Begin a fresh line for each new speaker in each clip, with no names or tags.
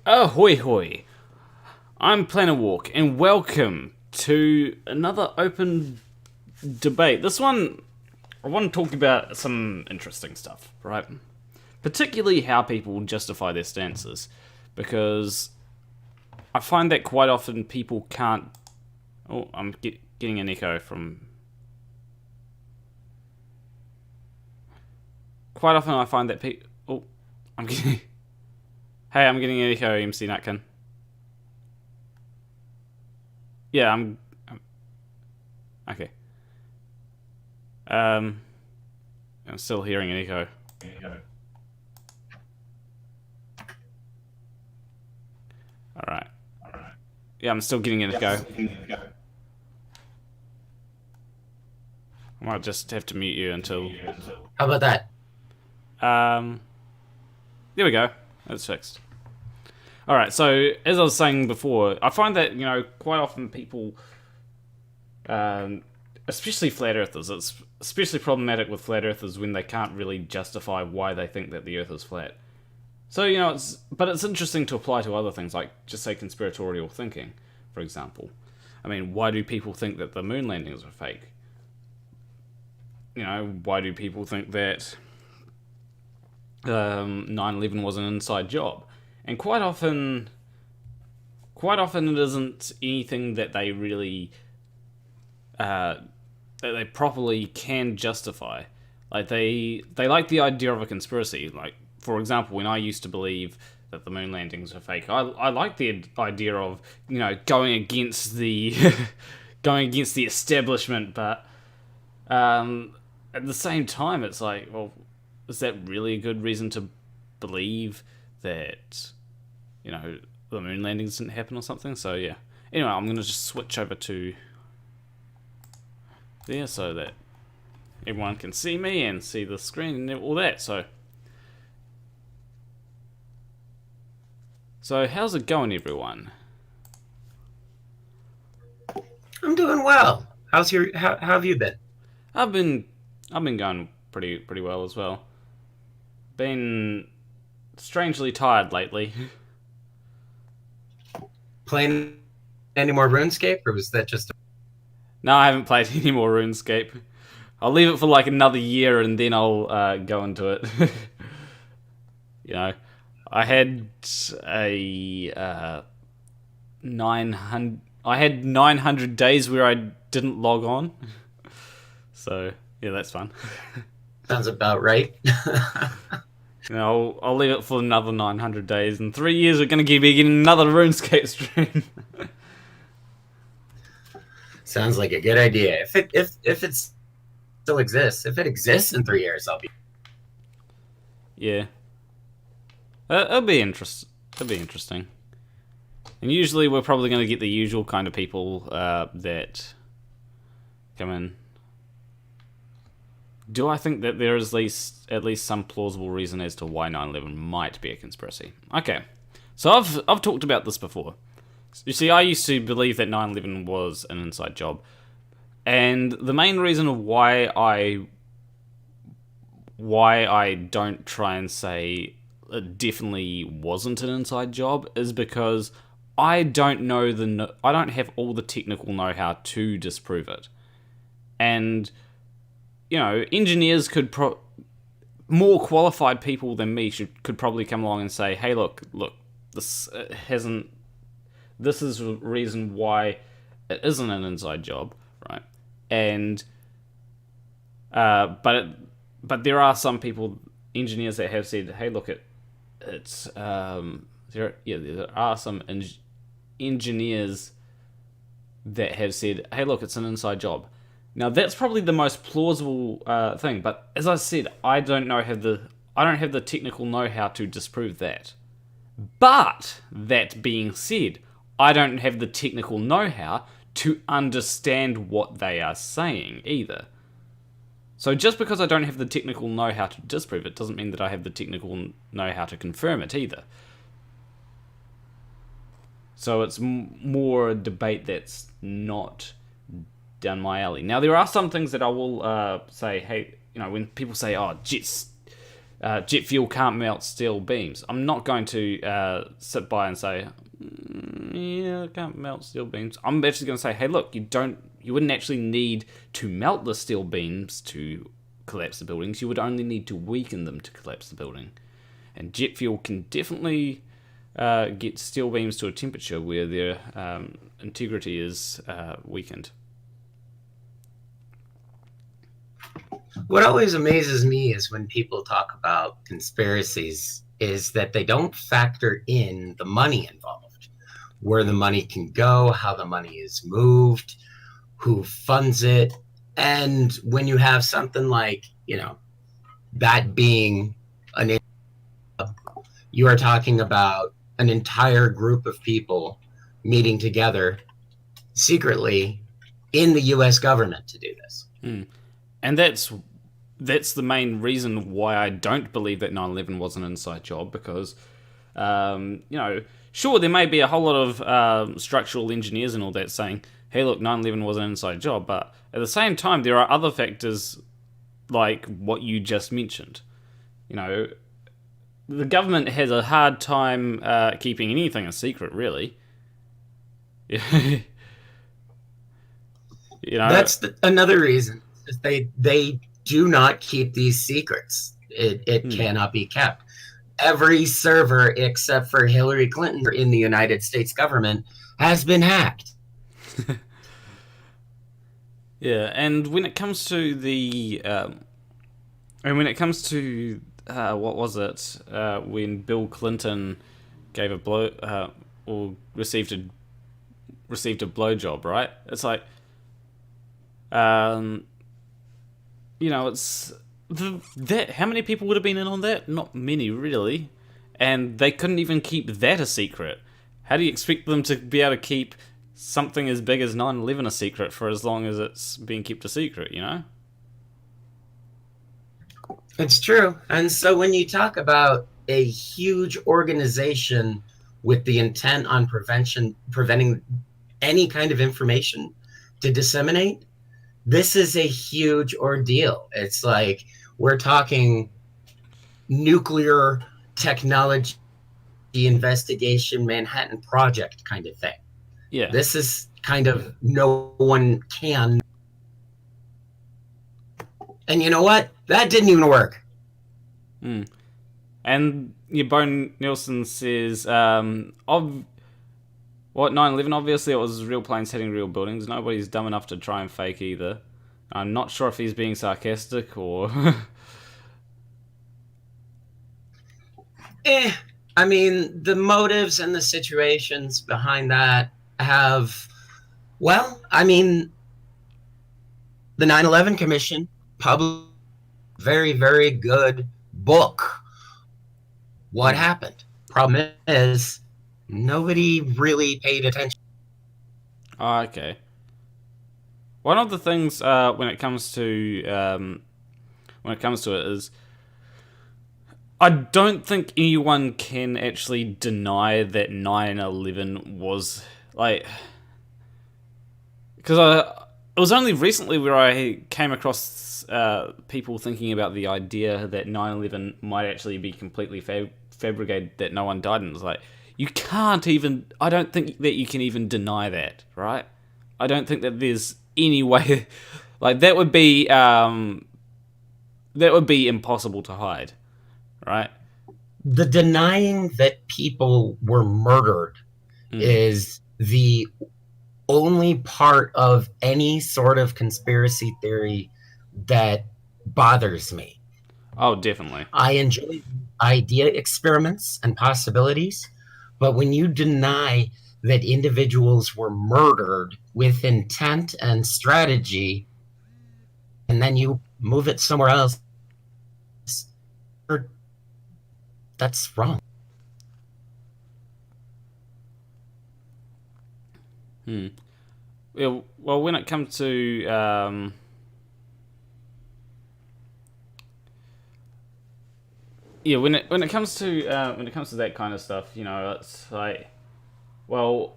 Ahoy hoy! I'm Planet Walk, and welcome to another open debate. This one, I want to talk about some interesting stuff, right? Particularly how people justify their stances, because I find that quite often people can't... Oh, I'm getting an echo from... Quite often I find that people... Oh, I'm getting... Hey, I'm getting an echo, M.C.Nutkin. Yeah, I'm okay. I'm still hearing an echo. Alright. Yeah, I'm still getting an echo. I might just have to mute you until...
How about that?
There we go. That's fixed. Alright, so as I was saying before, I find that, quite often people, especially flat earthers, it's especially problematic with flat earthers when they can't really justify why they think that the earth is flat. So, it's interesting to apply to other things, like, just say conspiratorial thinking, for example. I mean, why do people think that the moon landings are fake? Why do people think that 9/11 was an inside job? And quite often it isn't anything that they really, that they properly can justify. Like, they like the idea of a conspiracy. Like, for example, when I used to believe that the moon landings were fake, I like the idea of, going against the, going against the establishment, but, at the same time, it's like, well, is that really a good reason to believe that, the moon landings didn't happen or something? So, yeah. Anyway, I'm going to just switch over to there so that everyone can see me and see the screen and all that. So how's it going, everyone?
I'm doing well. How have you been?
I've been going pretty well as well. Been strangely tired lately.
Playing any more RuneScape, or was that just...
No, I haven't played any more RuneScape. I'll leave it for like another year and then I'll go into it. I had a 900 days where I didn't log on. So, yeah, that's fun.
Sounds about right.
I'll leave it for another 900 days. In 3 years, we're going to be getting another RuneScape stream.
Sounds like a good idea. If it still exists, if it exists in 3 years, I'll be...
Yeah. It'll be interesting. And usually, we're probably going to get the usual kind of people that come in. Do I think that there is at least some plausible reason as to why 9/11 might be a conspiracy? Okay, so I've talked about this before. You see, I used to believe that 9/11 was an inside job, and the main reason why I don't try and say it definitely wasn't an inside job is because I don't have all the technical know-how to disprove it, and engineers could more qualified people than me could probably come along and say, hey, look, this is the reason why it isn't an inside job, right? And but there are some engineers that have said, hey, look, there are some engineers that have said, hey, look, it's an inside job. Now, that's probably the most plausible thing, but as I said, I don't have the technical know-how to disprove that. But, that being said, I don't have the technical know-how to understand what they are saying either. So just because I don't have the technical know-how to disprove it doesn't mean that I have the technical know-how to confirm it either. So it's more a debate that's not down my alley. Now, there are some things that I will say, hey, when people say, oh, jets jet fuel can't melt steel beams. I'm not going to sit by and say, yeah, it can't melt steel beams. I'm actually going to say, hey, look, you wouldn't actually need to melt the steel beams to collapse the buildings. You would only need to weaken them to collapse the building. And jet fuel can definitely get steel beams to a temperature where their integrity is weakened.
What always amazes me is when people talk about conspiracies is that they don't factor in the money involved, where the money can go, how the money is moved, who funds it. And when you have something like, that being you are talking about an entire group of people meeting together secretly in the U.S. government to do this.
And that's the main reason why I don't believe that 9/11 was an inside job, because, sure, there may be a whole lot of structural engineers and all that saying, hey, look, 9/11 was an inside job, but at the same time, there are other factors like what you just mentioned. The government has a hard time keeping anything a secret, really.
That's another reason. They do not keep these secrets. It cannot be kept. Every server except for Hillary Clinton in the United States government has been hacked.
Yeah, and when it comes to what was it? When Bill Clinton gave a blow or received a blowjob, right? It's like, it's that. How many people would have been in on that? Not many, really, and they couldn't even keep that a secret. How do you expect them to be able to keep something as big as 9/11 a secret for as long as it's being kept a secret?
It's true. And so when you talk about a huge organization with the intent on preventing any kind of information to disseminate, this is a huge ordeal. It's like we're talking nuclear technology investigation, Manhattan Project kind of thing.
Yeah.
This is kind of no one can. And you know what? That didn't even work.
And Bone Nielsen says, what 9/11? Obviously, it was real planes hitting real buildings. Nobody's dumb enough to try and fake either. I'm not sure if he's being sarcastic or.
I mean, the motives and the situations behind that have, the 9/11 Commission published a very, very good book. What happened? Problem is, nobody really paid attention.
Oh, okay. One of the things when it comes to it is, I don't think anyone can actually deny that 9/11 was because it was only recently where I came across people thinking about the idea that 9/11 might actually be completely fabricated, that no one died, and it was like, you can't even. I don't think that you can even deny that, right? I don't think that there's any way. That would be impossible to hide, right?
The denying that people were murdered is the only part of any sort of conspiracy theory that bothers me.
Oh, definitely.
I enjoy idea experiments and possibilities, but when you deny that individuals were murdered with intent and strategy, and then you move it somewhere else, that's wrong.
Yeah, well, when it comes to when it comes to that kind of stuff, it's like, well,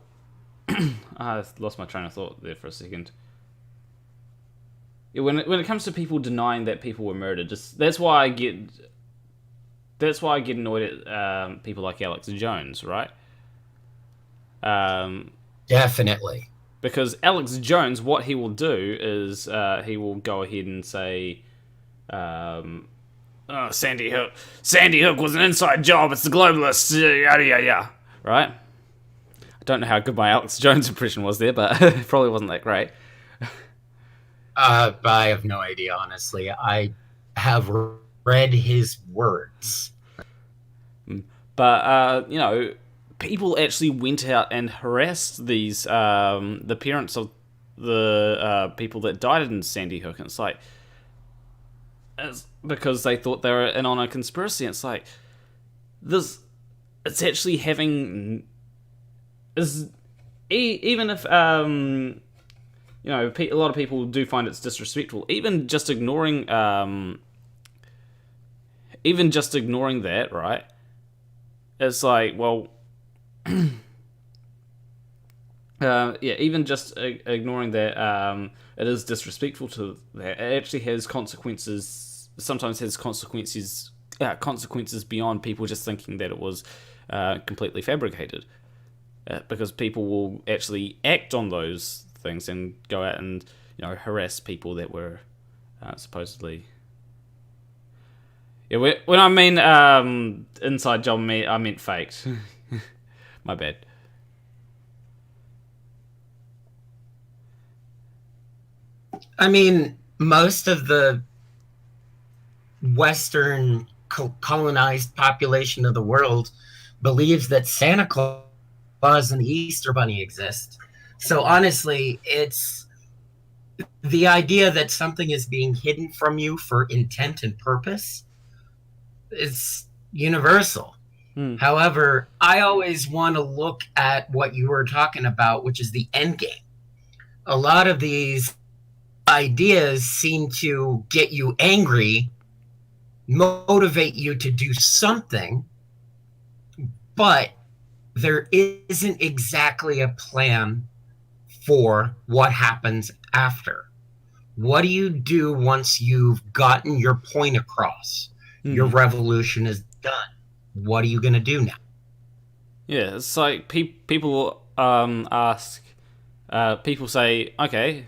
I lost my train of thought there for a second. Yeah, when it comes to people denying that people were murdered, that's why I get that's why I get annoyed at people like Alex Jones, right?
Definitely.
Because Alex Jones, what he will do is he will go ahead and say, oh, Sandy Hook was an inside job. It's the globalists. Yada yada yada. Right? I don't know how good my Alex Jones impression was there, but it probably wasn't that great.
I have no idea, honestly. I have read his words.
But, people actually went out and harassed these, the parents of the people that died in Sandy Hook. And it's like, because they thought they were in on a conspiracy. It's like, it's actually having, even if, a lot of people do find it's disrespectful. Even just ignoring that, right? It's like, well, even just ignoring that, it is disrespectful to that. It actually has consequences. Sometimes has consequences beyond people just thinking that it was completely fabricated, because people will actually act on those things and go out and harass people that were supposedly. Yeah, when I mean inside job, I meant faked. My bad.
I mean, most of the Western colonized population of the world believes that Santa Claus and the Easter Bunny exist. So honestly, it's the idea that something is being hidden from you for intent and purpose. It's universal. However, I always want to look at what you were talking about, which is the end game. A lot of these ideas seem to get you angry, motivate you to do something, but there isn't exactly a plan for what happens after. What do you do once you've gotten your point across? Your revolution is done. What are you going to do now?
Yeah, it's like people ask, people say, okay,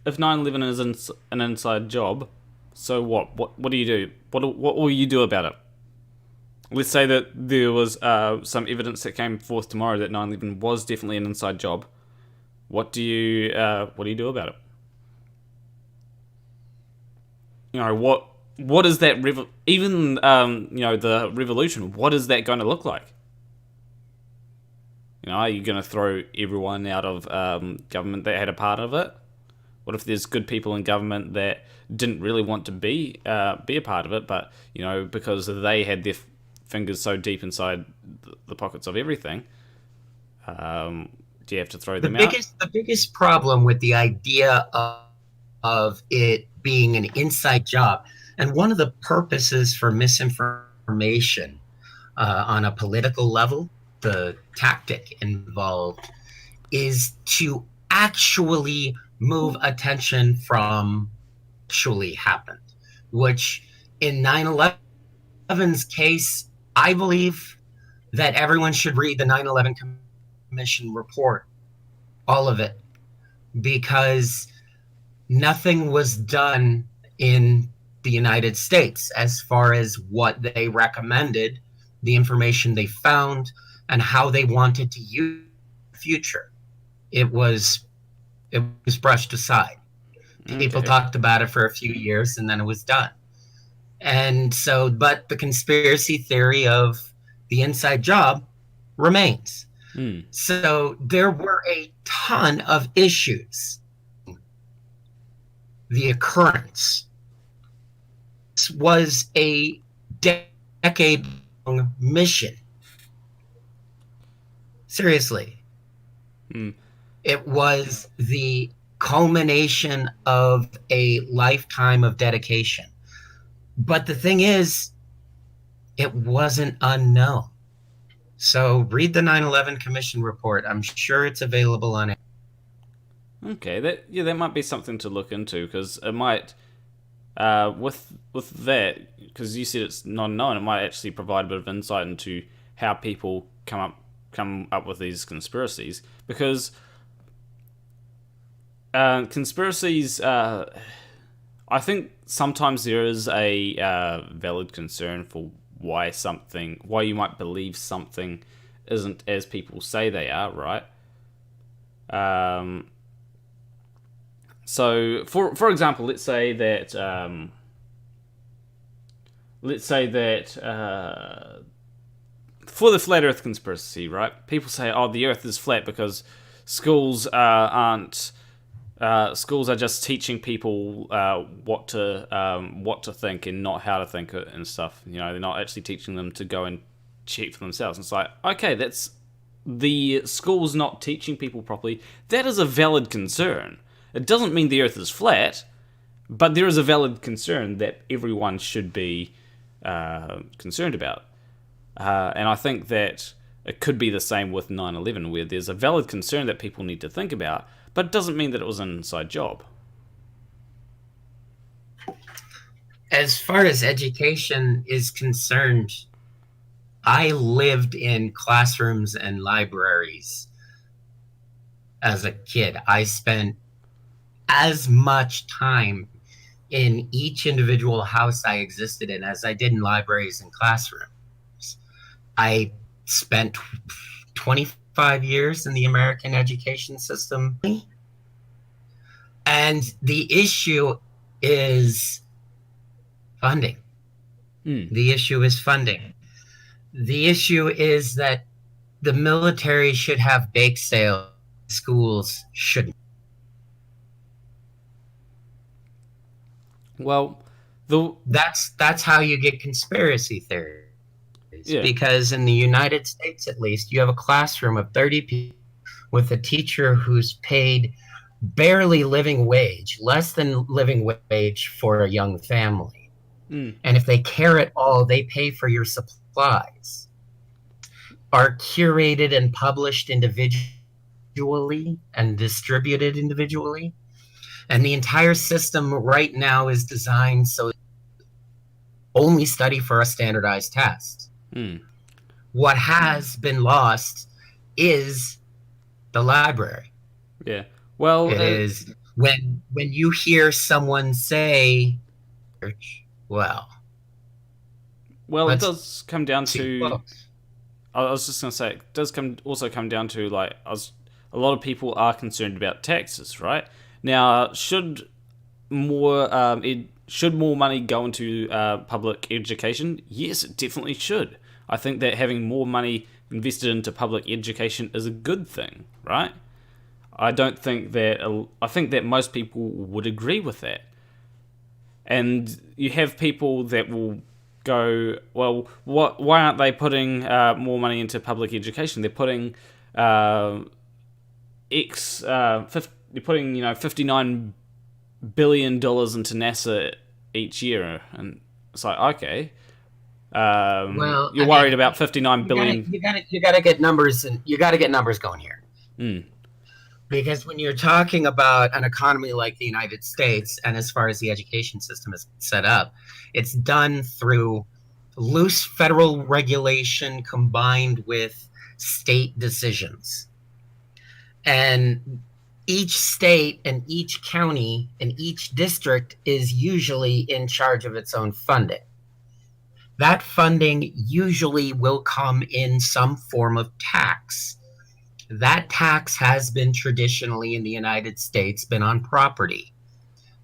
if 9/11 is an inside job, so what? What do you do? What will you do about it? Let's say that there was some evidence that came forth tomorrow that 9/11 was definitely an inside job. What do you do about it? What is that the revolution? What is that going to look like? Are you going to throw everyone out of government that had a part of it? What if there's good people in government that didn't really want to be a part of it, but because they had their fingers so deep inside the pockets of everything, do you have to throw them out?
The biggest problem with the idea of it being an inside job, and one of the purposes for misinformation on a political level, the tactic involved, is to actually move attention from actually happened, which in 9/11's case, I believe that everyone should read the 9/11 Commission report, all of it, because nothing was done in the United States as far as what they recommended, the information they found, and how they wanted to use the future. It was brushed aside. People talked about it for a few years and then it was done. And so, but the conspiracy theory of the inside job remains. So there were a ton of issues. The occurrence. This was a decade-long mission. Seriously. It was the culmination of a lifetime of dedication. But the thing is, it wasn't unknown. So read the 9/11 Commission report. I'm sure it's available on it.
Okay, that might be something to look into, because it might with that, because you said it's not known, it might actually provide a bit of insight into how people come up with these conspiracies. Because conspiracies, I think sometimes there is a valid concern for why you might believe something isn't as people say they are, right? So, for example, let's say that for the flat Earth conspiracy, right? People say, "Oh, the Earth is flat because schools are just teaching people what to think and not how to think it and stuff. You know, they're not actually teaching them to go and check for themselves." And it's like, okay, that's the school's not teaching people properly. That is a valid concern. It doesn't mean the Earth is flat, but there is a valid concern that everyone should be concerned about. And I think that it could be the same with 9/11, where there's a valid concern that people need to think about, but it doesn't mean that it was an inside job.
As far as education is concerned, I lived in classrooms and libraries as a kid. I spent as much time in each individual house I existed in as I did in libraries and classrooms. I spent 25 years in the American education system. And the issue is funding. The issue is funding. The issue is that the military should have bake sales. Schools shouldn't.
Well,
that's how you get conspiracy theories. Yeah. Because in the United States, at least, you have a classroom of 30 people with a teacher who's paid barely living wage, less than living wage for a young family. And if they care at all, they pay for your supplies. Are curated and published individually and distributed individually. And the entire system right now is designed so only study for a standardized test. What has been lost is the library.
Yeah. Well,
it is when you hear someone say, well,
it does come down to. I was just going to say, it does also come down to, like, a lot of people are concerned about taxes, right? Now, should more money go into public education? Yes, it definitely should. I think that having more money invested into public education is a good thing, right? I think that most people would agree with that. And you have people that will go, well, why aren't they putting more money into public education? They're putting they're putting $59 billion into NASA each year, and it's like, okay, you're worried about $59 billion.
You got to get numbers, and you got to get numbers going here. Because when you're talking about an economy like the United States, and as far as the education system is set up, it's done through loose federal regulation combined with state decisions. And each state and each county and each district is usually in charge of its own funding. That funding usually will come in some form of tax. That tax has been traditionally in the United States been on property.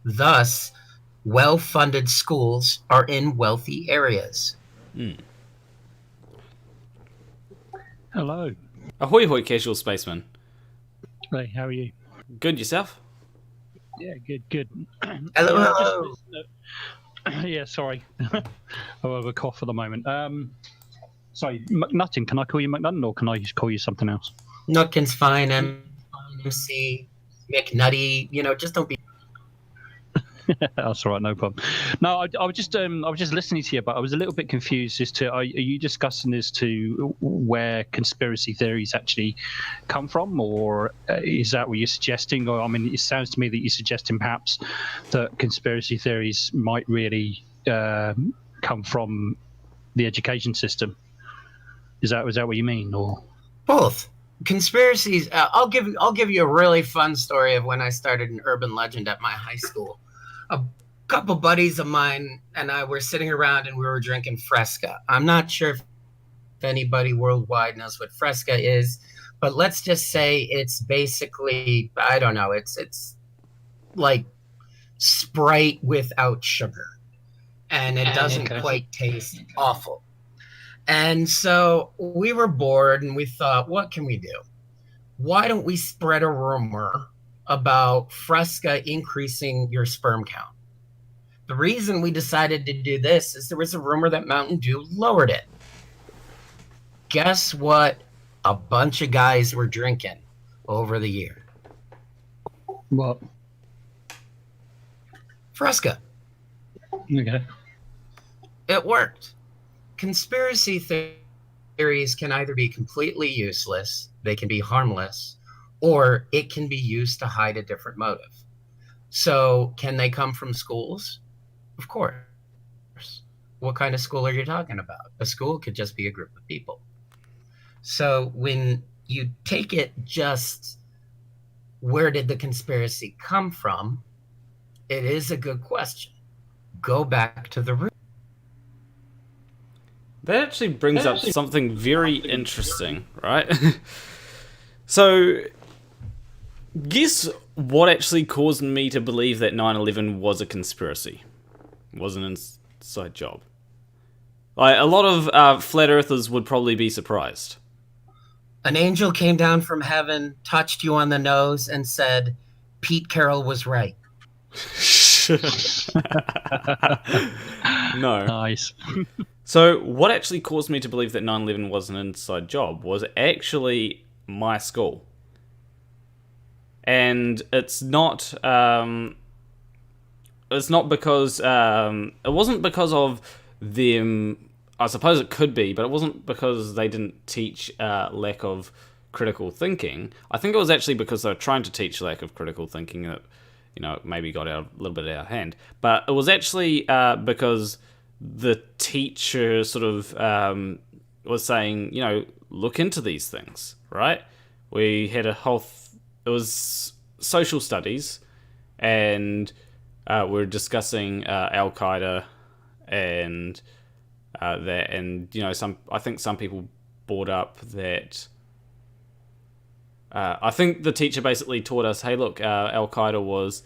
Thus, well-funded schools are in wealthy areas.
Hello.
Ahoy, hoy, casual spaceman.
Hey, how are you?
Good, yourself?
Yeah, good.
Hello.
Yeah, sorry. I have a cough at the moment. Sorry, McNutkin. Can I call you McNutkin, or can I just call you something else?
Nutkin's fine. MC McNutty. Just don't be.
That's all right, no problem. No, I was just listening to you, but I was a little bit confused as to are you discussing as to where conspiracy theories actually come from, or is that what you're suggesting? Or I mean, it sounds to me that you're suggesting perhaps that conspiracy theories might really come from the education system. Is that what you mean, or
both? Conspiracies. I'll give you a really fun story of when I started an urban legend at my high school. A couple buddies of mine and I were sitting around and we were drinking Fresca. I'm not sure if anybody worldwide knows what Fresca is, but let's just say it's basically, I don't know, it's like Sprite without sugar, and it doesn't quite taste awful. And so we were bored and we thought, what can we do? Why don't we spread a rumor about Fresca increasing your sperm count? The reason we decided to do this is there was a rumor that Mountain Dew lowered it. Guess what a bunch of guys were drinking over the year?
what?
Fresca.
Okay.
It worked. Conspiracy theories can either be completely useless, they can be harmless, or it can be used to hide a different motive. So can they come from schools? Of course. What kind of school are you talking about? A school could just be a group of people. So when you take it just where did the conspiracy come from, it is a good question. Go back to the root.
That actually brings up something very interesting, right? So, guess what actually caused me to believe that 9/11 was a conspiracy? Was an inside job. Like, a lot of flat earthers would probably be surprised.
An angel came down from heaven, touched you on the nose, and said, Pete Carroll was right.
No.
Nice.
So what actually caused me to believe that 9/11 was an inside job was actually my school. And it's not because it wasn't because of them. I suppose it could be, but it wasn't because they didn't teach lack of critical thinking. I think it was actually because they were trying to teach lack of critical thinking that, maybe got a little bit out of hand. But it was actually because the teacher sort of was saying, look into these things, right? We had a whole... it was social studies, and we're discussing Al-Qaeda and that, and, I think some people brought up that... I think the teacher basically taught us, hey, look, Al-Qaeda was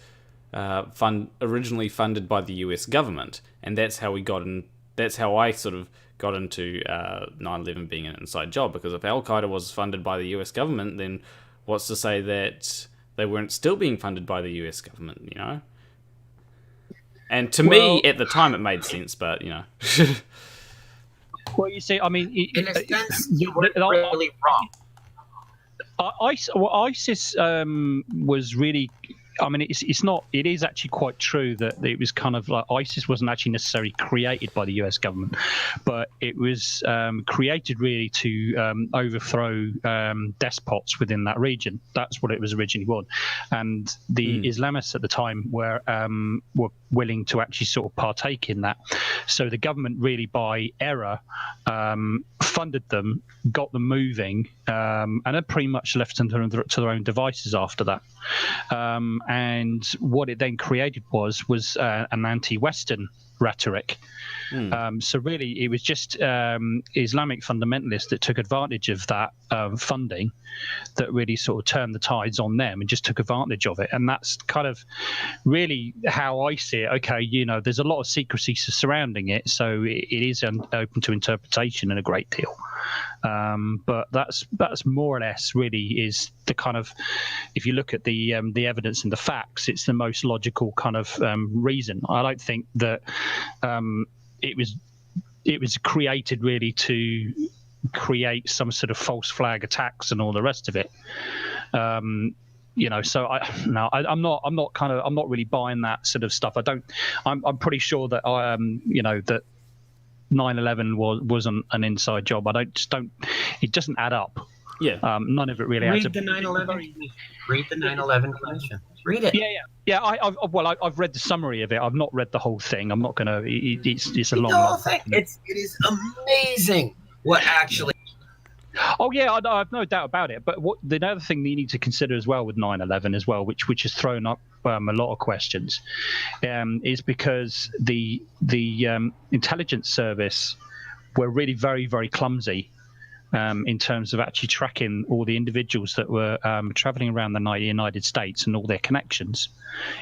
originally funded by the US government, and that's how that's how I sort of got into 9/11 being an inside job, because if Al-Qaeda was funded by the US government, then what's to say that they weren't still being funded by the US government, And to me, at the time, it made sense, but,
Well, you see, I mean...
In a sense, you were really wrong.
ISIS was really... I mean, it's not... It is actually quite true that it was kind of like... ISIS wasn't actually necessarily created by the US government, but it was created really to overthrow despots within that region. That's what it was originally was. And the Islamists at the time were willing to actually sort of partake in that. So the government really, by error, funded them, got them moving, and are pretty much left to their own devices after that. And what it then created was an anti-Western rhetoric. So really, it was just Islamic fundamentalists that took advantage of that funding, that really sort of turned the tides on them and just took advantage of it. And that's kind of really how I see it. Okay, there's a lot of secrecy surrounding it, so it is open to interpretation in a great deal. But that's more or less really is the kind of, if you look at the evidence and the facts, it's the most logical kind of reason. I don't think that it was created really to create some sort of false flag attacks and all the rest of it. So I'm not really buying that sort of stuff. I'm pretty sure that that 9/11 wasn't an inside job. It doesn't add up.
Yeah.
None of it really adds up.
Read the 9/11 Commission. Read it.
Yeah. I've read the summary of it. I've not read the whole thing. I'm not gonna. It's a long.
The whole thing. It is amazing what actually.
Oh yeah, I have no doubt about it. But the other thing that you need to consider as well with 9/11 as well, which has thrown up a lot of questions, is because the intelligence service were really very, very clumsy in terms of actually tracking all the individuals that were traveling around the United States and all their connections.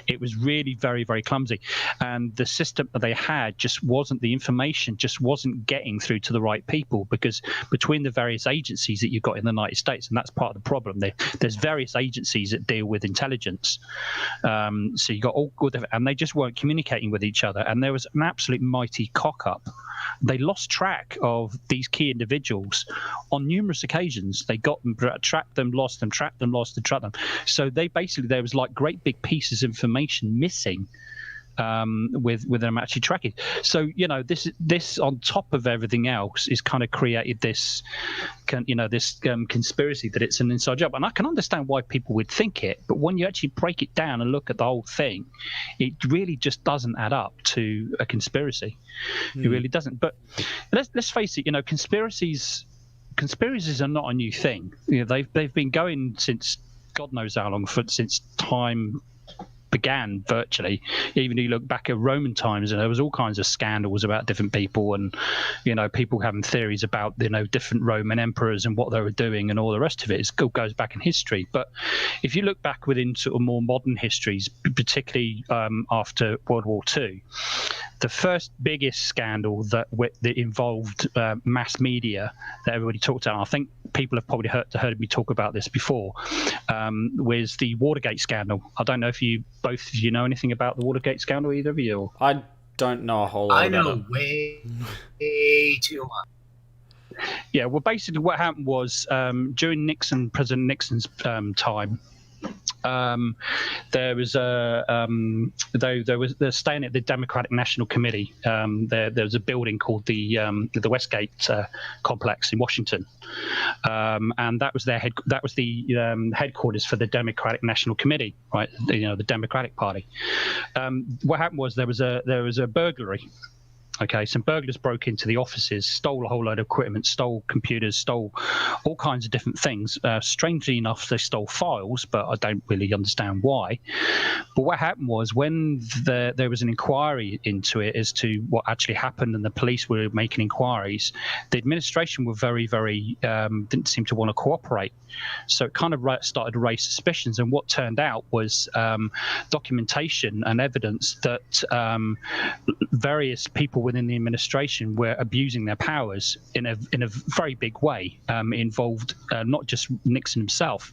It was really very, very clumsy. And the system that they had the information just wasn't getting through to the right people, because between the various agencies that you've got in the United States, and that's part of the problem, there's various agencies that deal with intelligence. So you got all good, and they just weren't communicating with each other. And there was an absolute mighty cock up. They lost track of these key individuals on numerous occasions. They got them, tracked them, lost them, tracked them, lost them, tracked them. So there was like great big pieces of information missing with them actually tracking. So this on top of everything else is kind of created this conspiracy that it's an inside job. And I can understand why people would think it, but when you actually break it down and look at the whole thing, it really just doesn't add up to a conspiracy. It really doesn't. But let's face it, conspiracies are not a new thing. They've been going since God knows how long, since time began, virtually. Even if you look back at Roman times, and there was all kinds of scandals about different people, and people having theories about different Roman emperors and what they were doing and all the rest of it. It still goes back in history. But if you look back within sort of more modern histories, particularly after World War II, the first biggest scandal that involved mass media that everybody talked about, I think people have probably heard me talk about this before, was the Watergate scandal. I don't know if both of you know anything about the Watergate scandal, either of you?
I don't know a whole lot about it.
I know way too much.
Yeah, well, basically what happened was during President Nixon's time, they're staying at the Democratic National Committee. There was a building called the Westgate complex in Washington, and that was the headquarters for the Democratic National Committee, right? The Democratic Party. What happened was there was a burglary. Okay, some burglars broke into the offices, stole a whole load of equipment, stole computers, stole all kinds of different things. Strangely enough, they stole files, but I don't really understand why. But what happened was, when there was an inquiry into it as to what actually happened, and the police were making inquiries, the administration were very, very didn't seem to want to cooperate. So it kind of started to raise suspicions. And what turned out was documentation and evidence that various people within the administration were abusing their powers in a very big way. Involved not just Nixon himself,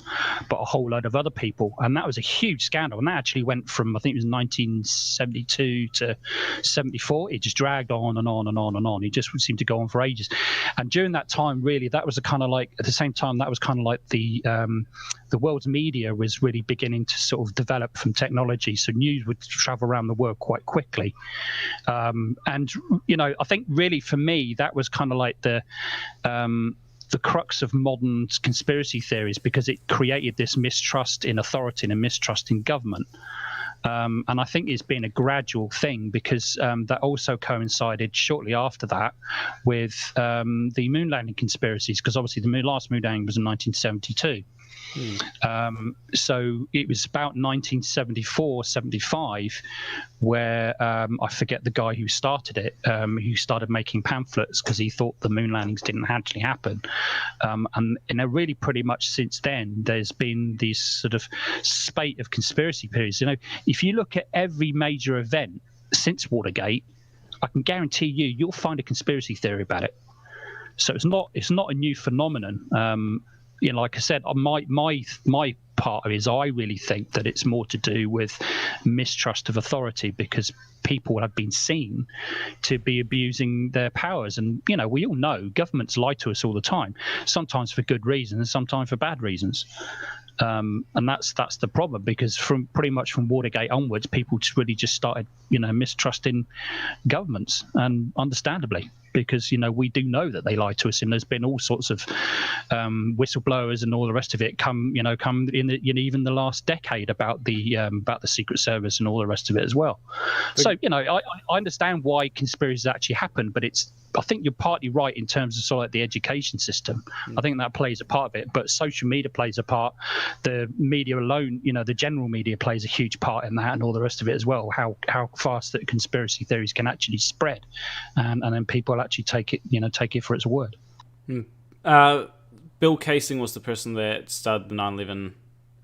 but a whole load of other people, and that was a huge scandal. And that actually went from, I think it was 1972 to 74. It just dragged on and on and on and on. It just seemed to go on for ages. And during that time, really, that was kind of like, at the same time, that was kind of like the world's media was really beginning to sort of develop from technology, so news would travel around the world quite quickly. And I think really for me that was kind of like the crux of modern conspiracy theories, because it created this mistrust in authority and a mistrust in government. And I think it's been a gradual thing, because that also coincided shortly after that with the moon landing conspiracies, because obviously the last moon landing was in 1972. So it was about 1974, 75, where I forget the guy who started it, who started making pamphlets because he thought the moon landings didn't actually happen. And really pretty much since then, there's been this sort of spate of conspiracy theories. If you look at every major event since Watergate, I can guarantee you'll find a conspiracy theory about it. So it's not a new phenomenon. Like I said, my part of it is I really think that it's more to do with mistrust of authority, because people have been seen to be abusing their powers. And, we all know governments lie to us all the time, sometimes for good reasons, sometimes for bad reasons. And that's the problem, because from pretty much from Watergate onwards, people really just started, mistrusting governments, and understandably, because we do know that they lie to us, and there's been all sorts of whistleblowers and all the rest of it come in even the last decade about the Secret Service and all the rest of it as well. So I understand why conspiracies actually happen, but I think you're partly right in terms of sort of like the education system. I think that plays a part of it, but social media plays a part. The media alone, the general media plays a huge part in that, and all the rest of it as well. How fast that conspiracy theories can actually spread, and then people actually take it for its word.
Bill Casing was the person that started the 9/11.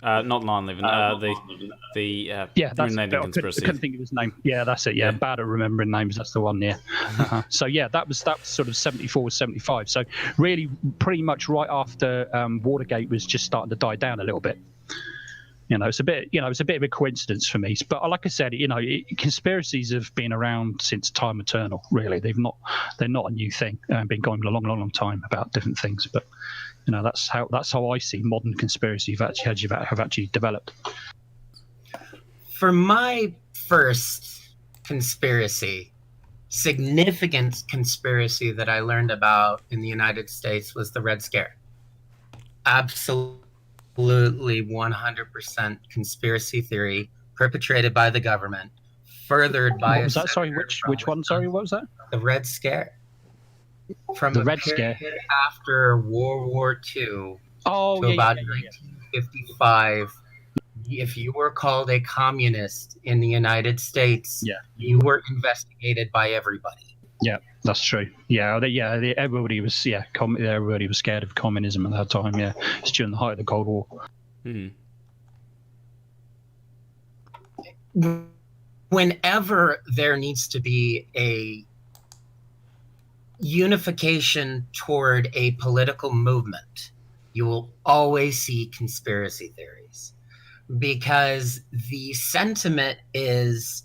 Not 9/11. The Grenadian conspiracy.
I couldn't think of his name. Yeah, that's it. Yeah, bad at remembering names. That's the one. Yeah. So yeah, that was sort of 74, 75. So really, pretty much right after Watergate was just starting to die down a little bit. It's a bit of a coincidence for me. But like I said, conspiracies have been around since time eternal. Really, they're not a new thing. Been going a long, long, long time about different things. But that's how I see modern conspiracy have actually developed.
For my first significant conspiracy that I learned about in the United States was the Red Scare. Absolutely 100% conspiracy theory perpetrated by the government, furthered by.
What was that? Sorry, which one? Sorry, what was that?
The Red Scare. From
the Red Scare
after World War II to about 1955. If you were called a communist in the United States, you were investigated by everybody.
Yeah, that's true. Everybody was scared of communism at that time. Yeah, it's during the height of the Cold War.
Whenever there needs to be a unification toward a political movement, you will always see conspiracy theories, because the sentiment is,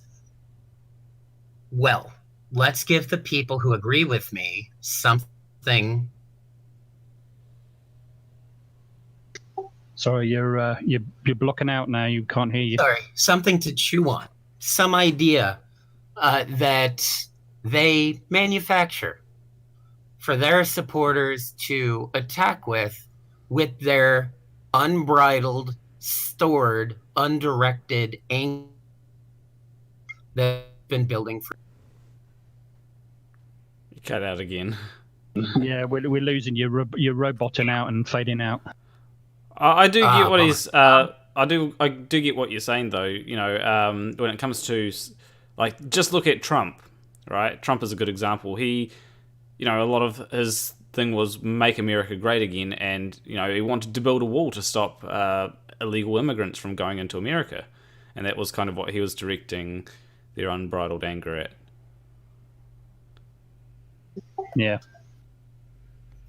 well, let's give the people who agree with me something.
Sorry, you're blocking out now. You can't hear you.
Sorry, something to chew on, some idea that they manufacture for their supporters to attack with their unbridled, stored, undirected anger that's been building for.
You cut out again.
Yeah, we're losing you. You're roboting out and fading out.
I do get what he's. I do get what you're saying, though. When it comes to, just look at Trump, right? Trump is a good example. He, a lot of his thing was make America great again, and he wanted to build a wall to stop illegal immigrants from going into America, and that was kind of what he was directing their unbridled anger at.
Yeah.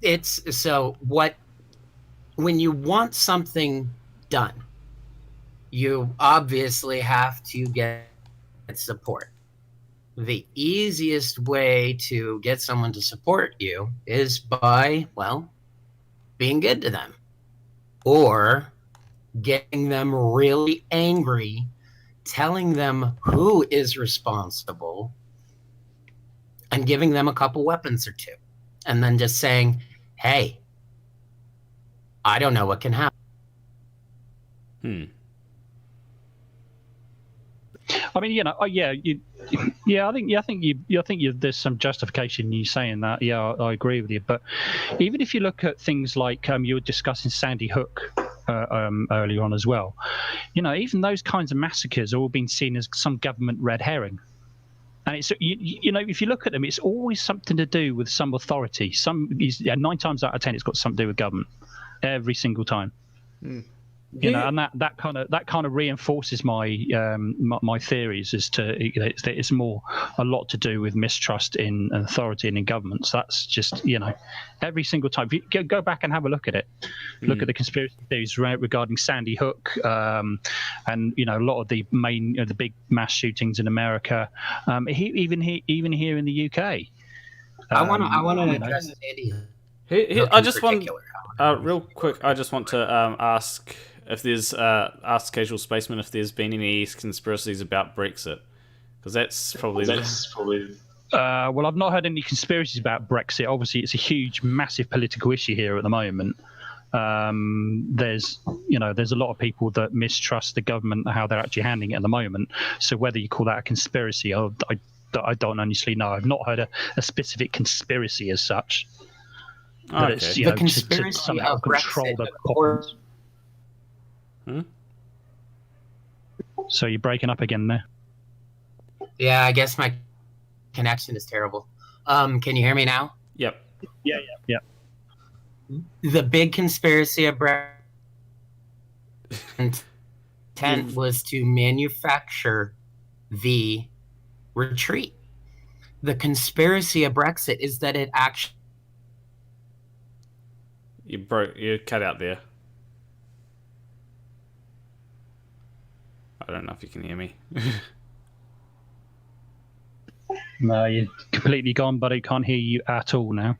It's so what. When you want something done, you obviously have to get support. The easiest way to get someone to support you is by, being good to them, or getting them really angry, telling them who is responsible, and giving them a couple weapons or two, and then just saying, hey, I don't know what can happen.
I mean, I think there's some justification in you saying that. Yeah, I agree with you. But even if you look at things like you were discussing Sandy Hook earlier on as well, even those kinds of massacres are all being seen as some government red herring. And it's if you look at them, it's always something to do with some authority. 9 times out of 10, it's got something to do with government. Every single time. And that kind of reinforces my my theories as to it's more a lot to do with mistrust in authority and in governments. That's just every single time. If you go back and have a look at it, look at the conspiracy theories regarding Sandy Hook, and a lot of the main the big mass shootings in America, even here in the UK.
I want to address Sandy Hook.
I just want real quick. I just want to ask if there's ask Casual Spaceman if there's been any conspiracies about Brexit, because that's probably
well, I've not heard any conspiracies about Brexit. Obviously, it's a huge, massive political issue here at the moment. There's a lot of people that mistrust the government, how they're actually handling it at the moment. So whether you call that a conspiracy, I don't honestly know. I've not heard a specific conspiracy as such. That it's,
the conspiracy
to somehow
of
control
Brexit,
the So you're breaking up again there.
Yeah, I guess my connection is terrible. Can you hear me now?
Yep.
Yeah.
The big conspiracy of Brexit intent was to manufacture the retreat. The conspiracy of Brexit is that it actually...
You cut out there. I don't know if you can hear me.
No, you're completely gone, buddy. Can't hear you at all now.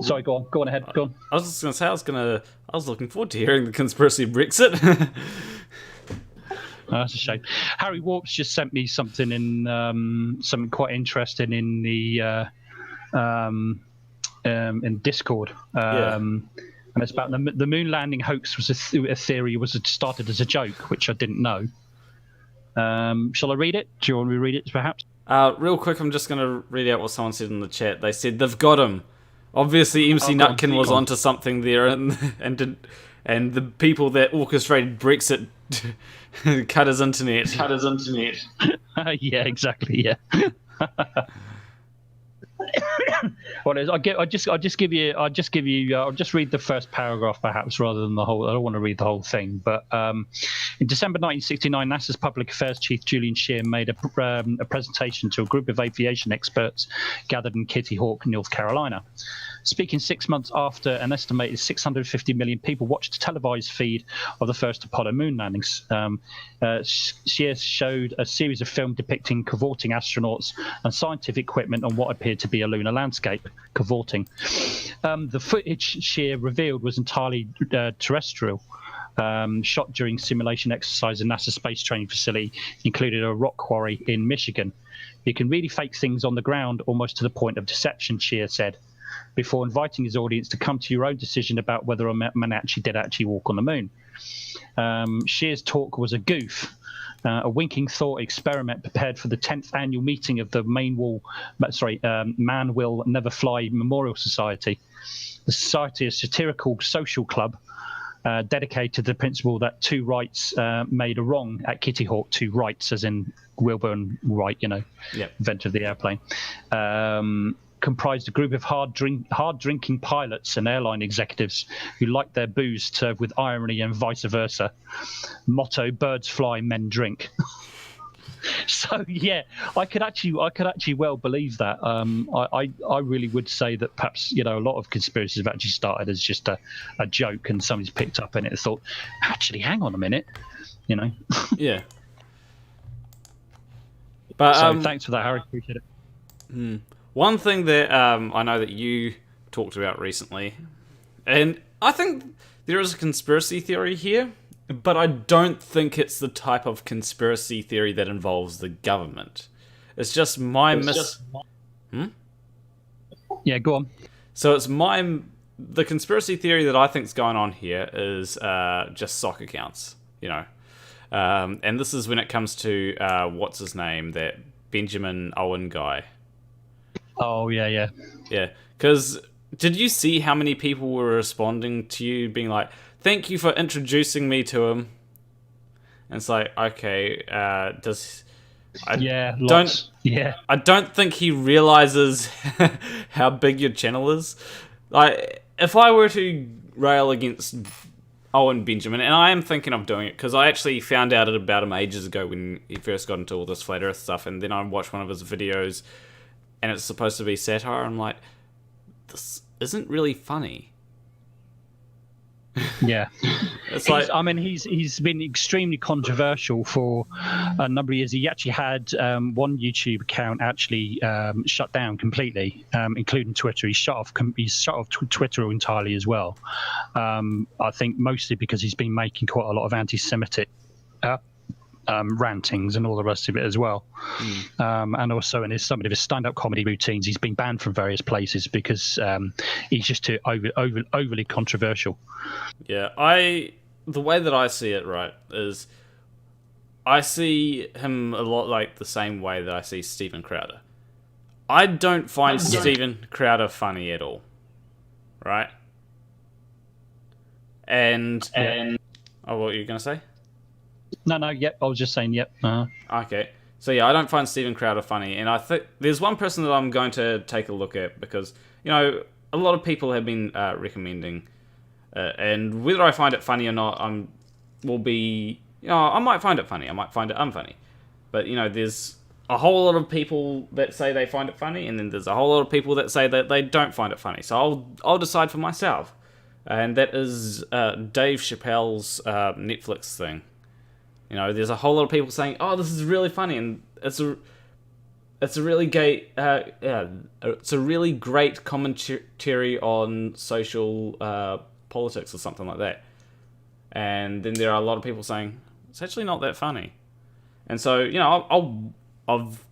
Sorry,
Go on ahead. Go on.
I was just gonna say I was looking forward to hearing the conspiracy of Brexit.
Oh, that's a shame. Harry Warps just sent me something something quite interesting in the in Discord. And it's about the moon landing hoax was a theory was started as a joke, which I didn't know. Shall I read it? Do you want me to read it, perhaps?
Real quick, I'm just going to read out what someone said in the chat. They said they've got him. Obviously, MC.Nutkin was onto something there, and the people that orchestrated Brexit cut his internet.
Yeah, exactly. Yeah. Well, I'll just read the first paragraph perhaps rather than the whole. I don't want to read the whole thing, but in December 1969, NASA's public affairs chief Julian Scheer made a presentation to a group of aviation experts gathered in Kitty Hawk, North Carolina. Speaking 6 months after an estimated 650 million people watched a televised feed of the first Apollo moon landings, Scheer showed a series of films depicting cavorting astronauts and scientific equipment on what appeared to be a lunar landscape, cavorting. The footage Scheer revealed was entirely terrestrial. Shot during simulation exercise in NASA's space training facility, included a rock quarry in Michigan. You can really fake things on the ground almost to the point of deception, Scheer said, before inviting his audience to come to your own decision about whether a man did actually walk on the moon. Scheer's talk was a goof, a winking thought experiment prepared for the 10th annual meeting of the Man Will Never Fly Memorial Society. The society is a satirical social club dedicated to the principle that two rights made a wrong at Kitty Hawk, two rights as in Wilbur Wright, inventor of the airplane. Comprised a group of hard-drinking pilots and airline executives who liked their booze served with irony and vice versa. Motto: birds fly, men drink. So yeah, I could actually well believe that. I really would say that perhaps a lot of conspiracies have actually started as just a joke, and somebody's picked up in it and thought, actually, hang on a minute,
Yeah. But
so thanks for that, Harry. Appreciate it.
One thing that I know that you talked about recently, and I think there is a conspiracy theory here, but I don't think it's the type of conspiracy theory that involves the government. It's just
Yeah, go on.
So it's the conspiracy theory that I think's going on here is just sock accounts, and this is when it comes to what's his name, that Benjamin Owen guy.
Oh, yeah.
Yeah, because did you see how many people were responding to you being like, thank you for introducing me to him? And it's like, okay, I don't think he realizes how big your channel is. Like, if I were to rail against Owen Benjamin, and I am thinking of doing it, because I actually found out about him ages ago when he first got into all this Flat Earth stuff, and then I watched one of his videos, and it's supposed to be satire. I'm like, this isn't really funny.
Yeah.
It's like,
I mean, he's been extremely controversial for a number of years. He actually had one YouTube account actually shut down completely, including Twitter. He's shut off Twitter entirely as well. I think mostly because he's been making quite a lot of anti-Semitic rantings and all the rest of it as well. And also in some of his stand-up comedy routines, he's been banned from various places because he's just too overly controversial.
yeah, the way that I see it, right, is I see him a lot like the same way that I see Steven Crowder. I don't find Steven Crowder funny at all, right? And oh, what were you gonna say?
No, yep. I was just saying, yep.
Okay. So yeah, I don't find Steven Crowder funny, and I think there's one person that I'm going to take a look at because, you know, a lot of people have been recommending, and whether I find it funny or not, will be, you know, I might find it funny, I might find it unfunny, but, you know, there's a whole lot of people that say they find it funny, and then there's a whole lot of people that say that they don't find it funny. So I'll decide for myself, and that is Dave Chappelle's Netflix thing. You know, there's a whole lot of people saying, "Oh, this is really funny," and it's a really it's a really great commentary on social politics or something like that. And then there are a lot of people saying it's actually not that funny. And so, you know, I've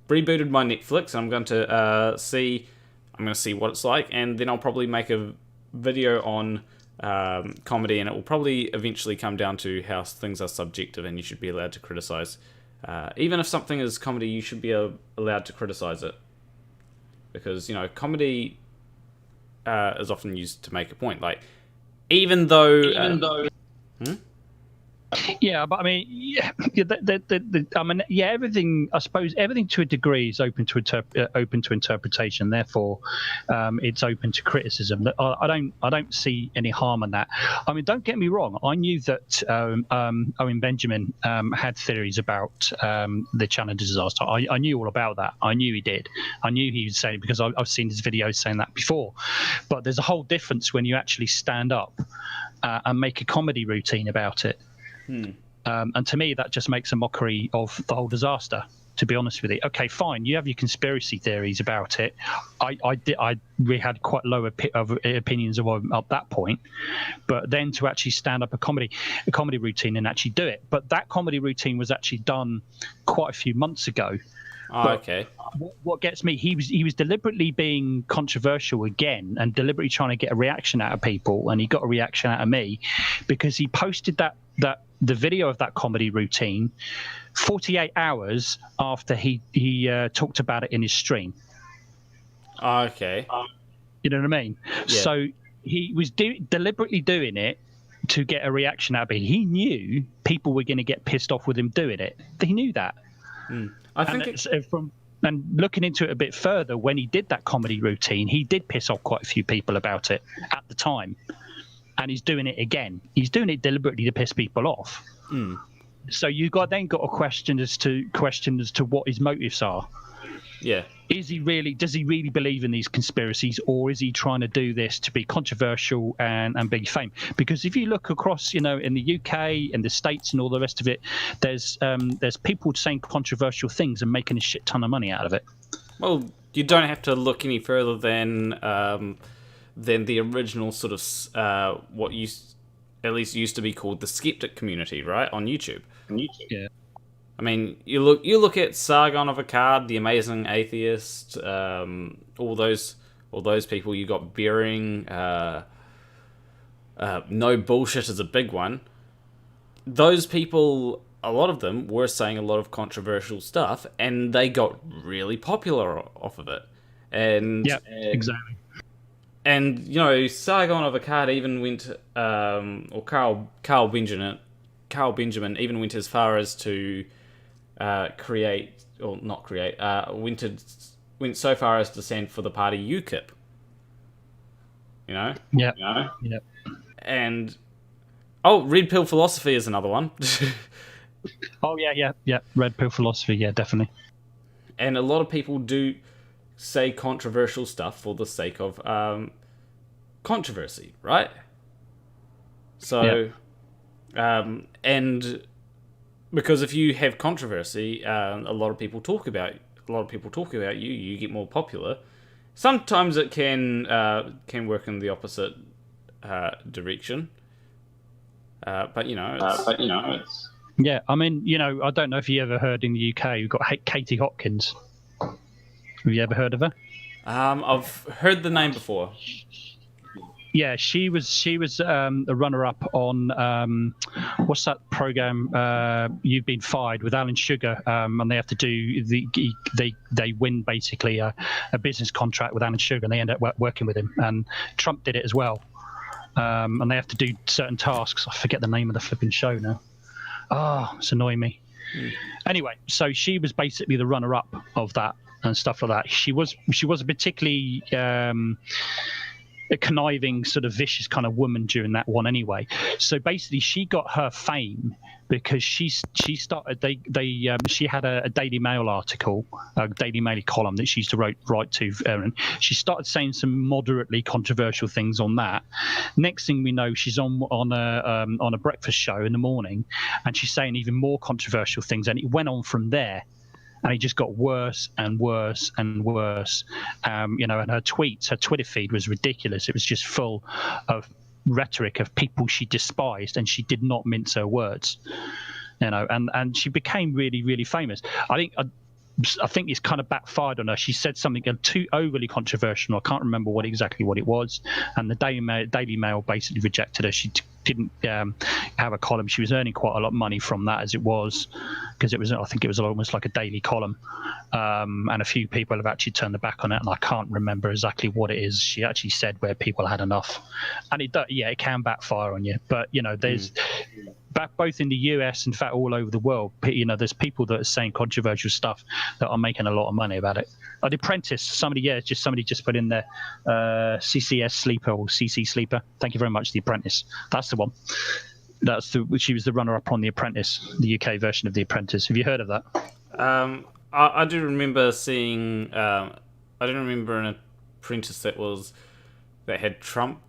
rebooted my Netflix, and I'm going to see what it's like, and then I'll probably make a video on comedy, and it will probably eventually come down to how things are subjective, and you should be allowed to criticize. Even if something is comedy, you should be allowed to criticize it, because, you know, comedy is often used to make a point. Like, even though.
Yeah, but I mean, everything. I suppose everything to a degree is open to interpretation. Therefore, it's open to criticism. I don't see any harm in that. I mean, don't get me wrong. I knew that Owen Benjamin had theories about the Challenger disaster. I knew all about that. I knew he did. I knew he was saying, because I've seen his videos saying that before. But there's a whole difference when you actually stand up and make a comedy routine about it. And to me, that just makes a mockery of the whole disaster, to be honest with you. Okay, fine, you have your conspiracy theories about it. We had quite low opinions of at that point, but then to actually stand up a comedy routine and actually do it. But that comedy routine was actually done quite a few months ago.
Oh, okay.
What gets me, he was deliberately being controversial again and deliberately trying to get a reaction out of people, and he got a reaction out of me because he posted the video of that comedy routine 48 hours after he talked about it in his stream.
Okay.
You know what I mean?
Yeah.
So he was deliberately doing it to get a reaction out of it. He knew people were going to get pissed off with him doing it. He knew that.
I think
and looking into it a bit further, when he did that comedy routine, he did piss off quite a few people about it at the time. And he's doing it again. He's doing it deliberately to piss people off. So you got a question as to what his motives are.
Yeah.
Does he really believe in these conspiracies, or is he trying to do this to be controversial and be famous? Because if you look across, you know, in the UK and the States and all the rest of it, there's people saying controversial things and making a shit ton of money out of it.
Well, you don't have to look any further than the original sort of what at least used to be called the skeptic community, right, on YouTube.
Yeah.
I mean, you look at Sargon of Akkad, the Amazing Atheist, all those people. You got Bering, No Bullshit is a big one. Those people, a lot of them were saying a lot of controversial stuff, and they got really popular off of it. And
yeah, exactly.
And, you know, Sargon of Akkad even went, or Carl Benjamin even went as far as to went so far as to stand for the party UKIP. You know?
Yeah.
You know?
Yeah.
And Red Pill Philosophy is another one.
Yeah. Red Pill Philosophy, yeah, definitely.
And a lot of people do say controversial stuff for the sake of controversy, right? So, and because if you have controversy, a lot of people talk about you. You get more popular. Sometimes it can work in the opposite direction. But it's.
Yeah, I mean, I don't know if you ever heard in the UK, you've got Katie Hopkins. Have you ever heard of her?
I've heard the name before.
Yeah, she was a runner-up on what's that program? You've Been Fired with Alan Sugar, and they have to do they win basically a business contract with Alan Sugar, and they end up working with him. And Trump did it as well, and they have to do certain tasks. I forget the name of the flipping show now. It's annoying me. Anyway, so she was basically the runner-up of that and stuff like that. She was a particularly a conniving, sort of vicious kind of woman during that one anyway. So basically she got her fame because she started she had a Daily Mail article, a Daily Mail column that she used to write to Aaron. She started saying some moderately controversial things on that. Next thing we know, she's on a breakfast show in the morning, and she's saying even more controversial things, and it went on from there. And it just got worse and worse and worse. And her Twitter feed was ridiculous. It was just full of rhetoric of people she despised, and she did not mince her words. And she became really, really famous. I think it's kind of backfired on her. She said something too overly controversial. I can't remember exactly what it was. And the Daily Mail basically rejected her. She didn't have a column. She was earning quite a lot of money from that as it was, because I think it was almost like a daily column. And a few people have actually turned their back on it, and I can't remember exactly what it is. She actually said where people had enough, and it can backfire on you. But there's both in the US, in fact, all over the world. There's people that are saying controversial stuff that are making a lot of money about it. The Apprentice, somebody just put in there CCS Sleeper or CC Sleeper. Thank you very much. The Apprentice. That's the one. She was the runner-up on The Apprentice, the UK version of The Apprentice. Have you heard of that?
I do remember seeing. I don't remember an Apprentice that had Trump.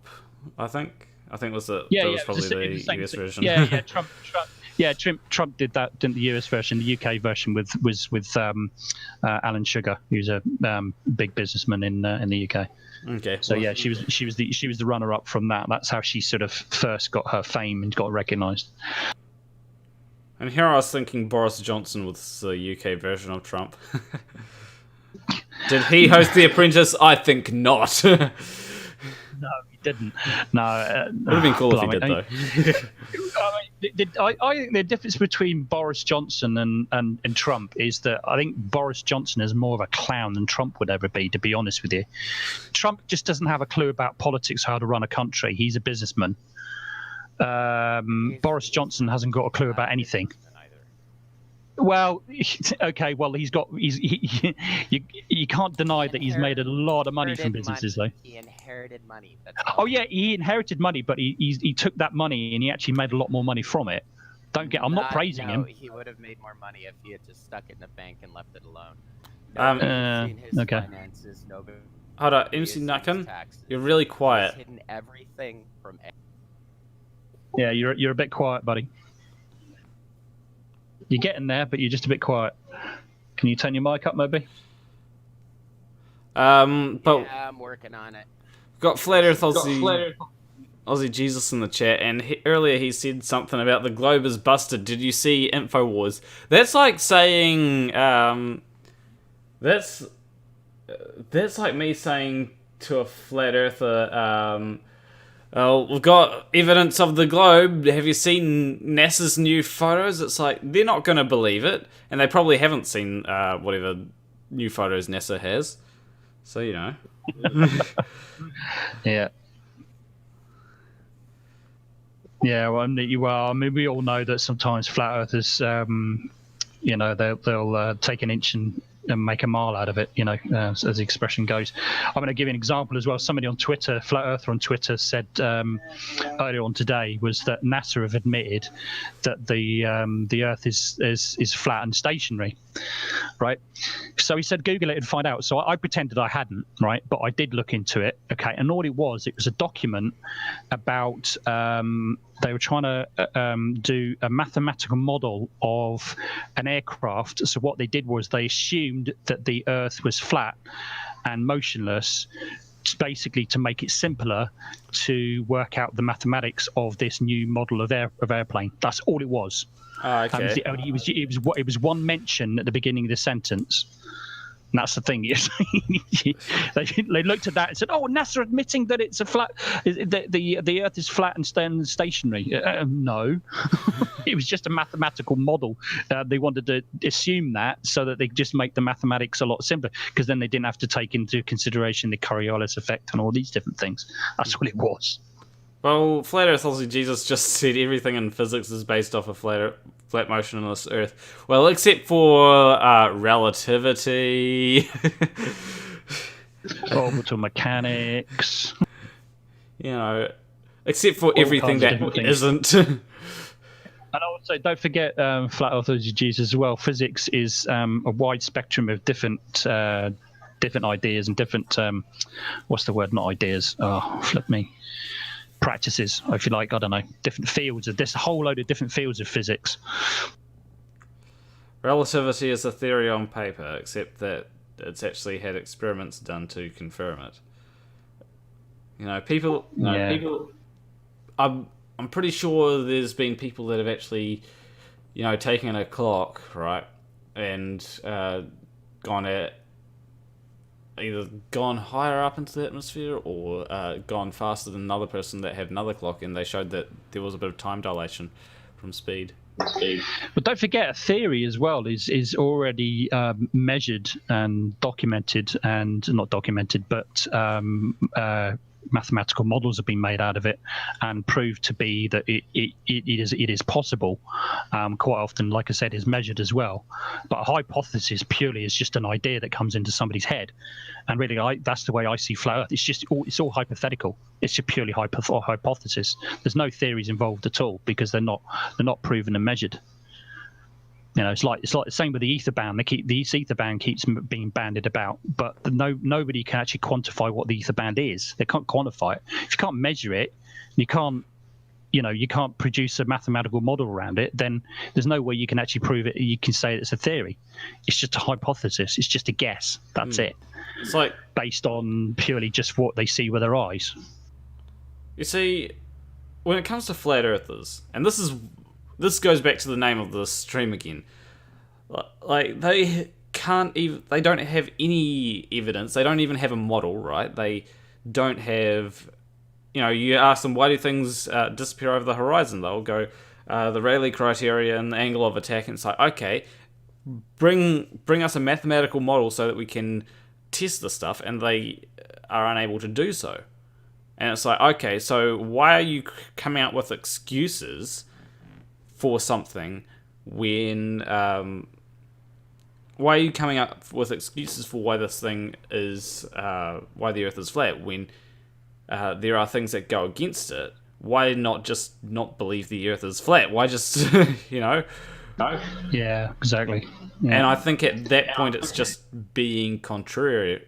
I think it was that was probably the US version.
Yeah, Trump. Yeah, Trump did that. Didn't the US version? The UK version was with Alan Sugar, who's a big businessman in the UK.
Okay.
So yeah, she was the runner-up from that. That's how she sort of first got her fame and got recognised.
And here I was thinking Boris Johnson was the UK version of Trump. Did he host The Apprentice? I think not.
No, he didn't. No,
it would have been cool if he did, though.
I think the difference between Boris Johnson and Trump is that I think Boris Johnson is more of a clown than Trump would ever be, to be honest with you. Trump just doesn't have a clue about politics, how to run a country. He's a businessman. Boris Johnson hasn't got a clue about anything. Well, okay. Well, you can't deny that he's made a lot of money from businesses, though.
He inherited money.
Oh yeah, he inherited money, but he took that money and he actually made a lot more money from it. I'm not praising him.
He would have made more money if he had just stuck it in the bank and left it alone. Seen his
okay.
Finances,
hold on, M.C.Nutkin, you're really quiet.
He's hidden everything from.
Yeah, you're a bit quiet, buddy. You're getting there, but you're just a bit quiet. Can you turn your mic up, maybe?
But
yeah, I'm working on it.
Got Flat Earth Aussie Jesus in the chat, and earlier he said something about the globe is busted. Did you see InfoWars? That's like saying, that's like me saying to a flat earther, oh, we've got evidence of the globe. Have you seen NASA's new photos? It's like, they're not going to believe it. And they probably haven't seen whatever new photos NASA has. So,
Yeah. Yeah, well, I mean, we all know that sometimes flat earthers, they'll take an inch and make a mile out of it, as the expression goes. I'm going to give you an example as well. Somebody on Twitter, Flat Earther on Twitter, said earlier on today was that NASA have admitted that the Earth is flat and stationary, right? So he said Google it and find out. So I pretended I hadn't, right? But I did look into it, okay? And all it was a document about They were trying to do a mathematical model of an aircraft. So what they did was they assumed that the Earth was flat and motionless, basically to make it simpler to work out the mathematics of this new model of airplane. That's all it was.
Okay.
It was one mention at the beginning of the sentence. And that's the thing. They looked at that and said, "Oh, NASA admitting that it's a flat, the Earth is flat and stationary." No, it was just a mathematical model. They wanted to assume that so that they just make the mathematics a lot simpler, because then they didn't have to take into consideration the Coriolis effect and all these different things. That's what it was.
Well, Flat Earth Jesus just said everything in physics is based off a flat motionless Earth. Well, except for relativity.
Orbital mechanics.
You know, except for
all
everything that isn't.
And also, don't forget Flat Earth Jesus as well. Physics is a wide spectrum of different ideas and different, what's the word? Not ideas. Oh, flip me. Practices, if you like, I don't know, different fields of this, a whole load of different fields of physics.
Relativity is a theory on paper, except that it's actually had experiments done to confirm it. You know, people. I'm pretty sure there's been people that have actually, you know, taken a clock, right, and either gone higher up into the atmosphere or gone faster than another person that had another clock, and they showed that there was a bit of time dilation from speed.
But don't forget, a theory as well is already measured and documented, and not documented, but mathematical models have been made out of it and proved to be that it is possible. Quite often, like I said, is measured as well. But a hypothesis purely is just an idea that comes into somebody's head, and really, that's the way I see flat Earth. It's all hypothetical. It's just purely hypothesis. There's no theories involved at all, because they're not proven and measured. You know, it's like the same with the ether band. The ether band keeps being bandied about, but nobody can actually quantify what the ether band is. They can't quantify it. If you can't measure it, you can't produce a mathematical model around it. Then there's no way you can actually prove it. You can say it's a theory. It's just a hypothesis. It's just a guess. That's it.
It's like
based on purely just what they see with their eyes.
You see, when it comes to flat earthers, and this goes back to the name of the stream again. Like, they don't have any evidence. They don't even have a model, right? They don't have, you know, you ask them, why do things disappear over the horizon? They'll go, the Rayleigh criteria and the angle of attack, and it's like, okay, bring us a mathematical model so that we can test the stuff, and they are unable to do so. And it's like, okay, so why are you coming out with excuses for something when why are you coming up with excuses for why this thing is why the Earth is flat when there are things that go against it? Why not just not believe the Earth is flat? Why just you know?
No. Yeah, exactly. Yeah.
And I think at that point it's just being contrarian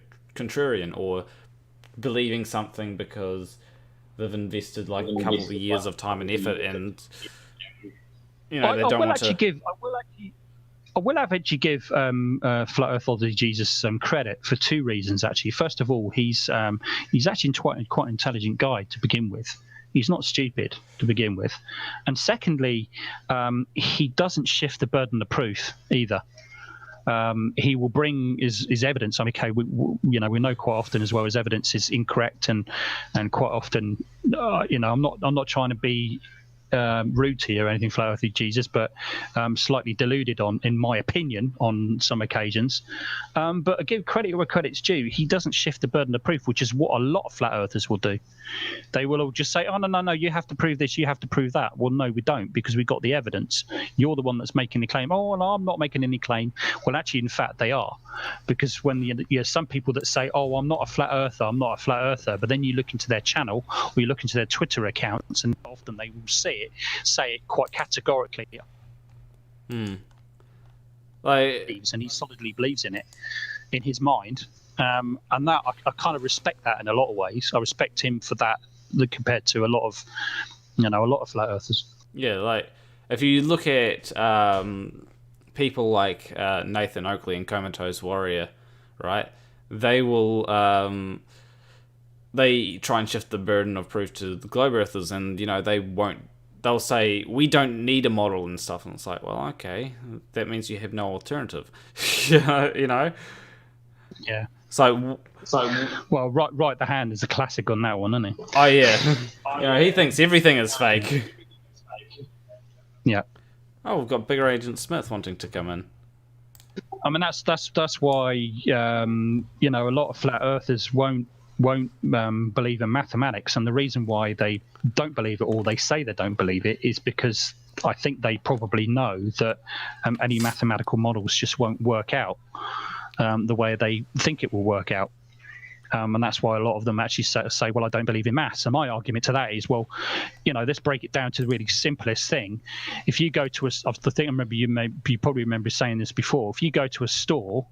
or believing something because they've invested like a couple of years of time and effort, and you know, they don't want to. I will actually give Flat Earth Jesus some credit for two reasons. Actually, first of all, he's actually quite an intelligent guy to begin with. He's not stupid to begin with, and secondly, he doesn't shift the burden of proof either. He will bring his evidence. I mean, okay, we know quite often as well his evidence is incorrect, and quite often, I'm not trying to be rude here or anything, Flat Earth Jesus, but slightly deluded in my opinion on some occasions. But I give credit where credit's due. He doesn't shift the burden of proof, which is what a lot of flat earthers will do. They will all just say, "Oh no, you have to prove this, you have to prove that." Well, no, we don't, because we've got the evidence. You're the one that's making the claim. Oh, no, I'm not making any claim. Well, actually, in fact, they are, because when some people that say, "Oh, I'm not a flat earther," but then you look into their channel or you look into their Twitter accounts, and often they will say it quite categorically. And he solidly believes in it in his mind, and that I kind of respect that in a lot of ways. I respect him for that compared to a lot of
You know, a lot of flat earthers.
Yeah, like if you look at people like Nathan Oakley and Comatose Warrior, right? They will they try and shift the burden of proof to the globe earthers, and you know they'll say we don't need a model and stuff, and it's like, well, okay, that means you have no alternative. You know.
Yeah.
So
well, right the hand is a classic on that one, isn't he?
Oh yeah. You know, he thinks everything is fake.
Yeah.
Oh, we've got Bigger Agent Smith wanting to come in.
I mean, that's why you know, a lot of flat earthers won't believe in mathematics, and the reason why they don't believe it, or they say they don't believe it, is because I think they probably know that any mathematical models just won't work out the way they think it will work out. And that's why a lot of them actually say, well, I don't believe in maths. And my argument to that is, well, you know, let's break it down to the really simplest thing. If you go to the thing, I remember you probably remember saying this before. If you go to a store,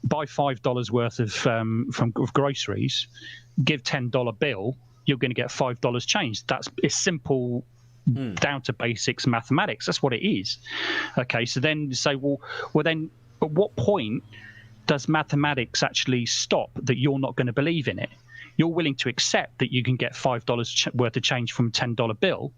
buy $5 worth of groceries, give $10 bill, you're going to get $5 change. It's simple, down to basics mathematics. That's what it is. Okay, so then you say, well, then at what point does mathematics actually stop that you're not going to believe in it? You're willing to accept that you can get $5 worth of change from a $10 bill.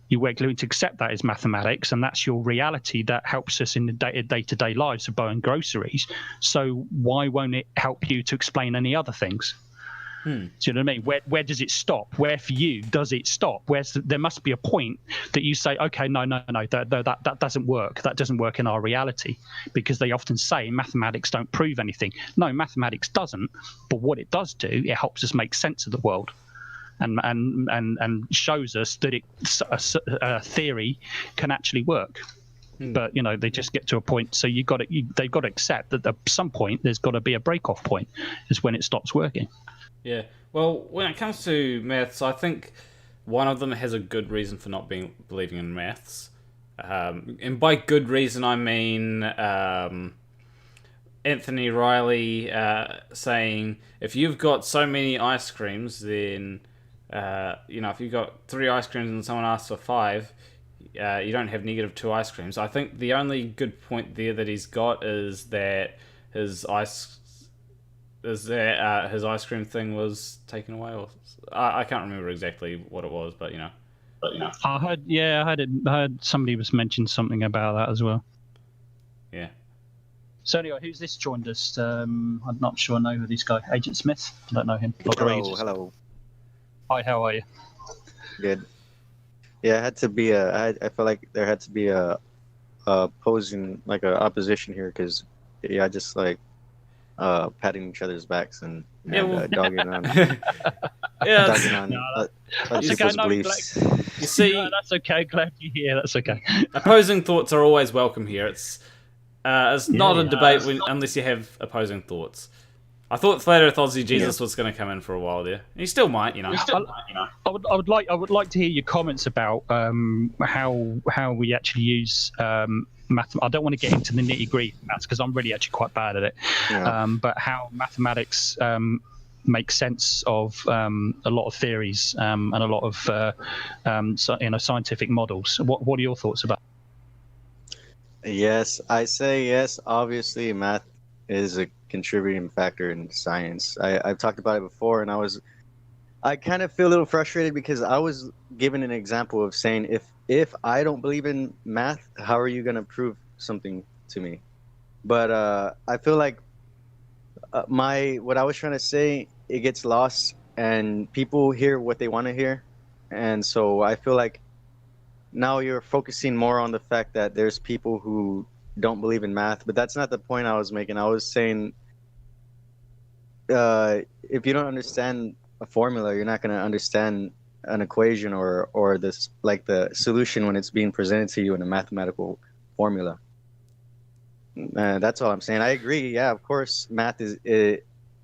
You're willing to accept that as mathematics, and that's your reality that helps us in the day-to-day lives of buying groceries. So why won't it help you to explain any other things? Do you know what I mean? Where does it stop? Where for you does it stop? There must be a point that you say, okay, no, that doesn't work. That doesn't work in our reality, because they often say mathematics don't prove anything. No, mathematics doesn't. But what it does do, it helps us make sense of the world, and shows us that a theory can actually work. But you know, they just get to a point. So they've got to accept that at some point there's got to be a break-off point, is when it stops working.
Yeah, well, when it comes to maths, I think one of them has a good reason for not believing in maths. And by good reason, I mean Anthony Riley saying, if you've got so many ice creams, then, you know, if you've got 3 ice creams and someone asks for 5, you don't have -2 ice creams. I think the only good point there that he's got is that his ice cream thing was taken away, or I can't remember exactly what it was, but you know.
I heard somebody was mentioned something about that as well.
Yeah.
So anyway, who's this joined us? I'm not sure I know who this guy, Agent Smith. I don't know him.
Hello.
Hi, how are you?
Good. Yeah, it had to be I felt like there had to be a opposing, like a opposition here, because I just like patting each other's backs and dogging on.
Yeah,
dogging on other people's beliefs.
You see,
no, that's okay. Glad you're here. That's okay.
Opposing thoughts are always welcome here. It's not a debate unless you have opposing thoughts. I thought Flat Earth Aussie Jesus was going to come in for a while there. He still might, you know.
I would like to hear your comments about how we actually use math. I don't want to get into the nitty-gritty maths, because I'm really actually quite bad at it.
Yeah.
But how mathematics makes sense of a lot of theories and a lot of scientific models. What are your thoughts about?
Yes, I say yes. Obviously, math is a contributing factor in science. I've talked about it before, and I kind of feel a little frustrated, because I was given an example of saying, if I don't believe in math, how are you going to prove something to me? But I feel like what I was trying to say, it gets lost, and people hear what they want to hear. And so I feel like now you're focusing more on the fact that there's people who don't believe in math, but that's not the point I was making. I was saying, if you don't understand a formula, you're not going to understand an equation or this, like the solution when it's being presented to you in a mathematical formula. That's all I'm saying. I agree. Yeah, of course, math is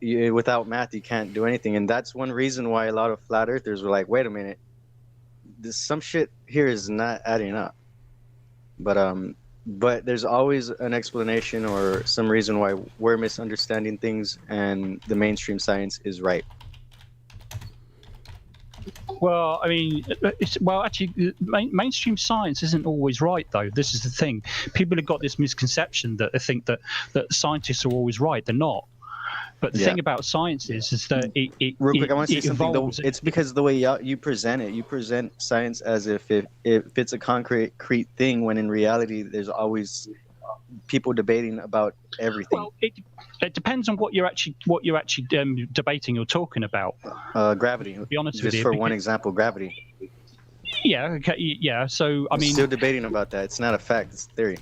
without math you can't do anything, and that's one reason why a lot of flat earthers were like, wait a minute, some shit here is not adding up. But there's always an explanation or some reason why we're misunderstanding things, and the mainstream science is right.
Well, I mean, actually, mainstream science isn't always right, though. This is the thing. People have got this misconception that they think that scientists are always right. They're not. But the thing about science is that
Real quick, I want to say something. Though, it's because the way you present it, you present science as if it's a concrete thing, when in reality, there's always people debating about everything.
Well, it depends on what you're actually debating or talking about.
Gravity. To be honest with you, just for one example, gravity.
Yeah. Okay. Yeah. So I mean,
still debating about that. It's not a fact. It's theory.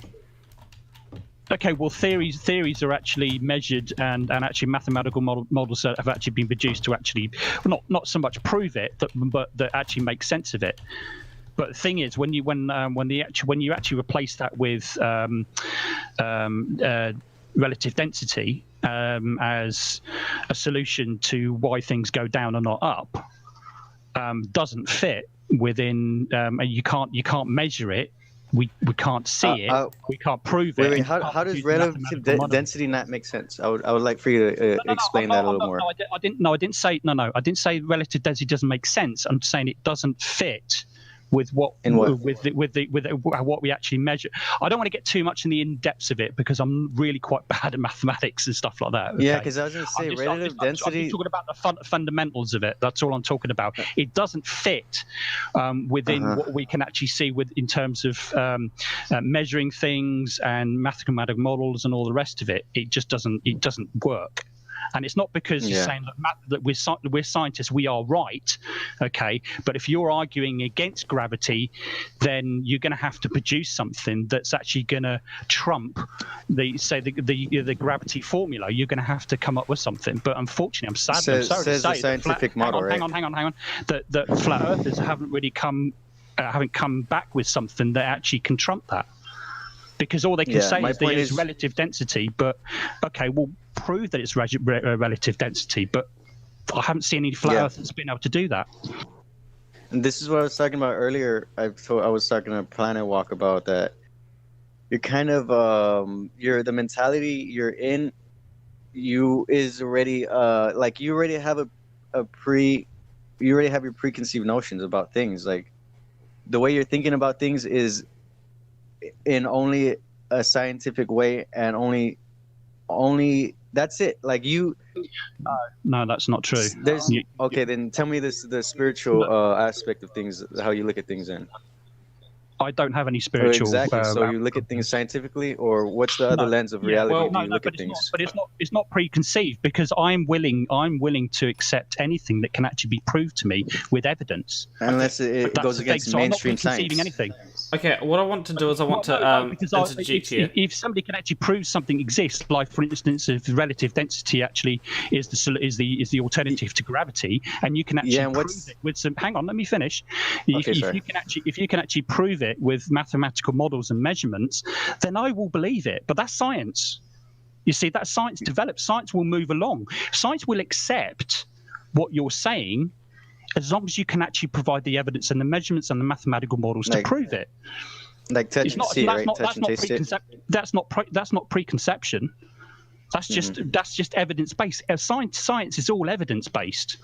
Okay, well, theories are actually measured, and actually mathematical models have actually been produced to actually not so much prove it, but that actually make sense of it. But the thing is, when you actually replace that with relative density as a solution to why things go down and not up, doesn't fit within, and you can't measure it. We can't see it. We can't prove it.
Wait, how does relative density not make sense? I would like for you to explain that a little more.
I didn't say relative density doesn't make sense. I'm saying it doesn't fit with what we actually measure. I don't want to get too much in the in-depths of it because I'm really quite bad at mathematics and stuff like that. Okay?
Yeah, because I was going to say relative density.
I'm talking about the fundamentals of it. That's all I'm talking about. It doesn't fit within what we can actually see in terms of measuring things and mathematical models and all the rest of it. It just doesn't work. And it's not because you're saying that we're scientists, we are right, okay? But if you're arguing against gravity, then you're going to have to produce something that's actually going to trump the gravity formula. You're going to have to come up with something. But unfortunately, I'm sorry to say,
the scientific model,
hang on. That flat earthers haven't really come back with something that actually can trump that. Because all they can say is there's relative density, but okay, we'll prove that it's relative density, but I haven't seen any flat earthers been able to do that.
And this is what I was talking about earlier. I was talking to Planet Walk about that. You're kind of the mentality you're in. You is already like you already have your preconceived notions about things. Like the way you're thinking about things is in only a scientific way, and only that's it. Like you
no, that's not true.
Okay, then tell me the spiritual aspect of things, how you look at things in.
I don't have any spiritual.
Exactly. So you look at things scientifically, or what's the other lens of reality? You look at things?
But it's not preconceived, because I'm willing to accept anything that can actually be proved to me with evidence.
Unless it goes against mainstream science.
Anything.
Okay, what I want to do is interject here.
If somebody can actually prove something exists, like for instance, if relative density actually is the alternative to gravity, and you can actually prove it with some. Hang on, let me finish. If you can actually prove it with mathematical models and measurements, then I will believe it. But that's science. You see, that's science develops. Science will move along. Science will accept what you're saying, as long as you can actually provide the evidence and the measurements and the mathematical models to prove it.
Like touch and see, right? Touch and taste it.
That's not preconception. That's just evidence based. Science is all evidence based.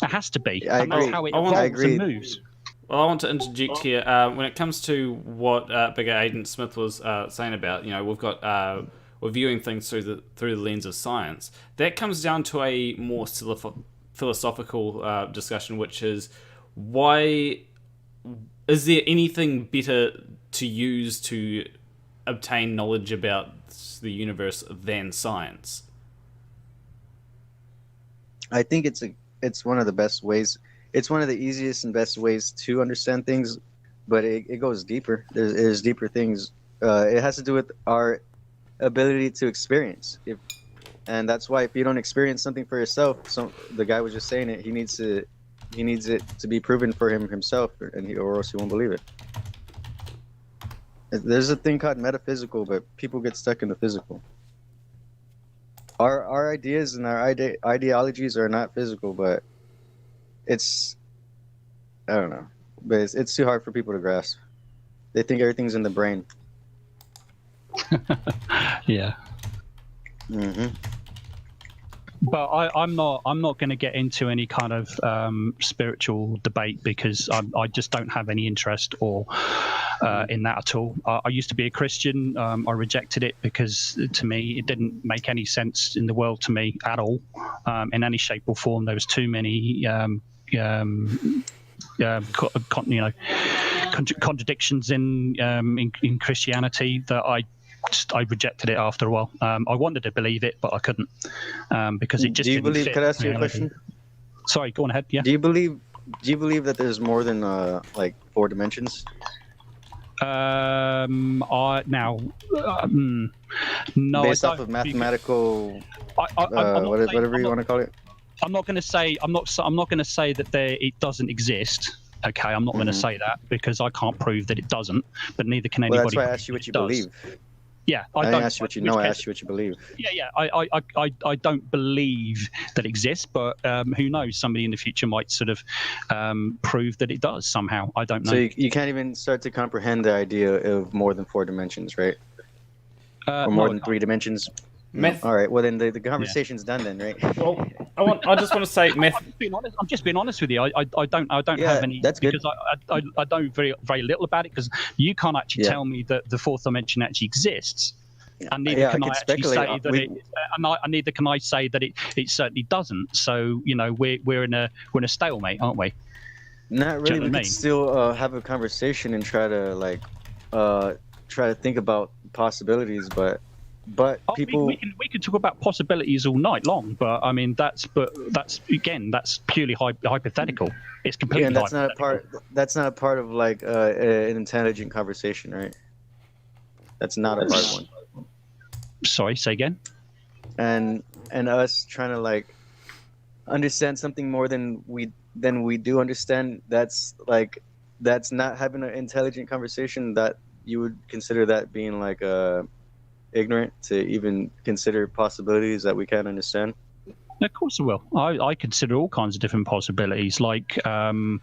It has to be. That's how it evolves and moves.
Well, I want to interject here. When it comes to what Bigger Aiden Smith was saying about, we're viewing things through the lens of science. That comes down to a more philosophical discussion, which is, why is there anything better to use to obtain knowledge about the universe than science?
I think it's one of the best ways. It's one of the easiest and best ways to understand things, but it goes deeper. There's deeper things. It has to do with our ability to experience. And that's why if you don't experience something for yourself, the guy was just saying it, he needs it to be proven for himself, or else he won't believe it. There's a thing called metaphysical, but people get stuck in the physical. Our ideas and our ideologies are not physical, but I don't know, but it's too hard for people to grasp. They think everything's in the brain.
Yeah. But I'm not going to get into any kind of spiritual debate because I just don't have any interest or in that at all. I used to be a Christian. I rejected it because to me it didn't make any sense in the world to me at all, in any shape or form. There was too many contradictions in Christianity that I rejected it after a while. I wanted to believe it, but I couldn't because it just didn't fit.
Could I ask you a question?
Sorry, go on ahead. Yeah.
Do you believe that there's more than like 4 dimensions?
No.
Based off of mathematical, whatever you want to call it.
I'm not going to say that it doesn't exist. Okay, I'm not going to say that because I can't prove that it doesn't, but neither can anybody.
Well, that's why I asked you what you believe.
Yeah,
I didn't ask you what you know. I asked you what you believe.
Yeah. I don't believe that it exists, but who knows? Somebody in the future might sort of prove that it does somehow. I don't know.
So you can't even start to comprehend the idea of more than 4 dimensions, right? Or more than 3 dimensions. All right. Well, then the conversation's done then, right?
Well, I just want to say,
I'm just being honest with you. I don't have any.
That's good.
Because I know very very little about it because you can't actually tell me that the 4th dimension actually exists, and neither can I actually say that and neither can I say that it certainly doesn't. So we're in a stalemate, aren't we?
Not really. We can still have a conversation and try to think about possibilities, but people
we can talk about possibilities all night long, but I mean that's purely hypothetical. It's completely
and that's not a part of like an intelligent conversation, right? That's not a part of one.
Sorry, say again.
And us trying to like understand something more than we do understand, that's not having an intelligent conversation. That you would consider that being like ignorant to even consider possibilities that we can't understand?
Of course I will. I consider all kinds of different possibilities, like the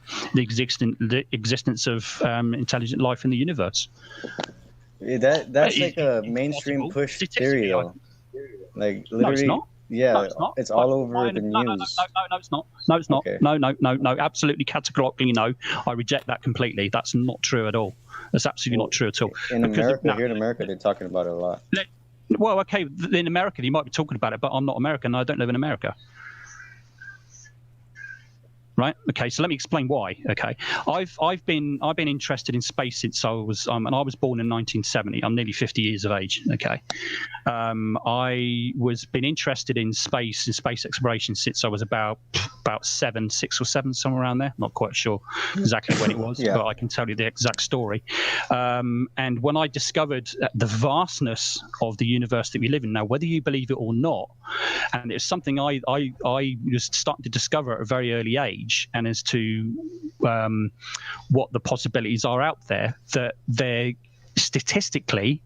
existence of intelligent life in the universe.
That's like a mainstream push theory, though. Like literally,
no, it's not.
Yeah,
no, it's not.
It's all over the news.
No, it's not. No, it's not.
Okay.
No, absolutely categorically no. I reject that completely. That's not true at all. That's absolutely not true at all.
Here in America, they're talking about it a lot.
Well, okay, in America, you might be talking about it, but I'm not American. I don't live in America. Right. Okay. So let me explain why. Okay. I've been interested in space since I was and I was born in 1970. I'm nearly 50 years of age. Okay. I was been interested in space and space exploration since I was about 6 or 7, somewhere around there. Not quite sure exactly when it was, but I can tell you the exact story. And when I discovered the vastness of the universe that we live in now, whether you believe it or not, and it's something I was starting to discover at a very early age. And as to what the possibilities are out there, that they're statistically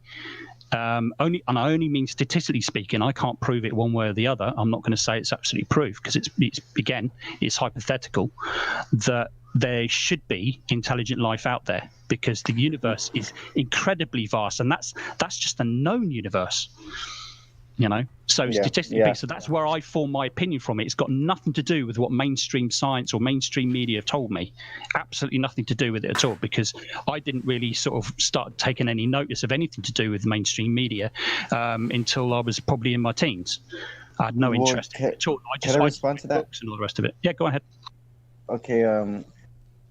I only mean statistically speaking. I can't prove it one way or the other. I'm not going to say it's absolutely proof because it's hypothetical that there should be intelligent life out there because the universe is incredibly vast, and that's just a known universe. Statistically, so that's where I form my opinion from it. It's got nothing to do with what mainstream science or mainstream media have told me. Absolutely nothing to do with it at all, because I didn't really sort of start taking any notice of anything to do with mainstream media until I was probably in my teens. I had no interest in it at all.
Can I respond to that?
And all the rest of it. Yeah, go ahead.
Okay.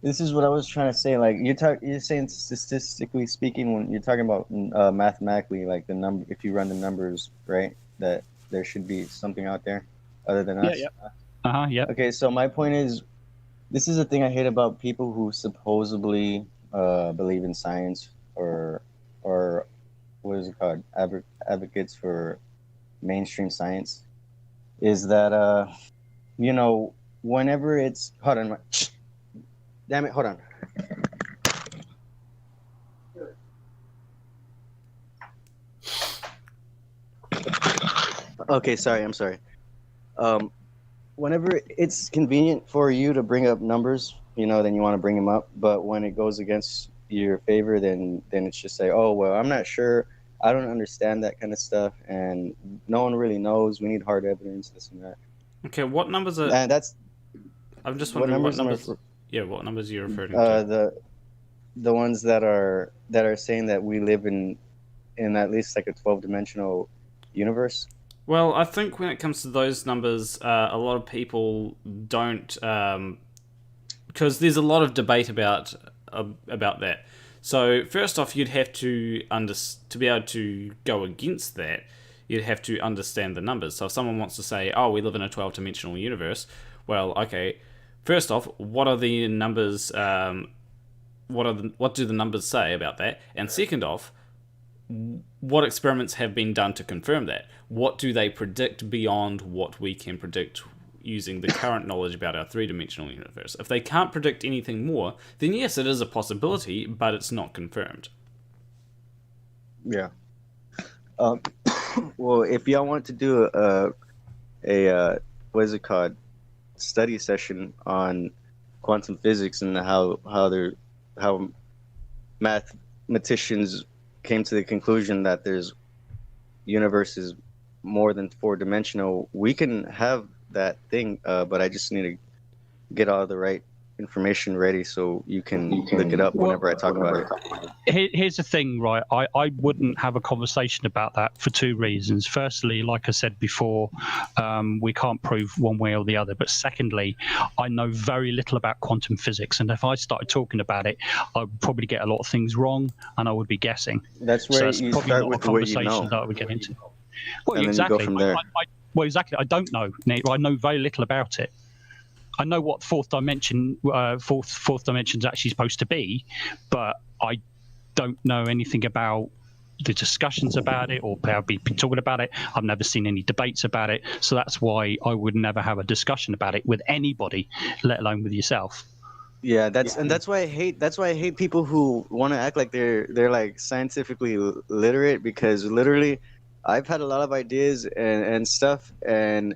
This is what I was trying to say. Like you're saying statistically speaking, when you're talking about mathematically, like the number, if you run the numbers, right, that there should be something out there other than us.
Yeah.
Okay, so my point is, this is the thing I hate about people who supposedly believe in science or what is it called, advocates for mainstream science, is that whenever it's Damn it, hold on. Okay, I'm sorry. Whenever it's convenient for you to bring up numbers, then you want to bring them up. But when it goes against your favor, then it's just say, oh, well, I'm not sure. I don't understand that kind of stuff. And no one really knows. We need hard evidence, this and that.
Okay, what numbers are?
And that's
I'm just
what
wondering
numbers.
what numbers. Yeah, what numbers are you referring to?
The ones that are saying that we live in at least like a 12-dimensional universe.
Well, I think when it comes to those numbers, a lot of people don't, because there's a lot of debate about that. So first off, you'd have to be able to go against that. You'd have to understand the numbers. So if someone wants to say, "Oh, we live in a 12-dimensional universe," well, okay. First off, what are the numbers? What do the numbers say about that? And second off, what experiments have been done to confirm that? What do they predict beyond what we can predict using the current knowledge about our 3-dimensional universe? If they can't predict anything more, then yes, it is a possibility, but it's not confirmed.
Yeah. Well, if y'all want to do a what is it called, study session on quantum physics and how mathematicians came to the conclusion that there's universes more than 4-dimensional, we can have that thing, but I just need to get all the right information ready so you can look it up whenever I talk about
it. Here's the thing, right? I wouldn't have a conversation about that for two reasons. Firstly, like I said before, we can't prove one way or the other. But secondly, I know very little about quantum physics, and if I started talking about it, I would probably get a lot of things wrong, and I would be guessing.
That's where you start with what you know.
That I would get into. Well,
and
exactly.
Then you go from there.
Well, exactly. I don't know, Nate. I know very little about it. I know what fourth dimension is actually supposed to be, but I don't know anything about the discussions about it or how people been talking about it. I've never seen any debates about it, so that's why I would never have a discussion about it with anybody, let alone with yourself.
Yeah, that's why I hate people who want to act like they're like scientifically literate, because literally I've had a lot of ideas and stuff, and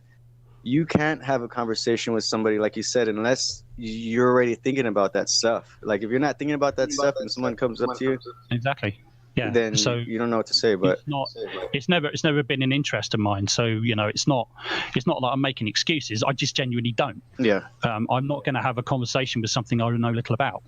you can't have a conversation with somebody, like you said, unless you're already thinking about that stuff. Like if you're not thinking about that stuff and someone comes up to you,
exactly, yeah,
then so you don't know what to say. But
it's never been an interest of mine. So it's not like I'm making excuses. I just genuinely don't.
Yeah.
I'm not going to have a conversation with something I know little about.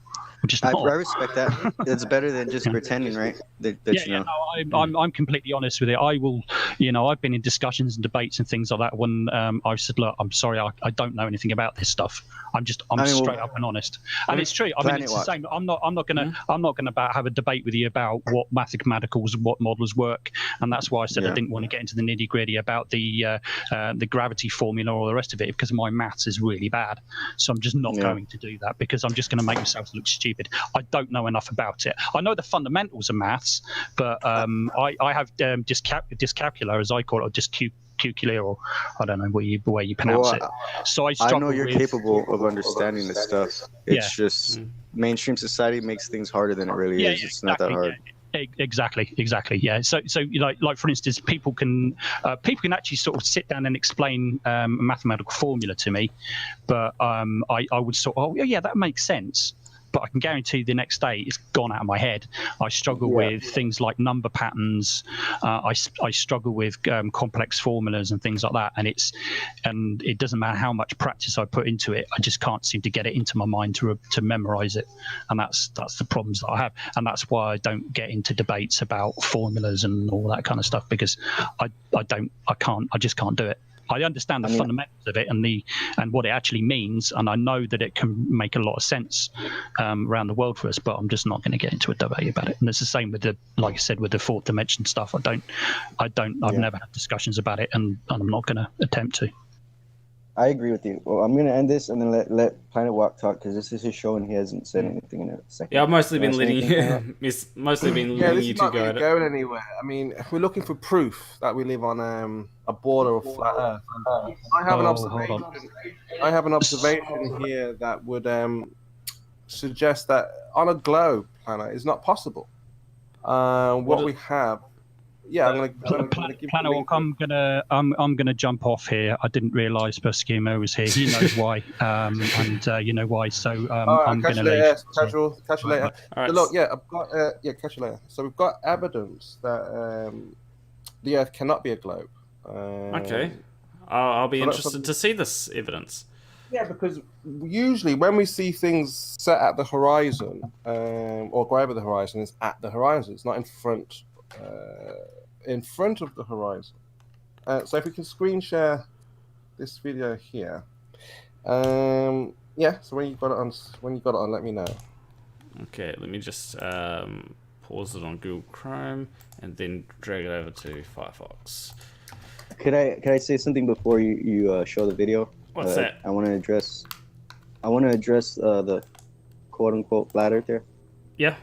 I respect that. It's better than just pretending, right? That you know.
No, I'm completely honest with it. I will, I've been in discussions and debates and things like that when I've said, look, I'm sorry, I don't know anything about this stuff. I'm straight up and honest, and it's true. I mean, it's the same. I'm not gonna have a debate with you about what mathematicals and what models work, and that's why I said I didn't want to get into the nitty gritty about the gravity formula or the rest of it, because my maths is really bad. So I'm just not going to do that, because I'm just going to make myself look stupid. I don't know enough about it. I know the fundamentals of maths, but I have dyscalculia, as I call it, or dyscalculia, or I don't know the way you pronounce it. So I
know you're capable of understanding this stuff. It's just mainstream society makes things harder than it really is. It's not that hard.
Exactly. Yeah. So like for instance, people can actually sort of sit down and explain a mathematical formula to me, but I would sort of, that makes sense. But I can guarantee the next day it's gone out of my head. I struggle with things like number patterns. I struggle with complex formulas and things like that. And it doesn't matter how much practice I put into it. I just can't seem to get it into my mind to memorize it. And that's the problems that I have. And that's why I don't get into debates about formulas and all that kind of stuff, because I just can't do it. I understand the fundamentals of it and what it actually means, and I know that it can make a lot of sense around the world for us. But I'm just not going to get into a debate about it. And it's the same with like I said, with the fourth dimension stuff. I've never had discussions about it, and I'm not going to attempt to.
I agree with you. Well, I'm going to end this and then let Planet Walk talk, because this is his show and he hasn't said anything in a second.
Yeah, I've mostly been letting you two go at it.
Going anywhere. I mean, if we're looking for proof that we live on a border of flat Earth, I have an observation here that would suggest that on a globe planet is not possible. What we have. Yeah, I'm gonna give
Planet Walk, I'm gonna jump off here. I didn't realise Kimo was here. He knows why, and you know why. So I'm gonna leave.
Catch you later.
Right.
So look, I've got catch you later. So we've got evidence that the Earth cannot be a globe.
Okay. I'll be interested to see this evidence.
Yeah, because usually when we see things set at the horizon, or go over the horizon, it's at the horizon. It's not in front of the horizon. So if we can screen share this video here, yeah. So when you got it on, let me know.
Okay, let me just pause it on Google Chrome and then drag it over to Firefox.
Could I say something before you show the video?
What's that?
I want to address the quote unquote flat earther.
Yeah.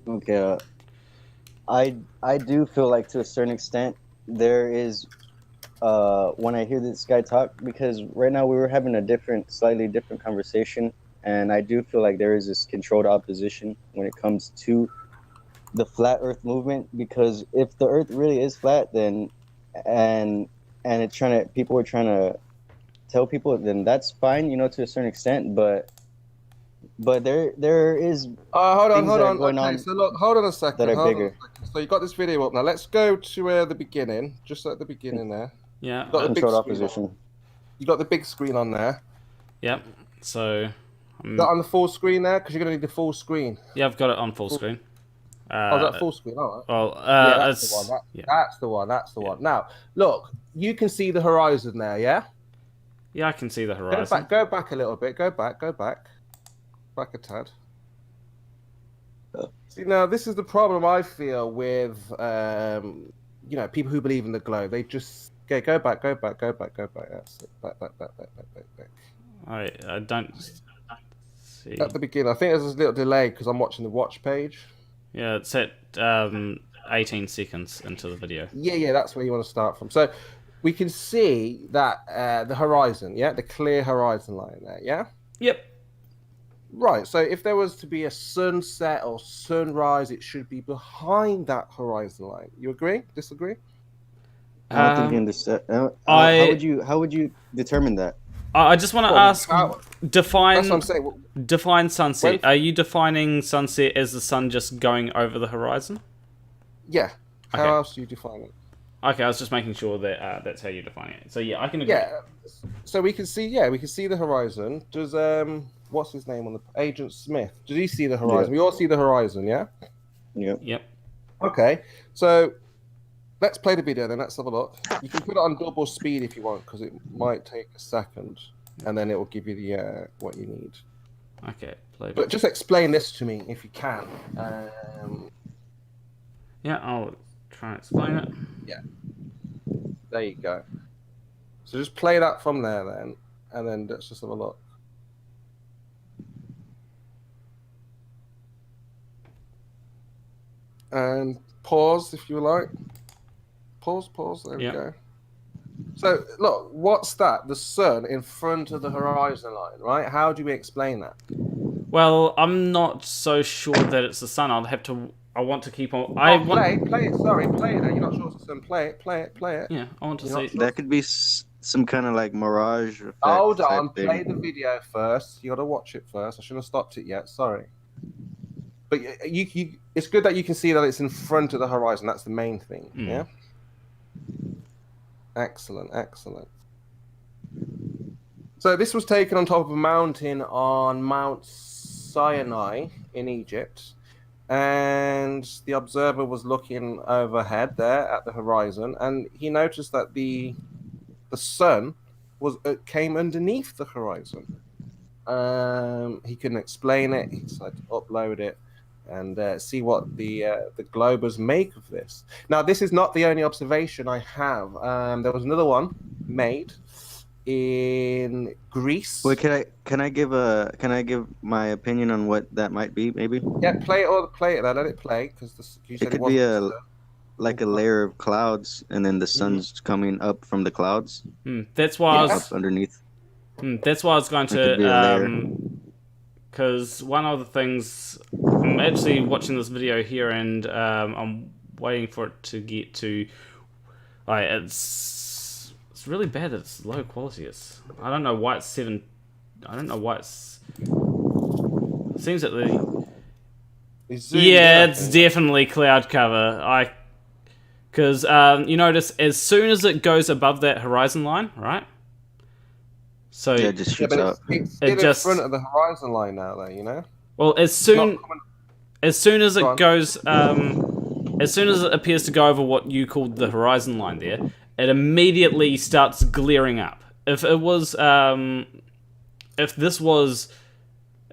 Okay. I do feel like to a certain extent there is when I hear this guy talk, because right now we were having a slightly different conversation, and I do feel like there is this controlled opposition when it comes to the flat Earth movement, because if the Earth really is flat, then and people are trying to tell people, then that's fine, to a certain extent, but there is
hold on.
going
Okay,
on
so look, hold on a second.
that are bigger.
So you got this video up now. Let's go to the beginning, just at the beginning there.
Yeah.
You got the big
Controlled
screen
opposition.
on. You got the big screen on there.
Yep. So.
Is that on the full screen there? Because you're gonna need the full screen.
Yeah, I've got it on full screen.
Is that full screen? All right.
Well,
Yeah, that's the one.
yeah.
That's the one. Now, look, you can see the horizon there, yeah?
Yeah, I can see the horizon.
Go back a little bit. Go back. Back a tad. See, now, this is the problem I feel with, people who believe in the globe. They just go back. That's it. Back.
I don't see.
At the beginning, I think there's a little delay because I'm watching the watch page.
Yeah, it's at 18 seconds into the video.
Yeah, that's where you want to start from. So we can see that the horizon, yeah, the clear horizon line there, yeah?
Yep.
Right, so if there was to be a sunset or sunrise, it should be behind that horizon line. You agree? Disagree?
I don't think you understand. How would you determine that?
I just want to ask, define.
That's what I'm saying.
Define sunset. Are you defining sunset as the sun just going over the horizon?
Yeah. How
Okay.
else do you define it?
Okay, I was just making sure that that's how you define it. So yeah, I can agree.
Yeah. So we can see the horizon. Does what's his name on the Agent Smith? Does he see the horizon?
Yeah.
We all see the horizon, yeah?
Yep.
Okay. So let's play the video then. Let's have a look. You can put it on double speed if you want, because it might take a second, and then it will give you the what you need.
Okay. Play.
But just explain this to me if you can.
Yeah, I'll try and explain it.
Yeah. There you go. So just play that from there then, and then let's just have a look. And pause if you like. Pause. There we go. So look, what's that? The sun in front of the horizon line, right? How do we explain that?
Well, I'm not so sure that it's the sun. I want to keep on.
Play it. Sorry, play it. You're not sure it's the sun. Play it.
Yeah, I want to see.
That could be some kind of like mirage effect.
Hold on,
thing.
play the video first. You got to watch it first. I shouldn't have stopped it yet. Sorry. But you, it's good that you can see that it's in front of the horizon. That's the main thing. Yeah. Excellent. So this was taken on top of a mountain on Mount Sinai in Egypt, and the observer was looking overhead there at the horizon, and he noticed that the sun came underneath the horizon. He couldn't explain it. He decided to upload it and see what the globers make of this. Now, this is not the only observation I have. There was another one made in Greece.
Wait, can I give my opinion on what that might be? Maybe.
Yeah, play it. Let it play, because
It could be a layer of clouds, and then the sun's coming up from the clouds.
That's why I was
up underneath.
That's why I was going to. Because one of the things, I'm actually watching this video here, and I'm waiting for it to get to. It's really bad that it's low quality. I don't know why it's 7. I don't know why it's. It seems that the. Yeah, it's definitely cloud cover. Because you notice as soon as it goes above that horizon line, right? So
Yeah, it just shoots
but
out.
it's still in front of the horizon line now, though. You know.
Well, as soon as it goes, as soon as it appears to go over what you called the horizon line there, it immediately starts glaring up. If it was, if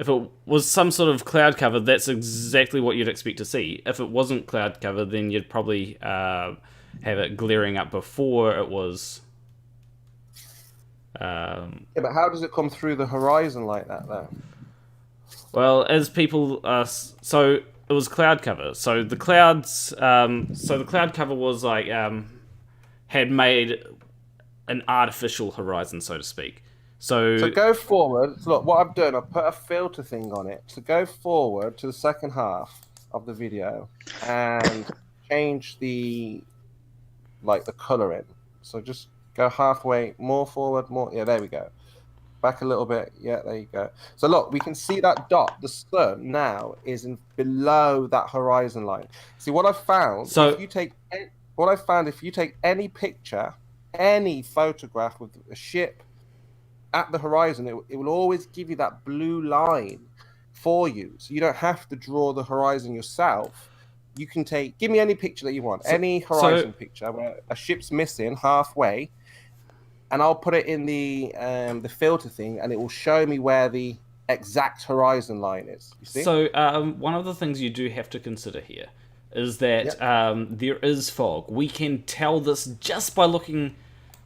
it was some sort of cloud cover, that's exactly what you'd expect to see. If it wasn't cloud cover, then you'd probably have it glaring up before it was.
Yeah, but how does it come through the horizon like that, though?
Well, as people, so it was cloud cover. So the clouds, so the cloud cover was like had made an artificial horizon, so to speak. So
go forward. So look, what I've done, I've put a filter thing on it. So go forward to the second half of the video and change the coloring. So just go halfway, more forward, more. Yeah, there we go. Back a little bit. Yeah, there you go. So look, we can see that dot. The sun now is below that horizon line. See what I found?
So
if you take any picture, any photograph with a ship at the horizon, it will always give you that blue line for you. So you don't have to draw the horizon yourself. You can give me any picture that you want, any horizon picture where a ship's missing halfway, and I'll put it in the filter thing, and it will show me where the exact horizon line is. You see? So
one of the things you do have to consider here is that there is fog. We can tell this just by looking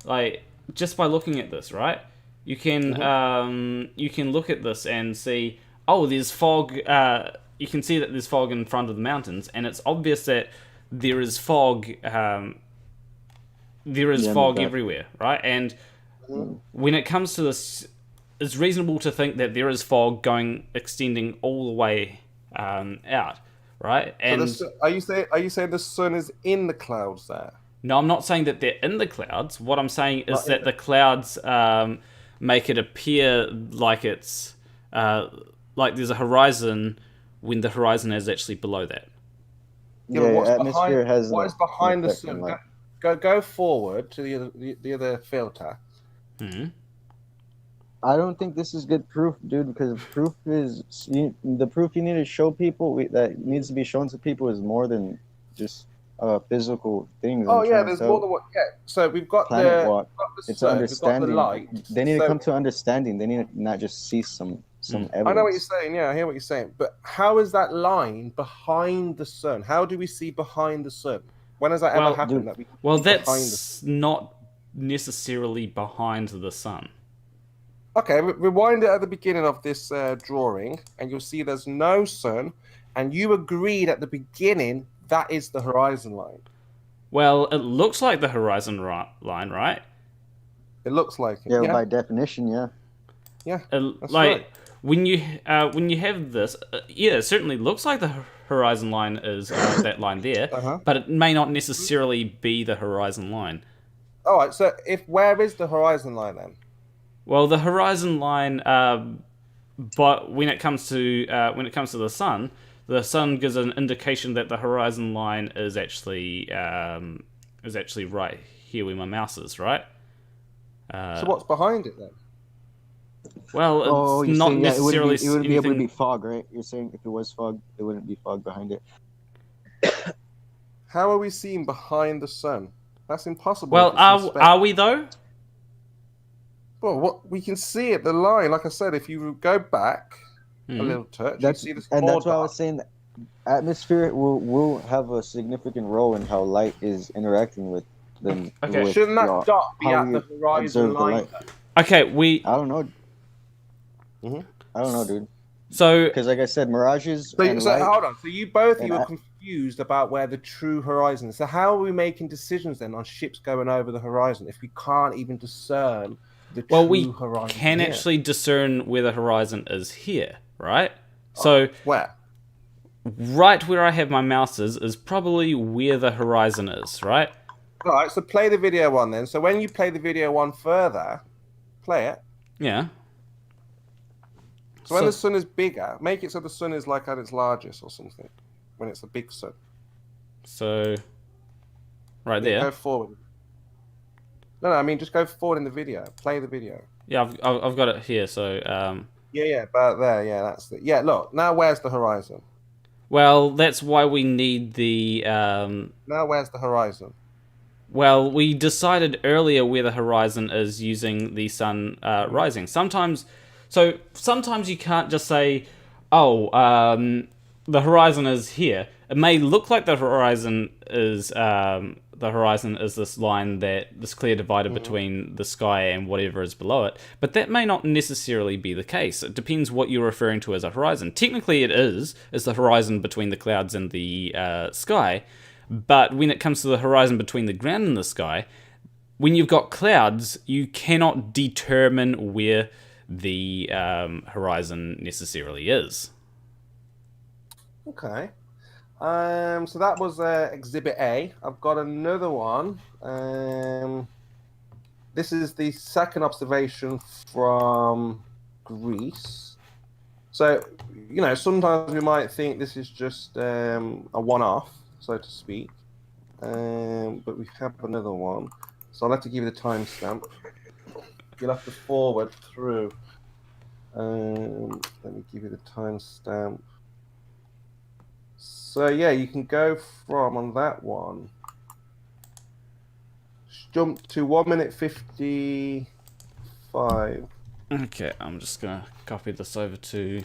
at this, right? You can you can look at this and see, oh, there's fog. You can see that there's fog in front of the mountains, and it's obvious that there is fog. There is fog everywhere, right? And when it comes to this, it's reasonable to think that there is fog extending all the way out, right? And
so are you saying the sun is in the clouds there?
No, I'm not saying that they're in the clouds. What I'm saying is that the clouds make it appear like it's like there's a horizon when the horizon is actually below that.
What is behind the sun? Go forward to the other filter.
Mm-hmm.
I don't think this is good proof, dude, because the proof you need to show people that needs to be shown to people is more than just physical things.
Oh yeah, there's more than what. Yeah, so we've got
planet
the
walk. It's understanding.
The light.
They need to come to understanding. They need to not just see some evidence.
I know what you're saying. Yeah, I hear what you're saying. But how is that line behind the sun? How do we see behind the sun? When has that ever happened?
Dude, that's not necessarily behind the sun.
Okay, rewind it at the beginning of this drawing, and you'll see there's no sun. And you agreed at the beginning that is the horizon line.
Well, it looks like the horizon line, right?
It looks like it.
Yeah, by definition, yeah.
Yeah,
like right. when you have this, it certainly looks like the horizon line is that line there, but it may not necessarily be the horizon line.
All right. So, where is the horizon line then?
Well, the horizon line, but when it comes to the sun gives an indication that the horizon line is actually right here where my mouse is, right?
So what's behind it then?
Well, it's not necessarily.
It wouldn't be able to be fog, right? You're saying if it was fog, there wouldn't be fog behind it.
How are we seeing behind the sun? That's impossible.
Well, are we though?
Well, what we can see it, the line. Like I said, if you go back a little touch, you see the small
that's why I was saying that atmosphere will have a significant role in how light is interacting with them.
Okay, shouldn't that dot be at the horizon line?
Okay,
I don't know. I don't know, dude.
So,
because like I said, mirages.
So hold on. So you were confused about where the true horizon is. So how are we making decisions then on ships going over the horizon if we can't even discern the true horizon?
We can actually discern where the horizon is here, right? So
where?
Right where I have my mouse is probably where the horizon is, right?
All right. So play the video one then. So when you play the video one further, play it.
Yeah.
So when the sun is bigger, make it so the sun is like at its largest or something. When it's a big sun.
So, Right there.
Go forward. No, I mean just go forward in the video. Play the video.
Yeah, I've got it here. So
Yeah, about there. Yeah, that's it. Yeah, look. Now where's the horizon?
well, that's why we need the.
Now where's the horizon?
Well, we decided earlier where the horizon is using the sun rising. Sometimes you can't just say, "Oh, the horizon is here." It may look like the horizon is this line this clear divider between the sky and whatever is below it, but that may not necessarily be the case. It depends what you're referring to as a horizon. Technically, it is the horizon between the clouds and the sky. But when it comes to the horizon between the ground and the sky, when you've got clouds, you cannot determine where the horizon necessarily is.
Okay. So that was Exhibit A. I've got another one. This is the second observation from Greece. So, sometimes we might think this is just a one-off, so to speak. But we have another one. So I'll have to give you the timestamp. You'll have to forward through. Let me give you the timestamp. So yeah, you can go from on that one. Jump to 1 minute 55.
Okay, I'm just gonna copy this over to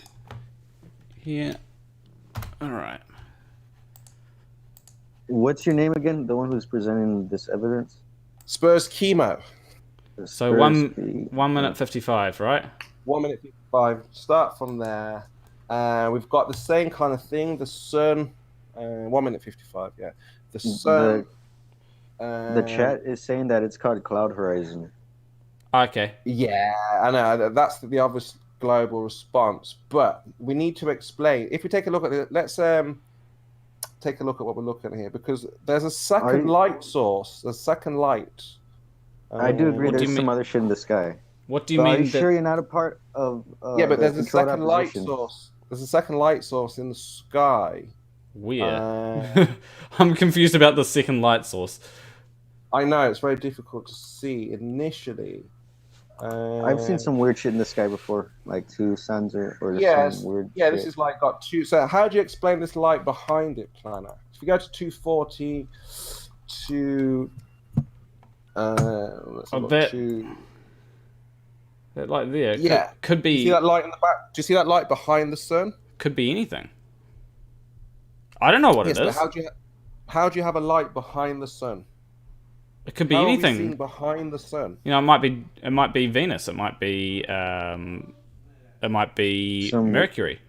here. All right.
What's your name again? The one who's presenting this evidence?
Spurs Kimo.
So 1 minute 55, right?
1 minute 55. Start from there. We've got the same kind of thing. The sun. 1 minute 55. Yeah. The sun.
The chat is saying that it's called Cloud Horizon.
Okay.
Yeah, I know. That's the obvious global response. But we need to explain. If we take a look at it, let's take a look at what we're looking at here, because there's a second light source. There's a second light.
I do agree. There's some other shit in the sky.
What do you mean?
Are you sure you're not a part of?
Yeah, but there's a second light source. There's a second light source in the sky.
Weird. I'm confused about the second light source.
I know, it's very difficult to see initially.
I've seen some weird shit in the sky before, like two suns or some weird
shit.
This
is like got two. So how do you explain this light behind it, Planner? If you go to 240 to
that light there.
Yeah,
could be.
Do you see that light in the back? Do you see that light behind the sun?
Could be anything. I don't know what it is.
How do you have a light behind the sun?
It could be anything.
Are we seeing behind the sun?
It might be Venus. It might be Mercury.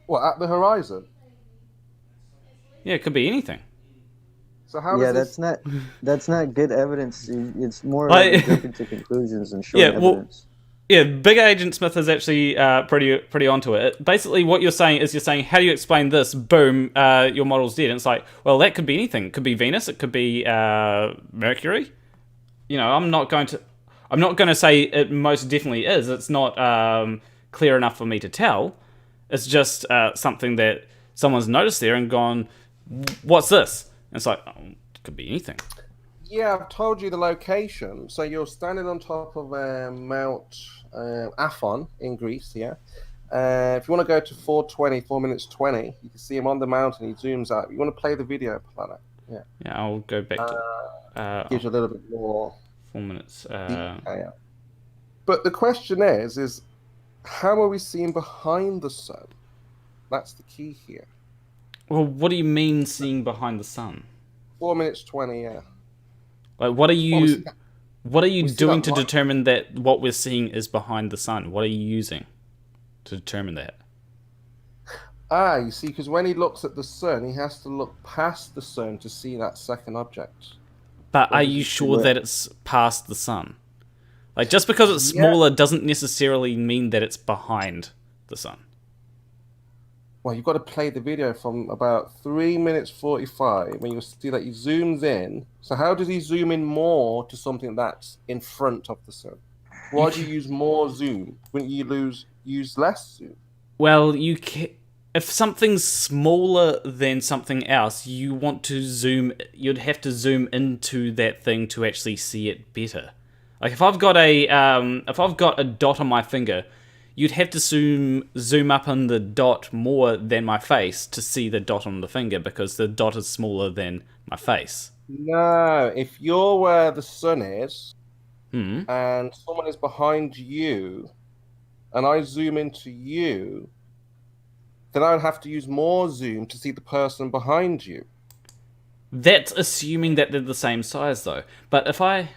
What, at the horizon?
Yeah, it could be anything.
So how?
Yeah, that's not good evidence. It's more like jumping to conclusions and showing evidence.
Yeah, Big Agent Smith is actually pretty onto it. Basically, what you're saying is how do you explain this? Boom, your model's dead. And it's like, well, that could be anything. It could be Venus. It could be Mercury. I'm not going to say it most definitely is. It's not clear enough for me to tell. It's just something that someone's noticed there and gone, what's this? And it's like, oh, it could be anything.
Yeah, I've told you the location. So you're standing on top of Mount Afon in Greece, yeah? If you want to go to 4 minutes 20, you can see him on the mountain. He zooms out. You want to play the video, Planner? Yeah.
Yeah, I'll go back to...
gives you a little bit more...
4 minutes.
Yeah. But the question is how are we seeing behind the sun? That's the key here.
Well, what do you mean seeing behind the sun?
4 minutes 20, yeah.
Like, what are you doing to determine that what we're seeing is behind the sun? What are you using to determine that?
You see, because when he looks at the sun, he has to look past the sun to see that second object.
But are you sure that it's past the sun? Like, just because it's smaller doesn't necessarily mean that it's behind the sun.
Well, you've got to play the video from about 3 minutes 45 when you'll see that he zooms in. So how does he zoom in more to something that's in front of the sun? Why do you use more zoom? Wouldn't you use less zoom?
Well, if something's smaller than something else, you'd have to zoom into that thing to actually see it better. Like if I've got a dot on my finger, you'd have to zoom up on the dot more than my face to see the dot on the finger because the dot is smaller than my face.
No, if you're where the sun is, and someone is behind you, and I zoom into you, then I would have to use more zoom to see the person behind you.
That's assuming that they're the same size, though. But if I...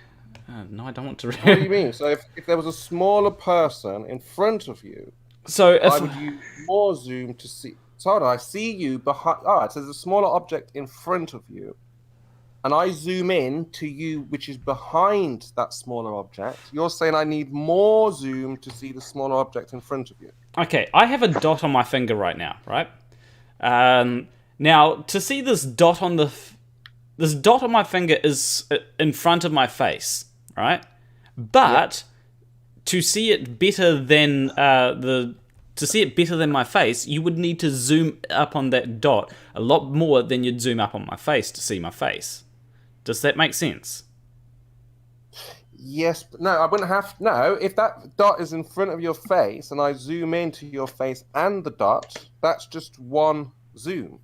no, I don't want to...
What do you mean? So if there was a smaller person in front of you,
so if...
I would use more zoom to see... So hold on, I see you behind... Oh, so there's a smaller object in front of you, and I zoom in to you, which is behind that smaller object. You're saying I need more zoom to see the smaller object in front of you.
Okay, I have a dot on my finger right now, right? Now, to see this dot on this dot on my finger is in front of my face, right? But to see it better than my face, you would need to zoom up on that dot a lot more than you'd zoom up on my face to see my face. Does that make sense?
Yes, but no, I wouldn't have... No, if that dot is in front of your face and I zoom into your face and the dot, that's just one zoom.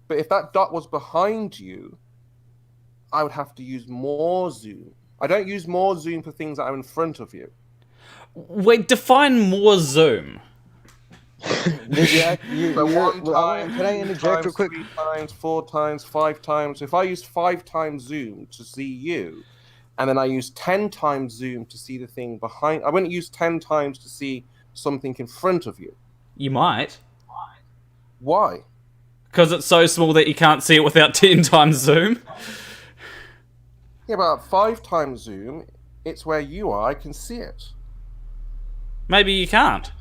But if that dot was behind you, I would have to use more zoom. I don't use more zoom for things that are in front of you.
Wait, define more zoom.
So one time,
can I interject real quick?
3 times, 4 times, 5 times. If I use 5 times zoom to see you, and then I use 10 times zoom to see the thing behind, I wouldn't use 10 times to see something in front of you.
You might.
Why?
Because it's so small that you can't see it without 10 times zoom.
Yeah, but at 5 times zoom, it's where you are, I can see it.
Maybe you can't.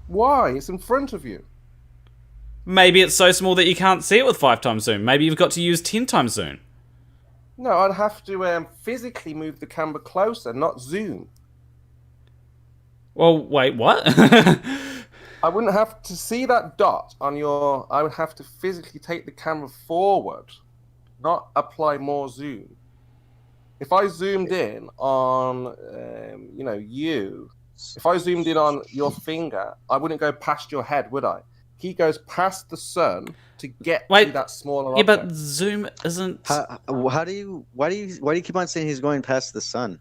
Why? It's in front of you.
Maybe it's so small that you can't see it with 5 times zoom. Maybe you've got to use 10 times zoom.
No, I'd have to physically move the camera closer, not zoom.
Well, wait, what?
I wouldn't have to see that dot on your... I would have to physically take the camera forward, not apply more zoom. If I zoomed in on, you... If I zoomed in on your finger, I wouldn't go past your head, would I? He goes past the sun to get to that smaller object.
Yeah, but zoom isn't...
Why do you keep on saying he's going past the sun?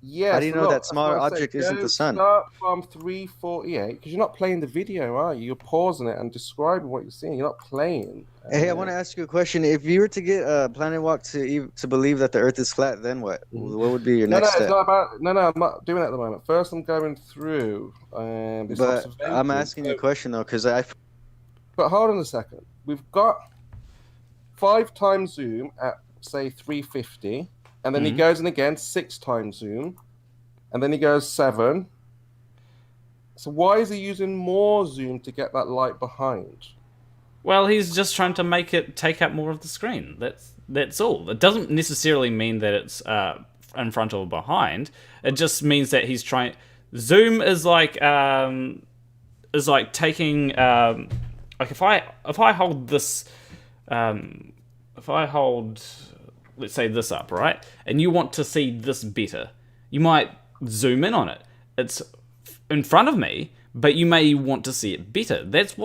Yes,
how do you know that smaller object isn't the sun?
Start from 348, because you're not playing the video, are you? You're pausing it and describing what you're seeing. You're not playing.
Hey, I want to ask you a question. If you were to get Planet Walk to believe that the Earth is flat, then what? What would be your next step?
It's not about, no, I'm not doing it at the moment. First, I'm going through this
But I'm asking you a question, though, because
But hold on a second. We've got 5 times zoom at, say, 350. And then he goes in again 6 times zoom. And then he goes 7. So why is he using more zoom to get that light behind?
Well, he's just trying to make it take up more of the screen. That's all. It doesn't necessarily mean that it's in front or behind. It just means that he's trying... Zoom is like taking... like if I hold this... if I hold... let's say this up, right? And you want to see this better. You might zoom in on it. It's in front of me, but you may want to see it better. That's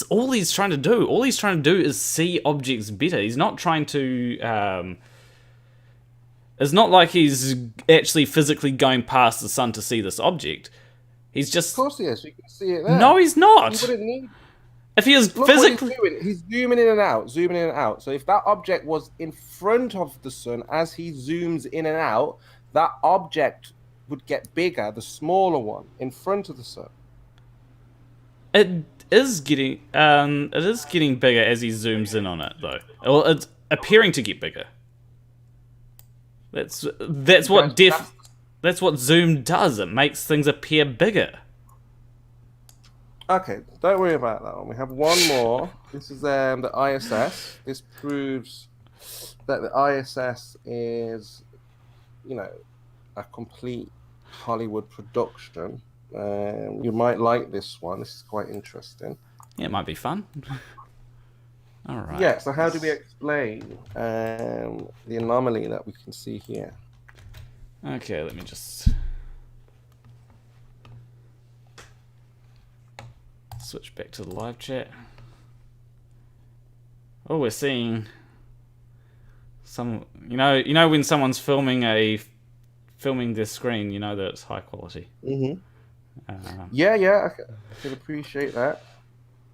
all he's trying to do. All he's trying to do is see objects better. He's not trying to... it's not like he's actually physically going past the sun to see this object. He's just...
Of course he is. You can see it there.
No, he's not.
You wouldn't need...
If he is
Look
physically...
what he's zooming in and out, zooming in and out. So if that object was in front of the sun as he zooms in and out, that object would get bigger, the smaller one, in front of the sun.
It is getting bigger as he zooms in on it, though. Well, it's appearing to get bigger. That's what zoom does. It makes things appear bigger.
Okay, don't worry about that one. We have one more. This is the ISS. This proves that the ISS is, a complete Hollywood production. You might like this one. This is quite interesting.
Yeah, it might be fun. All right.
Yeah, so how do we explain the anomaly that we can see here?
Okay, let me just switch back to the live chat. Oh, we're seeing some. You know when someone's filming their screen, you know that it's high quality.
Mm-hmm. Yeah, I can appreciate that.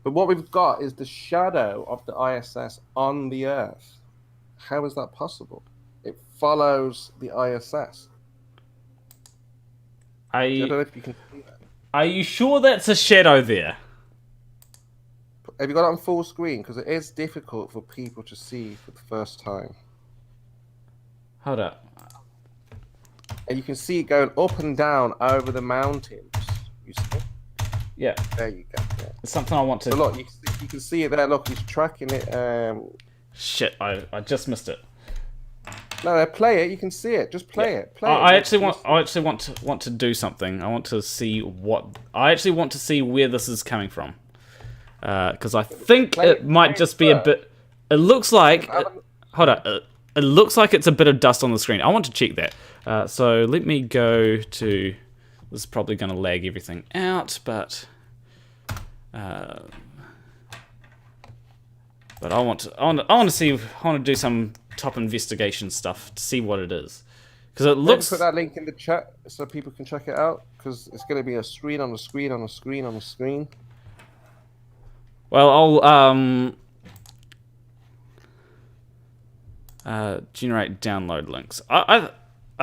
But what we've got is the shadow of the ISS on the Earth. How is that possible? It follows the ISS. I don't know if you can see that.
Are you sure that's a shadow there?
Have you got it on full screen? Because it is difficult for people to see for the first time.
Hold up.
And you can see it going up and down over the mountains. You see?
Yeah.
There you go. Yeah.
It's something I want to...
So look, you can see it there. Look, he's tracking it.
Shit, I just missed it.
No, play it. You can see it. Just play it.
I actually want to do something. I want to see where this is coming from. Because I think it might just be a bit... It looks like... Hold on. It looks like it's a bit of dust on the screen. I want to check that. So let me go to... This is probably going to lag everything out, but I want to do some top investigation stuff to see what it is, because it looks.
Put that link in the chat so people can check it out, because it's going to be a screen on the screen on the screen on the screen.
Well, I'll generate download links. I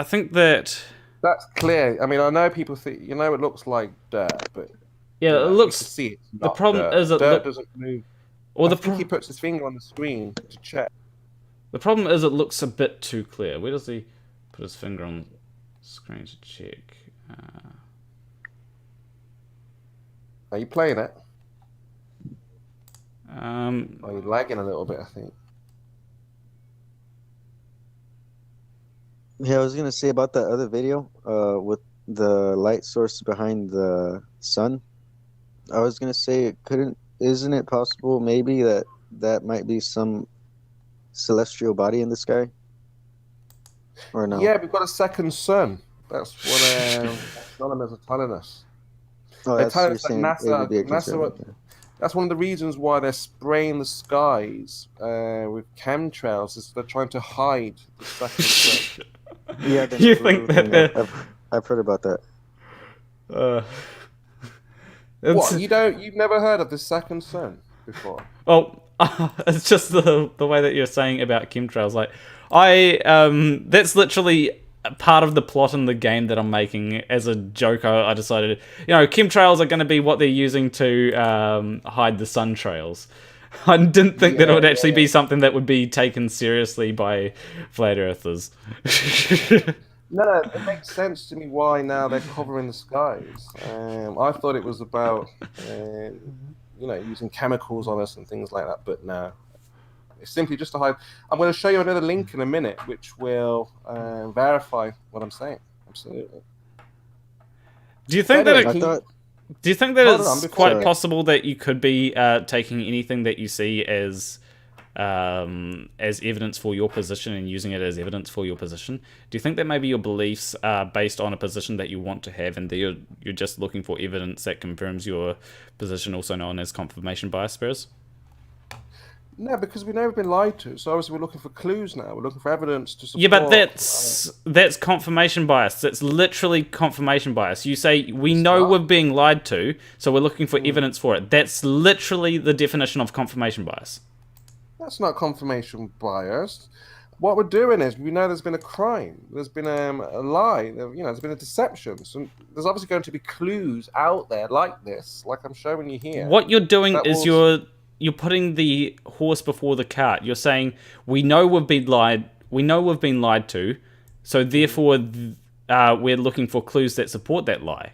think that.
That's clear. I mean, I know people think, it looks like dirt, but
yeah, it looks.
You can see it's
the
not
problem
dirt.
is that
dirt doesn't move.
Or
I think he puts his finger on the screen to check.
The problem is it looks a bit too clear. Where does he put his finger on the screen to check?
Are you playing it?
Are
you lagging a little bit? I think.
Yeah, I was gonna say about that other video, with the light source behind the sun. I was gonna say isn't it possible maybe that might be some celestial body in the sky? Or no?
Yeah, we've got a second sun. That's what astronomers are telling us.
Oh,
They're
that's
telling
you're
us that
saying it would be a concern.
that's one of the reasons why they're spraying the skies with chemtrails, is they're trying to hide the second sun.
Yeah,
you think that
I've heard about that.
What, you've never heard of the second sun before?
Well, it's just the way that you're saying about chemtrails. Like, that's literally part of the plot in the game that I'm making. As a joke, I decided, chemtrails are going to be what they're using to hide the sun trails. I didn't think that it would actually be something that would be taken seriously by flat earthers.
No, it makes sense to me why now they're covering the skies. I thought it was about, using chemicals on us and things like that, but no. It's simply just to hide. I'm going to show you another link in a minute, which will verify what I'm saying. Absolutely.
Do you think it's quite possible that you could be taking anything that you see as evidence for your position and using it as evidence for your position? Do you think that maybe your beliefs are based on a position that you want to have, and that you're just looking for evidence that confirms your position, also known as confirmation bias, Spurs?
No, because we've never been lied to. So obviously we're looking for clues now. We're looking for evidence to support...
Yeah, but that's confirmation bias. That's literally confirmation bias. You say, we know we're being lied to, so we're looking for evidence for it. That's literally the definition of confirmation bias.
That's not confirmation bias. What we're doing is, we know there's been a crime. There's been a lie. There's been a deception. So there's obviously going to be clues out there like this, like I'm showing you here.
What you're doing is you're putting the horse before the cart. You're saying, we know we've been lied to, so therefore we're looking for clues that support that lie.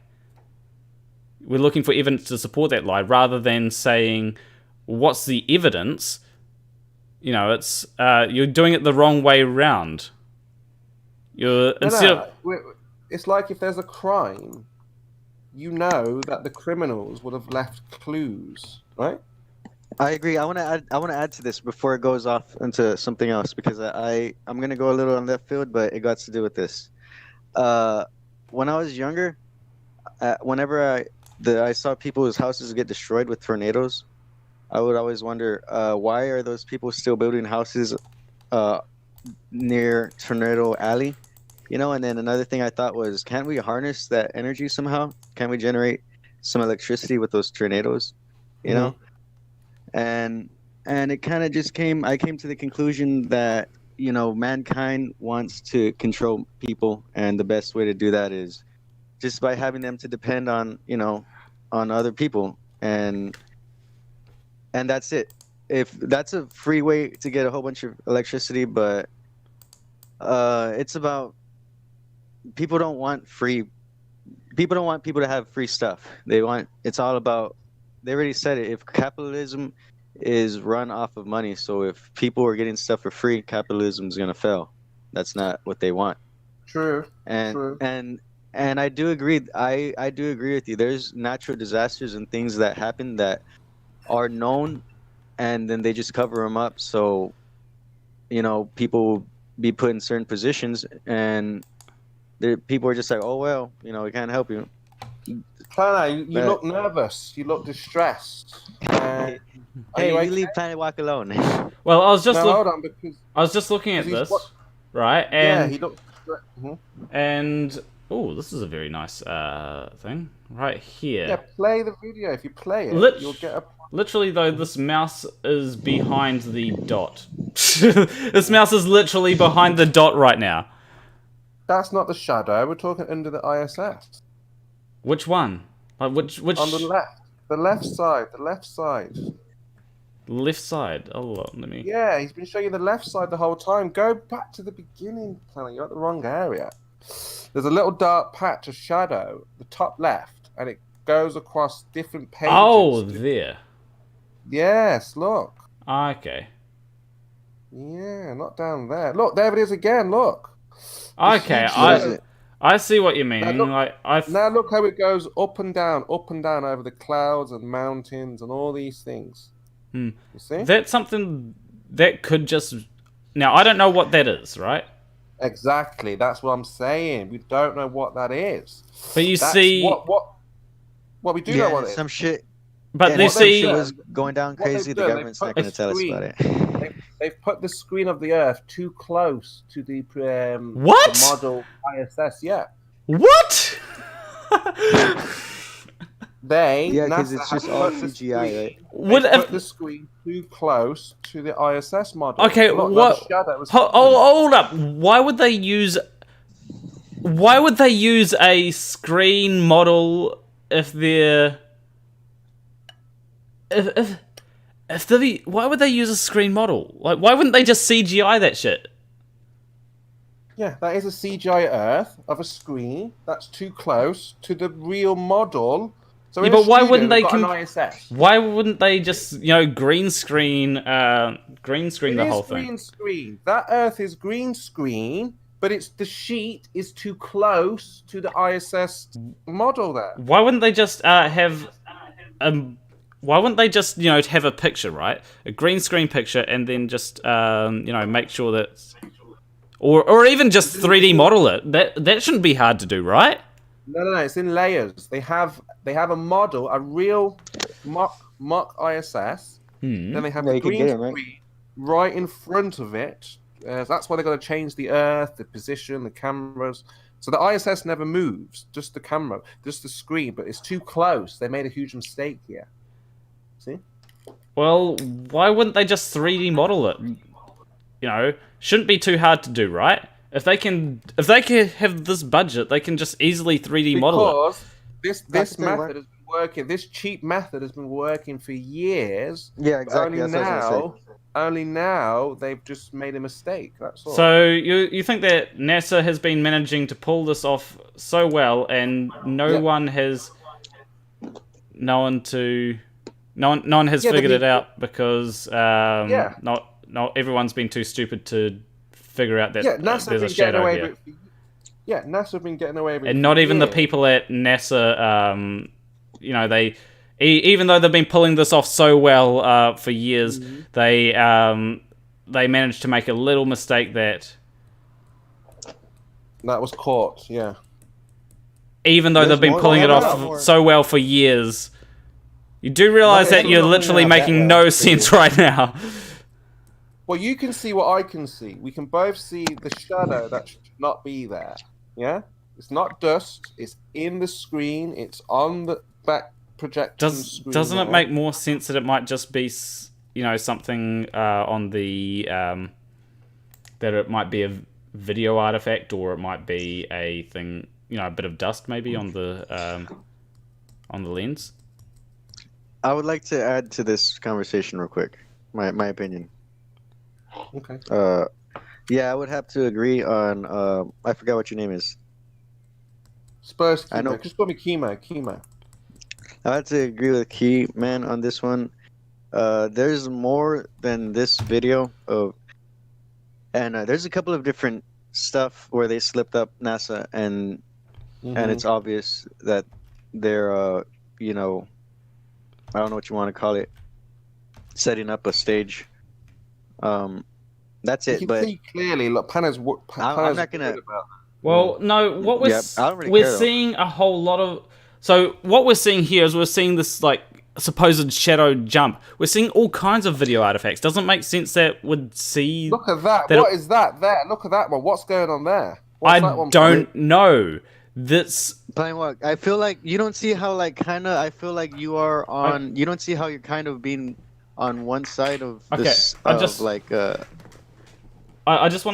We're looking for evidence to support that lie, rather than saying, what's the evidence? It's you're doing it the wrong way around. It's like if there's a crime,
you know that the criminals would have left clues, right?
I agree. I want to add to this before it goes off into something else because I'm gonna go a little on left field, but it got to do with this. When I was younger, whenever I saw people's houses get destroyed with tornadoes, I would always wonder why are those people still building houses near Tornado Alley, you know? And then another thing I thought was, can't we harness that energy somehow? Can we generate some electricity with those tornadoes, you know? And it kind of just I came to the conclusion that, you know, mankind wants to control people, and the best way to do that is just by having them to depend on, you know, on other people, and that's it. If that's a free way to get a whole bunch of electricity, but it's about people don't want people to have free stuff. It's all about, they already said it, if capitalism is run off of money, so if people are getting stuff for free, capitalism is going to fail. That's not what they want.
True.
And I do agree. I do agree with you. There's natural disasters and things that happen that are known, and then they just cover them up. So, you know, people will be put in certain positions, and people are just like, oh, well, you know, we can't help you.
Planet, you look nervous. You look distressed.
Hey, you leave Planet Walk alone.
Well, I was just
hold on, because
I was just looking at this, right? And
he looked.
and oh, this is a very nice thing right here.
Yeah, play the video. If you play it, you'll get a.
Literally, though, this mouse is behind the dot. This mouse is literally behind the dot right now.
That's not the shadow. We're talking under the ISS.
Which one? Like which?
On the left. The left side. The left side.
Left side. Oh, let me.
Yeah, he's been showing you the left side the whole time. Go back to the beginning, Planet. You're at the wrong area. There's a little dark patch of shadow, the top left, and it goes across different pages.
Oh, there.
Yes, look.
Okay.
Yeah, not down there. Look, there it is again. Look.
Okay, I see what you mean.
Now look how it goes up and down over the clouds and mountains and all these things. You see?
That's something that could just... Now, I don't know what that is, right?
Exactly. That's what I'm saying. We don't know what that is.
But you see...
What we do know what it is.
Some shit.
But they see...
was going down crazy. The government's not going to tell us about it.
They've put the screen of the Earth too close to the
what?
The model ISS. Yeah.
What?
Because it's just all CGI,
right? Put the screen too close to the ISS model.
Okay, what? Hold up. Why would they use a screen model if they're why would they use a screen model? Like, why wouldn't they just CGI that shit?
Yeah, that is a CGI Earth of a screen that's too close to the real model. So
yeah, but why wouldn't they?
Why
wouldn't they just green screen the whole thing?
Green screen. That Earth is green screen, but the sheet is too close to the ISS model there.
Why wouldn't they just have Why wouldn't they just have a picture, right? A green screen picture, and then just make sure that, or even just 3D model it. That shouldn't be hard to do, right?
No, it's in layers. They have a model, a real mock ISS. Then they have the green screen right in front of it. That's why they're going to change the Earth, the position, the cameras. So the ISS never moves, just the camera, just the screen. But it's too close. They made a huge mistake here. See?
Well, why wouldn't they just 3D model it? Shouldn't be too hard to do, right? If they can have this budget, they can just easily 3D model it.
Because this method has been working. This cheap method has been working for years.
Yeah, exactly.
Only now they've just made a mistake. That's all.
So you think that NASA has been managing to pull this off so well, and no one has figured it out because not everyone's been too stupid to figure out that there's a shadow here.
Yeah, NASA have been getting away with it.
And not even the people at NASA, you know, even though they've been pulling this off so well for years, they managed to make a little mistake that
was caught. Yeah.
Even though they've been pulling it off so well for years, you do realize that you're literally making no sense right now.
Well, you can see what I can see. We can both see the shadow that should not be there. Yeah? It's not dust. It's in the screen. It's on the back projection screen.
Doesn't it make more sense that it might just be, you know, something on the... that it might be a video artifact, or it might be a thing... You know, a bit of dust maybe on the lens.
I would like to add to this conversation real quick. My opinion.
Okay.
Yeah, I would have to agree on. I forgot what your name is.
Spurs. Kimo.
I know.
Just call me Kimo.
I have to agree with Key Man on this one. There's more than this video of, and there's a couple of different stuff where they slipped up NASA and it's obvious that they're you know, I don't know what you want to call it, setting up a stage. That's it.
You can
but
see clearly, look, Panna's
I'm not gonna.
Well, no, what we're seeing a whole lot of. So what we're seeing here is we're seeing this like supposed shadow jump. We're seeing all kinds of video artifacts. Doesn't make sense that would see.
Look at that. What is that there? Look at that one. What's going on there?
I don't know. That's
playing what? I feel like you don't see how like kind of. I feel like you are on. You don't see how you're kind of being on one side of this. I just
want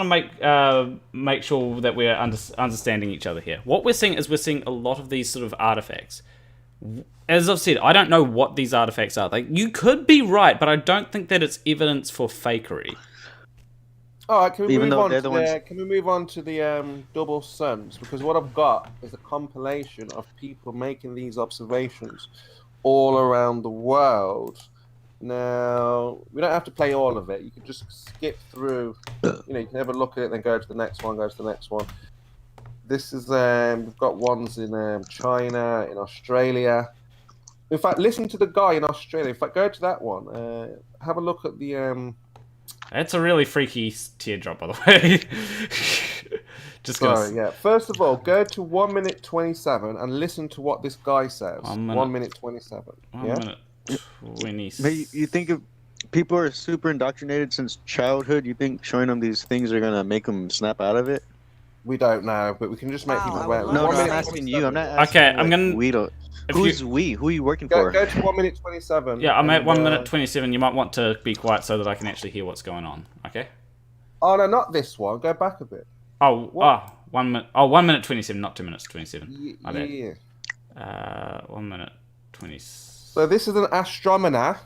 to make sure that we're understanding each other here. What we're seeing is we're seeing a lot of these sort of artifacts. As I've said, I don't know what these artifacts are. Like, you could be right, but I don't think that it's evidence for fakery.
All right, can we move on to the double suns? Because what I've got is a compilation of people making these observations all around the world. Now, we don't have to play all of it. You can just skip through. You know, you can have a look at it, then go to the next one, This is, we've got ones in China, in Australia. In fact, listen to the guy in Australia. In fact, go to that one. Have a look at the...
It's a really freaky teardrop, by the way. Just
sorry, yeah. First of all, go to 1 minute 27 and listen to what this guy says. 1 minute 27. 1 minute
27.
You think if people are super indoctrinated since childhood, you think showing them these things are going to make them snap out of it?
We don't know, but we can just make people aware.
No, I'm asking you. I'm not asking
okay, I'm going to...
We don't... Who's we? Who are you working for?
Go to 1 minute 27.
Yeah, I'm at 1 minute 27. You might want to be quiet so that I can actually hear what's going on. Okay?
Oh, no, not this one. Go back a bit.
1 minute. Oh, 1 minute 27, not 2 minutes 27. My bad.
Yeah.
1 minute 20.
So this is an astronomer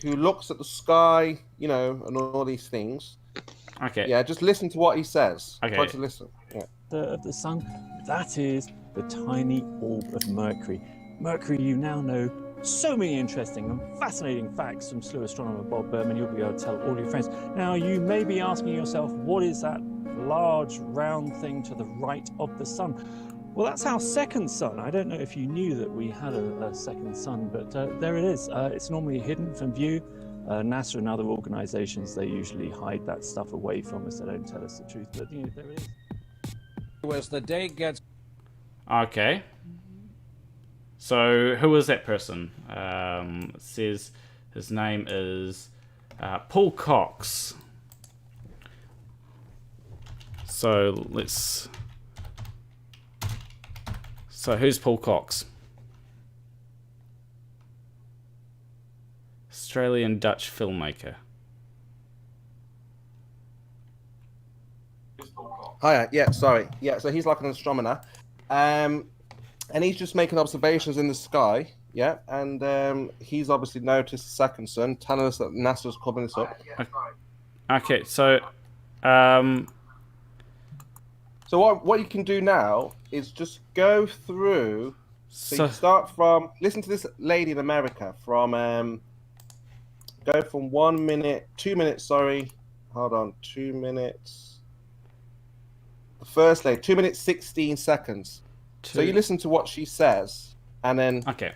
who looks at the sky, you know, and all these things.
Okay.
Yeah, just listen to what he says.
Okay.
Try to listen. Yeah.
Of the sun, that is the tiny orb of Mercury. Mercury, you now know so many interesting and fascinating facts from slew astronomer Bob Berman. You'll be able to tell all your friends. Now, you may be asking yourself, what is that large round thing to the right of the sun? Well, that's our second sun. I don't know if you knew that we had a second sun, but there it is. It's normally hidden from view. NASA and other organizations, they usually hide that stuff away from us. They don't tell us the truth, but you know, there it is.
As the day gets...
Okay. So, who is that person? It says his name is Paul Cox. So, let's... So, who's Paul Cox? Australian-Dutch filmmaker.
Hi, yeah, sorry. Yeah, so he's like an astronomer. And he's just making observations in the sky, yeah? And he's obviously noticed the second sun, telling us that NASA's covering this up.
Okay, so...
So what you can do now is just go through... So you start from... Listen to this lady in America from... go from 1 minute... 2 minutes, sorry. Hold on, 2 minutes... The first lady, 2 minutes 16 seconds. So you listen to what she says, and then
Okay.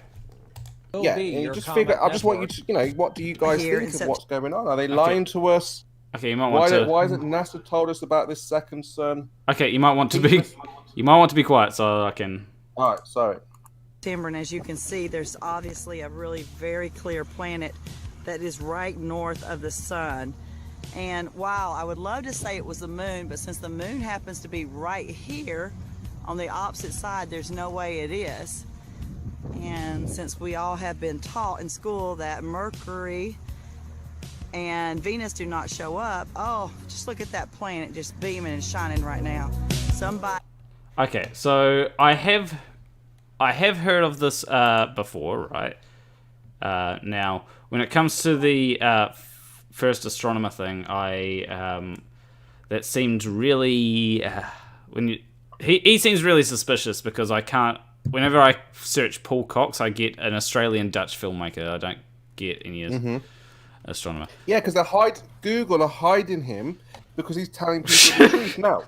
yeah, and you just figure. I just want you to, what do you guys think of what's going on? Are they lying to us?
Okay, you might want to.
Why hasn't NASA told us about this second sun?
Okay, you might want to be. You might want to be quiet so I can.
All right, sorry.
And as you can see, there's obviously a really very clear planet that is right north of the sun. And wow, I would love to say it was the moon, but since the moon happens to be right here on the opposite side, there's no way it is. And since we all have been taught in school that Mercury and Venus do not show up, oh, just look at that planet just beaming and shining right now. Somebody.
Okay, so I have heard of this before, right? Now, when it comes to the first astronomer thing, that seemed really he seems really suspicious because I can't. Whenever I search Paul Cox, I get an Australian Dutch filmmaker. I don't get any astronomer.
Yeah, because Google are hiding him because he's telling people the truth. Now,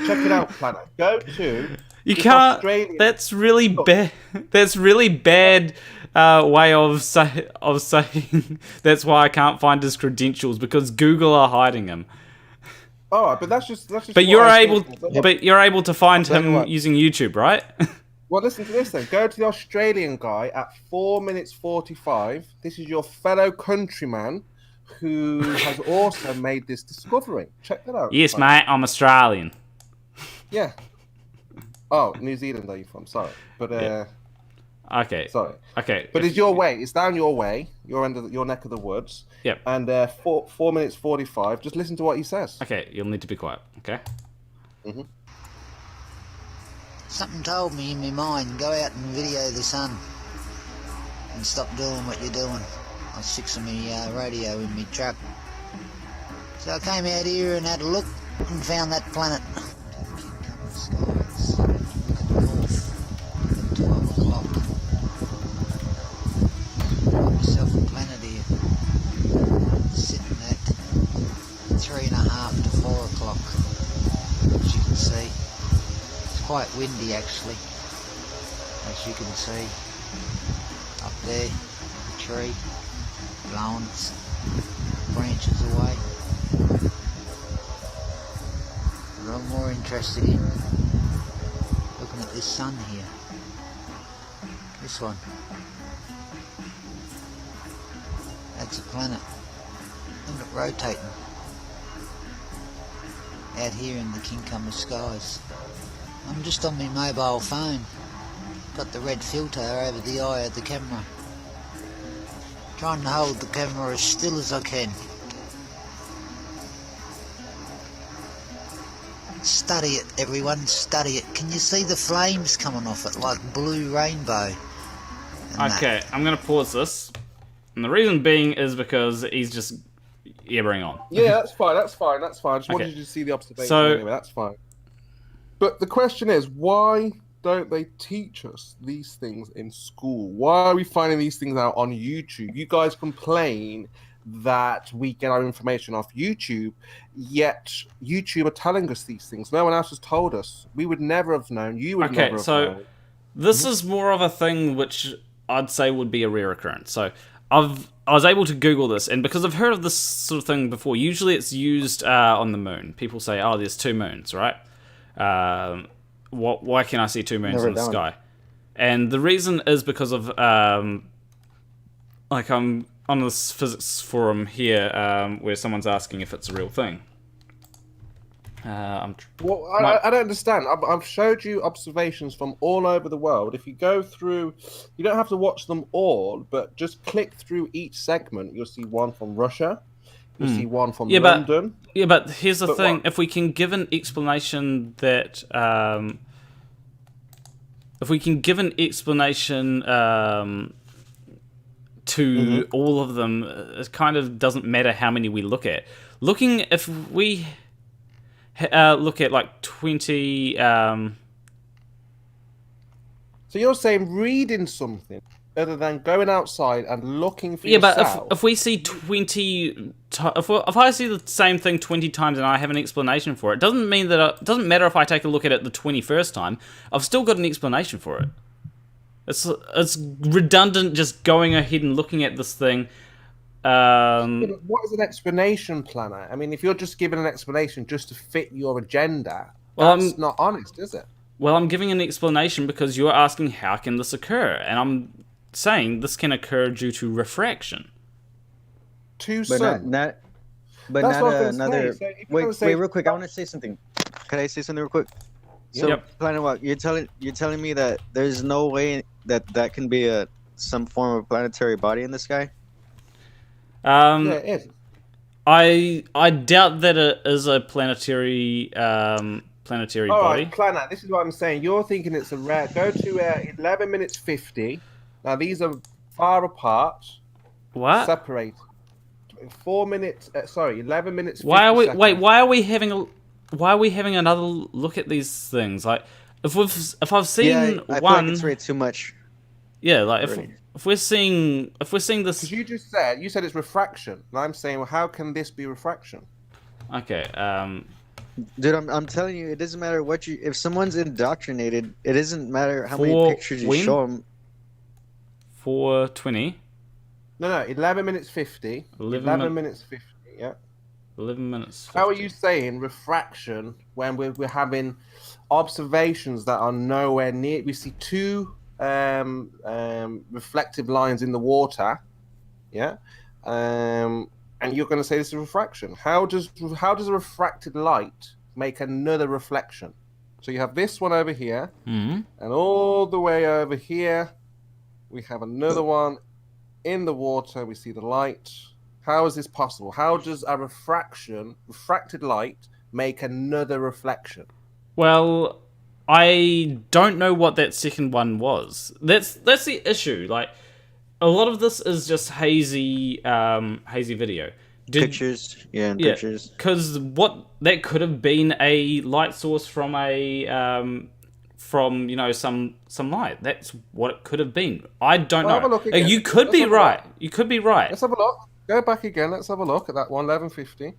check it out, Planet. Go to.
You can't.
Australian.
That's really bad. That's really bad way of saying. That's why I can't find his credentials because Google are hiding him.
All right, but that's just.
But you're able to find him using YouTube, right?
Well, listen to this then. Go to the Australian guy at 4 minutes 45. This is your fellow countryman who has also made this discovery. Check that out.
Yes, mate. I'm Australian.
Yeah. Oh, New Zealand are you from? Sorry. But,
okay.
Sorry.
Okay.
But it's your way. It's down your way. You're under your neck of the woods.
Yep.
And 4 minutes 45. Just listen to what he says.
Okay. You'll need to be quiet. Okay?
Mm-hmm.
Something told me in my mind, go out and video the sun and stop doing what you're doing. I was fixing my radio in my truck. So I came out here and had a look and found that planet. Skies, north, 12 o'clock. Got myself a planet here, sitting at 3.5 to 4 o'clock, as you can see. Quite windy actually, as you can see up there, the tree blowing its branches away. But I'm more interested in looking at this sun here, this one. That's a planet, look at it rotating out here in the Kinkummer skies. I'm just on my mobile phone, got the red filter over the eye of the camera, trying to hold the camera as still as I can. Study it everyone, study it. Can you see the flames coming off it like blue rainbow?
Okay, I'm going to pause this, and the reason being is because he's just yabbering on.
Yeah, that's fine, I just wanted you to see the observation anyway, that's fine. But the question is, why don't they teach us these things in school? Why are we finding these things out on YouTube? You guys complain that we get our information off YouTube, yet YouTube are telling us these things. No one else has told us. We would never have known. You would never have known.
Okay, so this is more of a thing which I'd say would be a rare occurrence. So I was able to Google this, and because I've heard of this sort of thing before, usually it's used on the moon. People say, oh, there's 2 moons, right? Why can I see 2 moons in the sky? And the reason is because of like I'm on this physics forum here where someone's asking if it's a real thing. I
don't understand. I've showed you observations from all over the world. If you go through, you don't have to watch them all, but just click through each segment. You'll see one from Russia. You see one from London.
But here's the thing. If we can give an explanation that... if we can give an explanation to all of them, it kind of doesn't matter how many we look at. If we look at like 20...
So you're saying reading something other than going outside and looking for
Yeah,
yourself?
but if we see 20, if I see the same thing 20 times and I have an explanation for it, doesn't mean that it doesn't matter if I take a look at it the 21st time. I've still got an explanation for it. It's redundant just going ahead and looking at this thing.
What is an explanation planner? I mean, if you're just giving an explanation just to fit your agenda, that's not honest, is it?
Well, I'm giving an explanation because you're asking how can this occur, and I'm saying this can occur due to refraction.
But not another. Wait, real quick. I want to say something. Can I say something real quick? So, Planet Walk, you're telling me that there's no way that can be some form of planetary body in the sky?
Yeah, it is.
I doubt that it is a planetary body.
Right, Planet. This is what I'm saying. You're thinking it's a rare. Go to 11 minutes 50. Now these are far apart.
What?
Separated. 4 minutes. 11 minutes. 50
Why are we?
seconds.
Wait. Why are we having another look at these things? Like, if I've seen
I
one,
feel like it's way too much.
Yeah, like if we're seeing this,
because you said it's refraction, and I'm saying, well, how can this be refraction?
Okay.
Dude, I'm telling you, it doesn't matter if someone's indoctrinated, it doesn't matter how many pictures you show them.
4:20.
No, 11 minutes 50. 11 minutes 50. Yeah.
11 minutes 50.
How are you saying refraction when we're having observations that are nowhere near? We see two reflective lines in the water, yeah, and you're going to say this is refraction. How does a refracted light make another reflection? So you have this one over here, and all the way over here, we have another one in the water. We see the light. How is this possible? How does a refracted light, make another reflection?
Well, I don't know what that second one was. That's the issue. Like, a lot of this is just hazy video.
Pictures, pictures.
Because what that could have been a light source from some light. That's what it could have been. I don't know.
Have a look again.
You could be right. You could be right.
Let's have a look. Go back again. Let's have a look at that one. 11:50.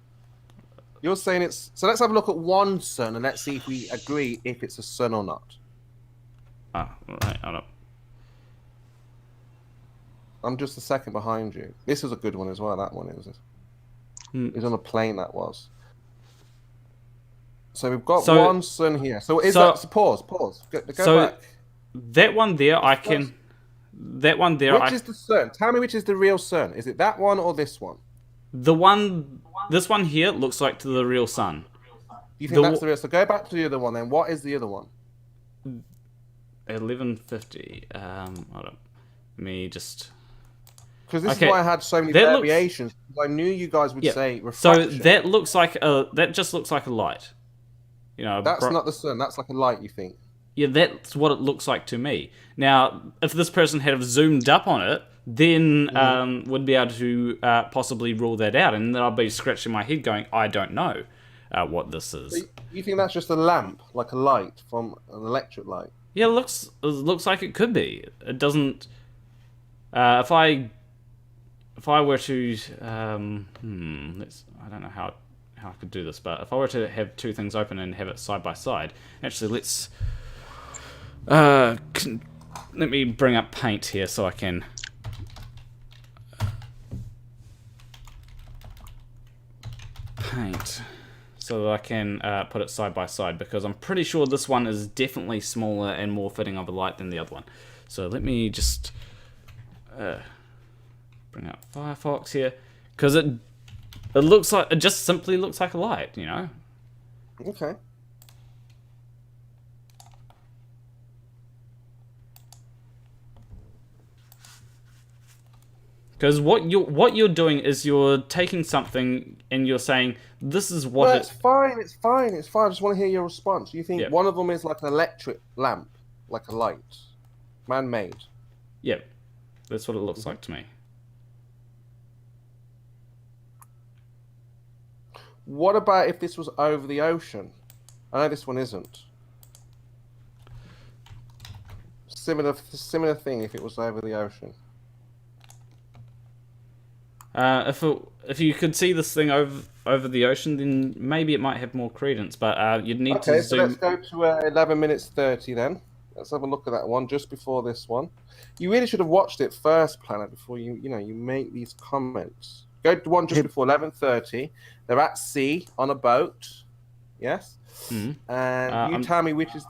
You're saying it's... So let's have a look at one sun and let's see if we agree if it's a sun or not.
Ah, right. Hold up.
I'm just a second behind you. This is a good one as well. That one is. It was on a plane, that was. So we've got one sun here. So is that... Pause. Go back.
That one there, I can... That one there...
Which is the sun? Tell me which is the real sun. Is it that one or this one?
This one here looks like the real sun.
You think that's the real? So go back to the other one then. What is the other one?
11:50. Hold on. Let me just.
Because this is why I had so many variations. I knew you guys would say refraction.
So that looks like that just looks like a light. You know.
That's not the sun. That's like a light. You think?
Yeah, that's what it looks like to me. Now, if this person had zoomed up on it, then would be able to possibly rule that out, and then I'll be scratching my head going, I don't know what this is.
So you think that's just a lamp, like a light from an electric light?
Yeah, it looks like it could be. It doesn't. If I were to, I don't know how I could do this, but if I were to have two things open and have it side by side, actually, let's. Let me bring up Paint here so I can. Paint so that I can put it side by side, because I'm pretty sure this one is definitely smaller and more fitting of a light than the other one. So let me just bring up Firefox here, because it just simply looks like a light, you know.
Okay.
Because what you're doing is you're taking something and you're saying this is what.
It's fine. It's fine. I just want to hear your response. You think one of them is like an electric lamp, like a light, man-made?
Yeah, that's what it looks like to me.
What about if this was over the ocean? I know this one isn't. similar thing if it was over the ocean.
If you could see this thing over the ocean, then maybe it might have more credence. But you'd need to zoom.
Okay, so let's go to 11 minutes 30 then. Let's have a look at that one just before this one. You really should have watched it first, Planet, before you make these comments. Go to one just before 11:30. They're at sea on a boat. Yes.
Mm-hmm.
And tell me which is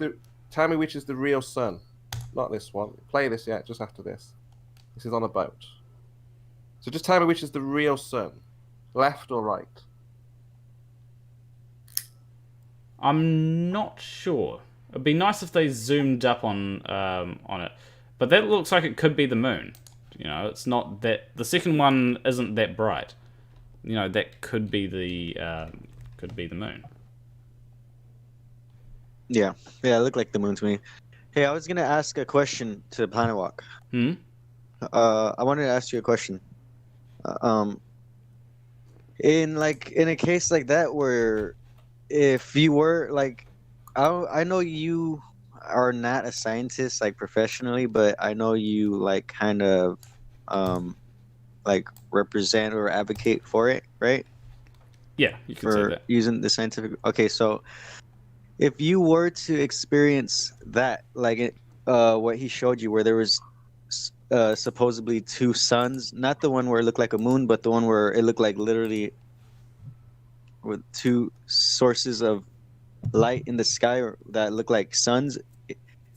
the real sun. Not this one. Play this yet. Just after this. This is on a boat. So just tell me which is the real sun, left or right.
I'm not sure. It'd be nice if they zoomed up on it, but that looks like it could be the moon. It's not that the second one isn't that bright. That could be the moon.
Yeah, it looked like the moon to me. Hey, I was gonna ask a question to Planet Walk.
Hmm.
I wanted to ask you a question. In a case like that, where if you were like, I know you are not a scientist like professionally, but I know you like kind of like represent or advocate for it, right?
Yeah, you can say that.
Using the scientific. Okay, so if you were to experience that, like what he showed you, where there was supposedly two suns, not the one where it looked like a moon, but the one where it looked like literally with two sources of light in the sky that look like suns.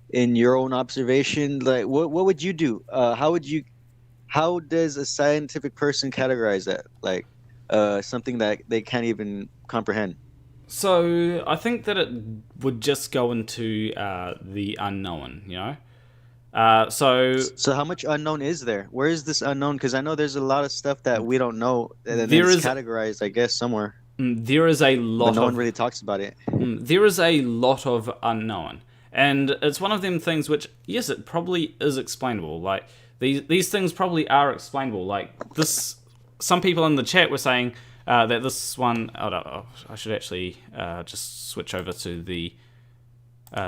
In your own observation, like what would you do? How does a scientific person categorize that? Like something that they can't even comprehend.
So I think that it would just go into the unknown, So
how much unknown is there? Where is this unknown? Because I know there's a lot of stuff that we don't know, and
there
it's
is
categorized, I guess, somewhere.
There is a lot.
But no one really talks about it.
There is a lot of unknown, and it's one of them things which, yes, it probably is explainable. Like these things probably are explainable. Like this, some people in the chat were saying that this one. I should actually just switch over to the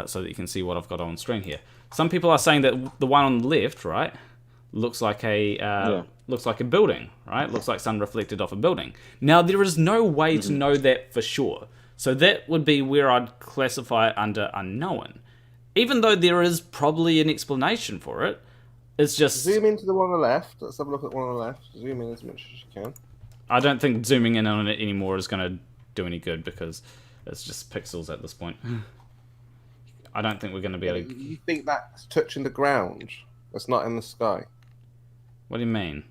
so that you can see what I've got on screen here. Some people are saying that the one on the left, right, looks like a building, right? Looks like sun reflected off a building. Now there is no way to know that for sure, so that would be where I'd classify it under unknown. Even though there is probably an explanation for it, it's just
zoom into the one on the left. Let's have a look at the one on the left. Zoom in as much as you can.
I don't think zooming in on it anymore is going to do any good because it's just pixels at this point. I don't think we're going to be able to...
You think that's touching the ground? That's not in the sky?
What do you mean?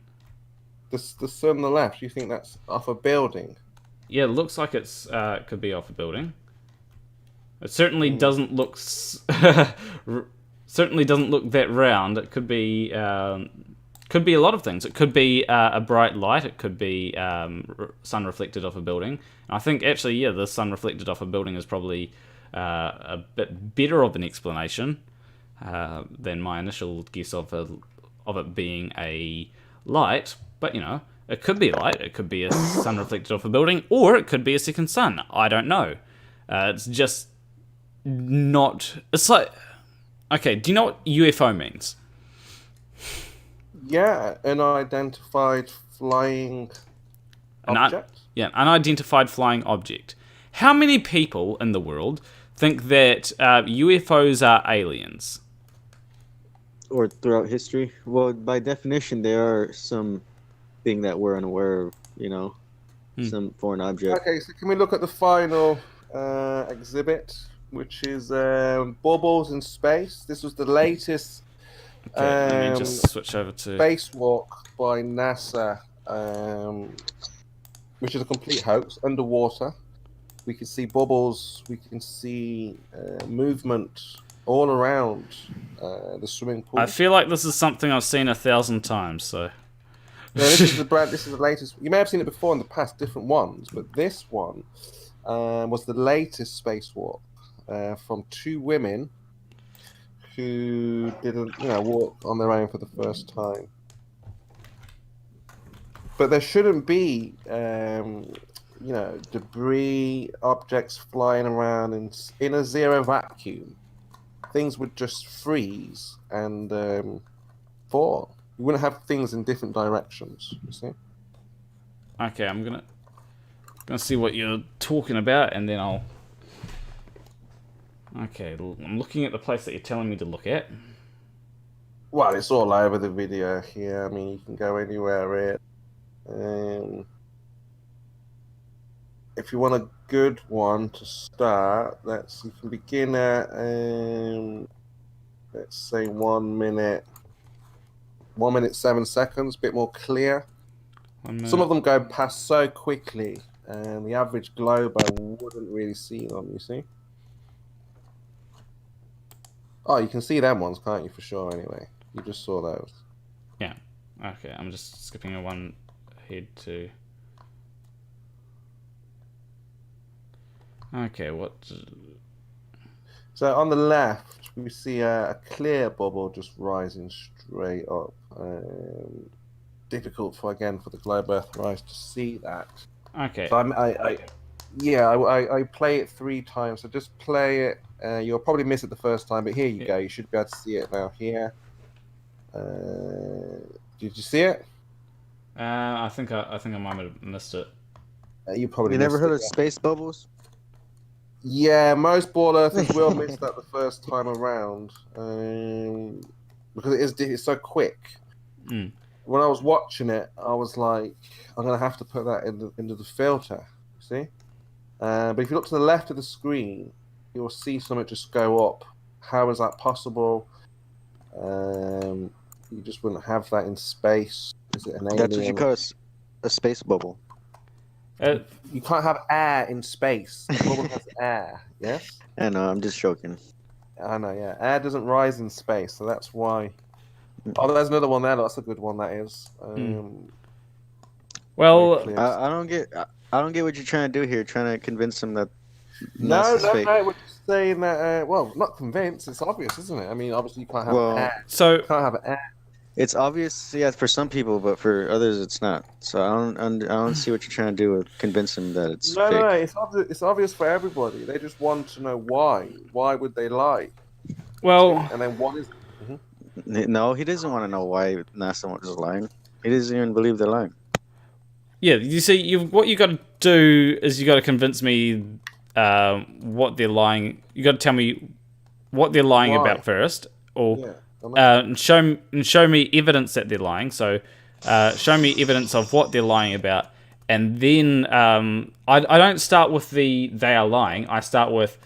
The sun on the left, you think that's off a building?
Yeah, it looks like it's could be off a building. It certainly doesn't look... certainly doesn't look that round. It could be a lot of things. It could be a bright light. It could be sun reflected off a building. And I think actually, yeah, the sun reflected off a building is probably a bit better of an explanation than my initial guess of it being a light. But it could be a light. It could be a sun reflected off a building, or it could be a second sun. I don't know. It's just not. It's like, okay. Do you know what UFO means?
Yeah, unidentified flying object.
Unidentified flying object. How many people in the world think that UFOs are aliens?
Or throughout history? Well, by definition, there are some thing that we're unaware of, some foreign object.
Okay, so can we look at the final exhibit, which is Bubbles in Space? This was the latest
let me just switch over to
spacewalk by NASA, which is a complete hoax, underwater. We can see bubbles, we can see movement all around the swimming pool.
I feel like this is something I've seen 1,000 times, so...
No, this is the latest. You may have seen it before in the past, different ones, but this one was the latest spacewalk from two women who didn't, walk on their own for the first time. But there shouldn't be, debris, objects flying around in a zero vacuum things would just freeze and fall. You wouldn't have things in different directions. You see?
Okay, I'm gonna see what you're talking about, and then I'll. Okay, I'm looking at the place that you're telling me to look at.
Well, it's all over the video here. I mean, you can go anywhere. If you want a good one to start, you can begin at let's say 1 minute, 1 minute 7 seconds, a bit more clear. Some of them go past so quickly, and the average glober wouldn't really see them. You see? Oh, you can see them ones, can't you? For sure. Anyway, you just saw those.
Yeah. Okay, I'm just skipping one ahead to. Okay, what?
So on the left, we see a clear bubble just rising straight up. Difficult for the globe Earthrise to see that.
Okay.
So I play it 3 times. So just play it. You'll probably miss it the first time, but here you go. You should be able to see it now. Here. Did you see it?
I think I might have missed it.
You probably.
You never heard of space bubbles?
Yeah, most ball earthers will miss that the first time around, because it's so quick.
Mm.
When I was watching it, I was like, I'm gonna have to put that into the filter. See, but if you look to the left of the screen, you'll see something just go up. How is that possible? You just wouldn't have that in space. Is it an alien?
That's what you call a space bubble.
You can't have air in space. The bubble has air. Yes.
I know. I'm just joking.
I know. Yeah, air doesn't rise in space, so that's why. Oh, there's another one there. That's a good one. That is.
Well,
I don't get what you're trying to do here. Trying to convince them that.
No. We're just saying that. Well, not convinced. It's obvious, isn't it? I mean, obviously you can't have air.
So
you can't have air.
It's obvious, yeah, for some people, but for others, it's not. So I don't see what you're trying to do with convince them that it's fake.
No, it's obvious for everybody. They just want to know why. Why would they lie?
Well,
and then what is?
No, he doesn't want to know why NASA is lying. He doesn't even believe they're lying.
Yeah, you see, what you got to do is you got to convince me what they're lying. You got to tell me what they're lying about first, or and show me evidence that they're lying. So, show me evidence of what they're lying about, and then I don't start with they are lying. I start with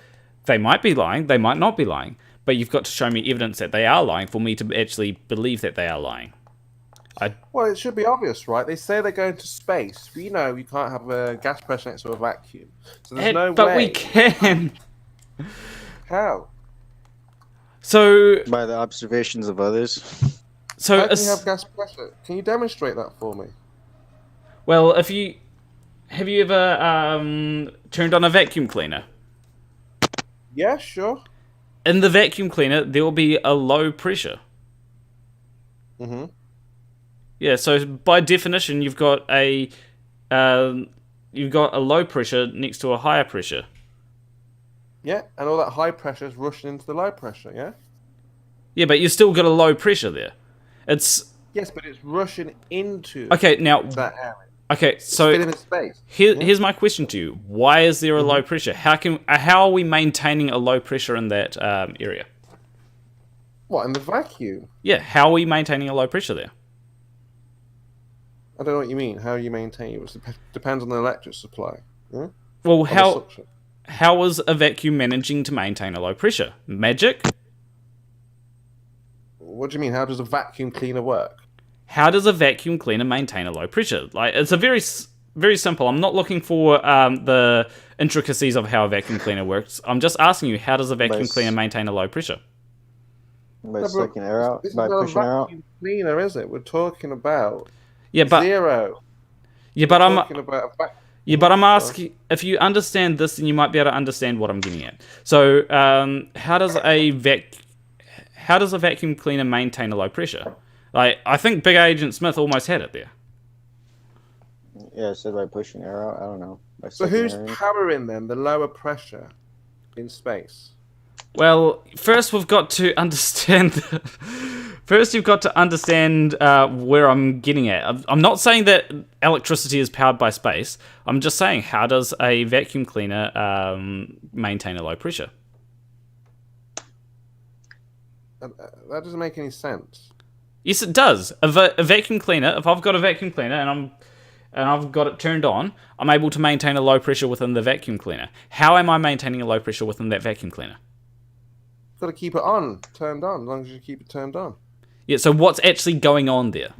they might be lying, they might not be lying. But you've got to show me evidence that they are lying for me to actually believe that they are lying.
Well, it should be obvious, right? They say they're going to space. We know you can't have a gas pressure next to a vacuum. So there's no way.
But we can.
How?
So
by the observations of others.
So
how can you have gas pressure? Can you demonstrate that for me?
Well, have you ever turned on a vacuum cleaner?
Yeah, sure.
In the vacuum cleaner, there will be a low pressure.
Mm-hmm.
Yeah, so by definition, you've got a low pressure next to a higher pressure.
Yeah, and all that high pressure is rushing into the low pressure. Yeah.
Yeah, but you still got a low pressure there. It's
yes, but it's rushing into.
Okay, now
that area.
Okay, so
it's in space.
Here's my question to you: why is there a low pressure? How are we maintaining a low pressure in that area?
What, in the vacuum?
Yeah, how are we maintaining a low pressure there?
I don't know what you mean. How are you maintaining it? Depends on the electric supply. Yeah?
Well, how is a vacuum managing to maintain a low pressure? Magic?
What do you mean? How does a vacuum cleaner work?
How does a vacuum cleaner maintain a low pressure? Like, it's a very simple. I'm not looking for the intricacies of how a vacuum cleaner works. I'm just asking you, how does a vacuum cleaner maintain a low pressure?
By sucking air out, by pushing air out.
Cleaner, is it? We're talking about
zero.
Yeah, but
I'm asking, if you understand this, then you might be able to understand what I'm getting at. So, how does a vacuum cleaner maintain a low pressure? Like, I think Big Agent Smith almost had it there.
Yeah, I said by pushing air out. I don't know.
So who's powering then the lower pressure in space?
Well, first we've got to understand. First, you've got to understand where I'm getting at. I'm not saying that electricity is powered by space. I'm just saying, how does a vacuum cleaner maintain a low pressure?
That doesn't make any sense.
Yes, it does. A vacuum cleaner. If I've got a vacuum cleaner and I've got it turned on, I'm able to maintain a low pressure within the vacuum cleaner. How am I maintaining a low pressure within that vacuum cleaner?
You've got to keep it on, turned on, as long as you keep it turned on.
Yeah, so what's actually going on there?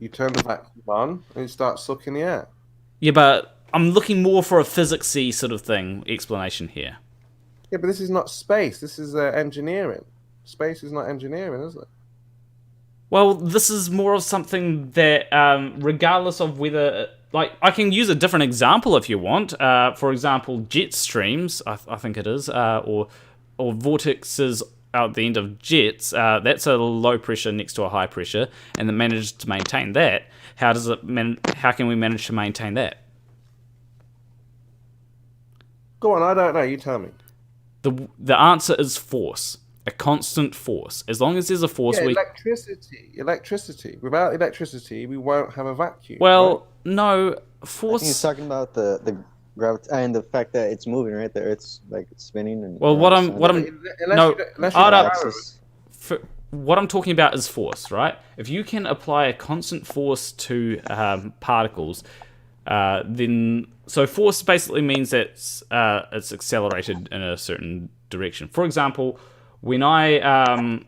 You turn the vacuum on and you start sucking the air.
Yeah, but I'm looking more for a physics-y sort of thing explanation here.
Yeah, but this is not space. This is engineering. Space is not engineering, is it?
Well, this is more of something that, regardless of whether... Like, I can use a different example if you want. For example, jet streams, I think it is, or vortexes at the end of jets. That's a low pressure next to a high pressure, and it manages to maintain that. How can we manage to maintain that?
Go on, I don't know. You tell me.
The answer is force. A constant force. As long as there's a force,
electricity. Without electricity, we won't have a vacuum.
Well,
right?
No, force.
I think he's talking about the gravity and the fact that it's moving, right? The Earth's like spinning. And
well, what I'm talking about is force, right? If you can apply a constant force to particles, then force basically means that it's accelerated in a certain direction. For example, when I am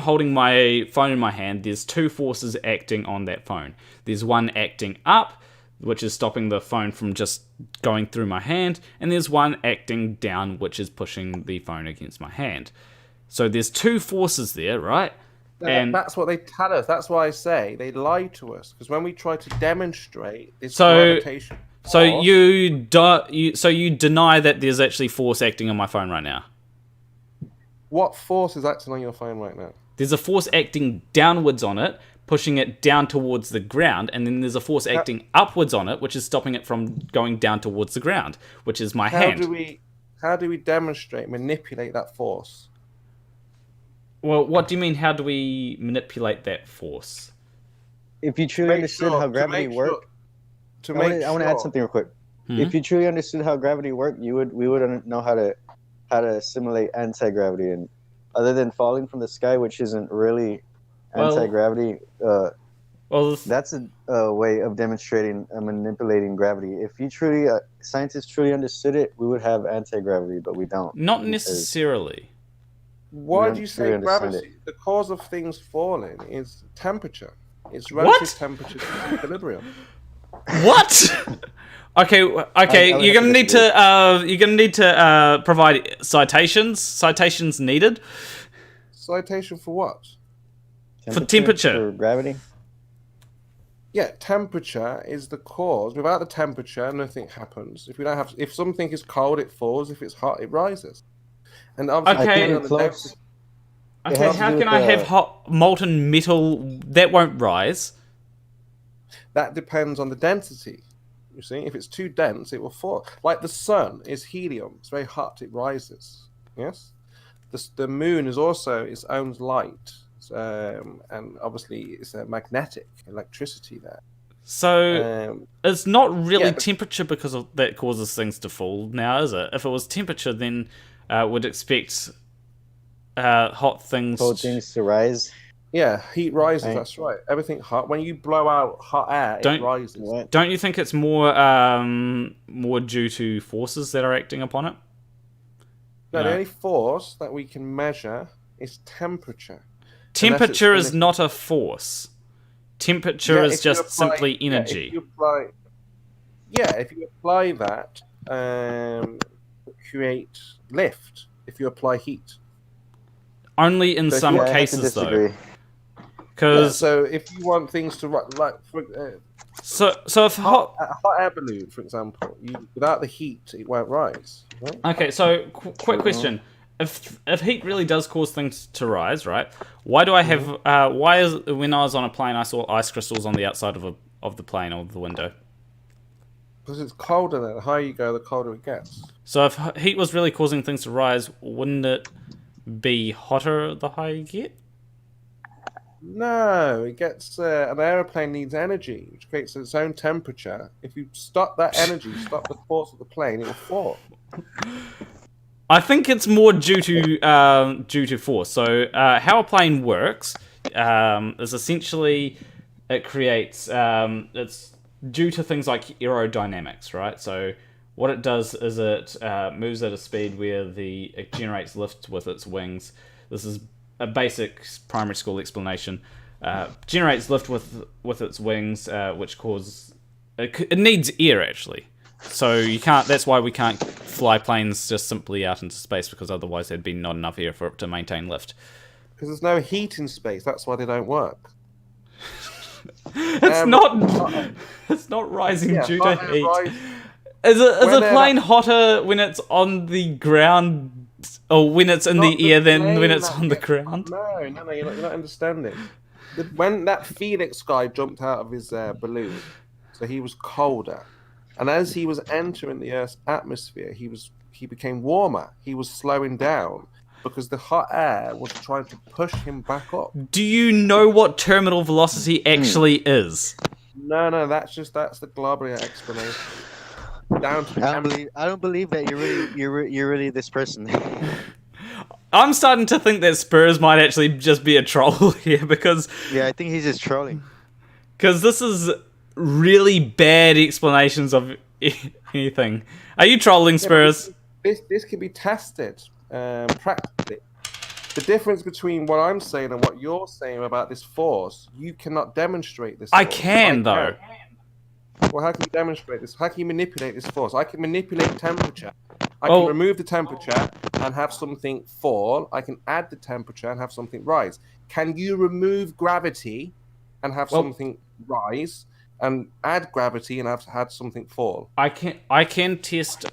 holding my phone in my hand, there's two forces acting on that phone. There's one acting up, which is stopping the phone from just going through my hand, and there's one acting down, which is pushing the phone against my hand. So there's two forces there, right?
And that's what they tell us. That's why I say they lie to us, because when we try to demonstrate this gravitation,
so you deny that there's actually force acting on my phone right now.
What force is acting on your phone right now?
There's a force acting downwards on it, pushing it down towards the ground, and then there's a force acting upwards on it, which is stopping it from going down towards the ground, which is my hand.
How do we demonstrate, manipulate that force?
Well, what do you mean, how do we manipulate that force?
If you truly understood how gravity worked... I want to add something real quick. Mm-hmm. If you truly understood how gravity worked, we would know how to simulate anti-gravity, and other than falling from the sky, which isn't really anti-gravity, that's a way of demonstrating and manipulating gravity. If you truly scientists truly understood it, we would have anti-gravity, but we don't.
Not necessarily.
Why do you say gravity? The cause of things falling is temperature. It's relative temperature to equilibrium.
What? Okay. You're gonna need to provide citations. Citations needed.
Citation for what?
For temperature.
For gravity.
Yeah, temperature is the cause. Without the temperature, nothing happens. If something is cold, it falls. If it's hot, it rises. And obviously,
how can I have hot molten metal that won't rise?
That depends on the density. You see, if it's too dense, it will fall. Like the sun is helium; it's very hot; it rises. Yes, the moon is also its own light, and obviously it's a magnetic electricity there.
So it's not really temperature because that causes things to fall now, is it? If it was temperature, then would expect hot things.
Cold things to rise.
Yeah, heat rises. Right. That's right. Everything hot. When you blow out hot air, it rises.
Don't you think it's more due to forces that are acting upon it?
No, the only force that we can measure is temperature.
Temperature is not a force. Temperature is just simply energy.
If you apply that, create lift. If you apply heat.
Only in some cases, though.
So if you want things to
if
a hot air balloon, for example, without the heat, it won't rise. Right?
Okay, so quick question: if heat really does cause things to rise, right? Why do I have? When I was on a plane, I saw ice crystals on the outside of the plane or the window?
Because it's colder there. The higher you go, the colder it gets.
So if heat was really causing things to rise, wouldn't it be hotter the higher you get?
No, it gets an aeroplane needs energy, which creates its own temperature. If you stop that energy, stop the force of the plane, it will fall.
I think it's more due to force. So how a plane works is essentially it creates it's due to things like aerodynamics, right? So what it does is it moves at a speed where it generates lift with its wings. This is a basic primary school explanation. Generates lift with its wings, which causes it needs air actually. So you can't. That's why we can't fly planes just simply out into space, because otherwise there'd be not enough air for it to maintain lift.
Because there's no heat in space. That's why they don't work.
It's not rising due to heat. Is a plane hotter when it's on the ground, or when it's in the air than when it's on the ground?
No, you're not understanding. When that Phoenix guy jumped out of his balloon, so he was colder. And as he was entering the Earth's atmosphere, he became warmer. He was slowing down because the hot air was trying to push him back up.
Do you know what terminal velocity actually is?
No, that's the globular explanation. Down to
I don't believe that you're really this person.
I'm starting to think that Spurs might actually just be a troll here, because
I think he's just trolling.
Because this is really bad explanations of anything. Are you trolling, Spurs?
This can be tested practically. The difference between what I'm saying and what you're saying about this force, you cannot demonstrate this force.
I can, though.
Well, how can you demonstrate this? How can you manipulate this force? I can manipulate temperature. I can remove the temperature and have something fall. I can add the temperature and have something rise. Can you remove gravity and have something rise, and add gravity and have had something fall?
I can test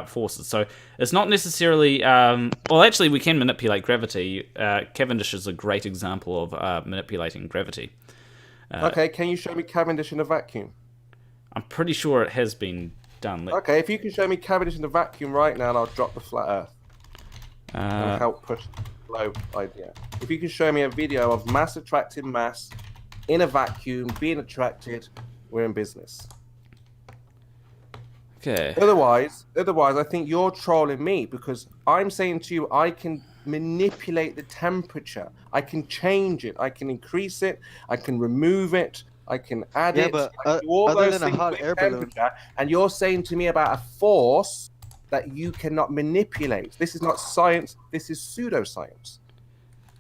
forces. So it's not necessarily well, actually we can manipulate gravity. Cavendish is a great example of manipulating gravity.
Okay, can you show me Cavendish in a vacuum?
I'm pretty sure it has been done.
Okay, if you can show me Cavendish in a vacuum right now, and I'll drop the flat Earth and help push the flow idea. If you can show me a video of mass attracting mass in a vacuum being attracted, we're in business.
Okay.
Otherwise, I think you're trolling me, because I'm saying to you, I can manipulate the temperature. I can change it. I can increase it. I can remove it. I can add it.
But
I can do all
other
those
than a
things
hot
with
air balloon,
temperature, and you're saying to me about a force that you cannot manipulate. This is not science. This is pseudoscience.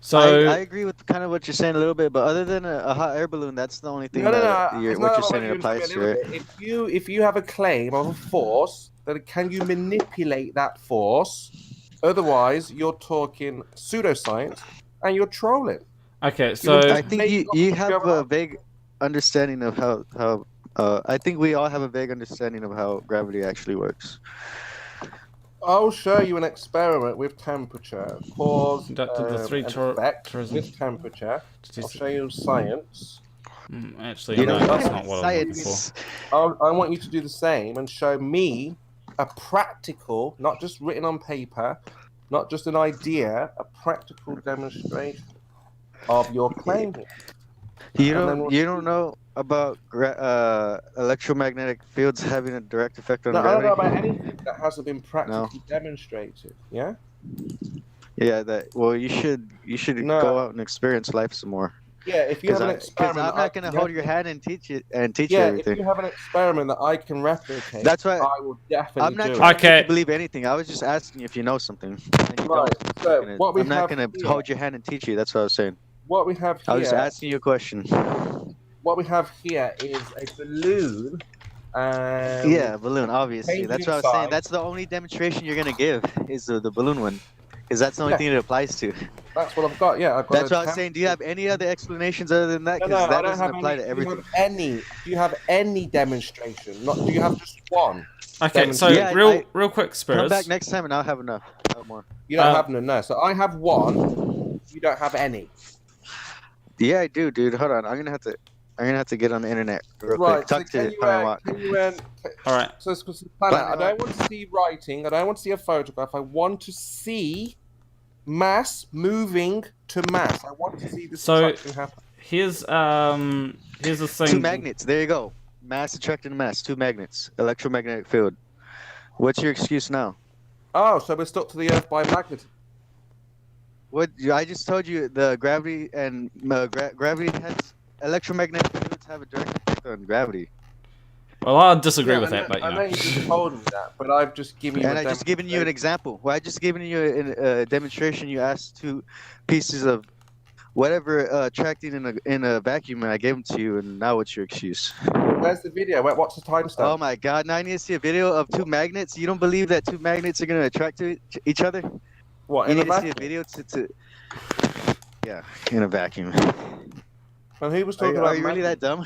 So
I agree with kind of what you're saying a little bit, but other than a hot air balloon, that's the only thing what you're saying applies to it.
If you have a claim of a force, then can you manipulate that force? Otherwise, you're talking pseudoscience and you're trolling.
Okay, so
I think you have a vague understanding of how I think we all have a vague understanding of how gravity actually works.
I'll show you an experiment with temperature, cause effect with temperature. I'll show you science.
Actually, no, that's not what I'm looking for.
I want you to do the same and show me a practical, not just written on paper, not just an idea, a practical demonstration of your claim.
You don't know about electromagnetic fields having a direct effect on gravity?
I don't know about anything that hasn't been practically demonstrated. Yeah.
Yeah. Well, you should go out and experience life some more.
Yeah, if you have an experiment,
I'm not going to hold your hand and teach you everything.
If you have an experiment that I can replicate,
that's why
I will definitely.
I'm not trying to believe anything. I was just asking you if you know something.
Right. So
I'm not going to hold your hand and teach you. That's what I was saying.
What we have here.
I was just asking you a question.
What we have here is a balloon.
Yeah, a balloon. Obviously, that's what I was saying. That's the only demonstration you're going to give is the balloon one. Because that's the only thing it applies to.
That's what I've got, yeah.
That's what I was saying. Do you have any other explanations other than that? Because that doesn't apply to everything.
Do you have any demonstration? Do you have just one?
Okay, so real quick, Spurs.
Come back next time and I'll have enough. I'll have more.
You don't have none, no. So I have one. You don't have any.
Yeah, I do, dude. Hold on. I'm I'm gonna have to get on the internet real
Right.
quick. Talk
So
to you.
All right.
So, I don't want to see writing. I don't want to see a photograph. I want to see mass moving to mass. I want to see this attraction happen.
Here's the thing.
2 magnets. There you go. Mass attracting mass. 2 magnets. Electromagnetic field. What's your excuse now?
Oh, so we're stuck to the Earth by magnet.
What I just told you, the gravity and gravity has electromagnetic fields have a direct effect on gravity.
Well, I'll disagree with that, but
I know you just told me that, but I've just given you.
And I just given you an example. Well, I just given you a demonstration. You asked 2 pieces of whatever attracting in a vacuum, and I gave them to you. And now what's your excuse?
Where's the video? What's the timestamp?
Oh my God! Now I need to see a video of 2 magnets. You don't believe that 2 magnets are gonna attract to each other?
What,
you
in
need
a
to see a video to yeah, in a vacuum.
And who was talking about?
Are you really that dumb?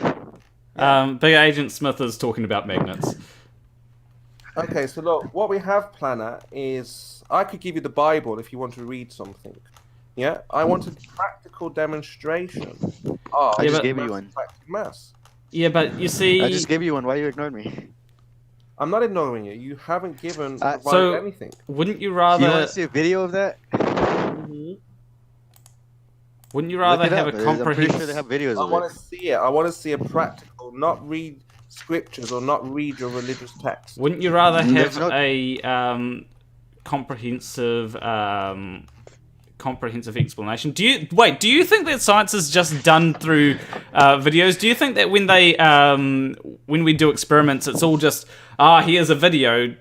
Big Agent Smith is talking about magnets.
Okay, so look, what we have, Planner, is I could give you the Bible if you want to read something. Yeah, I want a practical demonstration.
I just gave you one.
Mass.
Yeah, but you see,
I just gave you one. Why are you ignoring me?
I'm not ignoring you. You haven't given
so
anything.
Wouldn't you rather?
You want to see a video of that?
Wouldn't you rather have a comprehensive?
I'm pretty sure they have videos.
I want to see it. I want to see a practical, not read scriptures or not read your religious text.
Wouldn't you rather have a comprehensive explanation? Do you think that science is just done through videos? Do you think that when we do experiments, it's all just here's a video?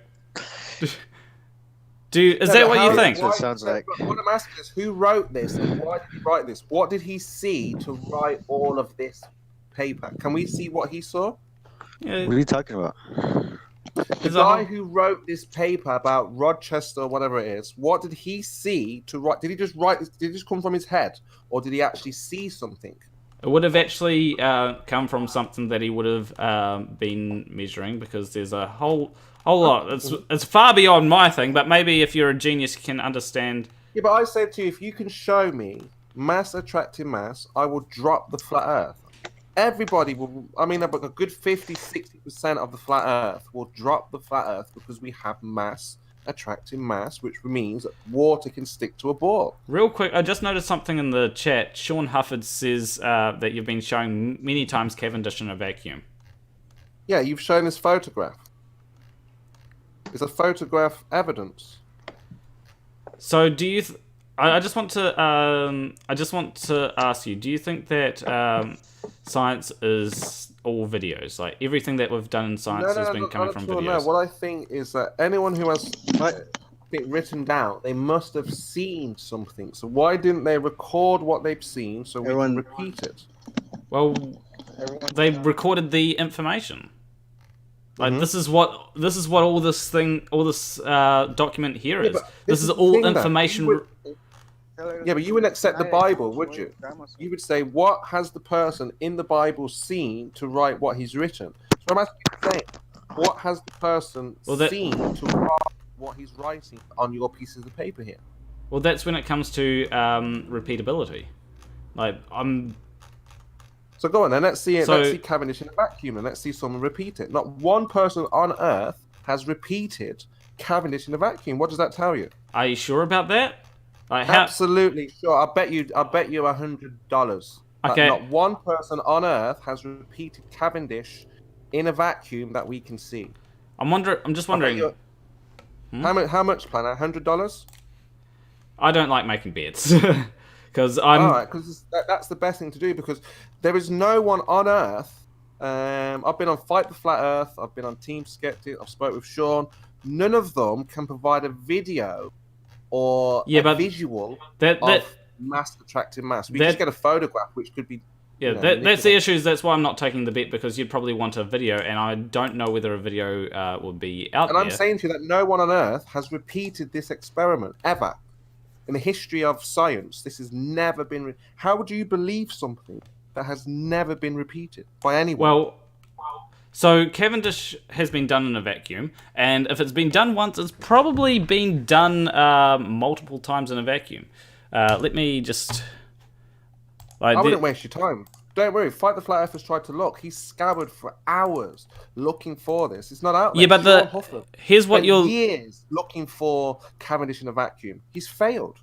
Is that what you think?
It sounds like.
What I'm asking is, who wrote this and why did he write this? What did he see to write all of this paper? Can we see what he saw?
Yeah.
What are you talking about?
The guy who wrote this paper about Rochester, or whatever it is, what did he see to write? Did he just write this? Did it just come from his head, or did he actually see something?
It would have actually come from something that he would have been measuring, because there's a whole lot. It's far beyond my thing, but maybe if you're a genius, you can understand.
Yeah, but I said to you, if you can show me mass attracting mass, I will drop the flat Earth. Everybody will, I mean, a good 50-60% of the flat Earth will drop the flat Earth because we have mass attracting mass, which means that water can stick to a ball.
Real quick, I just noticed something in the chat. Sean Hufford says that you've been showing many times Cavendish in a vacuum.
Yeah, you've shown this photograph. Is a photograph evidence?
So do you? I just want to ask you. Do you think that science is all videos? Like everything that we've done in science has been coming from videos?
No, what I think is that anyone who has it written down, they must have seen something. So why didn't they record what they've seen so we can repeat it?
Well, they recorded the information. Like this is what all this document here is. This is all information.
Yeah, but you wouldn't accept the Bible, would you? You would say, what has the person in the Bible seen to write what he's written? So I'm asking you to say, what has the person seen to write what he's writing on your pieces of paper here?
Well, that's when it comes to repeatability. Like
So go on then, let's see it. Let's see Cavendish in a vacuum, and let's see someone repeat it. Not one person on Earth has repeated Cavendish in a vacuum. What does that tell you?
Are you sure about that?
Absolutely sure. I bet you $100.
Okay.
Not one person on Earth has repeated Cavendish in a vacuum that we can see.
I'm just wondering.
How much, Planner? $100?
I don't like making bets. Because
that's the best thing to do, because there is no one on Earth. I've been on Fight the Flat Earth. I've been on Team Skeptic. I've spoke with Sean. None of them can provide a video or a visual of mass attracting mass. We just get a photograph, which could be.
Yeah, that's the issue. That's why I'm not taking the bet, because you'd probably want a video, and I don't know whether a video would be out there.
And I'm saying to you that no one on Earth has repeated this experiment ever. In the history of science, this has never been. How would you believe something that has never been repeated by anyone?
Well, so Cavendish has been done in a vacuum, and if it's been done once, it's probably been done multiple times in a vacuum. Let me just.
I wouldn't waste your time. Don't worry, Fight the Flat Earthers tried to look. He scoured for hours looking for this. It's not out there.
Yeah, but here's what you're
years looking for Cavendish in a vacuum. He's failed.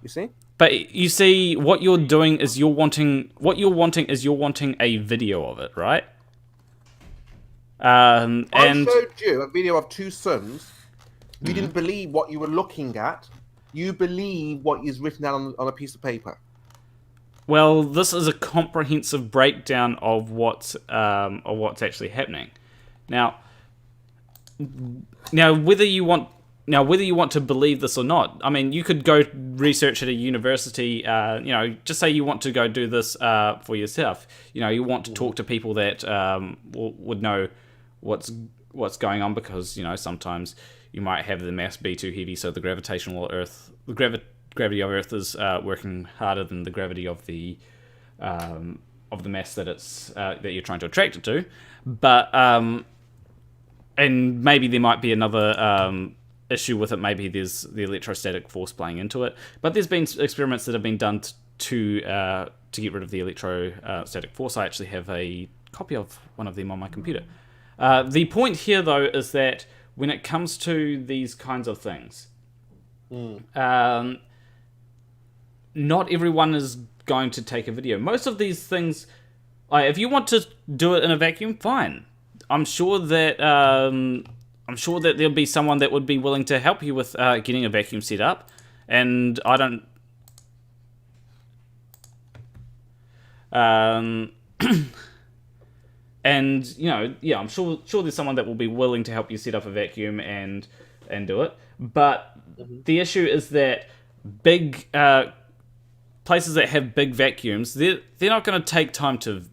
You see?
But you see, what you're doing is you're wanting a video of it, right? And
I showed you a video of two suns. You didn't believe what you were looking at. You believe what is written down on a piece of paper.
Well, this is a comprehensive breakdown of what's actually happening. Now, whether you want to believe this or not, I mean, you could go research at a university. Just say you want to go do this for yourself. You want to talk to people that would know what's going on, because sometimes you might have the mass be too heavy, so the gravity of Earth is working harder than the gravity of the mass that you're trying to attract it to. But and maybe there might be another issue with it. Maybe there's the electrostatic force playing into it. But there's been experiments that have been done to get rid of the electrostatic force. I actually have a copy of one of them on my computer. The point here, though, is that when it comes to these kinds of things, not everyone is going to take a video. Most of these things, if you want to do it in a vacuum, fine. I'm sure that there'll be someone that would be willing to help you with getting a vacuum set up. And I don't. And I'm sure there's someone that will be willing to help you set up a vacuum and do it. But the issue is that big places that have big vacuums, they're not going to take time to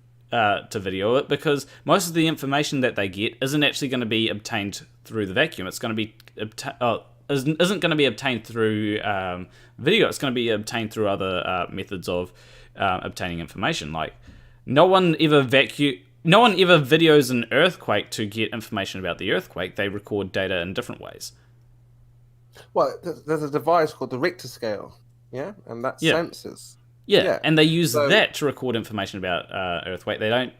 video it, because most of the information that they get isn't actually going to be obtained through the vacuum. It's going to be isn't going to be obtained through video. It's going to be obtained through other methods of obtaining information. Like no one ever videos an earthquake to get information about the earthquake. They record data in different ways.
Well, there's a device called the Richter scale, and that senses.
Yeah, and they use that to record information about earthquake. They don't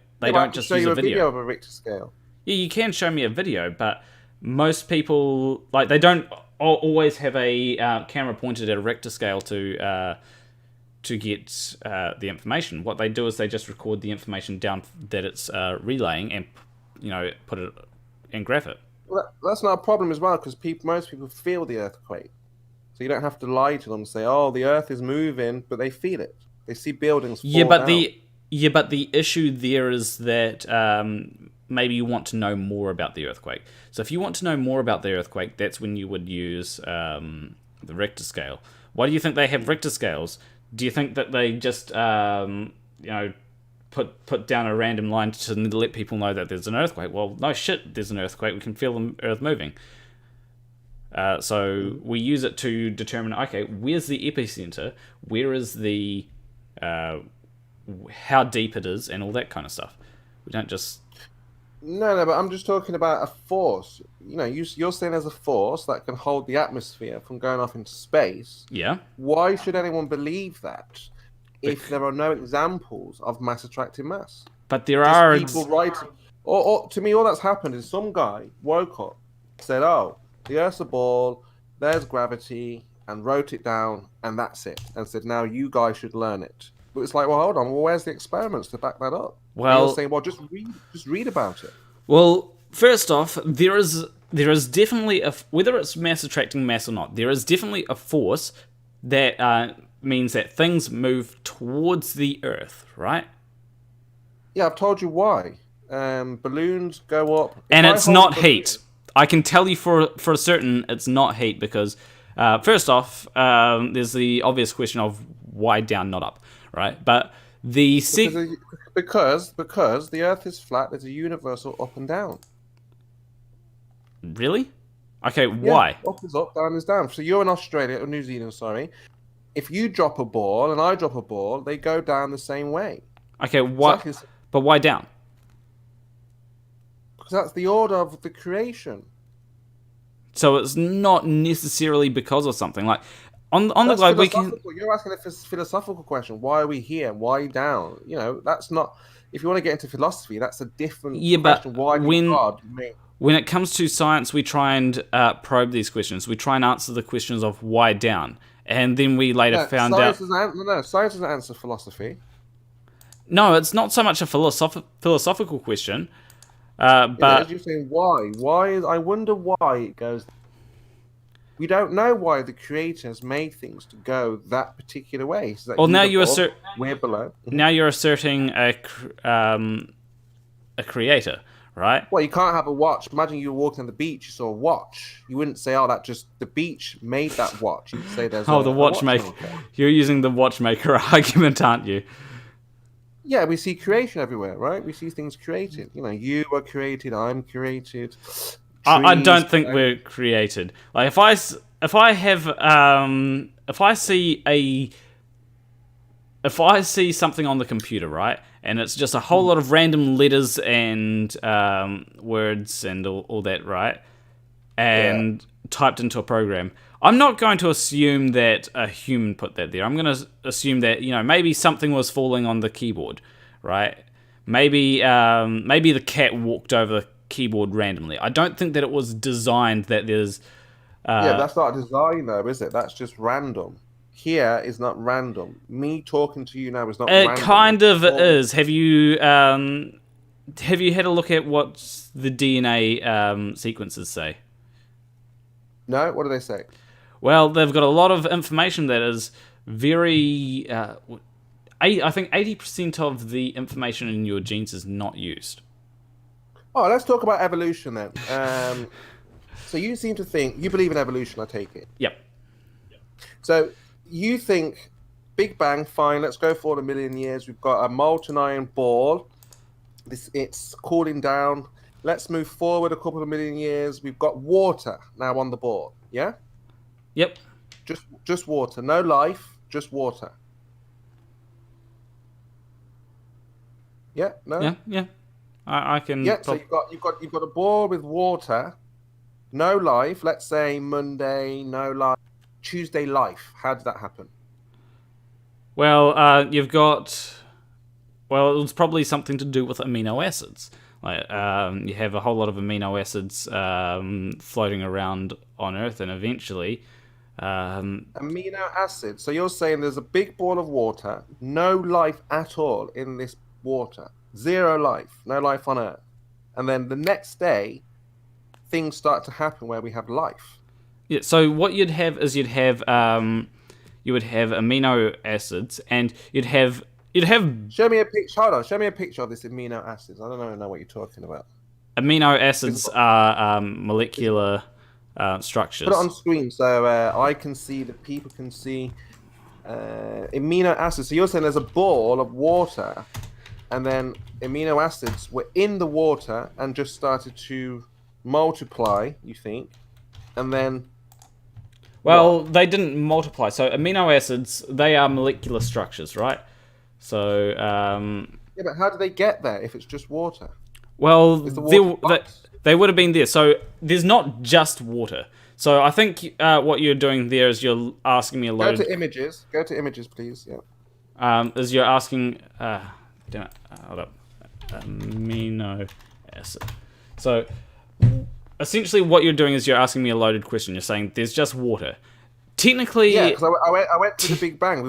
just use a video
of a Richter scale.
Yeah, you can show me a video, but most people they don't always have a camera pointed at a Richter scale to get the information. What they do is they just record the information down that it's relaying and put it and graph it.
Well, that's not a problem as well, because most people feel the earthquake. So you don't have to lie to them and say, "Oh, the Earth is moving," but they feel it. They see buildings fall down.
But the issue there is that maybe you want to know more about the earthquake. So if you want to know more about the earthquake, that's when you would use the Richter scale. Why do you think they have Richter scales? Do you think that they just put down a random line to let people know that there's an earthquake? Well, no shit, there's an earthquake. We can feel the Earth moving. So we use it to determine, okay, where's the epicenter? Where is the how deep it is, and all that kind of stuff. We don't just.
No, but I'm just talking about a force. You're saying there's a force that can hold the atmosphere from going off into space.
Yeah.
Why should anyone believe that if there are no examples of mass attracting mass?
But there are
people writing. Or to me, all that's happened is some guy woke up, said, "Oh, the Earth's a ball. There's gravity," and wrote it down, and that's it. And said, "Now you guys should learn it." But it's like, well, hold on. Well, where's the experiments to back that up?
Well,
you're saying, well, just read about it.
Well, first off, there is definitely whether it's mass attracting mass or not, there is definitely a force that means that things move towards the Earth, right?
Yeah, I've told you why. Balloons go up,
and it's not heat. I can tell you for certain it's not heat, because first off, there's the obvious question of why down, not up, right? But
because the Earth is flat, there's a universal up and down.
Really? Okay, why?
Yeah, up is up, down is down. So you're in Australia or New Zealand, sorry. If you drop a ball and I drop a ball, they go down the same way.
Okay, why? Exactly. But why down?
Because that's the order of the creation.
So it's not necessarily because of something. Like, On the globe, we can.
You're asking a philosophical question. Why are we here? Why down? You know, that's not. If you want to get into philosophy, that's a different question. Why
when it comes to science, we try and probe these questions. We try and answer the questions of why down, and then we later found out.
Science doesn't answer philosophy.
No, it's not so much a philosophical question, but
you're saying why? I wonder why it goes. We don't know why the creator has made things to go that particular way. So that
well, now
we're below.
Now you're asserting a creator, right?
Well, you can't have a watch. Imagine you were walking on the beach, you saw a watch. You wouldn't say, "Oh, that just the beach made that watch." You'd say, "There's
the watchmaker." You're using the watchmaker argument, aren't you?
Yeah, we see creation everywhere, right? We see things created. You know, you are created. I'm created.
I don't think we're created. Like if I see something on the computer, right, and it's just a whole lot of random letters and words and all that, right, and typed into a program, I'm not going to assume that a human put that there. I'm going to assume that, you know, maybe something was falling on the keyboard, right? Maybe the cat walked over the keyboard randomly. I don't think that it was designed that there's
that's not a design though, is it? That's just random. Here is not random. Me talking to you now is not random.
It kind of is. Have you had a look at what the DNA sequences say?
No, what do they say?
Well, they've got a lot of information that is very I think 80% of the information in your genes is not used.
Oh, let's talk about evolution then. So you seem to think, you believe in evolution, I take it?
Yep.
So you think, Big Bang, fine, let's go for 1 million years. We've got a molten iron ball. It's cooling down. Let's move forward a couple of million years. We've got water now on the ball, yeah?
Yep.
Just water. No life, just water. Yeah? No?
Yeah. I can.
Yeah. So you've got a ball with water, no life. Let's say Monday, no life. Tuesday, life. How did that happen?
Well, you've got. Well, it was probably something to do with amino acids. Like you have a whole lot of amino acids floating around on Earth, and eventually.
Amino acids. So you're saying there's a big ball of water, no life at all in this water. Zero life, no life on Earth. And then the next day, things start to happen where we have life.
Yeah, so what you'd have is you would have amino acids, and you'd have
Show me a picture. Hold on, show me a picture of this amino acids. I don't know what you're talking about.
Amino acids are molecular structures.
Put it on screen so I can see, the people can see amino acids. So you're saying there's a ball of water, and then amino acids were in the water and just started to multiply, you think, and then...
Well, they didn't multiply. So amino acids, they are molecular structures, right? So...
Yeah, but how do they get there if it's just water?
Well, they would have been there. So there's not just water. So I think what you're doing there is you're asking me a load...
Go to images, please, yeah.
Is you're asking... damn it, hold up. Amino acid. So, essentially what you're doing is you're asking me a loaded question. You're saying, there's just water. Technically...
Yeah, because I went to the Big Bang.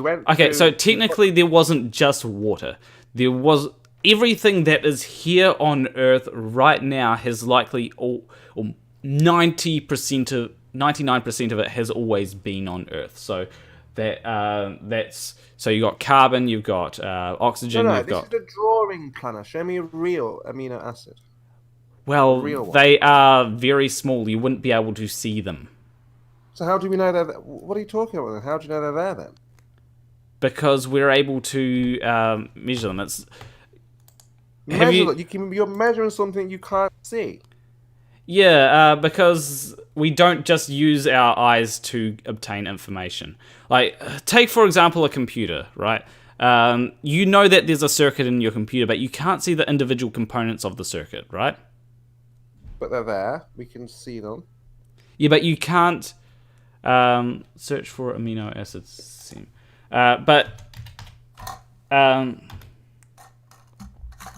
So technically there wasn't just water. There was... Everything that is here on Earth right now has likely... 99% of it has always been on Earth. So... that's so you got carbon, you've got oxygen.
This is a drawing planner. Show me a real amino acid.
Well, they are very small. You wouldn't be able to see them.
So how do we know they're there? What are you talking about then? How do you know they're there then?
Because we're able to measure them.
You're measuring something you can't see.
Yeah, because we don't just use our eyes to obtain information. Like, take, for example, a computer, right? You know that there's a circuit in your computer, but you can't see the individual components of the circuit, right?
But they're there. We can see them.
Yeah, but you can't... Search for amino acids.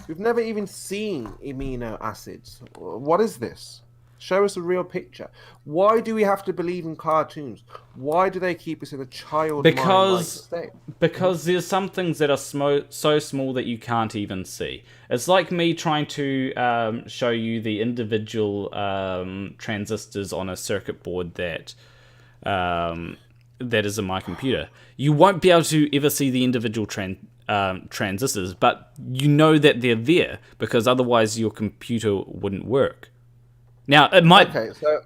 We've never even seen amino acids. What is this? Show us a real picture. Why do we have to believe in cartoons? Why do they keep us in a childlike state?
Because there's some things that are so small that you can't even see. It's like me trying to show you the individual transistors on a circuit board that is in my computer. You won't be able to ever see the individual transistors, but you know that they're there because otherwise your computer wouldn't work. Now, it might...
Okay, so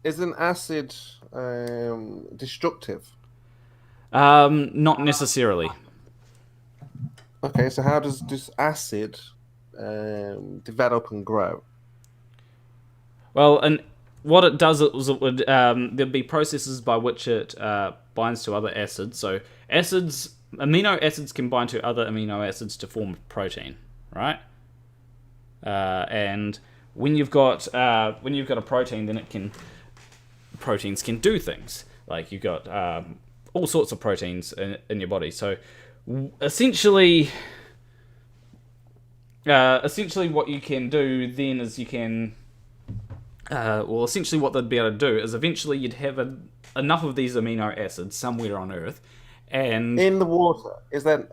is an acid destructive?
Not necessarily.
Okay, so how does this acid develop and grow?
Well, and what it does is it would... there'd be processes by which it binds to other acids. So amino acids can bind to other amino acids to form a protein, right? And... When you've got a protein, then proteins can do things. Like you've got all sorts of proteins in your body. So essentially what you can do then is you can essentially what they'd be able to do is eventually you'd have enough of these amino acids somewhere on Earth, and
in the water.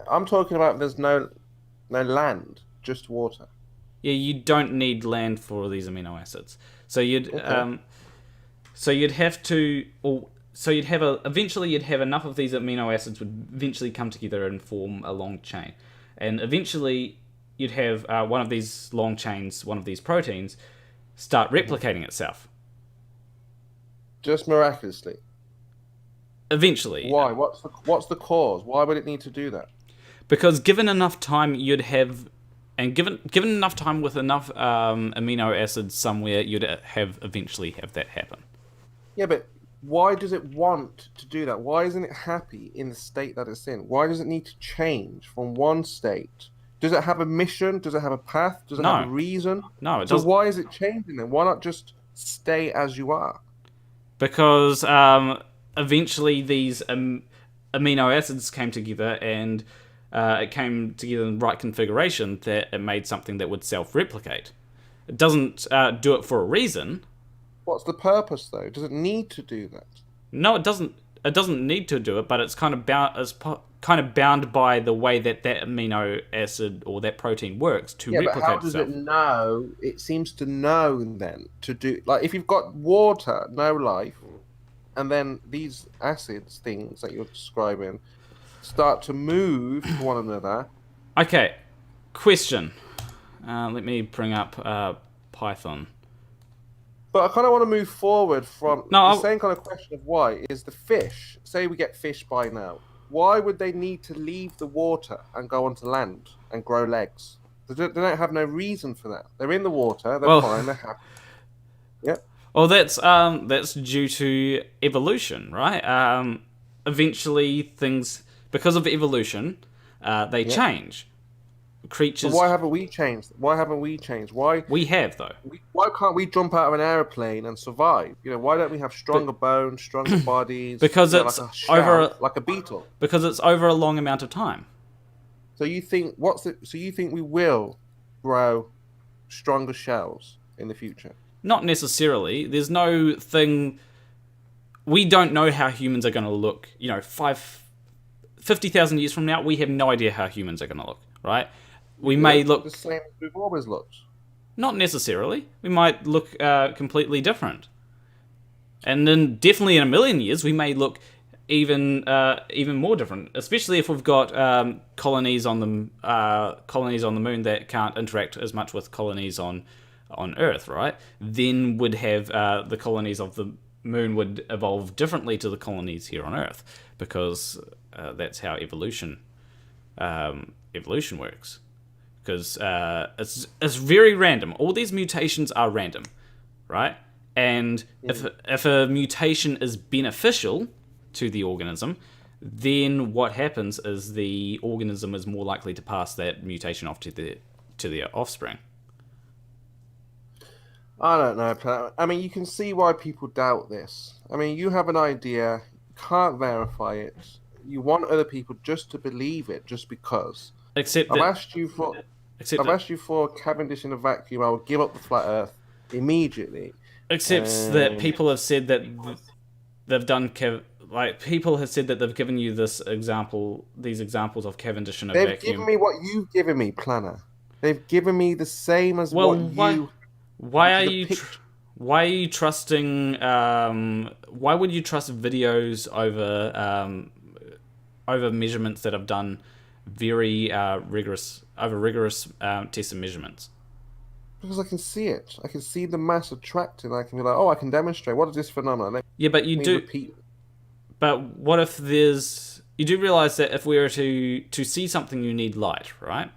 I'm talking about there's no
land,
just water.
Yeah, you don't need land for these amino acids. So you'd eventually you'd have enough of these amino acids would eventually come together and form a long chain, and eventually you'd have one of these long chains, one of these proteins, start replicating itself.
Just miraculously.
Eventually.
Why? What's the cause? Why would it need to do that?
Because given enough time, you'd have. And given enough time with enough amino acids somewhere, you'd eventually have that happen.
Yeah, but why does it want to do that? Why isn't it happy in the state that it's in? Why does it need to change from one state? Does it have a mission? Does it have a path? Does it have a reason?
No, it doesn't.
So why is it changing then? Why not just stay as you are?
Because eventually these amino acids came together and... it came together in the right configuration that it made something that would self-replicate. It doesn't do it for a reason.
What's the purpose, though? Does it need to do that?
No, it doesn't. It doesn't need to do it, but it's kind of bound by the way that amino acid or that protein works to replicate itself.
But how does it know? It seems to know then to do... Like, if you've got water, no life, and then these acids, things that you're describing... start to move to one another.
Okay, question. Let me bring up Python.
But I kind of want to move forward from the same kind of question of why is the fish. Say we get fish by now. Why would they need to leave the water and go onto land and grow legs? They don't have no reason for that. They're in the water. They're fine. They're happy. Yep.
Well, that's due to evolution, right? Eventually things. Because of evolution, they change. Creatures.
So why haven't we changed? Why?
We have, though.
Why can't we jump out of an airplane and survive? Why don't we have stronger bones, stronger bodies?
Because it's
like a beetle.
Because it's over a long amount of time.
So you think we will grow stronger shells in the future?
Not necessarily. There's no thing. We don't know how humans are going to look. 50,000 years from now, we have no idea how humans are going to look, right? We may look
the same as we've always looked.
Not necessarily. We might look completely different. And then definitely in a million years, we may look even more different, especially if we've got colonies on the moon that can't interact as much with colonies on Earth, right? Then would have the colonies of the moon would evolve differently to the colonies here on Earth, because that's how evolution works. Because it's very random. All these mutations are random, right? And if a mutation is beneficial to the organism, then what happens is the organism is more likely to pass that mutation off to their offspring.
I don't know. I mean, you can see why people doubt this. I mean, you have an idea, can't verify it. You want other people just to believe it, just because.
Except
I've
that,
asked you for.
except
I've
that,
asked you for Cavendish in a vacuum. I would give up the flat Earth immediately.
except that people have said that they've done people have said that they've given you these examples of Cavendish in a vacuum.
They've given me what you've given me, Planner. They've given me the same as what you.
Why are you trusting? Why would you trust videos over measurements that have done very rigorous tests and measurements?
Because I can see it. I can see the mass attracting. I can be like, oh, I can demonstrate. What is this phenomenon?
Yeah, but you do.
Repeat.
But what if there's? You do realize that if we were to see something, you need light, right?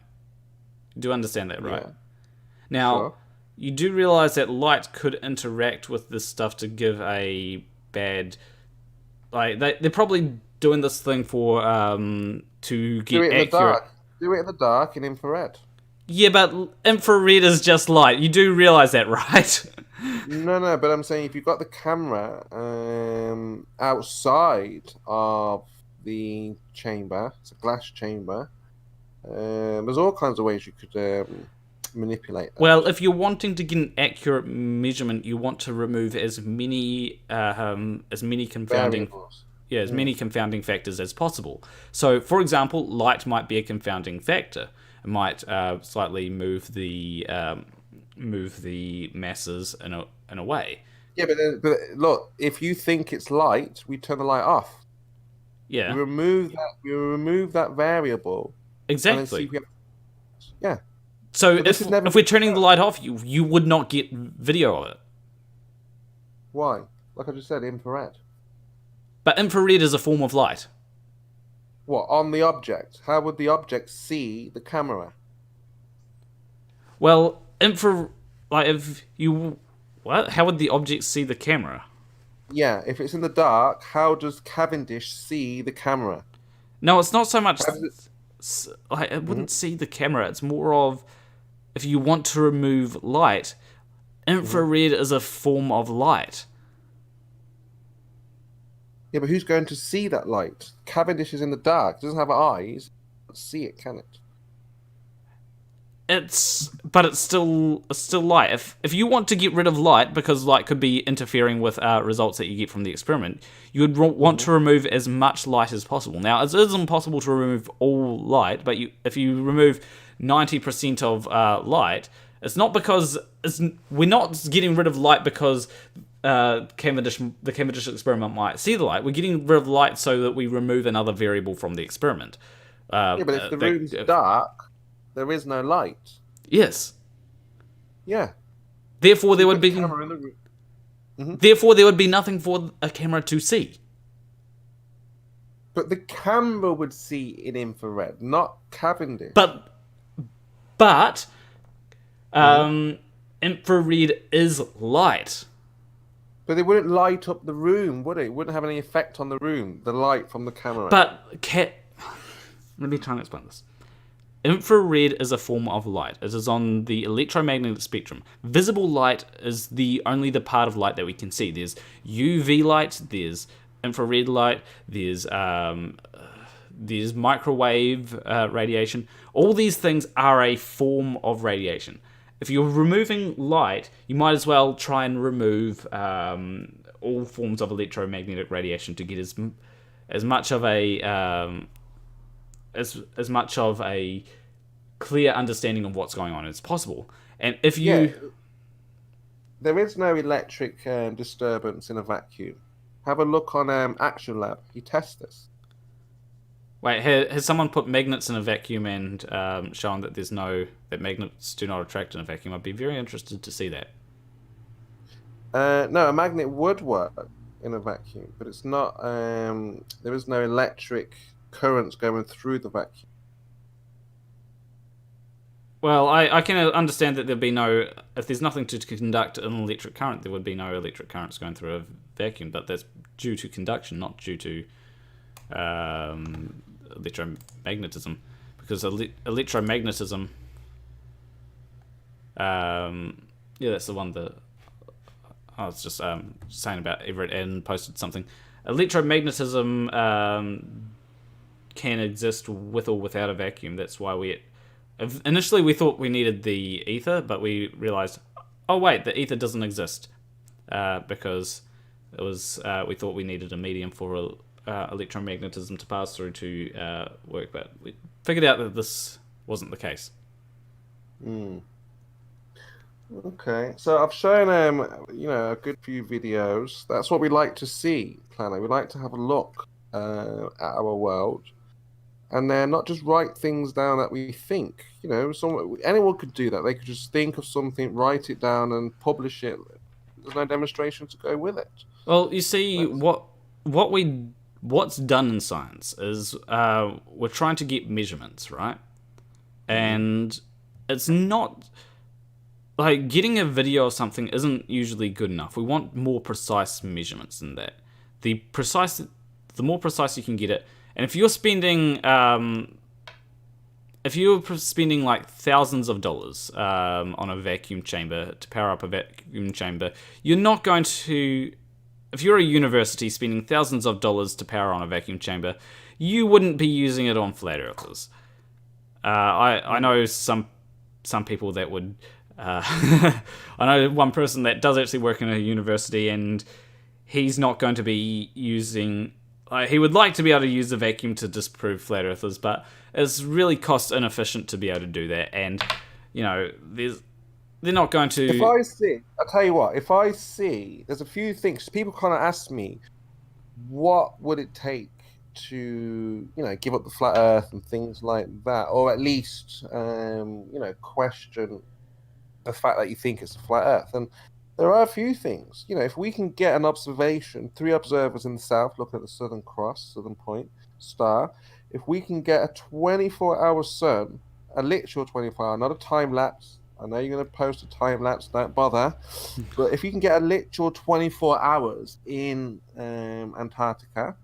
You do understand that, right?
Yeah.
Now,
Sure.
you do realize that light could interact with this stuff to give a bad. Like they're probably doing this thing for to get
Do it in
accurate.
the dark. Do it in the dark in infrared.
Yeah, but infrared is just light. You do realize that, right?
No, but I'm saying if you've got the camera outside of the chamber, it's a glass chamber, there's all kinds of ways you could manipulate that.
Well, if you're wanting to get an accurate measurement, you want to remove as many confounding
Variables.
many confounding factors as possible. So, for example, light might be a confounding factor. It might slightly move the masses in a way.
Yeah, but look, if you think it's light, we turn the light off.
Yeah,
You remove that variable. And then
exactly.
see yeah.
So
But this has never
if we're
been
turning the light off, you would not get video of it.
Why? Like I just said, infrared.
But infrared is a form of light.
What, on the object? How would the object see the camera?
Well, if you what? How would the object see the camera?
Yeah, if it's in the dark, how does Cavendish see the camera?
No, it's not so much.
How does
It wouldn't see the camera. It's more of if you want to remove light, infrared is a form of light.
Yeah, but who's going to see that light? Cavendish is in the dark. It doesn't have eyes. Can't see it, can it?
It's still light. If you want to get rid of light because light could be interfering with results that you get from the experiment, you would want to remove as much light as possible. Now, it is impossible to remove all light, but if you remove 90% of light, it's not because we're not getting rid of light because the Cavendish experiment might see the light. We're getting rid of light so that we remove another variable from the experiment.
Yeah, but if the room's dark, there is no light.
Yes.
Yeah.
Therefore, there would be.
Camera in the room.
Therefore, there would be nothing for a camera to see.
But the camera would see in infrared, not Cavendish.
But infrared is light.
But it wouldn't light up the room, would it? It wouldn't have any effect on the room, the light from the camera.
But let me try and explain this. Infrared is a form of light. It is on the electromagnetic spectrum. Visible light is only the part of light that we can see. There's UV light, there's infrared light, there's microwave radiation. All these things are a form of radiation. If you're removing light, you might as well try and remove all forms of electromagnetic radiation to get as much of a as much of a clear understanding of what's going on as possible. And if you
there is no electric disturbance in a vacuum. Have a look on Action Lab. He tests this.
Wait, has someone put magnets in a vacuum and shown that that magnets do not attract in a vacuum? I'd be very interested to see that.
No, a magnet would work in a vacuum, but it's not. There is no electric currents going through the vacuum.
Well, I can understand that there'd be if there's nothing to conduct an electric current, there would be no electric currents going through a vacuum, but that's due to conduction, not due to electromagnetism, because electromagnetism, that's the one that I was just saying about Everett and posted something. Electromagnetism can exist with or without a vacuum. That's why initially we thought we needed the ether, but we realized, oh wait, the ether doesn't exist because it was we thought we needed a medium for electromagnetism to pass through to work, but we figured out that this wasn't the case.
Okay, so I've shown a good few videos. That's what we like to see, Planner. We like to have a look at our world, and then not just write things down that we think. Anyone could do that. They could just think of something, write it down, and publish it. There's no demonstration to go with it.
Well, you see, what's done in science is we're trying to get measurements, right? And it's not like getting a video or something isn't usually good enough. We want more precise measurements than that. The more precise you can get it, and if you're spending like thousands of dollars on a vacuum chamber to power up a vacuum chamber, you're not going to. If you're a university spending thousands of dollars to power on a vacuum chamber, you wouldn't be using it on flat earthers. I know some people that would. I know one person that does actually work in a university, and he's not going to be using. He would like to be able to use the vacuum to disprove flat earthers, but it's really cost inefficient to be able to do that. And they're not going to.
I'll tell you what. If I see, there's a few things people kind of ask me, what would it take to give up the flat Earth and things like that, or at least question the fact that you think it's a flat Earth. And there are a few things. If we can get an observation, 3 observers in the south looking at the Southern Cross, Southern Point star. If we can get a 24-hour sun, a literal 24-hour, not a time lapse. I know you're going to post a time lapse, don't bother. But if you can get a literal 24 hours in Antarctica,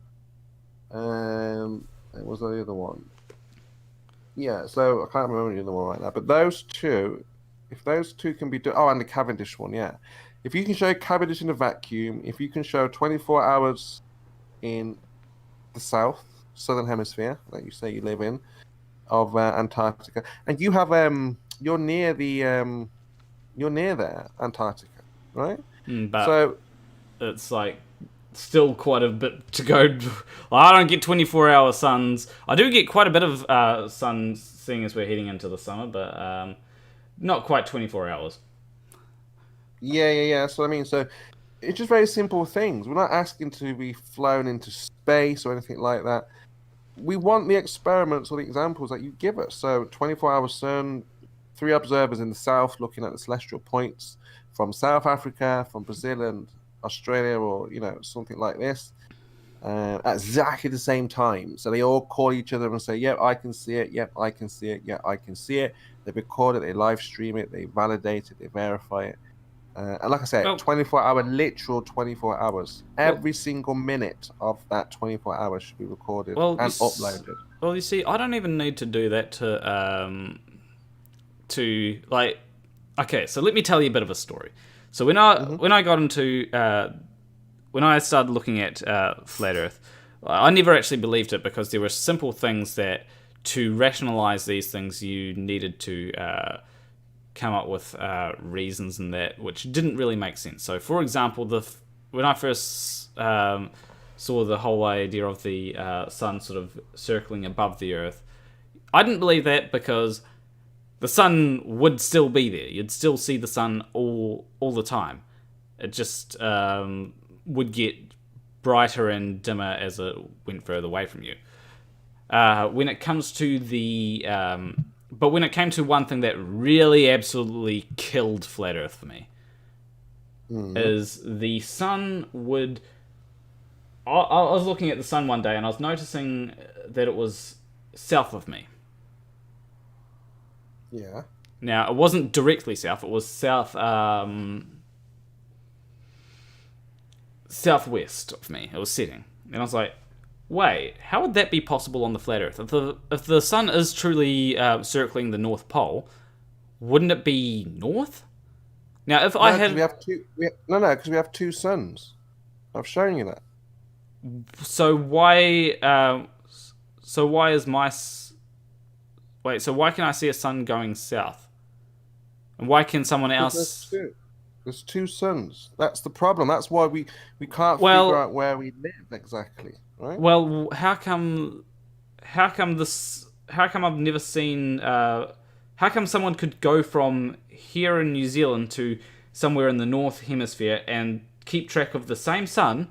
what was the other one? Yeah, so I can't remember the other one right now. But those two, if those two can be done, and the Cavendish one, yeah. If you can show Cavendish in a vacuum, if you can show 24 hours in the southern hemisphere, that you say you live in, of Antarctica, and you have you're near there, Antarctica, right?
But
so
it's like still quite a bit to go. I don't get 24-hour suns. I do get quite a bit of sun, seeing as we're heading into the summer, but not quite 24 hours.
Yeah. So it's just very simple things. We're not asking to be flown into space or anything like that. We want the experiments or the examples that you give us. So 24-hour sun, 3 observers in the south looking at the celestial points from South Africa, from Brazil and Australia, or something like this, at exactly the same time. So they all call each other and say, "Yep, I can see it. Yep, I can see it. Yeah, I can see it." They record it, they live stream it, they validate it, they verify it. And like I said, 24-hour, literal 24 hours. Every single minute of that 24 hours should be recorded and uploaded.
Well, you see, I don't even need to do that to like. Okay, so let me tell you a bit of a story. So when I got into when I started looking at flat Earth, I never actually believed it because there were simple things that to rationalize these things you needed to come up with reasons and that which didn't really make sense. So, for example, when I first saw the whole idea of the sun sort of circling above the Earth, I didn't believe that because the sun would still be there. You'd still see the sun all the time. It just would get brighter and dimmer as it went further away from you. When it comes to but when it came to one thing that really absolutely killed flat Earth for me, is the sun would. I was looking at the sun one day and I was noticing that it was south of me.
Yeah.
Now, it wasn't directly south, it was southwest of me. It was setting. And I was like, wait, how would that be possible on the flat Earth? If the sun is truly circling the North Pole, wouldn't it be north? Now, if I had...
we have two... because we have two suns. I've shown you that.
So why... so why is my... Wait, so why can I see a sun going south? And why can someone else...
There's two suns. That's the problem. That's why we can't figure out where we live exactly, right?
Well, how come I've never seen... how come someone could go from here in New Zealand to somewhere in the North Hemisphere and keep track of the same sun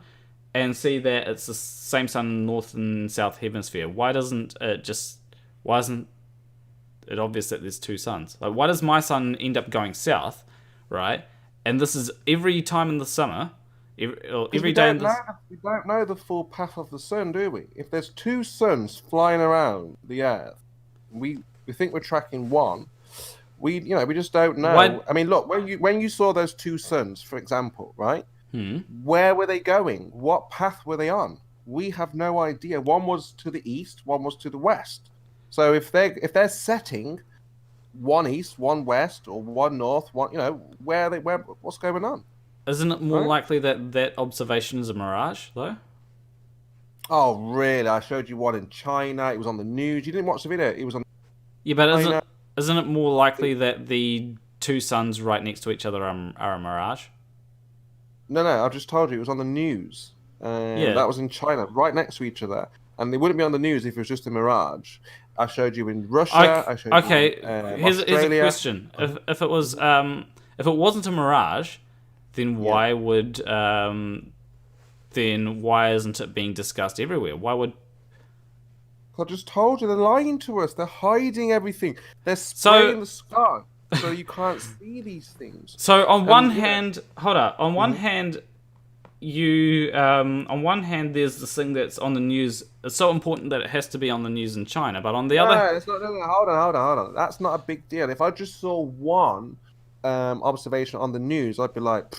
and see that it's the same sun in the North and South Hemisphere? Why isn't it obvious that there's two suns? Like, why does my sun end up going south, right? And this is every time in the summer, every day in the...
We don't know the full path of the sun, do we? If there's two suns flying around the Earth, we think we're tracking one. We just don't know. I mean, look, when you saw those two suns, for example, right? Where were they going? What path were they on? We have no idea. One was to the east, one was to the west. So if they're setting one east, one west, or one north, one, what's going on?
Isn't it more likely that observation is a mirage, though?
Oh, really? I showed you one in China. It was on the news. You didn't watch the video. It was on...
Yeah, but isn't it more likely that the two suns right next to each other are a mirage?
No, I've just told you. It was on the news. That was in China, right next to each other. And they wouldn't be on the news if it was just a mirage. I showed you in Russia.
Here's a question: if it wasn't a mirage, then why isn't it being discussed everywhere? Why would...
I just told you, they're lying to us. They're hiding everything. They're spraying the sky so you can't see these things.
So on one hand, hold up. On one hand, on one hand, there's this thing that's on the news. It's so important that it has to be on the news in China. But on the other,
it's not. No, hold on. That's not a big deal. If I just saw one observation on the news, I'd be like,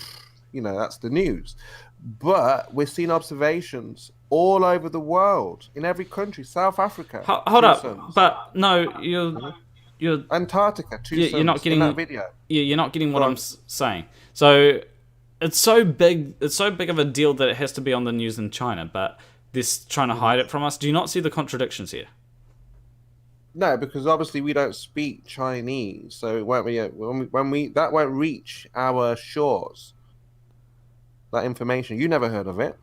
that's the news. But we're seeing observations all over the world, in every country. South Africa.
Hold up, suns. But no, you're
Antarctica.
You're not getting
in that video.
Yeah, you're not getting what I'm saying. So. It's so big of a deal that it has to be on the news in China, but they're trying to hide it from us. Do you not see the contradictions here?
No, because obviously we don't speak Chinese, so it won't be that won't reach our shores. That information, you never heard of it.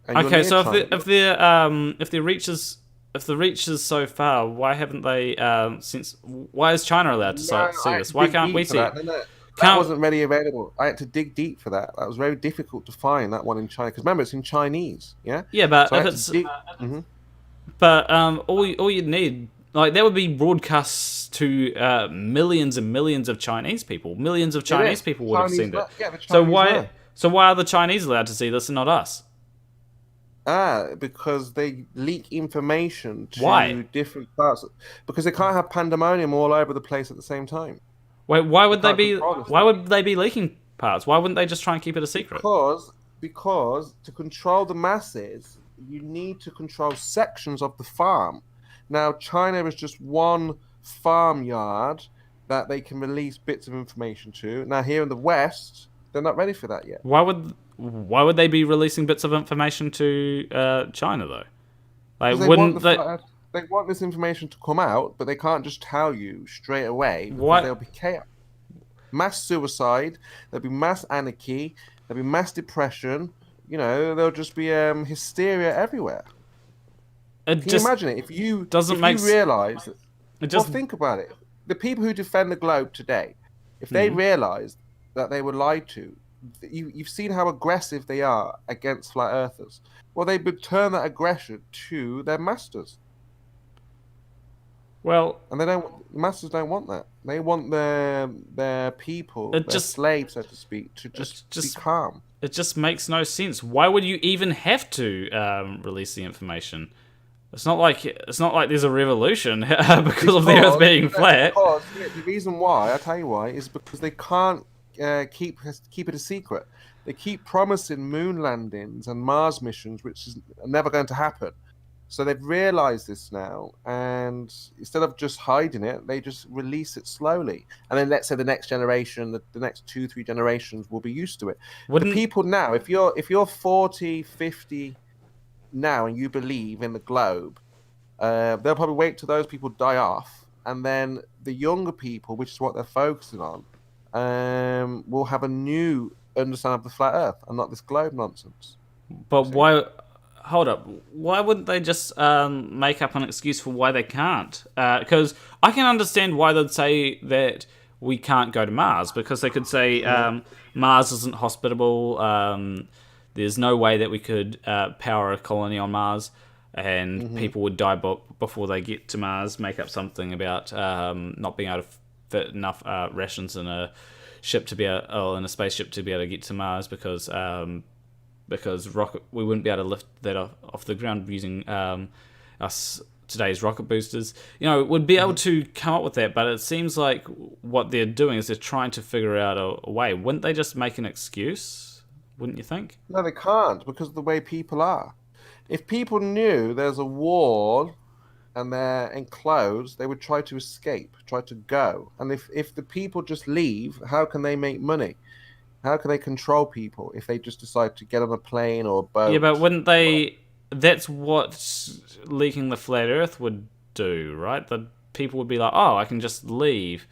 Okay, so if the reach is so far, why haven't they why is China allowed to see this? Why can't we see it?
That wasn't really available. I had to dig deep for that. That was very difficult to find, that one in China. Because remember, it's in Chinese, yeah?
Yeah, but if it's... But all you need... Like, that would be broadcast to millions and millions of Chinese people. Millions of Chinese people would have seen that.
Yeah,
so why are the Chinese allowed to see this and not us?
Because they leak information to different parts. Because they can't have pandemonium all over the place at the same time.
Wait, why would they be leaking parts? Why wouldn't they just try and keep it a secret?
Because to control the masses, you need to control sections of the farm. Now, China is just one farmyard that they can release bits of information to. Now, here in the West, they're not ready for that yet.
Why would they be releasing bits of information to China though? Like, wouldn't they?
They want this information to come out, but they can't just tell you straight away. Because there'll be chaos, mass suicide. There'll be mass anarchy. There'll be mass depression. There'll just be hysteria everywhere. Can you imagine it? If you realize, think about it. The people who defend the globe today, if they realized that they were lied to, you've seen how aggressive they are against flat earthers. Well, they would turn that aggression to their masters.
Well,
and masters don't want that. They want their people, their slaves, so to speak, to just be calm.
It just makes no sense. Why would you even have to release the information? It's not like there's a revolution because of the Earth being flat.
The reason why, I tell you why, is because they can't keep it a secret. They keep promising moon landings and Mars missions, which is never going to happen. So they've realized this now, and instead of just hiding it, they just release it slowly. And then let's say the next generation, the next 2-3 generations will be used to it. The people now, if you're 40, 50 now and you believe in the globe, they'll probably wait till those people die off, and then the younger people, which is what they're focusing on, will have a new understanding of the flat Earth and not this globe nonsense.
But why? Hold up. Why wouldn't they just make up an excuse for why they can't? Because I can understand why they'd say that we can't go to Mars, because they could say Mars isn't hospitable. There's no way that we could power a colony on Mars, and people would die before they get to Mars. Make up something about not being able to fit enough rations in a ship to be in a spaceship to be able to get to Mars, because we wouldn't be able to lift that off the ground using today's rocket boosters. Would be able to come up with that, but it seems like what they're doing is they're trying to figure out a way. Wouldn't they just make an excuse? Wouldn't you think?
No, they can't, because of the way people are. If people knew there's a wall and they're enclosed, they would try to escape, try to go. And if the people just leave, how can they make money? How can they control people if they just decide to get on a plane or a boat?
Yeah, but wouldn't they... That's what leaking the flat Earth would do, right? The people would be like, oh, I can just leave.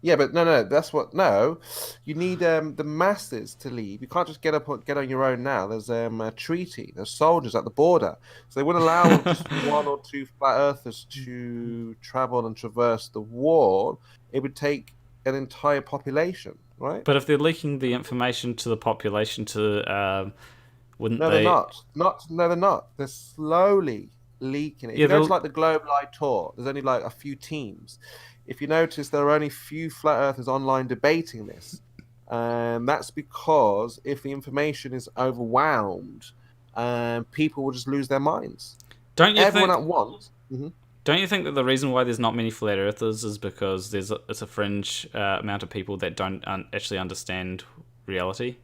Yeah, but no, that's what... No, you need the masses to leave. You can't just get on your own now. There's a treaty. There's soldiers at the border. So they wouldn't allow just 1 or 2 flat earthers to travel and traverse the wall. It would take an entire population. Right.
But if they're leaking the information to the population, wouldn't they?
No, they're not. No, they're not. They're slowly leaking it. If you notice, like the Globe Live Tour, there's only like a few teams. If you notice, there are only few flat earthers online debating this. That's because if the information is overwhelmed, people will just lose their minds. Everyone at once.
Don't you think that the reason why there's not many flat earthers is because it's a fringe amount of people that don't actually understand reality?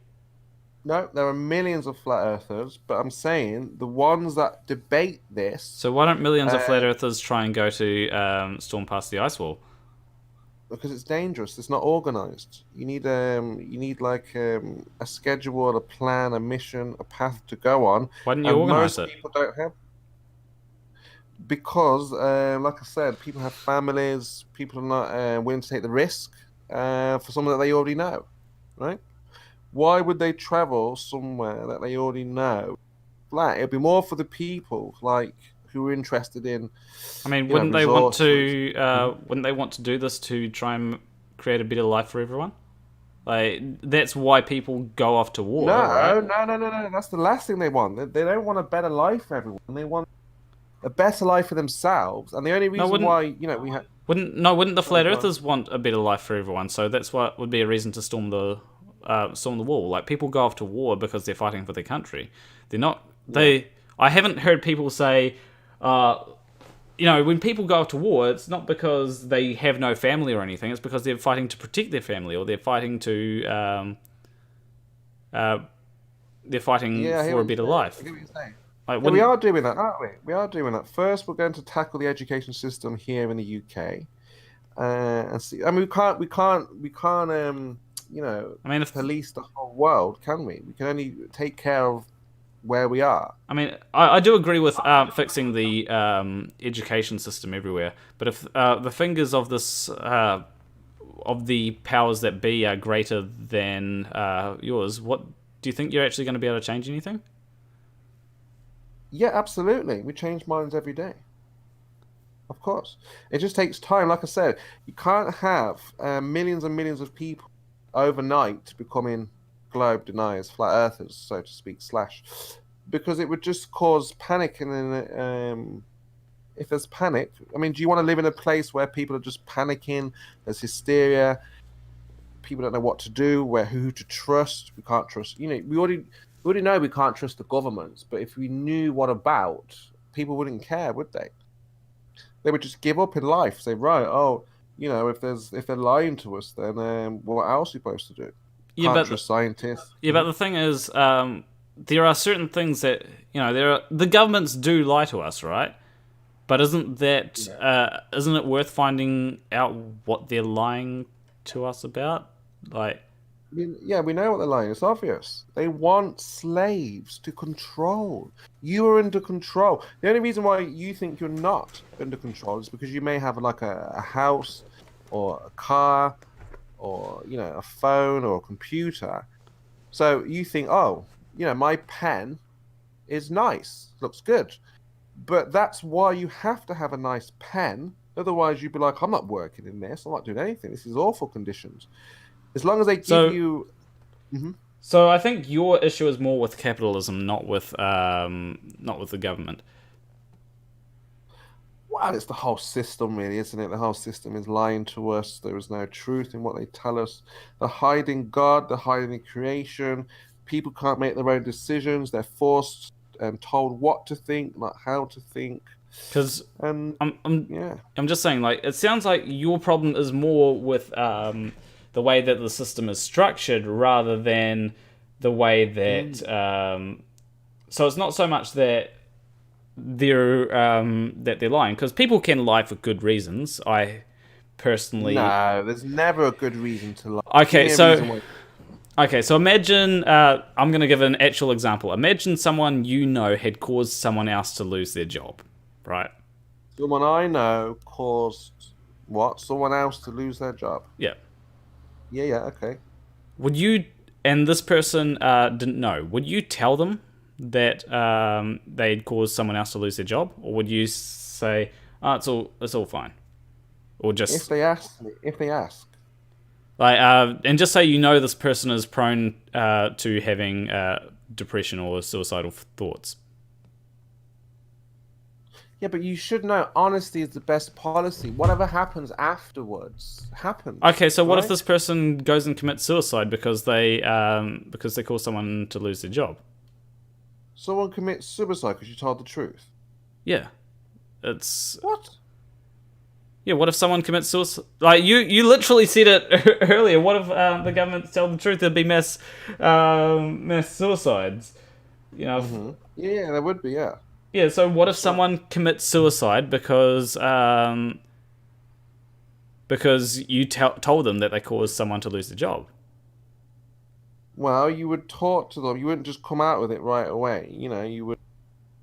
No, there are millions of flat earthers, but I'm saying the ones that debate this...
So why don't millions of flat earthers try and go to storm past the ice wall?
Because it's dangerous. It's not organized. You need like a schedule, a plan, a mission, a path to go on.
Why didn't you organize it?
Most people don't have... Because, like I said, people have families. People are not willing to take the risk for something that they already know, right? Why would they travel somewhere that they already know? Like, it'd be more for the people who are interested in.
I mean, wouldn't they want to do this to try and create a better life for everyone? Like, that's why people go off to war.
No. That's the last thing they want. They don't want a better life for everyone. They want a better life for themselves, and the only reason why we have
wouldn't the flat earthers want a better life for everyone? So that's what would be a reason to storm the wall. Like, people go off to war because they're fighting for their country. They're not. I haven't heard people say, when people go off to war, it's not because they have no family or anything. It's because they're fighting to protect their family, or they're fighting to for a better life.
I get what you're saying.
We
are doing that, aren't we? We are doing that. First, we're going to tackle the education system here in the UK, and see. I mean, we can't. Police the whole world, can we? We can only take care of where we are.
I mean, I do agree with fixing the education system everywhere, but if the fingers of this of the powers that be are greater than yours, what do you think you're actually going to be able to change anything?
Yeah, absolutely. We change minds every day. Of course. It just takes time. Like I said, you can't have millions and millions of people overnight becoming globe deniers, flat earthers, so to speak, because it would just cause panic. And then if there's panic, I mean, do you want to live in a place where people are just panicking? There's hysteria. People don't know what to do, who to trust. We can't trust. We already know we can't trust the governments, but if we knew what about, people wouldn't care, would they? They would just give up in life, say, right, if they're lying to us, then what else are we supposed to do? Can't trust scientists.
Yeah, but the thing is, there are certain things that the governments do lie to us, right? But isn't it worth finding out what they're lying to us about? Like,
yeah, we know what they're lying. It's obvious. They want slaves to control. You are under control. The only reason why you think you're not under control is because you may have like a house or a car or a phone or a computer. So you think, oh, my pen is nice, looks good. But that's why you have to have a nice pen. Otherwise, you'd be like, I'm not working in this. I'm not doing anything. This is awful conditions. As long as they give you... Mm-hmm.
So I think your issue is more with capitalism, not with the government.
Well, it's the whole system, really, isn't it? The whole system is lying to us. There is no truth in what they tell us. They're hiding God. They're hiding creation. People can't make their own decisions. They're forced and told what to think, not how to think.
Because I'm just saying, like, it sounds like your problem is more with the way that the system is structured rather than the way that. So it's not so much that they're lying, because people can lie for good reasons. I personally
there's never a good reason to lie.
Okay, so imagine, I'm going to give an actual example. Imagine someone had caused someone else to lose their job, right?
Someone I know caused what? Someone else to lose their job?
Yeah.
Yeah, okay.
Would you, and this person didn't know, would you tell them that they'd caused someone else to lose their job? Or would you say, it's all fine? Or just...
If they ask.
Like, and just say this person is prone to having depression or suicidal thoughts.
Yeah, but you should know honesty is the best policy. Whatever happens afterwards happens.
Okay, so what if this person goes and commits suicide because they cause someone to lose their job?
Someone commits suicide because you told the truth?
Yeah. It's...
What?
Yeah, what if someone commits suicide? Like, you literally said it earlier. What if the government tell the truth? There'd be mass suicides.
Mm-hmm. Yeah, there would be, yeah.
Yeah, so what if someone commits suicide because you told them that they caused someone to lose their job?
Well, you would talk to them. You wouldn't just come out with it right away. You would